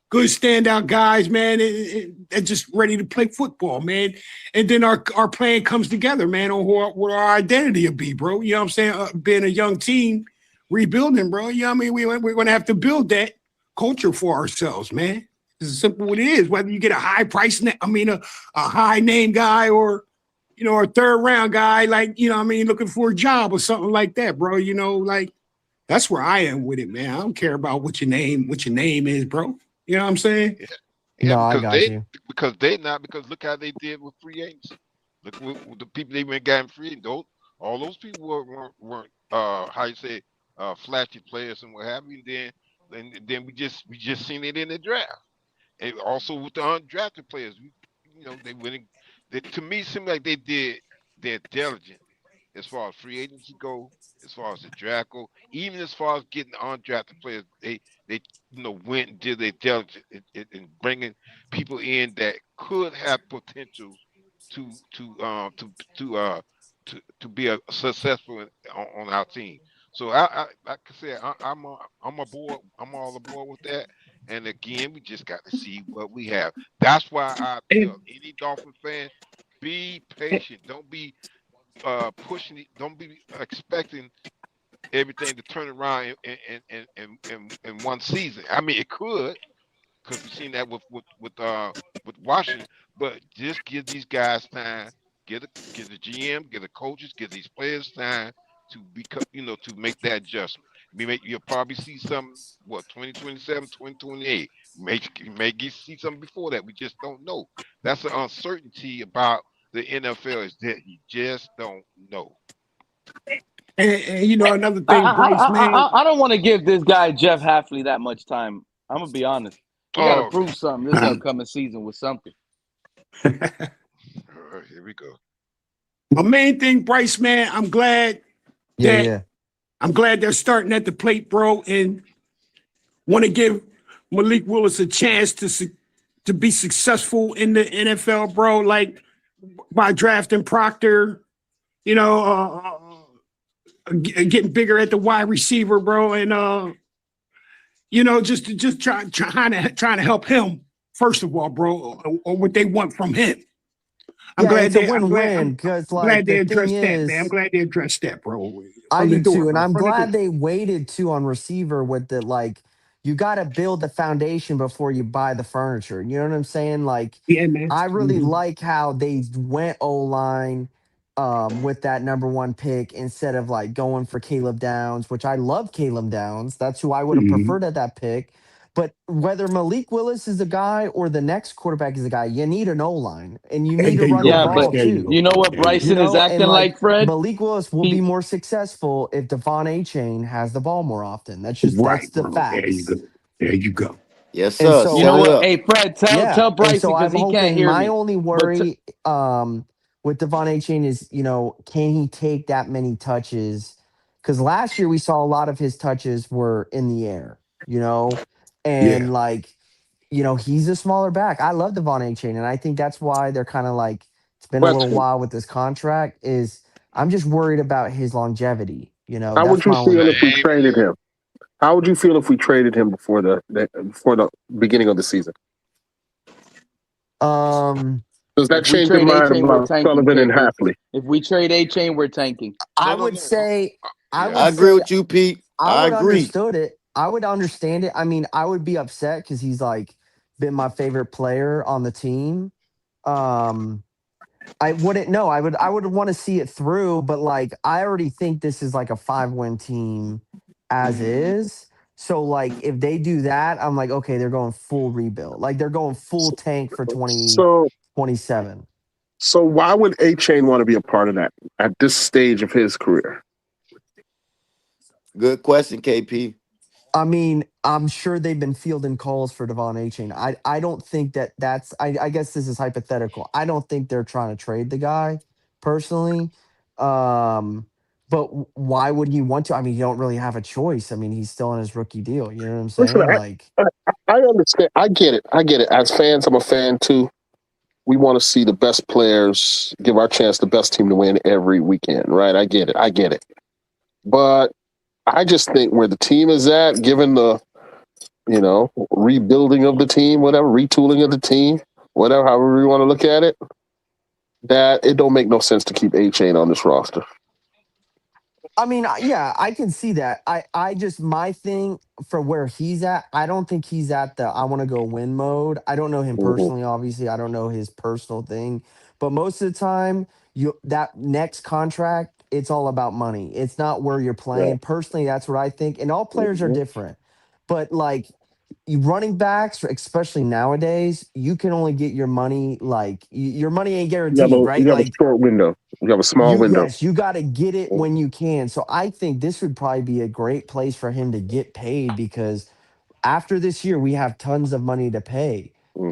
good standout guys, man, and just ready to play football, man. And then our plan comes together, man, on what our identity will be, bro. You know what I'm saying? Being a young team, rebuilding, bro. You know what I mean? We're going to have to build that culture for ourselves, man. It's as simple as it is. Whether you get a high price, a high name guy or, a third round guy, like, looking for a job or something like that, bro. Like that's where I am with it, man. I don't care about what your name is, bro. You know what I'm saying? Yeah, yeah, No, I got you. because look how they did with free agents. Look with the people they went got in free. All those people weren't how you say flashy players and what have you. Then we just seen it in the draft, and also with the undrafted players. They went. To me, it seemed like they did their diligence as far as free agency go, as far as the draft go, even as far as getting undrafted players. They went and did their diligence in bringing people in that could have potential to to uh to to uh to be a successful on our team. So I like I said, I'm aboard. I'm all aboard with that. And again, we just got to see what we have. That's why I tell And, any Dolphin fan, be patient. Don't be pushing it. Don't be expecting everything to turn around in one season. I mean, it could, because we've seen that with Washington. But just give these guys time. Give the GM, give the coaches, give these players time to become, to make that adjustment. You'll probably see some 2027, 2028. See something before that. We just don't know. That's the uncertainty about the NFL, is that you just don't know. Another thing, Bryce, man. I don't want to give this guy Jeff Halfley that much time. I'm gonna be honest. He got to Oh, prove something this upcoming season with something. here we go. My main thing, Bryce, man, I'm glad that Yeah. I'm glad they're starting at the plate, bro, and want to give Malik Willis a chance to be successful in the NFL, bro. Like by drafting Proctor, getting bigger at the wide receiver, bro, and just trying to help him first of all, bro, or what they want from him. I'm Yeah, glad it's a they win-win because, I'm like, glad they the thing addressed that, man. I'm is, glad they addressed that, bro. I From the do door, too, and bro. I'm From the glad door. they waited too on receiver with the like. You got to build the foundation before you buy the furniture. You know what I'm saying? Like, Yeah, man. I really Mm-hmm. like how they went O line with that number one pick instead of like going for Caleb Downs, which I love Caleb Downs. That's who I would have Mm-hmm. preferred at that pick. But whether Malik Willis is a guy or the next quarterback is a guy, you need an O line and you need to There you run the go, Yeah, Bryce. but ball There you too. go. you know what There you You Bryson go. is know, and acting like like, Fred? Malik Willis will be He more successful if Devon A. Chain has the ball more often. That's Right, the bro. There you facts. go. There you go. Yes, And sir. You so Set know it I, what? up. Hey, Fred, yeah, tell and Bryson so because I'm he can't hoping hear my me. only But worry with Devon A. Chain is, can he take that many touches? Because last year we saw a lot of his touches were in the air, Yeah. and like he's a smaller back. I love Devon A. Chain, and I think that's why they're kind of like it's been a little Question: while with this contract. Is I'm just worried about his longevity. How would That's you my only feel if we thing. Same traded here. him? How would you feel if we traded him before the beginning of the season? Um, Does that if we change your trade A mind Chain, we're about tanking, Sullivan and KP. Halfley? If we trade A Chain, we're tanking. I No, no, would no. say, I Yeah. I would agree say, with you, Pete. I I would agree. understood it. I would understand it. I mean, I would be upset because he's like been my favorite player on the team. Um, I wouldn't know. I would want to see it through, but like I already think this is like a 5-win team as is. So like if they do that, I'm like, okay, they're going full rebuild. Like they're going full tank for So, 2027. so why would A Chain want to be a part of that at this stage of his career? Good question, KP. I mean, I'm sure they've been fielding calls for Devon Achane. I don't think that's. I guess this is hypothetical. I don't think they're trying to trade the guy personally. Um, but why would he want to? I mean, you don't really have a choice. I mean, he's still on his rookie deal. You know what I'm Listen, saying? Like, I understand. I get it. I get it. As fans, I'm a fan too. We want to see the best players give our chance the best team to win every weekend, right? I get it. I get it. But I just think where the team is at, given the rebuilding of the team, whatever, retooling of the team, whatever, however you want to look at it, that it don't make no sense to keep A Chain on this roster. I mean, yeah, I can see that. I just my thing for where he's at. I don't think he's at the I want to go win mode. I don't know him Hmm. personally. Obviously, I don't know his personal thing, but most of the time, you that next contract, it's all about money. It's not where you're Yeah. playing. Personally, that's what I think. And all players are Hmm. different, but like you running backs, especially nowadays, you can only get your money your money ain't guaranteed, right? You have a Like short window. You have a small you window. yes, you got to get it when you can. So I think this would probably be a great place for him to get paid because after this year we have tons of money to pay, Hmm.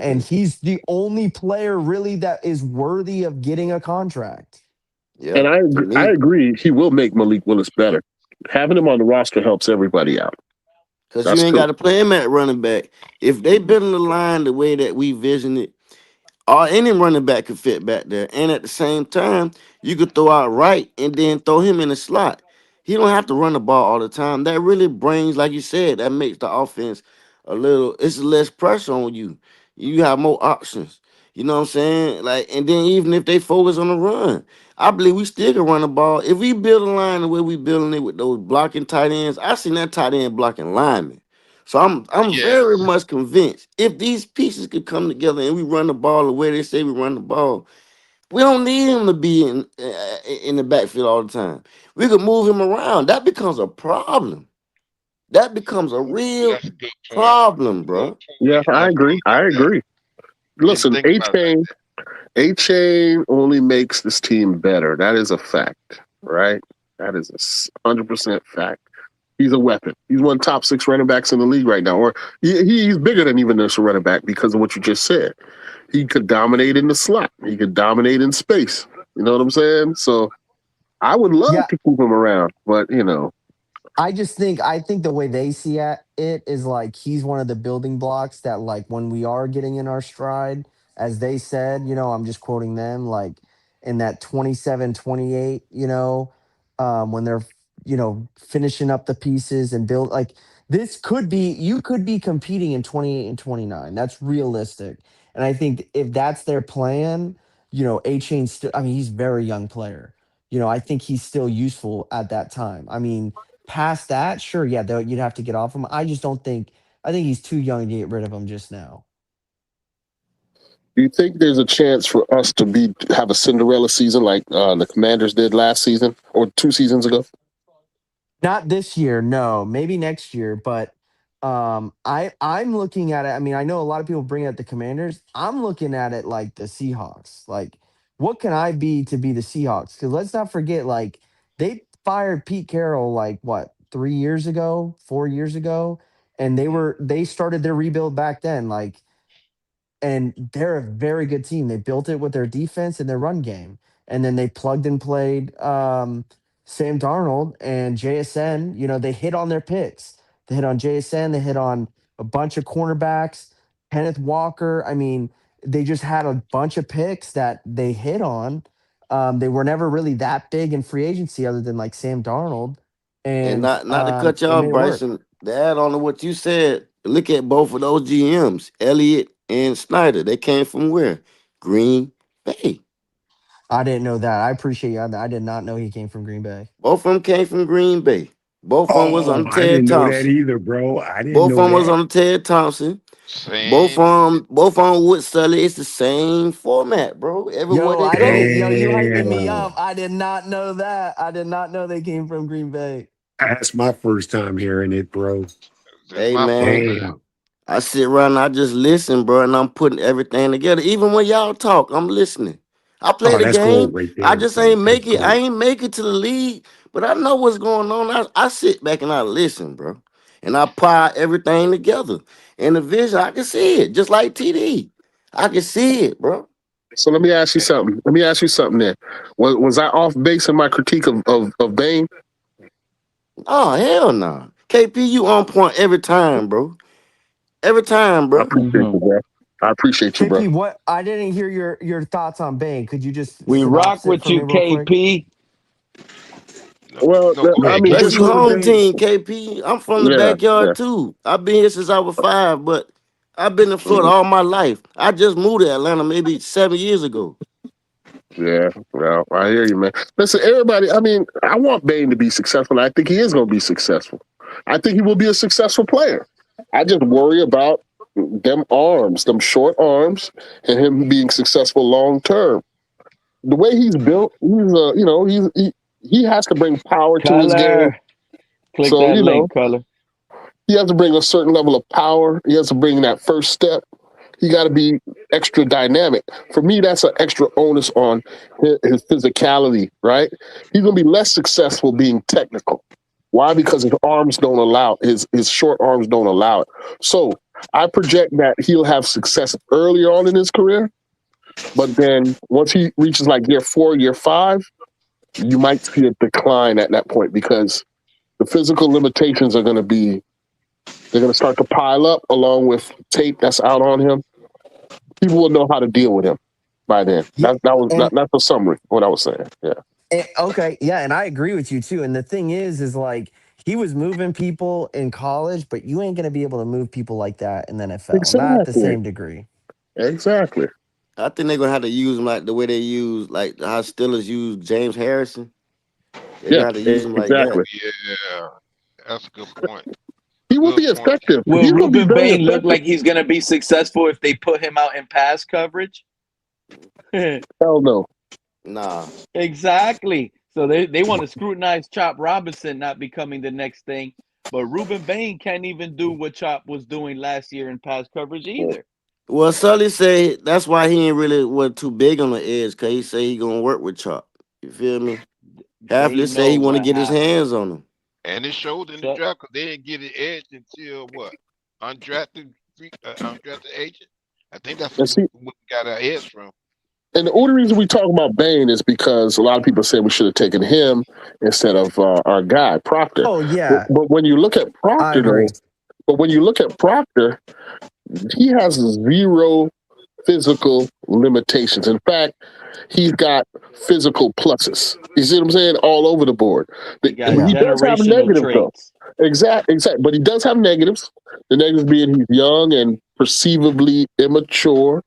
and Exactly. he's the only player really that is worthy of getting a contract. And Yep. To I me, agree, he will make Malik Willis better. Having him on the roster helps everybody out. because you That's ain't true. got to play him at running back. If they building the line the way that we vision it, or any running back could fit back there. And at the same time, you could throw out right and then throw him in the slot. He don't have to run the ball all the time. That really brings, like you said, that makes the offense it's less pressure on you. You have more options. You know what I'm saying? Like, and then even if they focus on the run, I believe we still can run the ball. If we build a line the way we building it with those blocking tight ends, I seen that tight end blocking linemen. So I'm very Yes. much convinced if these pieces could come together and we run the ball the way they say we run the ball, we don't need him to be in the backfield all the time. We could move him around. That becomes a problem. That becomes a real That's a good point. problem, bro. Yeah, I That's agree. good. I agree. Didn't Listen, think about it like A Chain only makes this team better. That is a fact, right? That is 100% fact. He's a weapon. He's one top six running backs in the league right now, or he's bigger than even this running back because of what you just said. He could dominate in the slot. He could dominate in space. You know what I'm saying? So I would love Yeah, to keep him around, but I think the way they see it is like he's one of the building blocks that like when we are getting in our stride, as they said, I'm just quoting them, like in that 27, 28, when they're finishing up the pieces and build like this could be you could be competing in 28 and 29. That's realistic. And I think if that's their plan, A Chain still I mean, he's a very young player. I think he's still useful at that time. I mean, past that, sure, yeah, you'd have to get off him. I just don't think. I think he's too young to get rid of him just now. do you think there's a chance for us to have a Cinderella season like the Commanders did last season or 2 seasons ago? Not this year, no. Maybe next year, but I'm looking at it. I mean, I know a lot of people bring up the Commanders. I'm looking at it like the Seahawks. Like, what can I be to be the Seahawks? Because let's not forget, like they fired Pete Carroll like what 3 years ago, 4 years ago, and they started their rebuild back then. Like and they're a very good team. They built it with their defense and their run game, and then they plugged and played Sam Darnold and JSN. They hit on their picks. They hit on JSN. They hit on a bunch of cornerbacks. Kenneth Walker. I mean, they just had a bunch of picks that they hit on. They were never really that big in free agency, other than like Sam Darnold, And and not to cut you they off, made it work. Bryson, to add on to what you said, look at both of those GMs, Elliott and Snyder. They came from where? Green Bay. I didn't know that. I appreciate you. I did not know he came from Green Bay. Both of them came from Green Bay. Both of them was Oh, on I Ted didn't know that Thompson. either, bro. I didn't Both know of them was that. on Ted Thompson. same. Both of them with Sully. It's the same format, bro. Everywhere Yo, they I didn't. go. Yo, you hyping me Damn. up. I did not know that. I did not know they came from Green Bay. That's my first time hearing it, bro. This is Hey my man, first. Damn. I sit around and I just listen, bro, and I'm putting everything together. Even when y'all talk, I'm listening. I play Oh, the that's gold game. right I there, just bro. ain't That's make it. I gold. ain't make it to the league, but I know what's going on. I sit back and I listen, bro. And I pile everything together. And the vision, I can see it, just like TD. I can see it, bro. So let me ask you something. Let me ask you something then. Was I off base in my critique of Bane? Oh, hell no. KP, you on point every time, bro. Every time, I bro. appreciate Hmm. you, bro. I appreciate you, bro. KP, what? I didn't hear your thoughts on Bane. Could you just We rock synopsis it with for me you, real quick? KP. No, Well, no, go I ahead, mean, That's Keith. just you Ruben home Bain. team, KP. I'm from the Yeah, yeah. backyard too. I've been here since I was 5, but I've been in Florida Mhm. all my life. I just moved to Atlanta maybe 7 years ago. Yeah, well, I hear you, man. Listen, everybody, I mean, I want Bain to be successful, and I think he is going to be successful. I think he will be a successful player. I just worry about them arms, them short arms, and him being successful long term. The way he's built, he has to bring power to his game. Color. Click So, that link, color. he has to bring a certain level of power. He has to bring that first step. He got to be extra dynamic. For me, that's an extra onus on his physicality, right? He's going to be less successful being technical. Why? Because his arms don't allow his short arms don't allow it. So I project that he'll have success earlier on in his career, but then once he reaches like year 4, year 5, you might see a decline at that point because the physical limitations are going to be they're going to start to pile up along with tape that's out on him. People will know how to deal with him by then. Yeah, That's a summary of what I was saying. Yeah, okay, yeah, and I agree with you too. And the thing is like he was moving people in college, but you ain't gonna be able to move people like that in the NFL, not at the exactly, same degree. exactly. I think they're gonna have to use him like the way they use like how Steelers use James Harrison. They're Yeah, gonna have to use him like exactly. that. Yeah, that's a good point. He will Good be point, effective. Keith. Will He's going to be Ruben very Bain look effective. like he's gonna be successful if they put him out in pass coverage? Hell no. Nah. Exactly. So they want to scrutinize Chop Robinson not becoming the next thing, but Ruben Bain can't even do what Chop was doing last year in pass coverage either. Well, Sully say that's why he ain't really was too big on the edge, cause he say he gonna work with Chop. You feel me? They Halfley say know he want to what get his happened. hands on him. And it showed in the So, draft because they didn't get it edged until what? Undrafted agent. I think that's And see, what we got our edge from. and the only reason we talk about Bain is because a lot of people say we should have taken him instead of our guy Proctor. Oh But, yeah, but when you look at I Proctor, though, agree. but when you look at Proctor, he has zero physical limitations. In fact, he's got physical pluses. You see what I'm saying? All over the board. he got Yeah. He does have generational negatives though. traits. Exactly. But he does have negatives. The negatives being he's young and perceivably immature,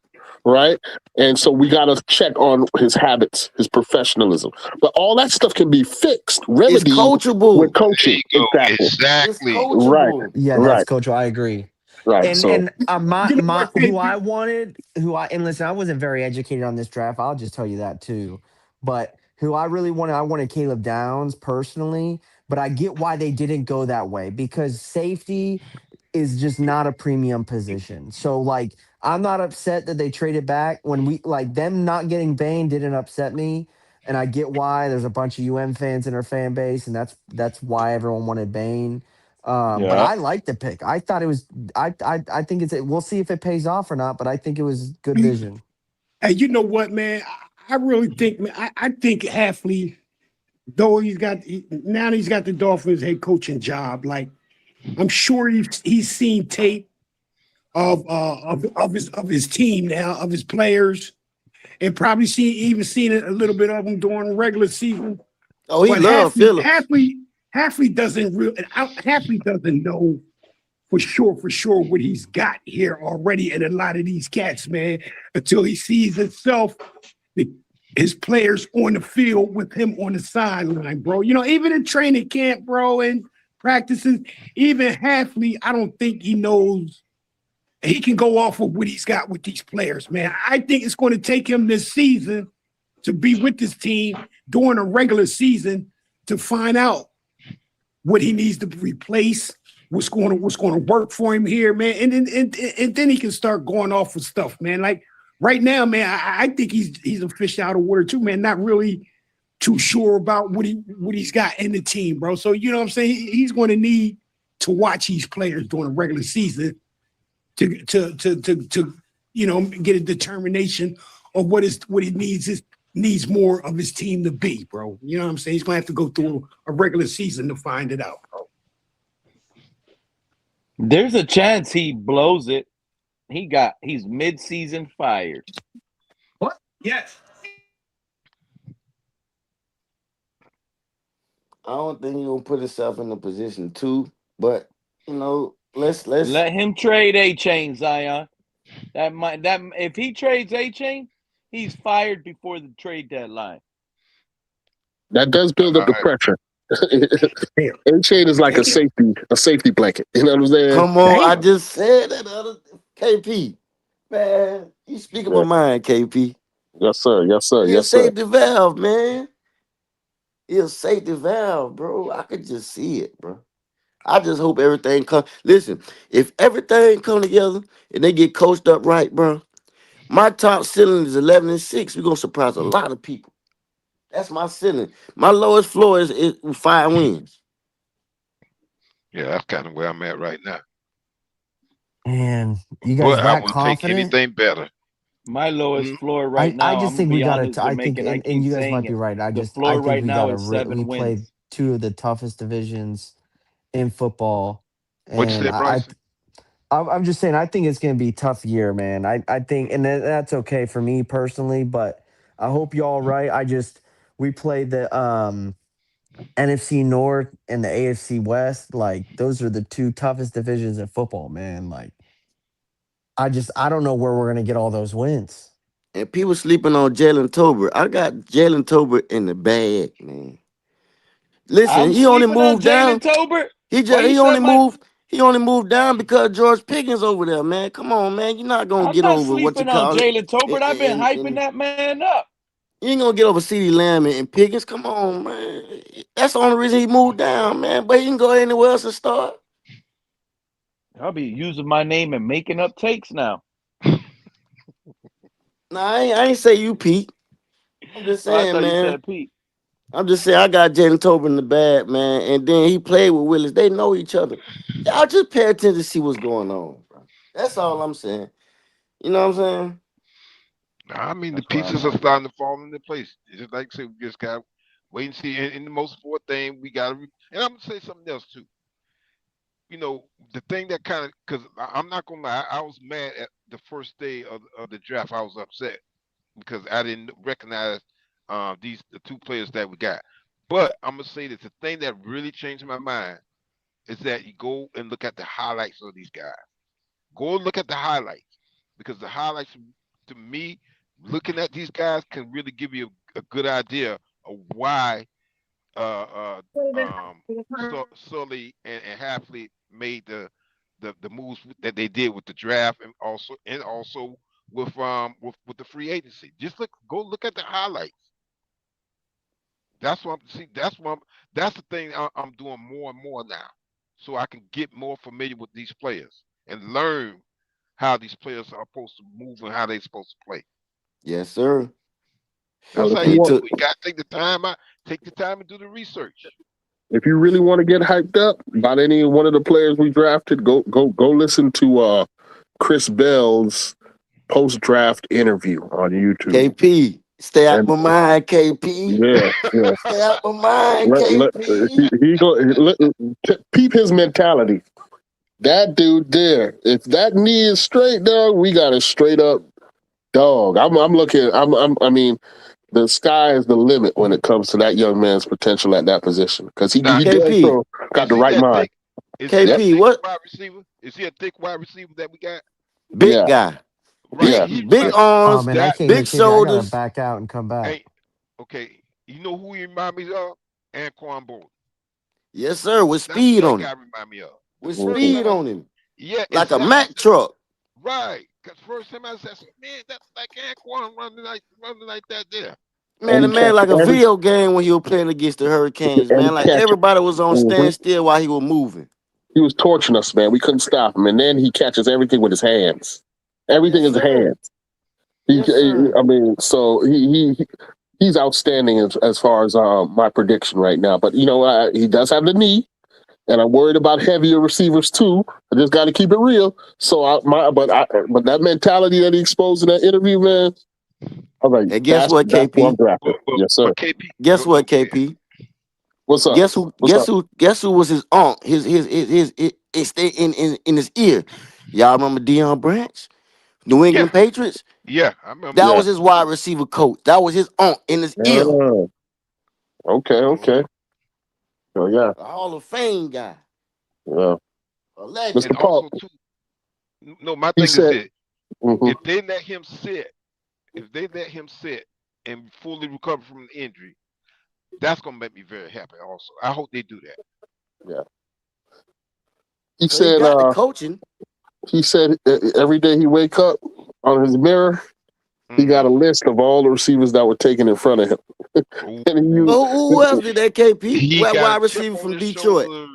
right? And so we got to check on his habits, his professionalism. But all that stuff can be fixed, It's remedied with coachable. There coaching. you go. Exactly. It's Exactly. Right. coachable. Yeah, that's Right. coach. I agree. Right. And So my You know my what, who KP? I wanted, who I and listen, I wasn't very educated on this draft. I'll just tell you that too. But who I really wanted, I wanted Caleb Downs personally. But I get why they didn't go that way because safety is just not a premium position. So like I'm not upset that they traded back when we like them not getting Bane didn't upset me. And I get why there's a bunch of UM fans in our fan base, and that's why everyone wanted Bane. But Yeah. I like the pick. I thought it was. I think it's. We'll see if it pays off or not. But I think it was good vision. Hey, you know what, man? I really think, man, I think Halfley, though now he's got the Dolphins head coaching job. Like I'm sure he's seen tape of his team now, of his players, and probably seen a little bit of them during the regular season. Oh, he But loved Phillips. Halfley doesn't know for sure what he's got here already in a lot of these cats, man, until he sees himself, his players on the field with him on the sideline, bro. You know, even in training camp, bro, and practices, even Halfley, I don't think he knows he can go off of what he's got with these players, man. I think it's going to take him this season to be with this team during a regular season to find out what he needs to replace, what's going to work for him here, man, and then he can start going off with stuff, man. Like right now, man, I think he's a fish out of water too, man. Not really too sure about what he's got in the team, bro. So you know what I'm saying? He's going to need to watch these players during a regular season to get a determination of what he needs more of his team to be, bro. You know what I'm saying? He's gonna have to go through a regular season to find it out, bro. There's a chance he blows it. He's mid-season fired. What? Yes. I don't think he gonna put himself in a position to, but let's Let him trade A Chain, Zion. That if he trades A Chain, he's fired before the trade deadline. That does build up the I, pressure. Damn, A-Chain is like damn, a safety blanket. You know what I'm saying? come on. I damn. just said that other KP. Man, you speaking my Yeah. mind, KP. Yes, sir. Yes, sir. He'll Yes, sir. safety valve, man. He'll safety valve, bro. I could just see it, bro. I just hope everything come. Listen, if everything come together and they get coached up right, bro, my top ceiling is 11-6. We're gonna surprise a lot of people. That's my ceiling. My lowest floor is 5 wins. yeah, that's kind of where I'm at right now. And you guys But I that will take confident? anything better. My lowest Mm, floor right I now, I'm just gonna think we be gotta. honest, I think, Jamaican. I and keep you guys might saying be it. right. The I floor think right we now gotta. is We 7 wins. played two of the toughest divisions in football, what you and said, Bryson? I'm just saying. I think it's gonna be a tough year, man. I think, and that's okay for me personally, but I hope y'all right. We played the NFC North and the AFC West. Like those are the two toughest divisions in football, man. Like I don't know where we're gonna get all those wins. And people sleeping on Jalen Tolbert. I got Jalen Tolbert in the bag, man. Listen, I'm he only sleeping on moved Jalen down. Tolbert. He Why just you said my? he only moved down because George Pickens over there, man. Come on, man. You're not gonna I'm get not over what you sleeping on call it. Jalen Tolbert. I've been hyping And that man up. you ain't gonna get over CD Lamb and Pickens. Come on, man. That's the only reason he moved down, man. But he can go anywhere else and start. I'll be using my name and making up takes now. Nah, I ain't say you, Pete. I'm just Oh, I saying, thought you man. said Pete. I'm just saying I got Jalen Tolbert in the bag, man. And then he played with Willis. They know each other. Y'all just pay attention to see what's going on, bro. That's all I'm saying. You know what I'm saying? I mean, the That's where I'm pieces are at, bro. starting to fall into place. It's just like I said, we just got to wait and see. And the most important thing, we got to, and I'm going to say something else too. The thing that kind of, because I'm not going to lie, I was mad at the first day of the draft. I was upset because I didn't recognize the two players that we got. But I'm going to say that the thing that really changed my mind is that you go and look at the highlights of these guys. Go and look at the highlights because the highlights, to me, looking at these guys can really give you a good idea of why uh, Sully and Halfley made the moves that they did with the draft and also with the free agency. Just go look at the highlights. That's what I'm see. That's the thing I'm doing more and more now, so I can get more familiar with these players and learn how these players are supposed to move and how they're supposed to play. Yes, sir. Well, That's if how you you Hey, want, do it. took You gotta take the time and do the research. if you really want to get hyped up about any one of the players we drafted, go listen to Chris Bell's post draft interview on YouTube. KP. Stay out And my mind, KP. yeah, yeah. Stay out my mind, Let, KP. he go peep his mentality. That dude there, if that knee is straight, dog, we got a straight up dog. I'm looking. I mean, the sky is the limit when it comes to that young man's potential at that position because Now, he damn KP. sure got is the he right that mind. thick? Is he that Yep. KP, thick what? wide receiver? Is he a thick wide receiver that we got? Big Yeah. guy. Right. Yeah. Big He big remind Oh arms, man, I that can't hear big KB. I gotta shoulders. back out and come back. ain't okay. You know who he remind me of? Anquan Bolden. Yes, sir. With That's who speed that on guy him. remind me of. The With first Mhm. time speed I on said, him. yeah, Like a exactly. I Mack said, truck. right. Because first time I said, man, that's like Anquan running like that there. And Man, the he man catch like a every video game when he was playing against the Hurricanes, and man. he Like catch. everybody was on Mhm. standstill while he was moving. He was torching us, man. We couldn't stop him, and then he catches everything with his hands. Everything Yes, is sir. hands. Yes, sir. I mean, so he's outstanding as far as my prediction right now. But he does have the knee, and I'm worried about heavier receivers too. I just got to keep it real. So but that mentality that he exposed in that interview, man, I'm like, And guess that's what, that's what I'm KP? drafting. But but, Yes, sir. but KP, Guess go no, what, go ahead. KP? What's up? Guess who? What's up? Guess who was his aunt? His stay in his ear. Y'all remember Deion Branch, New Yeah, England Patriots? yeah, I remember. That Yeah. was his wide receiver coach. That was his aunt in his ear. Oh, okay. Okay. Oh yeah, A Hall of Fame guy, yeah. a legend. And Mr. Paul, also too, no, my he thing is said, this: hmm if they let him sit and fully recover from the injury, that's gonna make me very happy. Also, I hope they do that. yeah. He So he said, got the coaching. every day he wake up on his mirror, he got a Mm-hmm. list of all the receivers that were taken in front of him, and he Ooh, used, But who else did that? KP, he that got a wide chip receiver on from his Detroit. shoulder.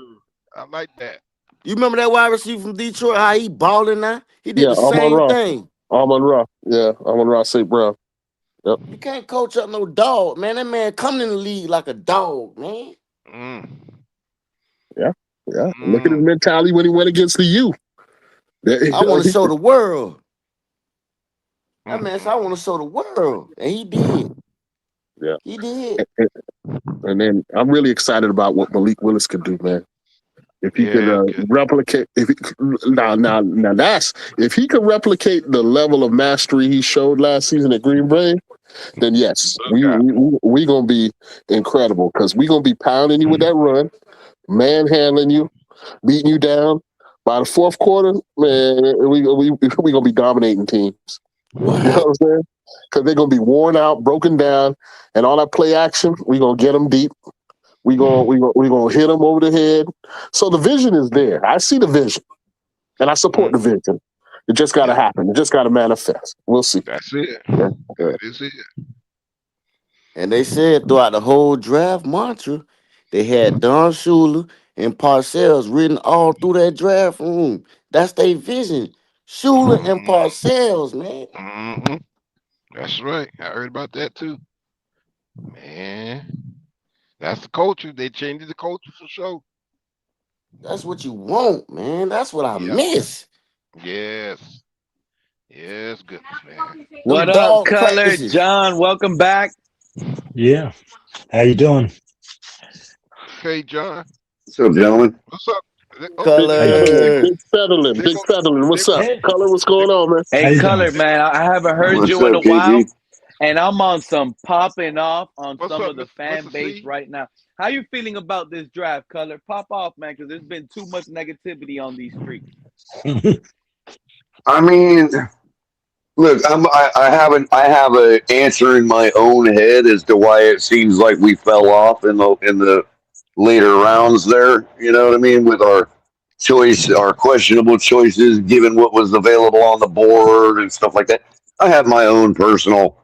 I like that. You remember that wide receiver from Detroit? How he balling now? He did yeah, the Amon same Ra, thing. Amon Ra St. Brown. Yep. You can't coach up no dog, man. That man coming in the league like a dog, man. Mm. Yeah, yeah. Look at his Mm. mentality when he went against the U. I want to show the world. That man said, I want to Mm-mm. show the world. And he did. Yeah. He did. And then I'm really excited about what Malik Willis could do, man. If he could Yeah, good. replicate, now that's if he could replicate the level of mastery he showed last season at Green Bay, then yes, Look out. we gonna be incredible because we gonna be pounding you with that run, manhandling you, beating you down. By the fourth quarter, man, we gonna be dominating teams. You know what Wow. I'm saying? Because they're gonna be worn out, broken down, and all that play action, we gonna get them deep. We gonna hit them over the head. So the vision is there. I see the vision, and I support the Mm. vision. It just got to Yeah, happen. It just got to manifest. We'll see. that's it. Yeah, yeah. That is it. And they said throughout the whole draft mantra, they had Don Shula and Parcells written all through that draft room. That's their vision. Shula and Parcells, man. Mm-hmm. That's right. I heard about that too. Man, that's the culture. They changed the culture for sure. That's what you want, man. That's what I Yep. miss. Yes. Yes, goodness, man. What Them up, dog Color practices. John? Welcome back. Yeah. How you doing? Hey, John. What's up, gentlemen? What's up? Oh, Big How you? Color. Big go. settling. They What's go. up, Hey. Color? What's They, going on, man? How Hey, you doing? Color, man, I haven't heard What's you in up, a while, KG? and I'm on some popping off on what's some up, of the Mr. fan base C? right now. How you feeling about this draft, Color? Pop off, man, because there's been too much negativity on these streets. I mean, look, I have an answer in my own head as to why it seems like we fell off in the later rounds there. You know what I mean? With our questionable choices, given what was available on the board and stuff like that. I have my own personal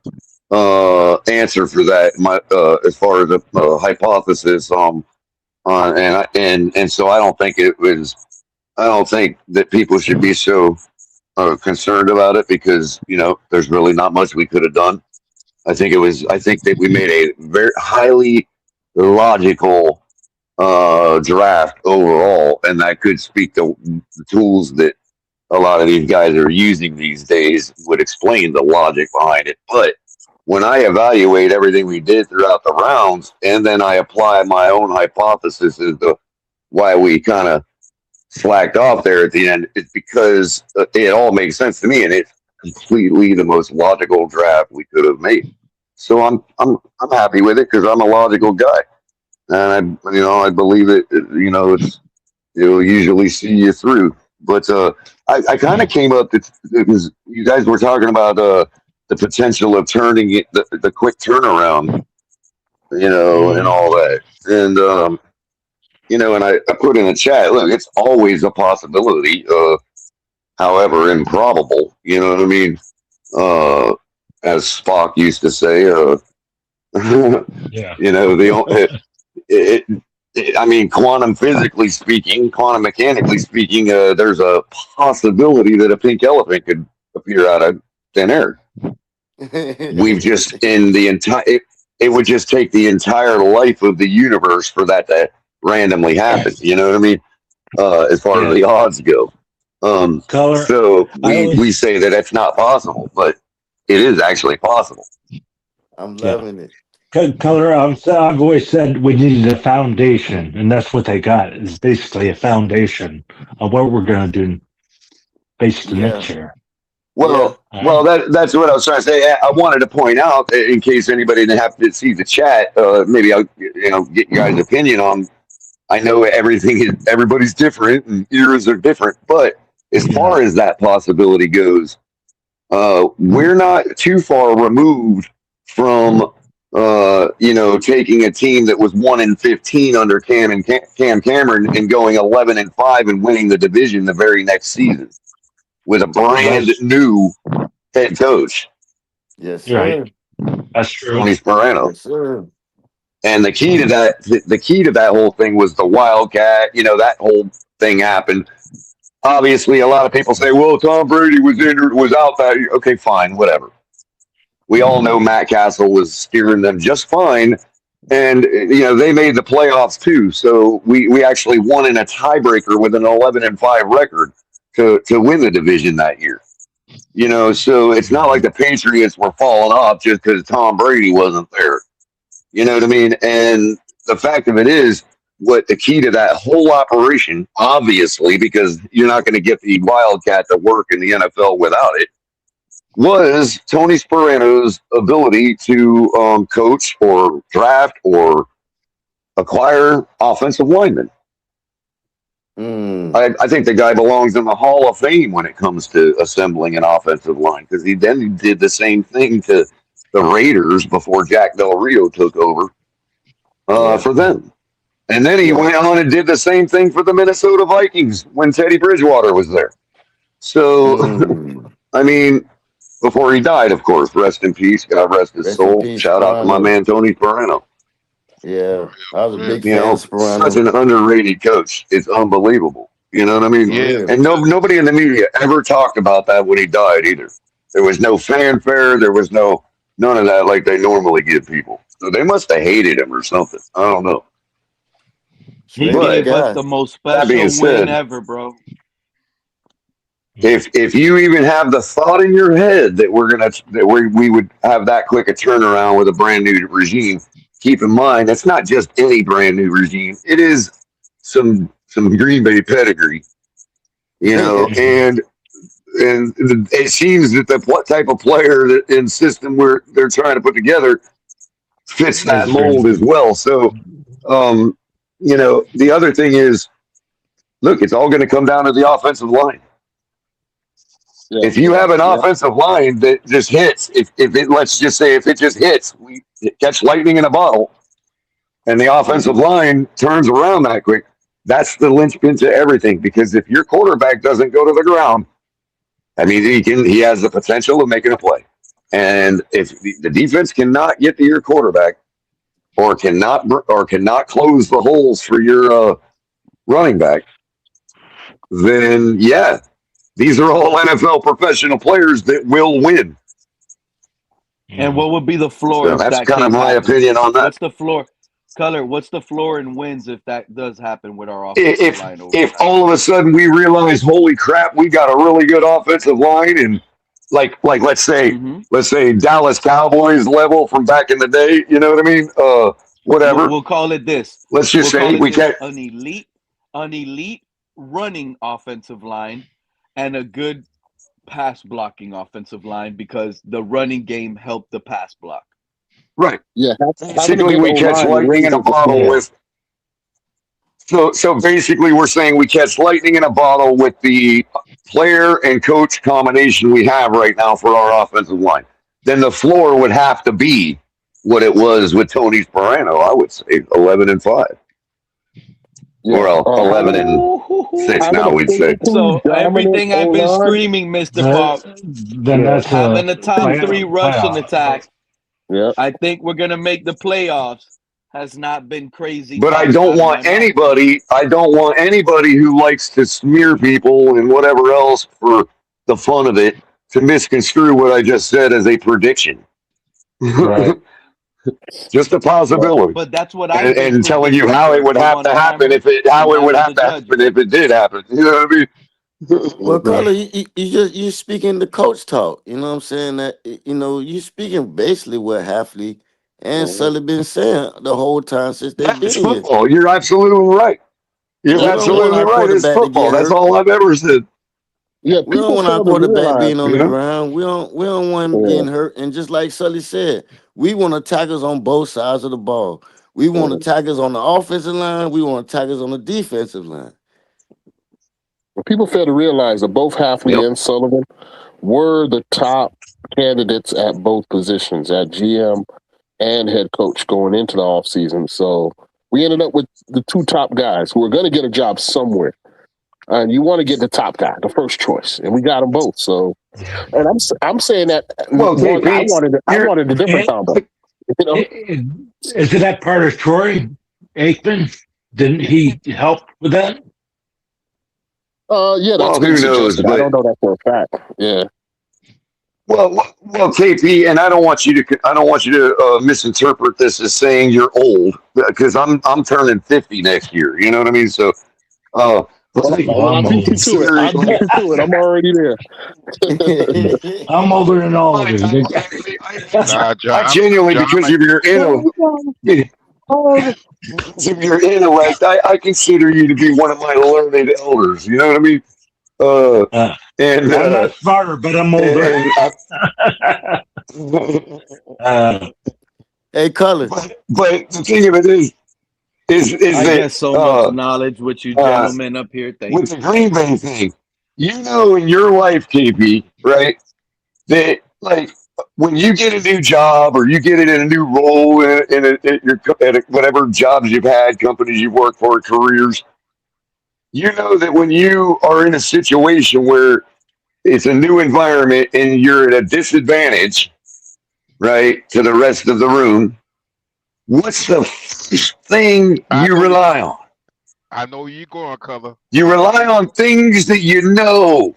answer for that. My as far as the hypothesis, and so I don't think it was. I don't think that people should be so concerned about it because there's really not much we could have done. I think it was. I think that we made a very highly logical draft overall, and that could speak to the tools that a lot of these guys are using these days would explain the logic behind it. But when I evaluate everything we did throughout the rounds, and then I apply my own hypothesis as to why we kind of slacked off there at the end, it's because it all makes sense to me, and it's completely the most logical draft we could have made. So I'm happy with it because I'm a logical guy, and I believe it. It'll usually see you through. But I kind of came up because you guys were talking about the potential of turning it, the quick turnaround, and all that. And and I put in the chat, look, it's always a possibility, however improbable. You know what I mean? Uh, as Spock used to say, Yeah. it, I mean, quantum mechanically speaking, there's a possibility that a pink elephant could appear out of thin air. We've just in the entire. It would just take the entire life of the universe for that to randomly happen. You know what I mean? As far as Yeah. the odds go. Color. So I we always. say that it's not possible, but it is actually possible. I'm Yeah. loving it. Color. I've always said we needed a foundation, and that's what they got. Is basically a foundation of what we're going to do based on Yeah. next year. Yeah. All Well, right. that's what I was trying to say. I wanted to point out, in case anybody didn't have to see the chat, maybe I'll get you guys' opinion on. I know everybody's different and eras are different, but as Yeah. far as that possibility goes, we're not too far removed from taking a team that was 1-15 under Cam Cameron and going 11-5 and winning the division the very next season with a brand That's new head coach, Yes, right. sir. That's true. Tony Sparano. Yes, sir. And the key to that whole thing was the Wildcat. That whole thing happened. Obviously, a lot of people say, "Well, Tom Brady was injured, was out that year." Okay, fine, whatever. We all know Matt Castle was steering them just fine, and they made the playoffs too. So we actually won in a tiebreaker with an 11-5 record to win the division that year. So it's not like the Patriots were falling off just because Tom Brady wasn't there. You know what I mean? And the fact of it is, what the key to that whole operation, obviously, because you're not going to get the Wildcat to work in the NFL without it, was Tony Sparano's ability to coach or draft or acquire offensive linemen. Mm. I think the guy belongs in the Hall of Fame when it comes to assembling an offensive line because he then did the same thing to the Raiders before Jack Del Rio took over Yeah. for them. And then he Yeah. went on and did the same thing for the Minnesota Vikings when Teddy Bridgewater was there. So, Mm. I mean, before he died, of course, rest in peace. God rest his Rest in soul. peace, Shout out to my Sperano. man, Tony Sparano. Yeah. I was a Man, big fan of Such Sperano. an underrated coach. It's unbelievable. You know what I mean? For yeah, real. And nobody in the media ever talked about that when he died either. There was no fanfare. There was none of that like they normally give people. So they must have hated him or something. I don't know. Straight He up But gave us guy. the most that being special win said, ever, bro. if you even have the thought in your head that we would have that quick a turnaround with a brand new regime, keep in mind that's not just any brand new regime. It is some Green Bay pedigree, and it seems that the type of player and system they're trying to put together fits that That's true. mold as well. So, the other thing is, look, it's all going to come down to the offensive line. Yeah. If you have an offensive line that just hits, if it let's just say if it just hits, we catch lightning in a bottle, and the offensive line turns around that quick. That's the linchpin to everything. Because if your quarterback doesn't go to the ground, I mean he has the potential of making a play. And if the defense cannot get to your quarterback or cannot close the holes for your running back, then yeah, these are all NFL professional players that will win. And what would be the floor So if that's that kind of case my happens? opinion on that. What's the floor? Color, what's the floor in wins if that does happen with our offensive If line if overnight? all of a sudden we realize, holy crap, we got a really good offensive line, and like Mm-hmm. let's say Dallas Cowboys level from back in the day, you know what I mean? We'll, Whatever. we'll call it this. Let's just We'll say call it we this: can't. an elite running offensive line, and a good pass blocking offensive line because the running game helped the pass block. Right. Yeah. Having a Basically, good we O catch line lightning in a raises the bottle floor. with. So basically, we're saying we catch lightning in a bottle with the player and coach combination we have right now for our offensive line. Then the floor would have to be what it was with Tony Sparano. I would say 11-5, Yeah. or Having 11-6 having now. a We'd say. physically So dominant everything O I've been line. screaming, Mr. That, Falk, then Yeah. that's having a top three rushing playoff. attack, Yeah. I think we're gonna make the playoffs. Has not been crazy But I talk don't out of want my mouth. anybody. I don't want anybody who likes to smear people and whatever else for the fun of it to misconstrue what I just said as a prediction. Right. Just a Right. possibility, But that's what I've been and telling you predicting, how it sir. would You have want to to happen hammer? if it You how it would hammer have the to happen judges. if it did happen. You know what I mean? Well, Right. Carla, you speaking the coach talk. You know what I'm saying? That you speaking basically what Halfley and Sully been saying the whole time since they've That's been here. football. You're absolutely right. You're We don't want absolutely our right. It's quarterback to football. get That's hurt. all I've ever said. Yeah. We don't People want our fail to quarterback realize. being on You the know. ground. We don't want him Yeah. getting hurt. And just like Sully said, we want attackers on both sides of the ball. We want attackers on the offensive line. We want attackers on the defensive line. People fail to realize that both Halfley Yep. and Sullivan were the top candidates at both positions, at GM and head coach going into the offseason. So we ended up with the two top guys who are going to get a job somewhere. And you want to get the top guy, the first choice, and we got them both. So, and I'm saying that Well, one, I KP, wanted a different combo. You know, Isn't that part of Troy Aikman? Didn't he help with that? yeah, well, that's been who knows? suggested. I But don't know that for a fact. Yeah. well, KP, and I don't want you to misinterpret this as saying you're old because I'm turning 50 next year. You know what I mean? So, uh, like, Oh, Well, I I'm beat you old. to it. I considering, beat you to it. I'm already there. I'm older than all of I, you. Nah, I genuinely, John, because of your because of your intellect, I consider you to be one of my learned elders. You know what I mean? Uh, Uh, and I'm not smarter, but I'm older. and uh, Hey, Colin. but the thing of it is I that get so much knowledge with you uh, gentlemen up here. Thank with you. the Green Bay thing, you know, in your life, KP, right? That like when you get a new job or you get in a new role whatever jobs you've had, companies you've worked for, careers, you know that when you are in a situation where it's a new environment and you're at a disadvantage, right, to the rest of the room, what's the first thing I you know, rely on? I know where you're going, color. You I know rely on things that you know.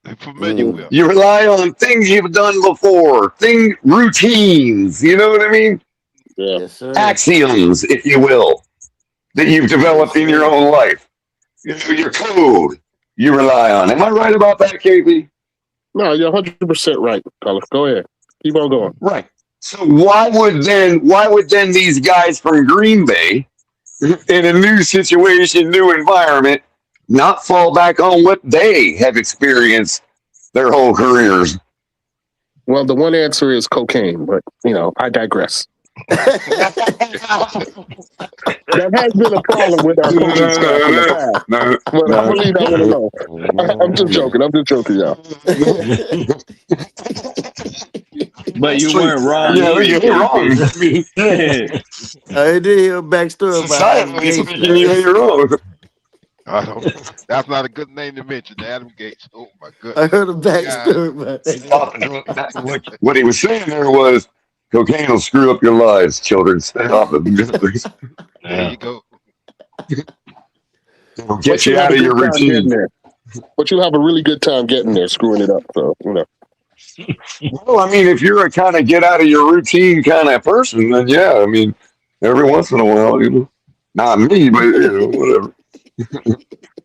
you're familiar Mm, with. You rely on things you've done before, routines. You know what I mean? Yeah. yes, sir. Axioms, if you will, that you've Yes, developed in your sir. own life. You know, your code you rely on. Am I right about that, KP? No, you're 100% right, Colin. Go ahead. Keep on going. Right. So why would then these guys from Green Bay in a new situation, new environment, not fall back on what they have experienced their whole careers? Well, the one answer is cocaine, but, I digress. That has been a problem with our coaching staff in the past, No, but I'm no, going to leave that one no, alone. I'm just joking. I'm just joking, y'all. But you Actually, weren't wrong yeah, either, you ain't wrong. KP. I mean, I did hear a backstory about Adam societally Gates speaking, now. you ain't wrong. I don't. That's not a good name to mention, Adam Gates. Oh my I goodness. heard a God, backstory about What he was saying there was cocaine will screw up your lives, children. Stay off of it. there yeah. you go. It'll But get you'll you have out a of your good time getting routine. there. But you'll have a really good time getting there, screwing it up. So, Well, I mean, if you're a kind of get out of your routine kind of person, then yeah, I mean, every once in a while, not me, but whatever.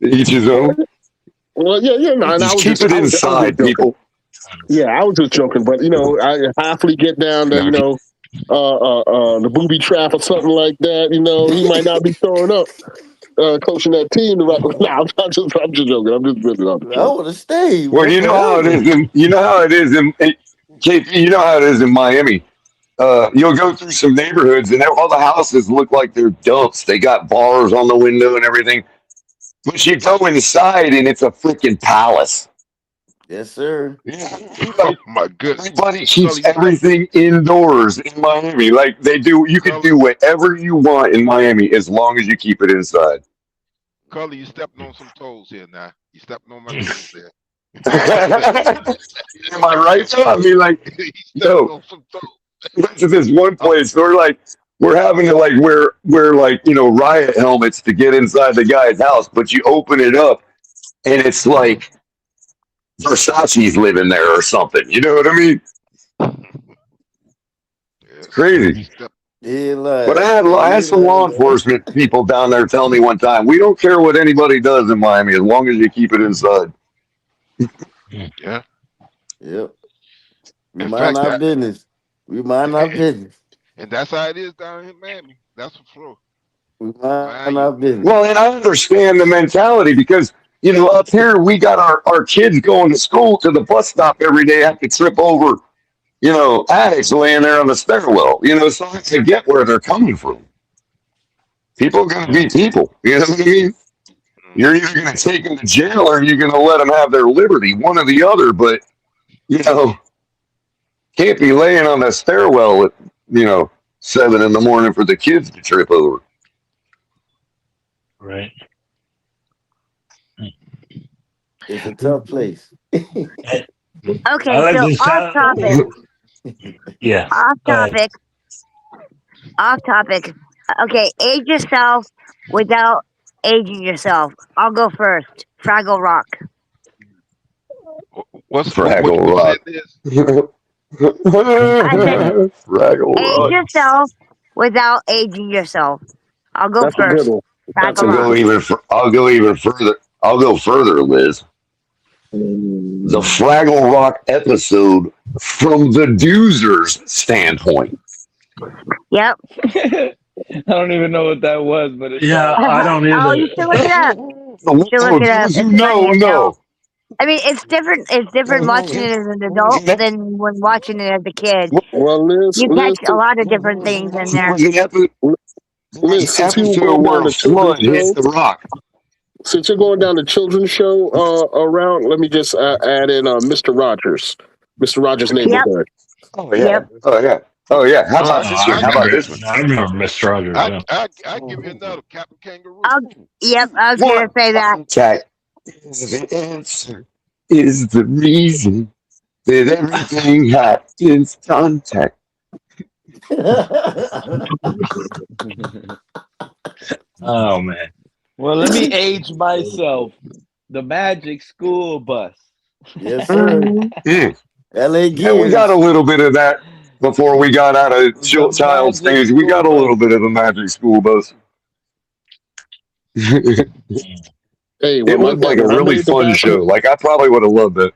Each his own. Well, yeah, no, and Just keep it I was just inside, joking. people. Yeah, I was just joking, but I halfly get down to No, the booby trap or something like that. He might not be throwing up, coaching that team. The right. No, I'm just joking. I'm just really I'm I joking. want to stay, well, man, you know how it forever. is in KP, you know how it is in Miami. You'll go through some neighborhoods and all the houses look like they're dumps. They got bars on the window and everything. But you go inside and it's a freaking palace. Yes, sir. Oh my goodness. Everybody Color, keeps you step. everything indoors in Miami. Like they do, you can Color, do whatever you want in Miami as long as you keep it inside. color. You stepping on some toes here now. You stepping on my toes there. Am I right? Though? I mean, like, You stepping no. on some toes. Went to this one Oh, place. We're having to like wear like riot helmets to get inside the guy's house, but you open it up and it's like Versace's living there or something. You know what I mean? It's yes. crazy. You step. He But lied. I had He some law lied. enforcement people down there tell me one time, we don't care what anybody does in Miami as long as you keep it inside. Yeah. Yep. We In mind fact, our that business. We mind our business. and that's how it is down here in Miami. That's for sure. We mind Mind our you. business. Well, and I understand the mentality because, up here we got our kids going to school to the bus stop every day, have to trip over, addicts laying there on the stairwell, so I get where they're coming from. People are going to be people. You know what I mean? You're either going to take them to jail or you're going to let them have their liberty, one or the other. But you know, can't be laying on the stairwell at 7 in the morning for the kids to trip over. Right. It's a tough place. I Okay, like so this. off topic, Yeah. off Go ahead. topic, off topic. Okay, age yourself without aging yourself. I'll go first. Fraggle Rock. What Fraggle you said Rock. is I said Fraggle age Rock. yourself without aging yourself. I'll go That's a good first. one. That's Fraggle a I'll good Rock. go one. even. I'll go even further. I'll go further, Liz. The Fraggle Rock episode from the Doozer's standpoint. Yep. I don't even know what that was, but it Yeah, sounds I funny. don't Oh, either. you should look it up. You should look Oh, it up. those It's who funny know, as hell. know. I mean, it's different. It's different watching it as an adult than when watching it as a kid. Well, You catch a lot of different things in There there. was an episode. There was Liz, an since you were episode going where down a the children's flood hit show, the rock. since you're going down the children's show around, let me just add in Mr. Rogers, Mr. Rogers' Yep. Neighborhood. Oh yeah. Yep. Oh yeah. Oh yeah. How uh, about Oh, this I one? I How got about remember. this one? I remember Mr. Rogers. I Yeah. I give you another Captain Kangaroo. Yep. I was gonna What say that. contact is the answer? Is the reason that everything happens contact? Oh man. Well, let me age myself. The Magic School Bus. Yes, sir. Mhm. Mm. LA Yeah, we got a Gears. little bit of that before we got out of The child Magic stage. We School got a Bus. little bit of the Magic School Bus. It Hey, looked like a when I really made the fun show. basketball, Like I probably would have loved it.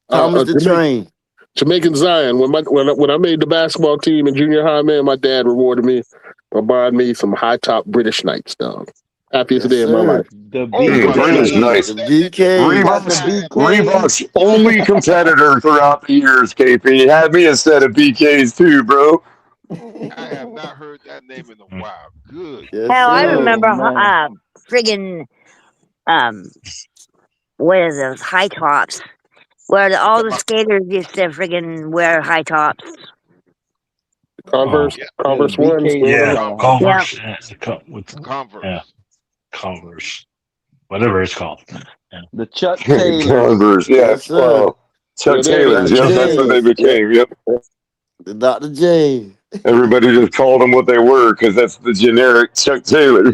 Thomas the Train. Jamaican Zion, when I made the basketball team in junior high, man, my dad rewarded me by buying me some high top British Knights, dog. Happiest Yes, day of my life. sir. The Oh, Mm, my British brother BKs. said Knights. The that BKs. You got the Reebok's BKs. Reebok's only competitor throughout the years, KP. Had me a set of BKs too, bro. I have not heard that name in a while. Good Yes, Hell, I God. sir. Oh remember man. friggin' um what are those high tops where You all talking the about skaters used to friggin' wear high tops. Oh Converse, yeah, Yeah, the Converse ones, BKs remember was them? yeah, on high Converse. Yep. top. Converse. Yeah, Converse. Converse. Whatever it's called. Yeah. The Chuck Taylors. Converse, yeah. Yes, sir. Well, Yeah, Chuck there it is. Taylors, Dr. yep, Chuck that's what Taylor. they J's. Yep. became. Yep. The Dr. J. Everybody just called them what they were because that's the generic Chuck Taylor.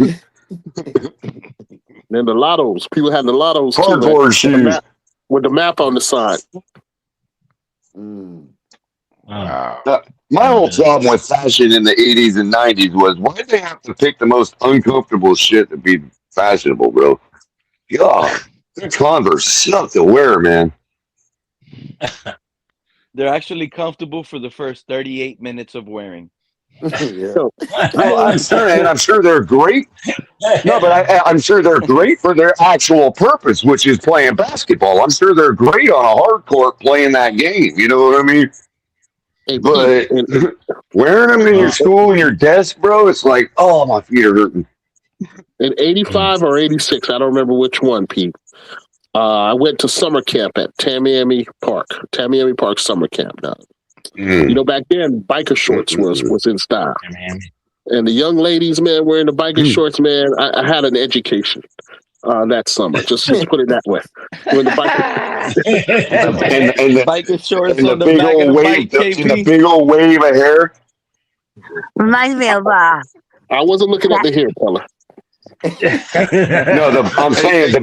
And the lottos. People had the lottos too, man. Cardboard With the shoes. map, with the map on the side. Mm. Wow. My whole problem with fashion in the 80s and 90s was why did they have to pick the most uncomfortable shit to be fashionable, bro? God, the Converse suck to wear, man. They're actually comfortable for the first 38 minutes of wearing. Yeah. So, No, I'm sure they're great. No, but I'm sure they're great for their actual purpose, which is playing basketball. I'm sure they're great on a hard court playing that game. You know what I mean? hey, But Pete, wearing them in your Uh, school and your desk, bro, it's like, oh, my feet are hurting. in 85 or 86, I don't remember which one, Pete. I went to summer camp at Tamiami Park summer camp. Now, you know, back then, biker shorts was in style. And the young ladies, man, wearing the biker shorts, man, I had an education that summer. Just put it that way. When the biker, Biker shorts and the on the big back of old the wave, bike, and the KP. big old wave of hair. Reminds me of I wasn't looking at the hair color. No, I'm saying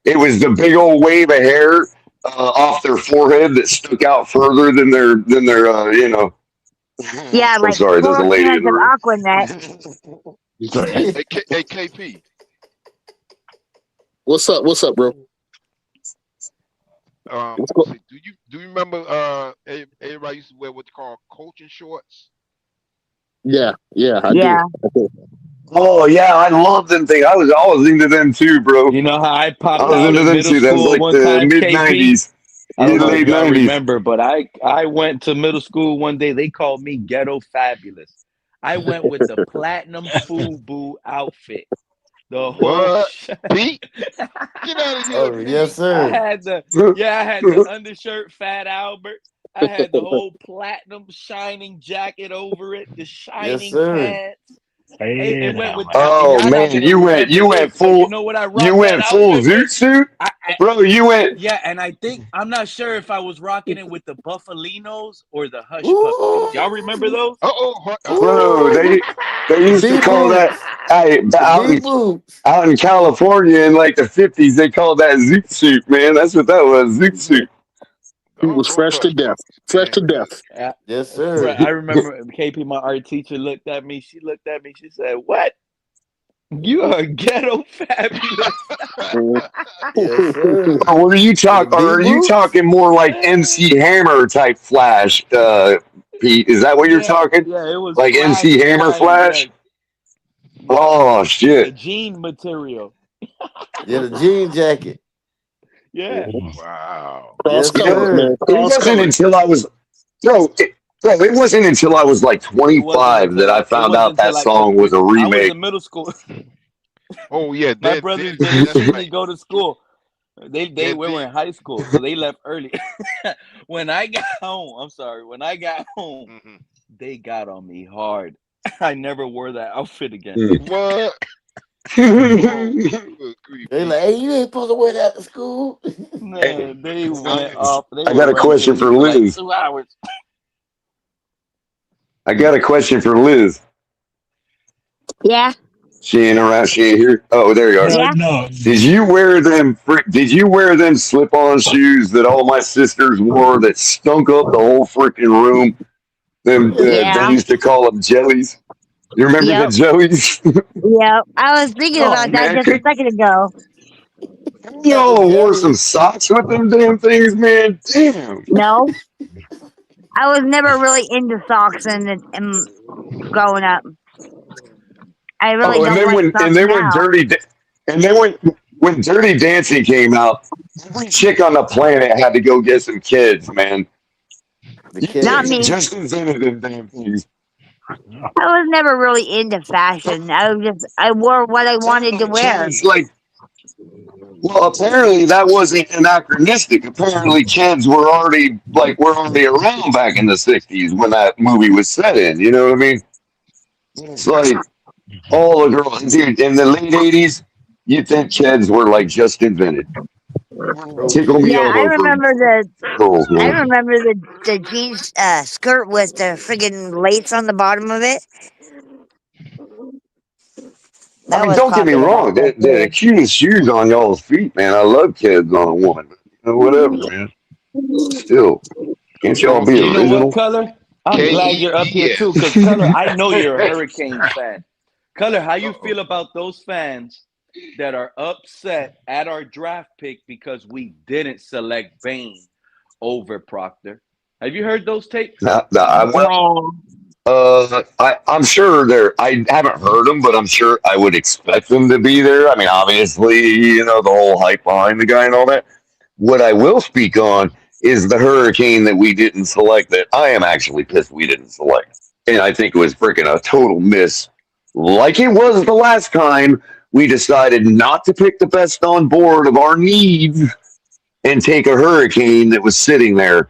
it was the big old wave of hair off their forehead that stuck out further than their you know. yeah, I'm like sorry, there's a 4 lady in cans the of room. Aquanet. Hey, KP. What's up, bro? Let's go. See, do you remember everybody used to wear what they call coaching shorts? Yeah, I Yeah. do. Oh yeah, I love them things. I was into them too, bro. You know how I I popped was out into in them middle too. That was school like one the time, mid KP? '90s, I don't know if late y'all '90s. remember, but I went to middle school one day. They called me Ghetto Fabulous. I went with the platinum FUBU outfit. The whole What? Pete? Get out of here, Oh yes, Pete. sir. I had the undershirt, Fat Albert. I had the whole platinum shining jacket over it, the Yes, shining sir. pants. Hey It went now, with man. that, and Oh y'all not man, gonna you went remember you went this, but you full know what I you rocked that went full outfit with? zoot suit, I bro. You went. Yeah, and I think I'm not sure if I was rocking it with the Buffalinos or the Hush Puppies. Y'all remember Ooh, those? Bro, ooh. they The used to B call that boots. hey, The B boots. out in California in like the 50s. They called that zoot suit, man. That's what that was, zoot suit. He was Doggone fresh to hush death. puppies, Fresh man. to death. Yes, Bro, sir. I remember KP, my art teacher, looked at me. She looked at me. She said, "What? You are ghetto fabulous." Yes, sir. Or were you With the B are you boots. talking more like MC Hammer type Flash, Pete? Is that what you're Yeah, talking? yeah, it was Like MC flashy, Hammer flashy. Yes, Flash? yes. Oh The shit! jean material. Yeah, the jean jacket. Yeah. Wow. Cross Yes, You know, colored, man. sir. it Cross wasn't colored. until I was it wasn't until I was like It wasn't 25 that until I it found wasn't out that until like song was a I was remake. in middle school. Oh yeah, My that brothers that didn't that's see me right. go to school. They That we were thing. in high school, so they left early. When I got home, I'm sorry. When I got home, Hmm. they got on me hard. I never wore that outfit again. Mm. What? Oh, good grief, They like, Pete. hey, you ain't supposed to wear that to school. Hey, Man, they went Liz, off. They I were got a running to question me for for like Liz. 2 hours. I got a question for Liz. Yeah, She ain't around. She ain't here. Oh, there you are. No, yeah. no. Did you wear them slip-on shoes that all my sisters wore that stunk up the whole freaking room? Them they Yeah. used to call them jellies. You remember the Yep. jellies? Yep. I was thinking Oh about that man, just a second ago. Not the y'all wore some jellies. socks with them damn things, man. Damn. No, I was never really into socks and growing up. I really Oh, don't like and socks then when now. when Dirty Dancing came out, every chick on the planet had to go get some kids, man. The You Not guys kids. are me. just invented them damn things. I was never really into fashion. I wore what I wanted to wear. Kids like well, apparently that wasn't anachronistic. Apparently kids were already around back in the '60s when that movie was set in. You know what I mean? It's like all the girls dude, in the late '80s. You think kids were like just invented? Tickle me Yeah, Okay. elbow for girls, I man. remember the jeans skirt with the friggin' lace on the bottom of it. I That mean, was don't get me popular back wrong. then The too. cutest shoes on y'all's feet, man. I love kids on a woman. Whatever, man. Still, can't y'all Oh, be You know what, original? Color? I'm K glad E you're up here E too, S. because Color, I know you're a Hurricanes fan. Color, how you Uh-oh. feel about those fans that are upset at our draft pick because we didn't select Bain over Proctor? Have you heard those takes? Well, I'm sure there. I haven't heard them, but I'm sure I would expect them to be there. I mean, obviously, the whole hype behind the guy and all that. What I will speak on is the hurricane that we didn't select. That I am actually pissed we didn't select, and I think it was freaking a total miss. Like it was the last time we decided not to pick the best on board of our needs and take a hurricane that was sitting there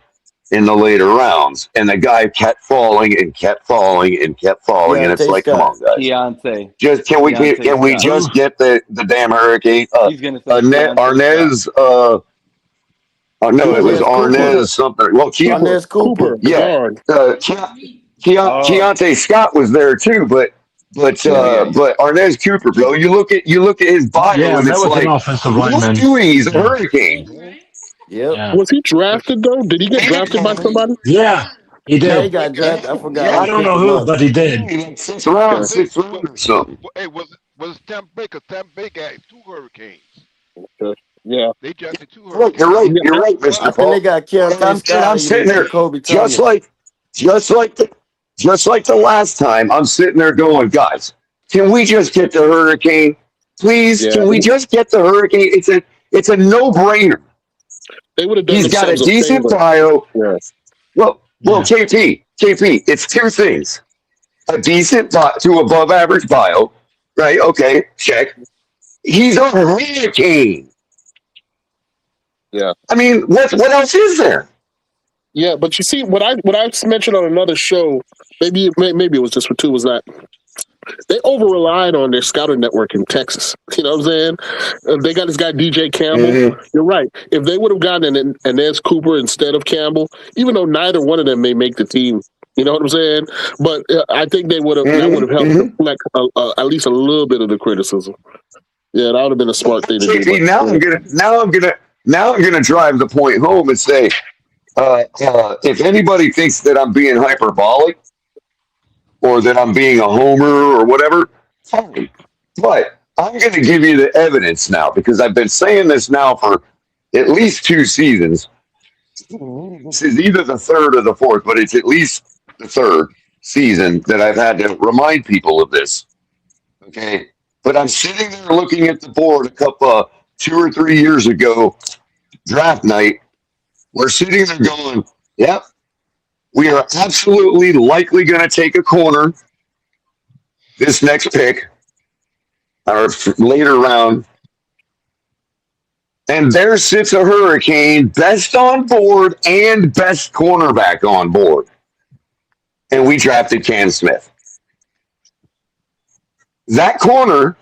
in the later rounds. And the guy kept falling and kept falling and kept falling. And it's Deontay like, come Scott. on, guys. Keontae. Just Keontae can we Scott. Who? just get the damn hurricane? He's gonna say Keontae Scott. Arnez, no, it was Cooper. Arnez Cooper. Cooper. Arnez something. Well, Cooper. Arnez Cooper. The yeah, guard. Oh, Keontae Scott was there too, yeah, yeah, yeah. but Arnez Cooper, bro, you look at his bio Yeah, and that it's was an like, offensive what is he lineman. doing? He's a Yeah, hurricane. Yep. yeah, Was he drafted though? Did he get drafted by somebody? yeah. He Yeah, he did. got drafted. I forgot Yeah, I who don't picked know him who, up. but he did. like Tampa Bay, sixth round or something. hey, was Tampa Bay? Cause Tampa Bay got two hurricanes. Okay. Yeah. They drafted two hurricanes. Yeah. You're right, I Mr. think they Paul. got And Keontae Scott I'm sitting and there Jacoby just Tonyan. like just like the just like the last time. I'm sitting there going, guys, can we just get the hurricane? Please, Yeah. can we just get the hurricane? It's a no brainer. They would have done He's got a themselves a decent favor. bio. Yeah. Well, Yeah. KP, it's two things. a decent to above average bio, right? Okay, check. He's a hurricane. Yeah. I mean, what else is there? Yeah, but you see, what I mentioned on another show, maybe it was just for two, was that they over relied on their scouting network in Texas. You know what I'm saying? They got this guy DJ Campbell. Mm-hmm. You're right. If they would have gotten an Inez Cooper instead of Campbell, even though neither one of them may make the team, you know what I'm saying? But I think that would have helped Mm-hmm. deflect at least a little bit of the criticism. Yeah, that would have been a smart thing to do. JP, now I'm gonna drive the point home and say, if anybody thinks that I'm being hyperbolic or that I'm being a homer or whatever, fine. But I'm gonna give you the evidence now because I've been saying this now for at least 2 seasons. This is either the third or the fourth, but it's at least the third season that I've had to remind people of this. Okay. But I'm sitting there looking at the board a couple 2 or 3 years ago, draft night. We're sitting there going, yep, we are absolutely likely going to take a corner this next pick or later round. And there sits a Hurricane, best on board and best cornerback on board. And we drafted Cam Smith. That corner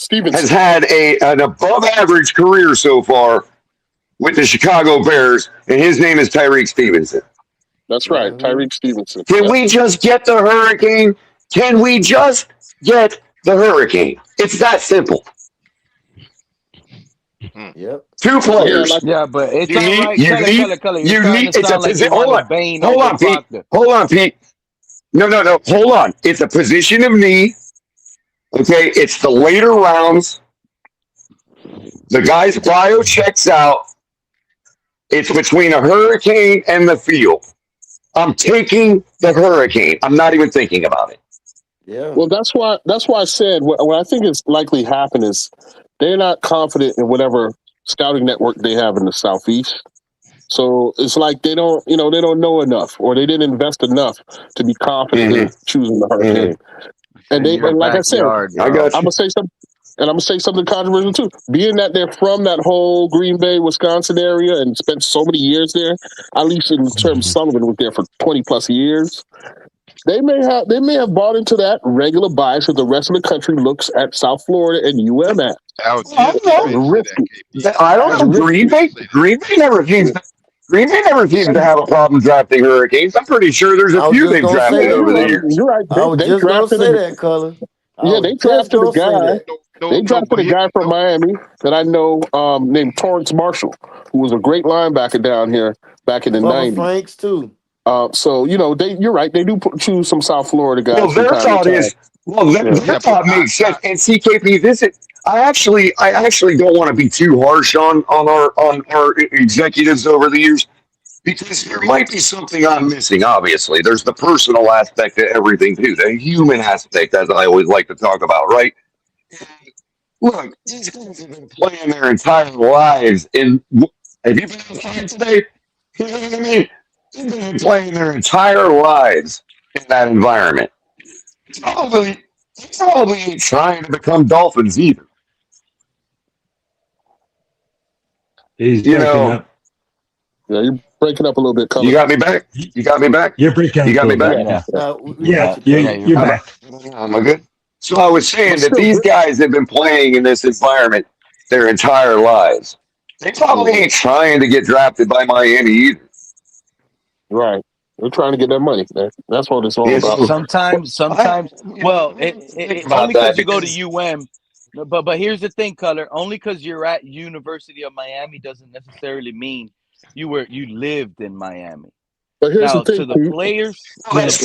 has had an above average career so far with the Chicago Bears, and his name is Tyreek Stevenson. That's right, Tyreek Stevenson. Can we just get the Hurricane? Can we just get the Hurricane? It's that simple. Yep. 2 players. Yeah, but it's You all need, right. you Color. need, You're starting to it's a sound like you position. Hold wanted on. Bane Hold over on, Pete. Proctor. Hold on, Pete. No. Hold on. It's a position of need. Okay. It's the later rounds. The guy's bio checks out. It's between a Hurricane and the field. I'm taking the Hurricane. I'm not even thinking about it. Yeah. Well, that's why I said what I think is likely happen is they're not confident in whatever scouting network they have in the Southeast. So it's like they don't know enough, or they didn't invest enough to be confident in choosing the Hurricane. And In your like I said, backyard, I bro. got I'm you. gonna say something. And I'm gonna say something controversial too. Being that they're from that whole Green Bay, Wisconsin area and spent so many years there, at least in terms Sullivan was there for 20 plus years, they may have bought into that regular bias that the rest of the country looks at South Florida and UMS. I was I just don't getting know. ready to say that, KP. I I don't was know. just Green getting ready Bay. to say that. Green Bay never seems. Green Bay never seems to have a problem drafting Hurricanes. I'm pretty sure there's a I was few just they've gonna say drafted that, over the color. years. You're right. I was They just gonna drafted say that, color. I yeah, was they just drafted a gonna say guy. that. They drafted but a guy from Miami that I know named Torrance Marshall, who was a great linebacker down here back in the Bubba 90s. Franks too. So you're right. They do choose some South Florida Well, guys from their time to thought time. is, their thought makes sense. And CKP, I actually don't want to be too harsh on our executives over the years because there might be something I'm missing. Obviously, there's the personal aspect of everything too, the human aspect, as I always like to talk about, right? Look, these guys have been playing their entire lives in. Have you been outside today? You know what I mean? They've been playing their entire lives in that environment. Probably, they probably ain't trying to become Dolphins either. He's You breaking know, up. Yeah, you're breaking up a little bit, you color. got me back. You got me back. You're breaking You up a got me little back. bit. Yeah. We Yeah. got you, color. You're back. Am I good? So I was saying But that still, these guys have been playing in this environment their entire lives. They probably ain't trying to get drafted by Miami either. right. They're trying to get that money, man. That's what it's all Yeah, about. so Sometimes, well, think only about because that you go to because UM. But here's the thing, Color. Only because you're at University of Miami doesn't necessarily mean you lived in Miami. But here's the Now, thing, Pete. that's players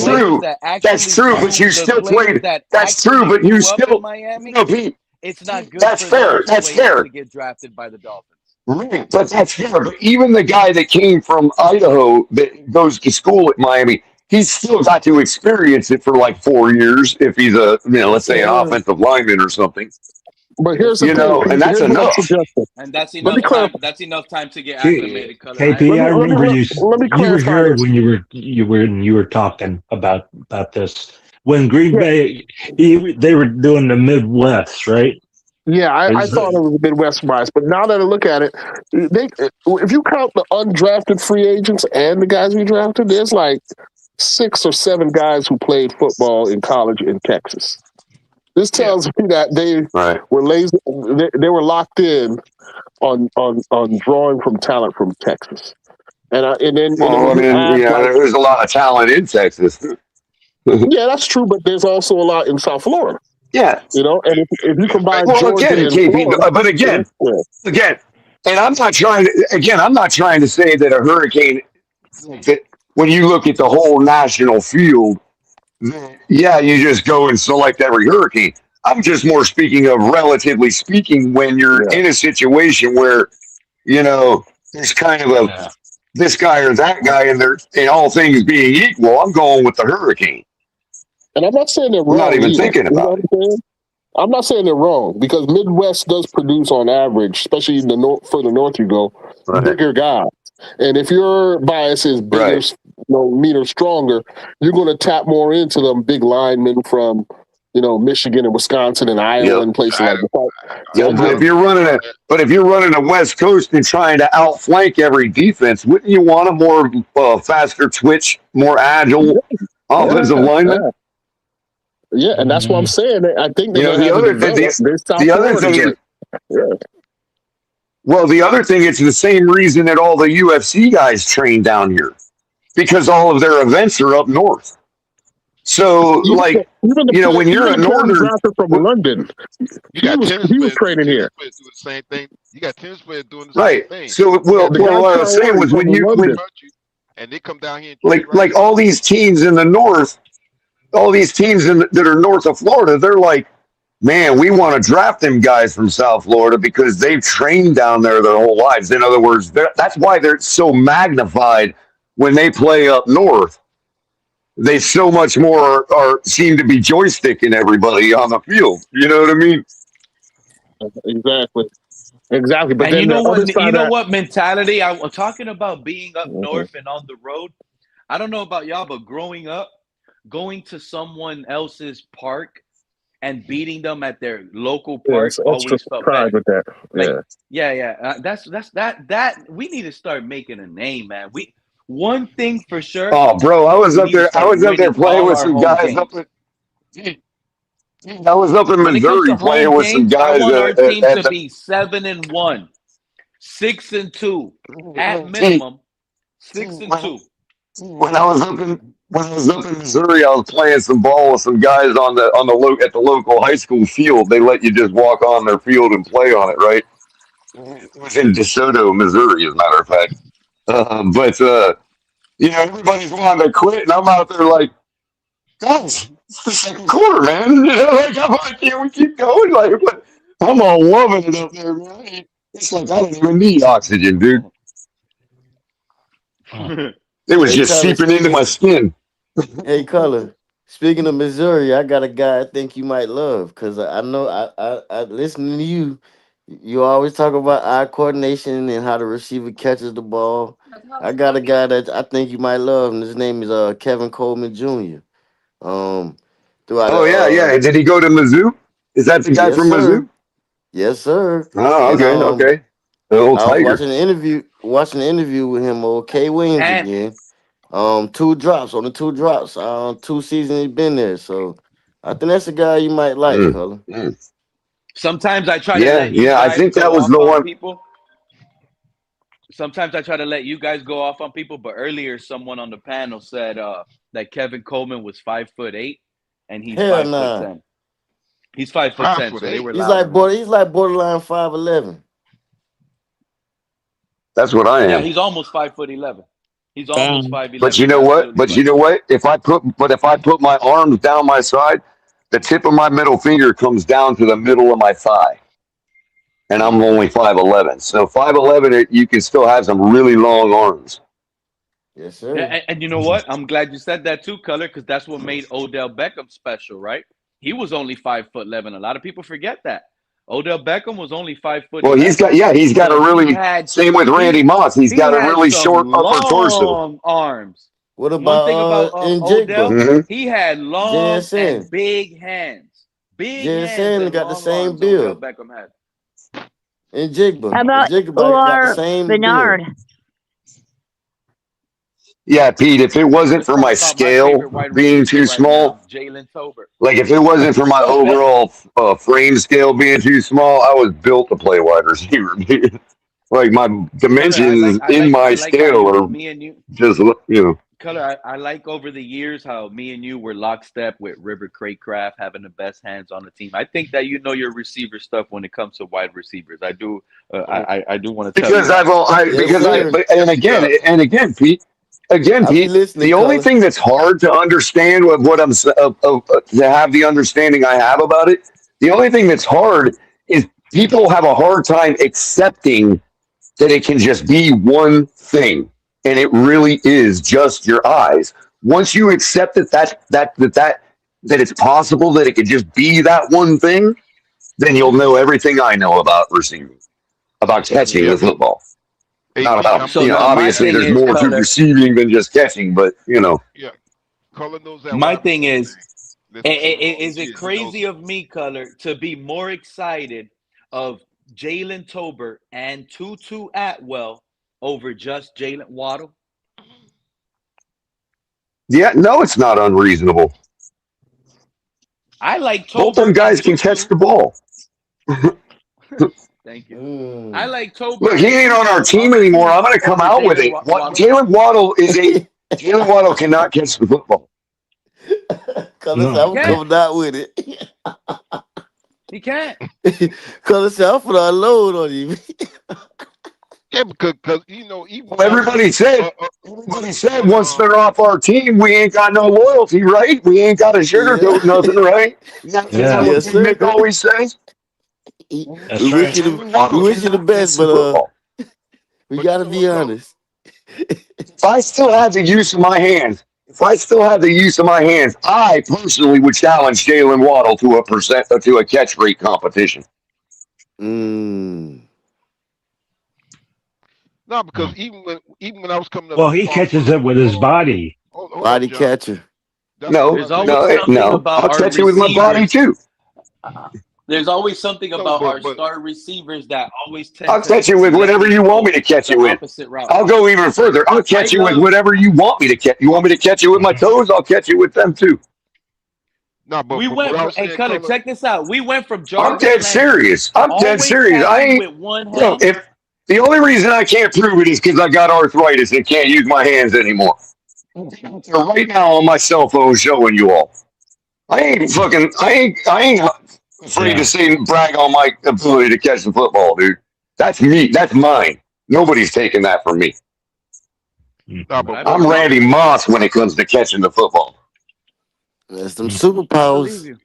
true. that That's actually true, but you the still players played. that That's true, actually but you grew up in still, Miami, no, Pete. it's not good That's for fair. those That's players fair. to get drafted by the Dolphins. Right, but that's fair. But even the guy that came from Idaho that goes to school at Miami, he's still got to experience it for like 4 years if he's let's say an Yeah. offensive lineman or something. But here's the You thing, know, Pete. and that's Here's what I'm enough. suggesting. And that's Let me enough time. clarify. That's enough time to get K- acclimated, color. I KP, Let I me agree. let me remember let me you were clarify here this. when you were talking about this when Green Yeah, Bay they were doing the Midwest, right? yeah. I Is thought it was a Midwest bias, but now that I look at it, they if you count the undrafted free agents and the guys we drafted, there's like 6 or 7 guys who played football in college in Texas. This Yeah. tells me that they Right. were lazy. They were locked in on drawing from talent from Texas. And then Well, when I you mean, add yeah, like, there's a lot of talent in Texas. yeah, that's true, but there's also a lot in South Florida. Yeah. You know, and if you Yeah. combine Well, Georgia again, and KP, Florida, but yeah, yeah. again, and I'm not trying to say that a hurricane, that when you look at the whole national field, yeah, you just go and select every hurricane. I'm just more speaking of relatively speaking when you're Yeah. in a situation where, you know, there's kind of a yeah. this guy or that guy, and they're in all things being equal, I'm going with the hurricane. And I'm not saying they're I'm not wrong even either. thinking You know about what it. I'm saying? I'm not saying they're wrong because Midwest does produce on average, especially in the further north you go, Right. bigger guys. And if your bias is bigger, Right. meaner, stronger, you're going to tap more into them big linemen from, Michigan and Wisconsin and Iowa Yep. and places I like that. Yeah, So I but yeah, if don't you're running know a that. but if you're running a West Coast and trying to outflank every defense, wouldn't you want a more faster twitch, more agile yeah, offensive lineman? yeah, yeah. And that's what I'm Mm, saying. I think they're You know, going to the have to other the, develop the this South the other Florida thing is, joint. Yeah. well, the other thing, it's the same reason that all the UFC guys train down here because all of their events are up north. So, Even the, like, even the you know, player, when you're even a the player we northern, drafted from London, You got tennis he was players. training Tennis here. players doing the same thing. You got tennis players doing the same right? thing. So, You got The well, guy tennis what I players was Sean saying Murray was from from when you across the London. country, and they come down here and train right like here. all these teams in the north, all these teams that are north of Florida, they're like, man, we want to draft them guys from South Florida because they've trained down there their whole lives. In other words, that's why they're so magnified when they play up north. They so much more are seem to be joysticking everybody on the field. You know what I mean? Exactly. Exactly. But And then you the know other what? You side know of what mentality? I was talking about being up that, north and on the road. I don't know about y'all, but growing up, going to someone else's park and beating them at their local yeah, park it's extra always felt pride better. with that. Like, Yeah. yeah. That we need to start making a name, man. We one thing for sure, Oh, bro, I was we up need to there. I start was up there winning playing all with our some home guys up games. in. I was up in When it comes to Missouri playing home with some games, I guys want our at, team at to the. be 7-1, 6-2, at See, minimum, 6-2. when I was up in Missouri, I was playing some ball with some guys at the local high school field. They let you just walk on their field and play on it, right? It was in DeSoto, Missouri, as a matter of fact. But you know, everybody's wanting to quit, and I'm out there like, guys, it's the second quarter, man. You know, like I'm like, can we keep going? Like, but I'm all loving it up there, man. It's like I don't even need oxygen, dude. mm. It was Hey, just Color, seeping into my skin. hey, Color. Speaking of Missouri, I got a guy I think you might love because I know I listening to you. You always talk about eye coordination and how the receiver catches the ball. I got a guy that I think you might love, and his name is Kevin Coleman Jr. Um, throughout the Oh yeah, yeah. Did he go to Mizzou? Is that the guy yes from sir, Mizzou? yes sir, Oh, and okay, okay. The old I was Tiger. watching the interview with him, old K Williams And again. Two drops on the two drops. 2 seasons he been there, so I think that's a guy you might like, Mm, color. mm. sometimes I try to Yeah, let you yeah. I guys think that go was off the on one. people. Sometimes I try to let you guys go off on people, but earlier someone on the panel said that Kevin Coleman was 5'8" and he's Hell five foot nah, ten. He's five foot Five ten, foot so they eight. were loud on him. he's like borderline 5'11". That's what I Yeah, am. he's almost 5'11". He's almost Damn. 5'11". You're absolutely But you right. know what? If I put my arms down my side, the tip of my middle finger comes down to the middle of my thigh, and I'm only 5'11". So 5'11", you can still have some really long arms. Yes Yeah, sir. and you know what? I'm glad you said that too, Color, because that's what made Odell Beckham special, right? He was only 5'11". A lot of people forget that. Odell Beckham was only 5'11", Well, he's got a but he really had same with Randy Moss. He's he got a had really some short upper torso. long arms. What One thing about about Njigba? Odell, Hmm he had long and JSN. big hands, big hands JSN and got the long same arms. Odell build. Beckham had. And How Jigba. about Jigba got the Ular same build. Bernard? Yeah, Pete. If it wasn't Let's for talk my about my scale favorite wide being receiver too right small, now, Jalen Tolbert. like if it wasn't for my overall frame scale being too small, I was built to play wide receiver. Like my Color, dimensions in I my like how scale are me and you, just Color, I like over the years how me and you were lockstep with River Craycraft having the best hands on the team. I think that you know your receiver stuff when it comes to wide receivers. I do. I do want to tell you because that. Yes, sir. and again, Pete, I'll be listening, the only color. thing that's hard to understand with what to have the understanding I have about it, the only thing that's hard is people have a hard time accepting that it can just be one thing, and it really is just your eyes. Once you accept that it's possible that it could just be that one thing, then you'll know everything I know about receiving, about catching Yeah, the football. Not AP. about, So I'm now gonna my obviously thing there's is, more to Color. receiving than just catching, but yeah. Color knows that My wide thing receiver is, thing. Listen to him all is these it years. He knows crazy it. of me, Color, to be more excited of Jalen Tolbert and Tutu Atwell over just Jalen Waddle? yeah, no, it's not unreasonable. I like Both them Tolbert and guys can catch Tutu. the ball. Thank you. I Mm. like Look, Tolbert he and ain't on our Tutu team on the anymore. I'm team going to come over out with Jalen it. What Waddle. Jalen Waddle cannot catch the football. Color said, He No. I'm can't. coming out with it. He can't. Color said, I'm putting a load on you. Yeah, because even Well, when I was coming everybody said on once they're off our team, we ain't got no loyalty, right? We ain't got to Yeah. sugarcoat nothing, right? Isn't that Yeah, what Yes, Big sir. Mick always says? that's We wish right. you the Jalen we Waddle wish you the cannot catch best, the but football. we but you gotta know what, be Color? honest. If I still had the use of my hands, I personally would challenge Jalen Waddle to a catch rate competition. Mm. No, because even when I was coming up Well, through he fall catches camp it with his football, body. hold up, Body John. catcher. That's what No, There's I'm saying. always no, something no. about I'll our catch it with my body receivers. too. There's always something No, about our but star receivers that always tend I'll catch it to with let whatever me you want me go to catch the it with. opposite route. I'll go even further. I'll I catch it with love whatever you want me to catch. You want me to catch it with my toes? I'll catch it with them too. no, we but what went I from was hey saying, Color, Color. check this out. We went from I'm Jarvis dead Landry serious. to I'm dead always serious. I catching ain't, with one bro. hand. If the only reason I can't prove it is because I got arthritis and can't use my hands anymore. So right now on my cell phone showing you all. I ain't afraid to Yeah. say brag on my ability to catch the football, dude. That's me. That's mine. Nobody's taking that from me. No, Mhm. but I what I'm I believe was Randy you. saying, Moss when it comes to catching the football. That's them Mhm. I believe superpowers. you.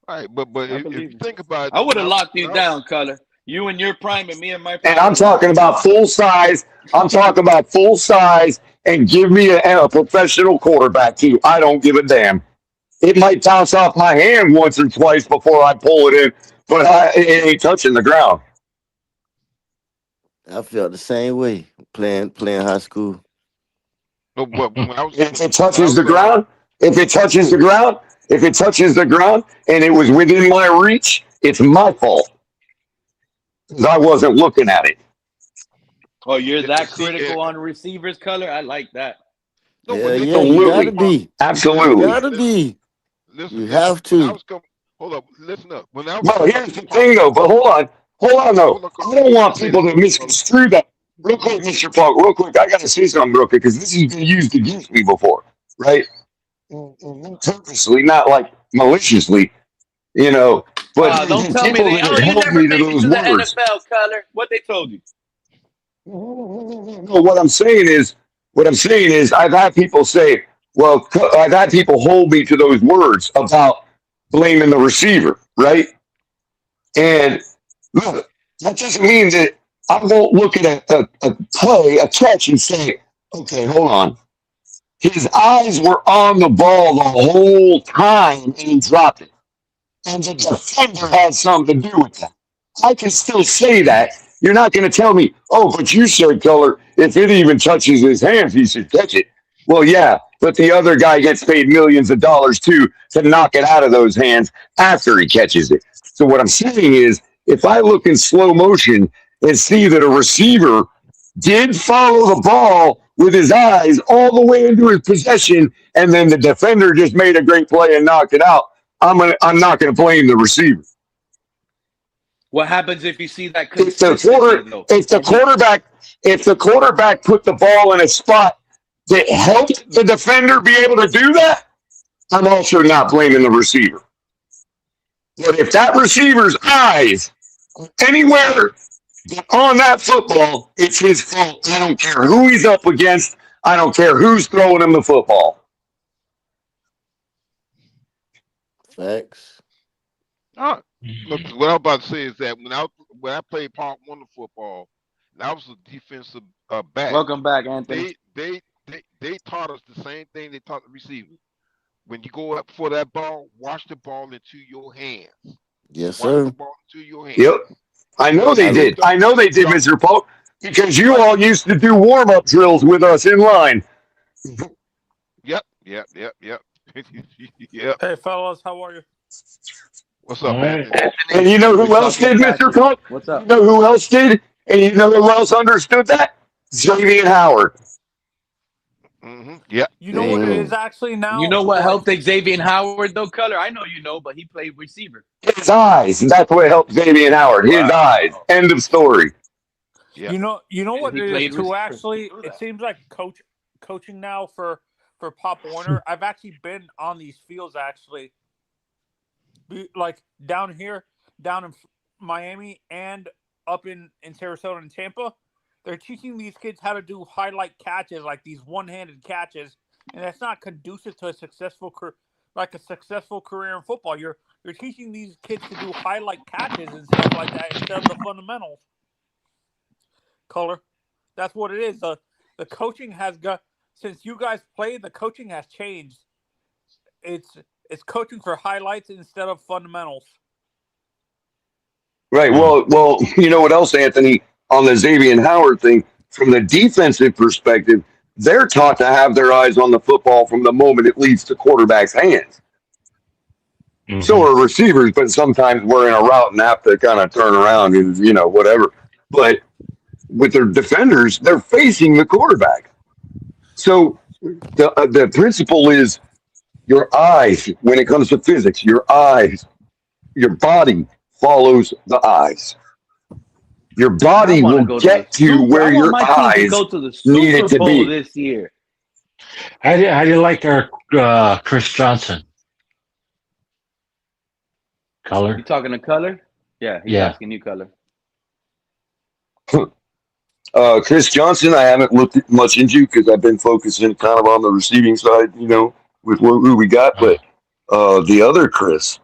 right? But I if believe you you. think about it, I though, would have locked you down, Color. You in your prime and me in my And prime, I I'm would have locked talking you about down. full size. I'm talking about full size and give me a professional quarterback too. I don't give a damn. It might bounce off my hand once or twice before I pull it in, but it ain't touching the ground. I felt the same way playing high school. but If it when I touches was the ground, if it touches the ground, if it touches the ground and it was within my reach, it's my fault because I wasn't looking at it. Oh, you're yeah, that see, critical on receivers, Color? I like that. no, Hell but yeah, listen, you when I was gotta Absolutely. coming, be. You Absolutely. gotta be. You listen, have when I to. was coming, hold up, listen up. When I was Well, coming up here's through the fall thing though, camp, but hold on though. hold on, I don't let me want say people this to real quick, Color. misconstrue that. Real quick, Mr. Punk, real quick, I gotta say something real quick because this has been used against me before, right? Not purposely, not like maliciously, you know. But there's Don't been tell me people they. that Oh, have you held never me to made it those to the words. NFL, Color. What they told you? No, what I'm saying is, I've had people say, well, I've had people hold me to those words about blaming the receiver, right? And look, that doesn't mean that I won't look at a play, a catch, and say, okay, hold on. His eyes were on the ball the whole time and he dropped it. and the defender had something to do with that. I can still say that. You're not going to tell me, oh, but you said, Color, if it even touches his hands, he should catch it. Well, yeah, but the other guy gets paid millions of dollars too to knock it out of those hands after he catches it. So what I'm saying is, if I look in slow motion and see that a receiver did follow the ball with his eyes all the way into his possession, and then the defender just made a great play and knocked it out, I'm not going to blame the receiver. What happens if you see that If the consistently though? if the quarterback put the ball in a spot that helped the defender be able to do that, I'm also not blaming the receiver. But if that receiver's eyes are anywhere on that football, it's his fault. I don't care who he's up against. I don't care who's throwing him the football. Facts. Look, what I'm about to say is that when I played Part 1 of football, and I was a defensive back. Welcome back, Anthony. They taught us the same thing they taught the receiver. When you go up for that ball, watch the ball into your hands. Yes, Watch sir. the ball into your hands. Yep. I know they did. I know they did, Mr. Pope, because you all used to do warm-up drills with us in line. Yep. Yep. Hey, fellas, how are you? What's up, man? And you know who else did, Mr. Pope? What's up? You know who else did? And you know who else understood that? Xavier Howard. Yeah. You know what it is actually now? You know what helped Xavier Howard though, Color? I know you know, but he played receiver. His eyes. That's what helped Xavier Howard. His eyes. End of story. Yeah. You know what He it played is too. receiver. Actually, it seems like coaching now for Pop Warner. I've actually been on these fields actually, like down here, down in Miami, and up in Sarasota and Tampa. They're teaching these kids how to do highlight catches, like these one-handed catches, and that's not conducive to a successful career in football. You're teaching these kids to do highlight catches and stuff like that instead of the fundamentals. Color, that's what it is. The coaching has got, since you guys played, the coaching has changed. It's coaching for highlights instead of fundamentals. Right. Well, you know what else, Anthony? On the Xavier Howard thing, from the defensive perspective, they're taught to have their eyes on the football from the moment it leaves the quarterback's hands. So are receivers, but sometimes we're in a route and have to kind of turn around and, whatever. But with their defenders, they're facing the quarterback. So the principle is your eyes, when it comes to physics, your body follows the eyes. Your body will get to where your eyes need it to be. This year. How do you like our Chris Johnson? Color? You talking to Color? Yeah, he's asking you, Color. Chris Johnson, I haven't looked much into because I've been focusing kind of on the receiving side, with who we got. But the other Chris,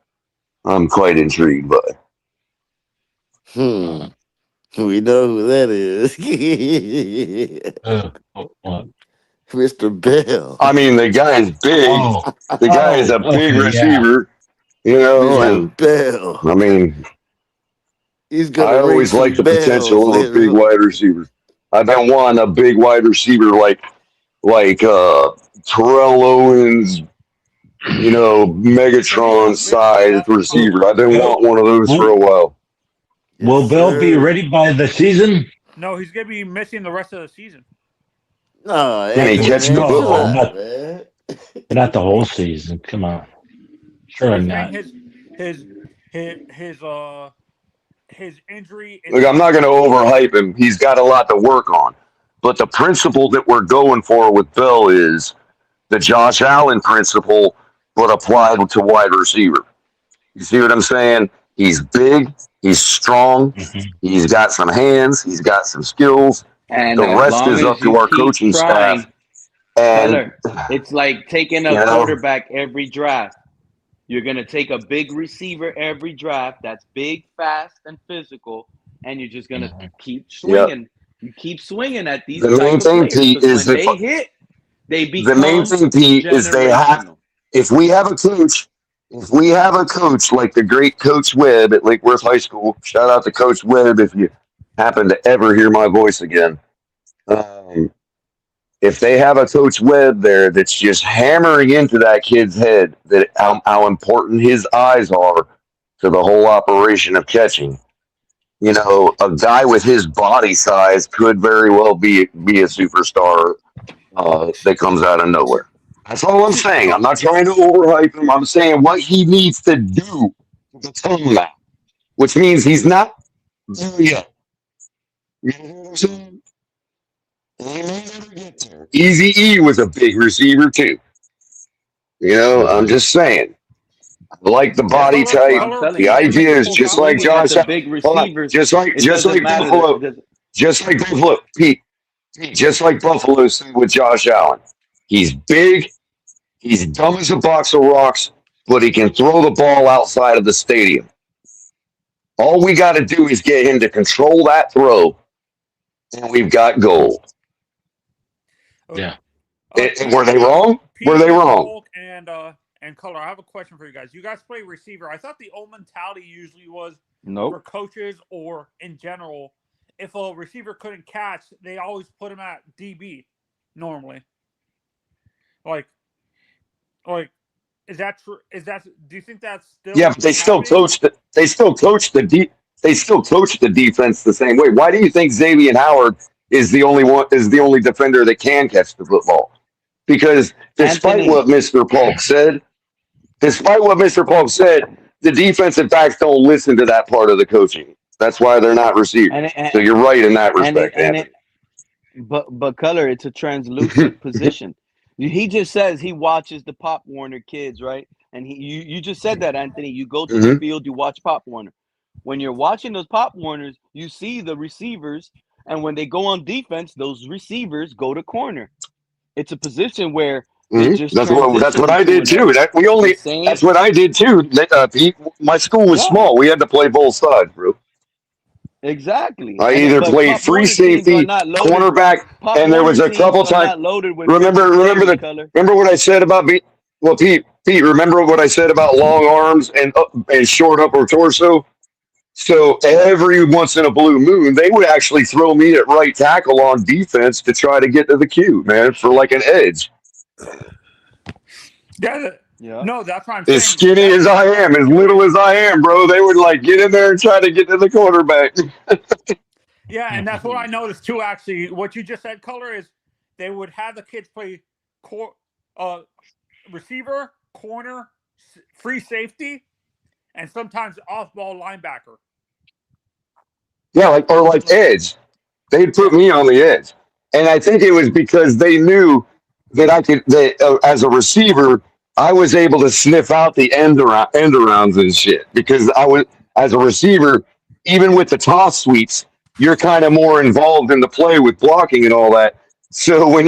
I'm quite intrigued by. We know who that is. Mr. Bell. I mean, the guy's big. The guy is a big receiver. Mr. Bell. I mean, I always like the potential of a big wide receiver. I've been wanting a big wide receiver like Terrell Owens, Megatron sized receiver. I've been wanting one of those for a while. Will Bell be ready by the season? No, he's gonna be missing the rest of the season. No, Can he catch the football? Not the whole season. Come on, sure not. His injury. Look, I'm not going to overhype him. He's got a lot to work on. But the principle that we're going for with Bell is the Josh Allen principle, but applied to wide receiver. You see what I'm saying? He's big. He's strong. He's got some hands. He's got some skills. And the rest is up to our coaching staff. And it's like taking a quarterback every draft. You're going to take a big receiver every draft that's big, fast, and physical, and you're just going to keep swinging. Yep. You keep swinging at these. The main thing, Pete, is when they hit, they become the main thing, Pete, is they have. If we have a coach If we have a coach like the great Coach Webb at Lake Worth High School, shout out to Coach Webb if you happen to ever hear my voice again. Um, if they have a Coach Webb there that's just hammering into that kid's head that how important his eyes are to the whole operation of catching, a guy with his body size could very well be a superstar that comes out of nowhere. That's all I'm See, saying. I'm not trying to overhype him. I'm saying what he needs to do to become that, which means he's not there yet. You know what I'm saying? He may never get there. Easy E was a big receiver too. I'm just saying. I like the Yeah, body color, well, type. I'm color. telling The you, PJ idea makes is full just we're like compliment. looking at Josh. the big Hold on, receivers. just like It just doesn't like matter. Buffalo, just like Buffalo. Pete, just like Buffalo said with Josh Allen. He's big. He's dumb as a box of rocks, but he can throw the ball outside of the stadium. All we got to do is get him to control that throw, and we've got gold. Uh, Yeah. Were they wrong? Were they PJ, wrong? Hulk, and color. I have a question for you guys. You guys play receiver. I thought the old mentality usually was for Nope. coaches or in general, if a receiver couldn't catch, they always put him at DB normally. Like, like, is that true? Is that? Do you think that's Yeah, still but they still happening? coach the they still coach the they still coach the defense the same way. Why do you think Xavier Howard is the only defender that can catch the football? Because Anthony, despite what Mr. Polk said, the defensive backs don't listen to that part of the coaching. That's why they're not and receivers. it, and So you're right in that and it, respect, and Anthony. it but color, it's a translucent position. He just says he watches the Pop Warner kids, right? And you just said that, Anthony. You go to the Hmm. field, you watch Pop Warner. When you're watching those Pop Warners, you see the receivers, and when they go on defense, those receivers go to corner. It's a position where they Hmm. just That's what transition I into did too. another. The That's same, what I did too. Pete. My school was yeah, small. We had to play both sides, bro. exactly. I And either but played Pop free Warner teams are safety, not loaded. cornerback, Pop and there Warner was a teams couple are times. not loaded with Remember, Richard remember Sherry, the color. remember what I said about Pete. Remember what I said about long arms and short upper torso. So every once in a blue moon, they would actually throw me at right tackle on defense to try to get to the cue, man, for like an edge. Yeah. Yeah. No, that's what I'm As saying. skinny That's as why I I thought it am, was as good. little as I am, bro, they would like get in there and try to get to the quarterback. Yeah, and that's what I noticed too. Actually, what you just said, color is they would have the kids play uh, receiver, corner, free safety, and sometimes off-ball linebacker. Yeah, like Like, edge. They'd put yeah, me on the edge, and I think it was because they knew that I could. That as a receiver, I was able to sniff out the end arounds and shit because I was as a receiver, even with the toss sweeps, you're kind of more involved in the play with blocking and all that. So when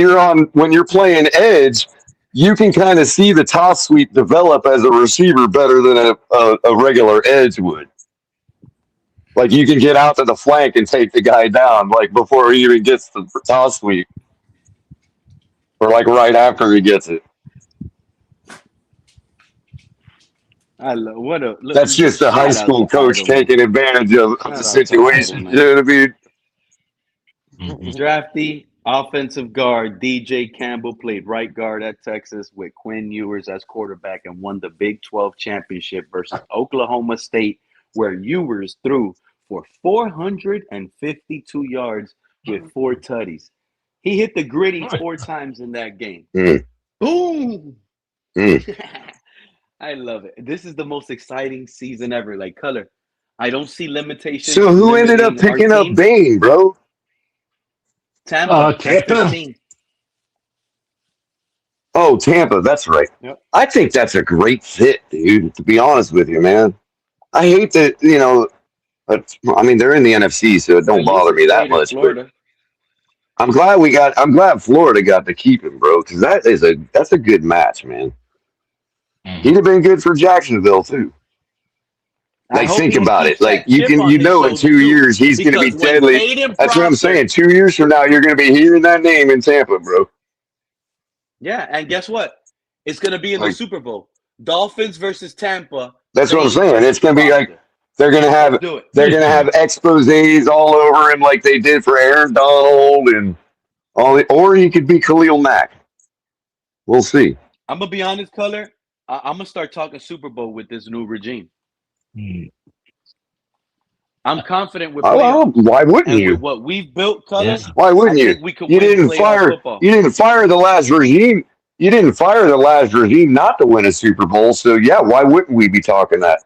you're playing edge, you can kind of see the toss sweep develop as a receiver better than a regular edge would. Like you can get out to the flank and take the guy down, like before he even gets the toss sweep, or like right after he gets it. I love what a look. That's just a high Shout out to school coach Idle, man. taking advantage of the Shout out to Idle, situation. You man. know what I mean? Mhm. Drafty offensive guard DJ Campbell played right guard at Texas with Quinn Ewers as quarterback and won the Big 12 championship versus Oklahoma State, where Ewers threw for 452 yards with four tutties. He hit the gritty four times in that game. Mm, Boom! mm. I love it. This is the most exciting season ever. Like color, I don't see limitations So who ended up limiting our picking up teams. Bain, bro? Tampa at Tampa. 15. Oh, Tampa. That's right. Yep. I think that's a great fit, dude. To be honest with you, man. I hate that. But I mean, they're in the NFC, so it At don't least bother it me that stayed in much. But Florida. I'm glad Florida got to keep him, bro, because that's a good match, man. He'd Mhm. have been good for Jacksonville too. I Like, hope think he about it. keeps Like, that chip on you his know, in shoulder 2 years too. he's going to be Because when deadly. Caden That's what I'm Proctor, saying. 2 years from now, you're going to be hearing that name in Tampa, bro. yeah, and guess what? It's gonna be in the Like, Super Bowl. Dolphins versus Tampa. That's what I'm Same saying. It's gonna be like roster. they're gonna Let's have do it. exposés all over him like they did for Aaron Donald and or he could be Khalil Mack. We'll see. I'm gonna be honest, Color. I'm gonna start talking Super Bowl with this new regime. I'm confident with playoffs, Why wouldn't and with you? what we've built, Color. Why I wouldn't you? think we could win playoff football. You didn't fire the last regime. You didn't fire the last regime not to win a Super Bowl. So yeah, why wouldn't we be talking that?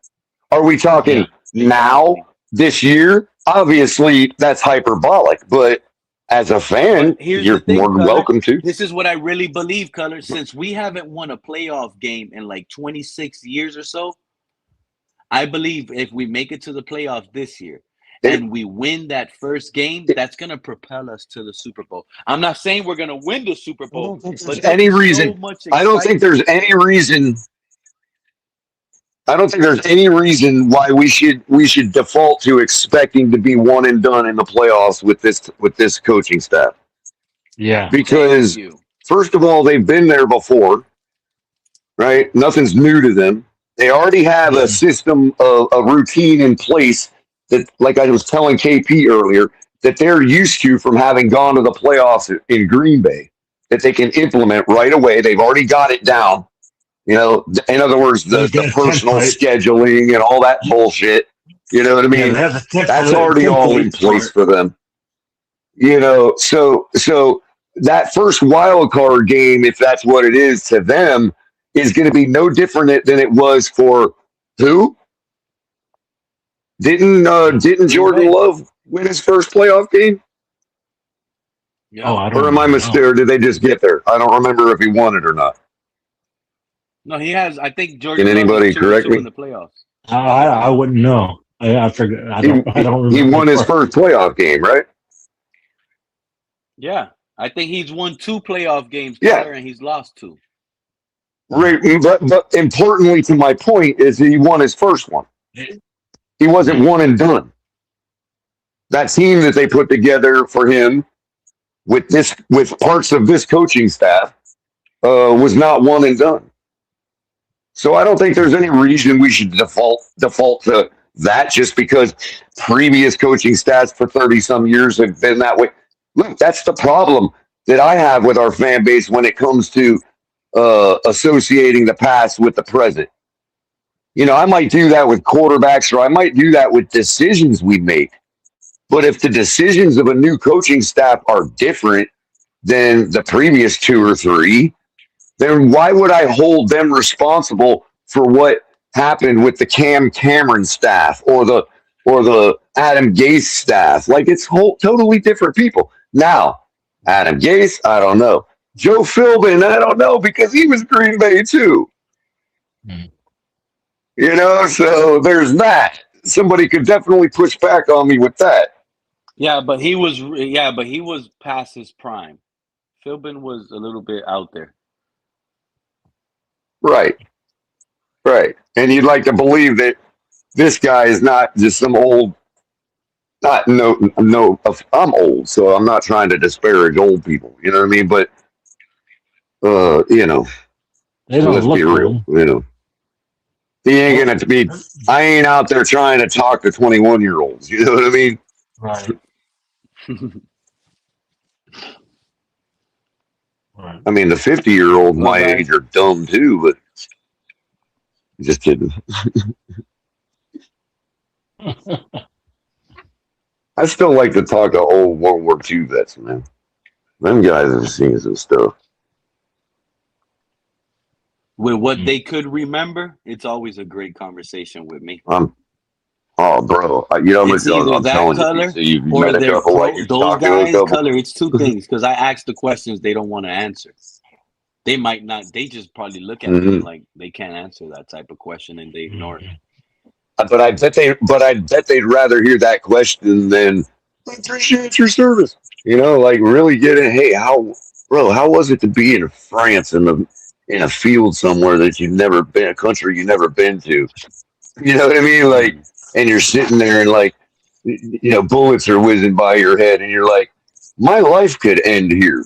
Are we talking now this year? Obviously, that's hyperbolic, but as a fan, But here's the you're thing, more than Color. welcome to. This is what I really believe, Color. Since we haven't won a playoff game in like 26 years or so, I believe if we make it to the playoffs this year and we win that first game, that's going to propel us to the Super Bowl. I'm not saying we're going to win the Super Bowl, but there'll Any be so reason? much I don't think excitement. there's any reason. I don't think there's any reason why we should default to expecting to be one and done in the playoffs with this coaching staff. Yeah. Because first of all, they've been there before, right? Nothing's new to them. They already have a system of a routine in place that, like I was telling KP earlier, that they're used to from having gone to the playoffs in Green Bay, that they can implement right away. They've already got it down. You know, in other words, the personal scheduling and all that bullshit. You know what I mean? That's already all in place for them. You know, so that first wild card game, if that's what it is to them, is going to be no different than it was for who? Didn't Jordan Love win his first playoff game? Yeah. Or am I mistaken? Or did they just get there? I don't remember if he won it or not. No, he has. I think Jordan Can Love anybody is 2-2 correct me? in the playoffs. I wouldn't know. I forget. I don't remember. He won his first playoff game, right? Yeah. I think he's won 2 playoff games, Yeah. Color, and he's lost 2. Right, but importantly to my point is he won his first one. He wasn't one and done. That team that they put together for him with parts of this coaching staff was not one and done. So I don't think there's any reason we should default to that just because previous coaching stats for 30 some years have been that way. Look, that's the problem that I have with our fan base when it comes to associating the past with the present. You know, I might do that with quarterbacks or I might do that with decisions we make. But if the decisions of a new coaching staff are different than the previous 2 or 3, then why would I hold them responsible for what happened with the Cam Cameron staff or the Adam Gase staff? Like it's totally different people. Now, Adam Gase, I don't know. Joe Philbin, I don't know because he was Green Bay too. You know, so there's that. Somebody could definitely push back on me with that. Yeah, but he was past his prime. Philbin was a little bit out there. Right. And you'd like to believe that this guy is not just some old I'm old, so I'm not trying to disparage old people. You know what I mean? But you know, They don't let's look be real. old. You know, he ain't gonna be. I ain't out there trying to talk to 21-year-olds. You know what I mean? Right. I mean, the 50-year-olds my age are dumb too, but just kidding. I still like to talk to old World War II vets, man. Them guys have seen some stuff. With what they could remember, it's always a great conversation with me. Oh, bro, you know, It's either I'm that telling Color you, you've or met a they're couple like you're those talking to a guys. couple. Color, it's 2 things because I ask the questions they don't want to answer. They might not. They just probably look at me like they can't answer that type of question and they ignore it. But I bet they'd rather hear that question than I appreciate your service. You know, like really get it. Hey, how was it to be in France in a field somewhere that you've never been, a country you've never been to? You know what I mean? Like, and you're sitting there and like, you know, bullets are whizzing by your head, and you're like, my life could end here.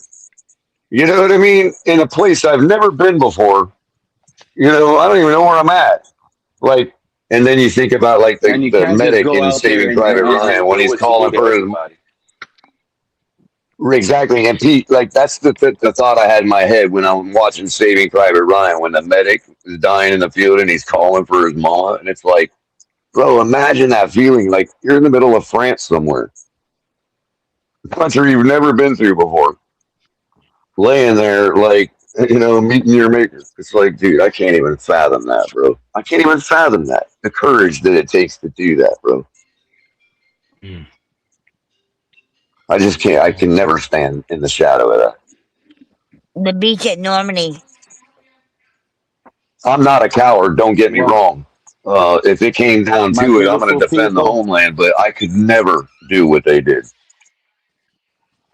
You know what I mean? In a place I've never been before, I don't even know where I'm at. Like, and then you think about like And you the can't just medic go in out there Saving and, Private and Ryan when do he's what you do calling to for his everybody. exactly. And Pete, like that's the thought I had in my head when I'm watching Saving Private Ryan when the medic is dying in the field and he's calling for his mama, and it's like, bro, imagine that feeling. Like you're in the middle of France somewhere, a country you've never been through before, laying there like meeting your maker. It's like, dude, I can't even fathom that, bro. I can't even fathom that. The courage that it takes to do that, bro. Mm. I just can't. I can never stand in the shadow of that. The beach at Normandy. I'm not a coward. Don't get me Well, wrong. If it came down my to it, I'm going beautiful to defend the people, homeland. But I could never do what they did.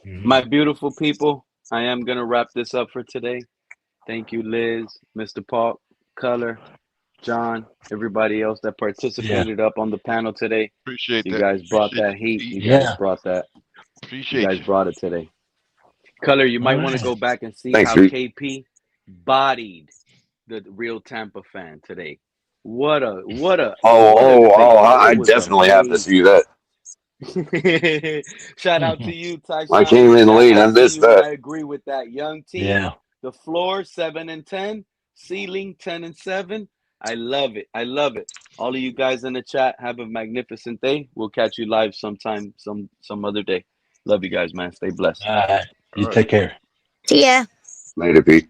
Mhm. my beautiful people, I am gonna wrap this up for today. Thank you, Liz, Mr. Paul, Color, John, everybody else that Yeah. participated up on the panel today. Appreciate You that. guys brought Appreciate that you, heat. Pete. You guys Yeah. brought that. You Appreciate guys you. brought it today. Color, you All might want to right. go back and see Thanks, how Pete. KP bodied the real Tampa fan today. Oh, What a oh, face. oh! It I was definitely have to see amazing. that. Shout out to you, I Tyshawn came in Reese. late. I I see missed you, and that. I agree with that. Young team, Yeah. the floor 7-10, ceiling 10-7. I love it. I love it. All of you guys in the chat, have a magnificent day. We'll catch you live sometime, some other day. Love you guys, man. Stay blessed. All right. All You right. take care. See ya. Later, Pete.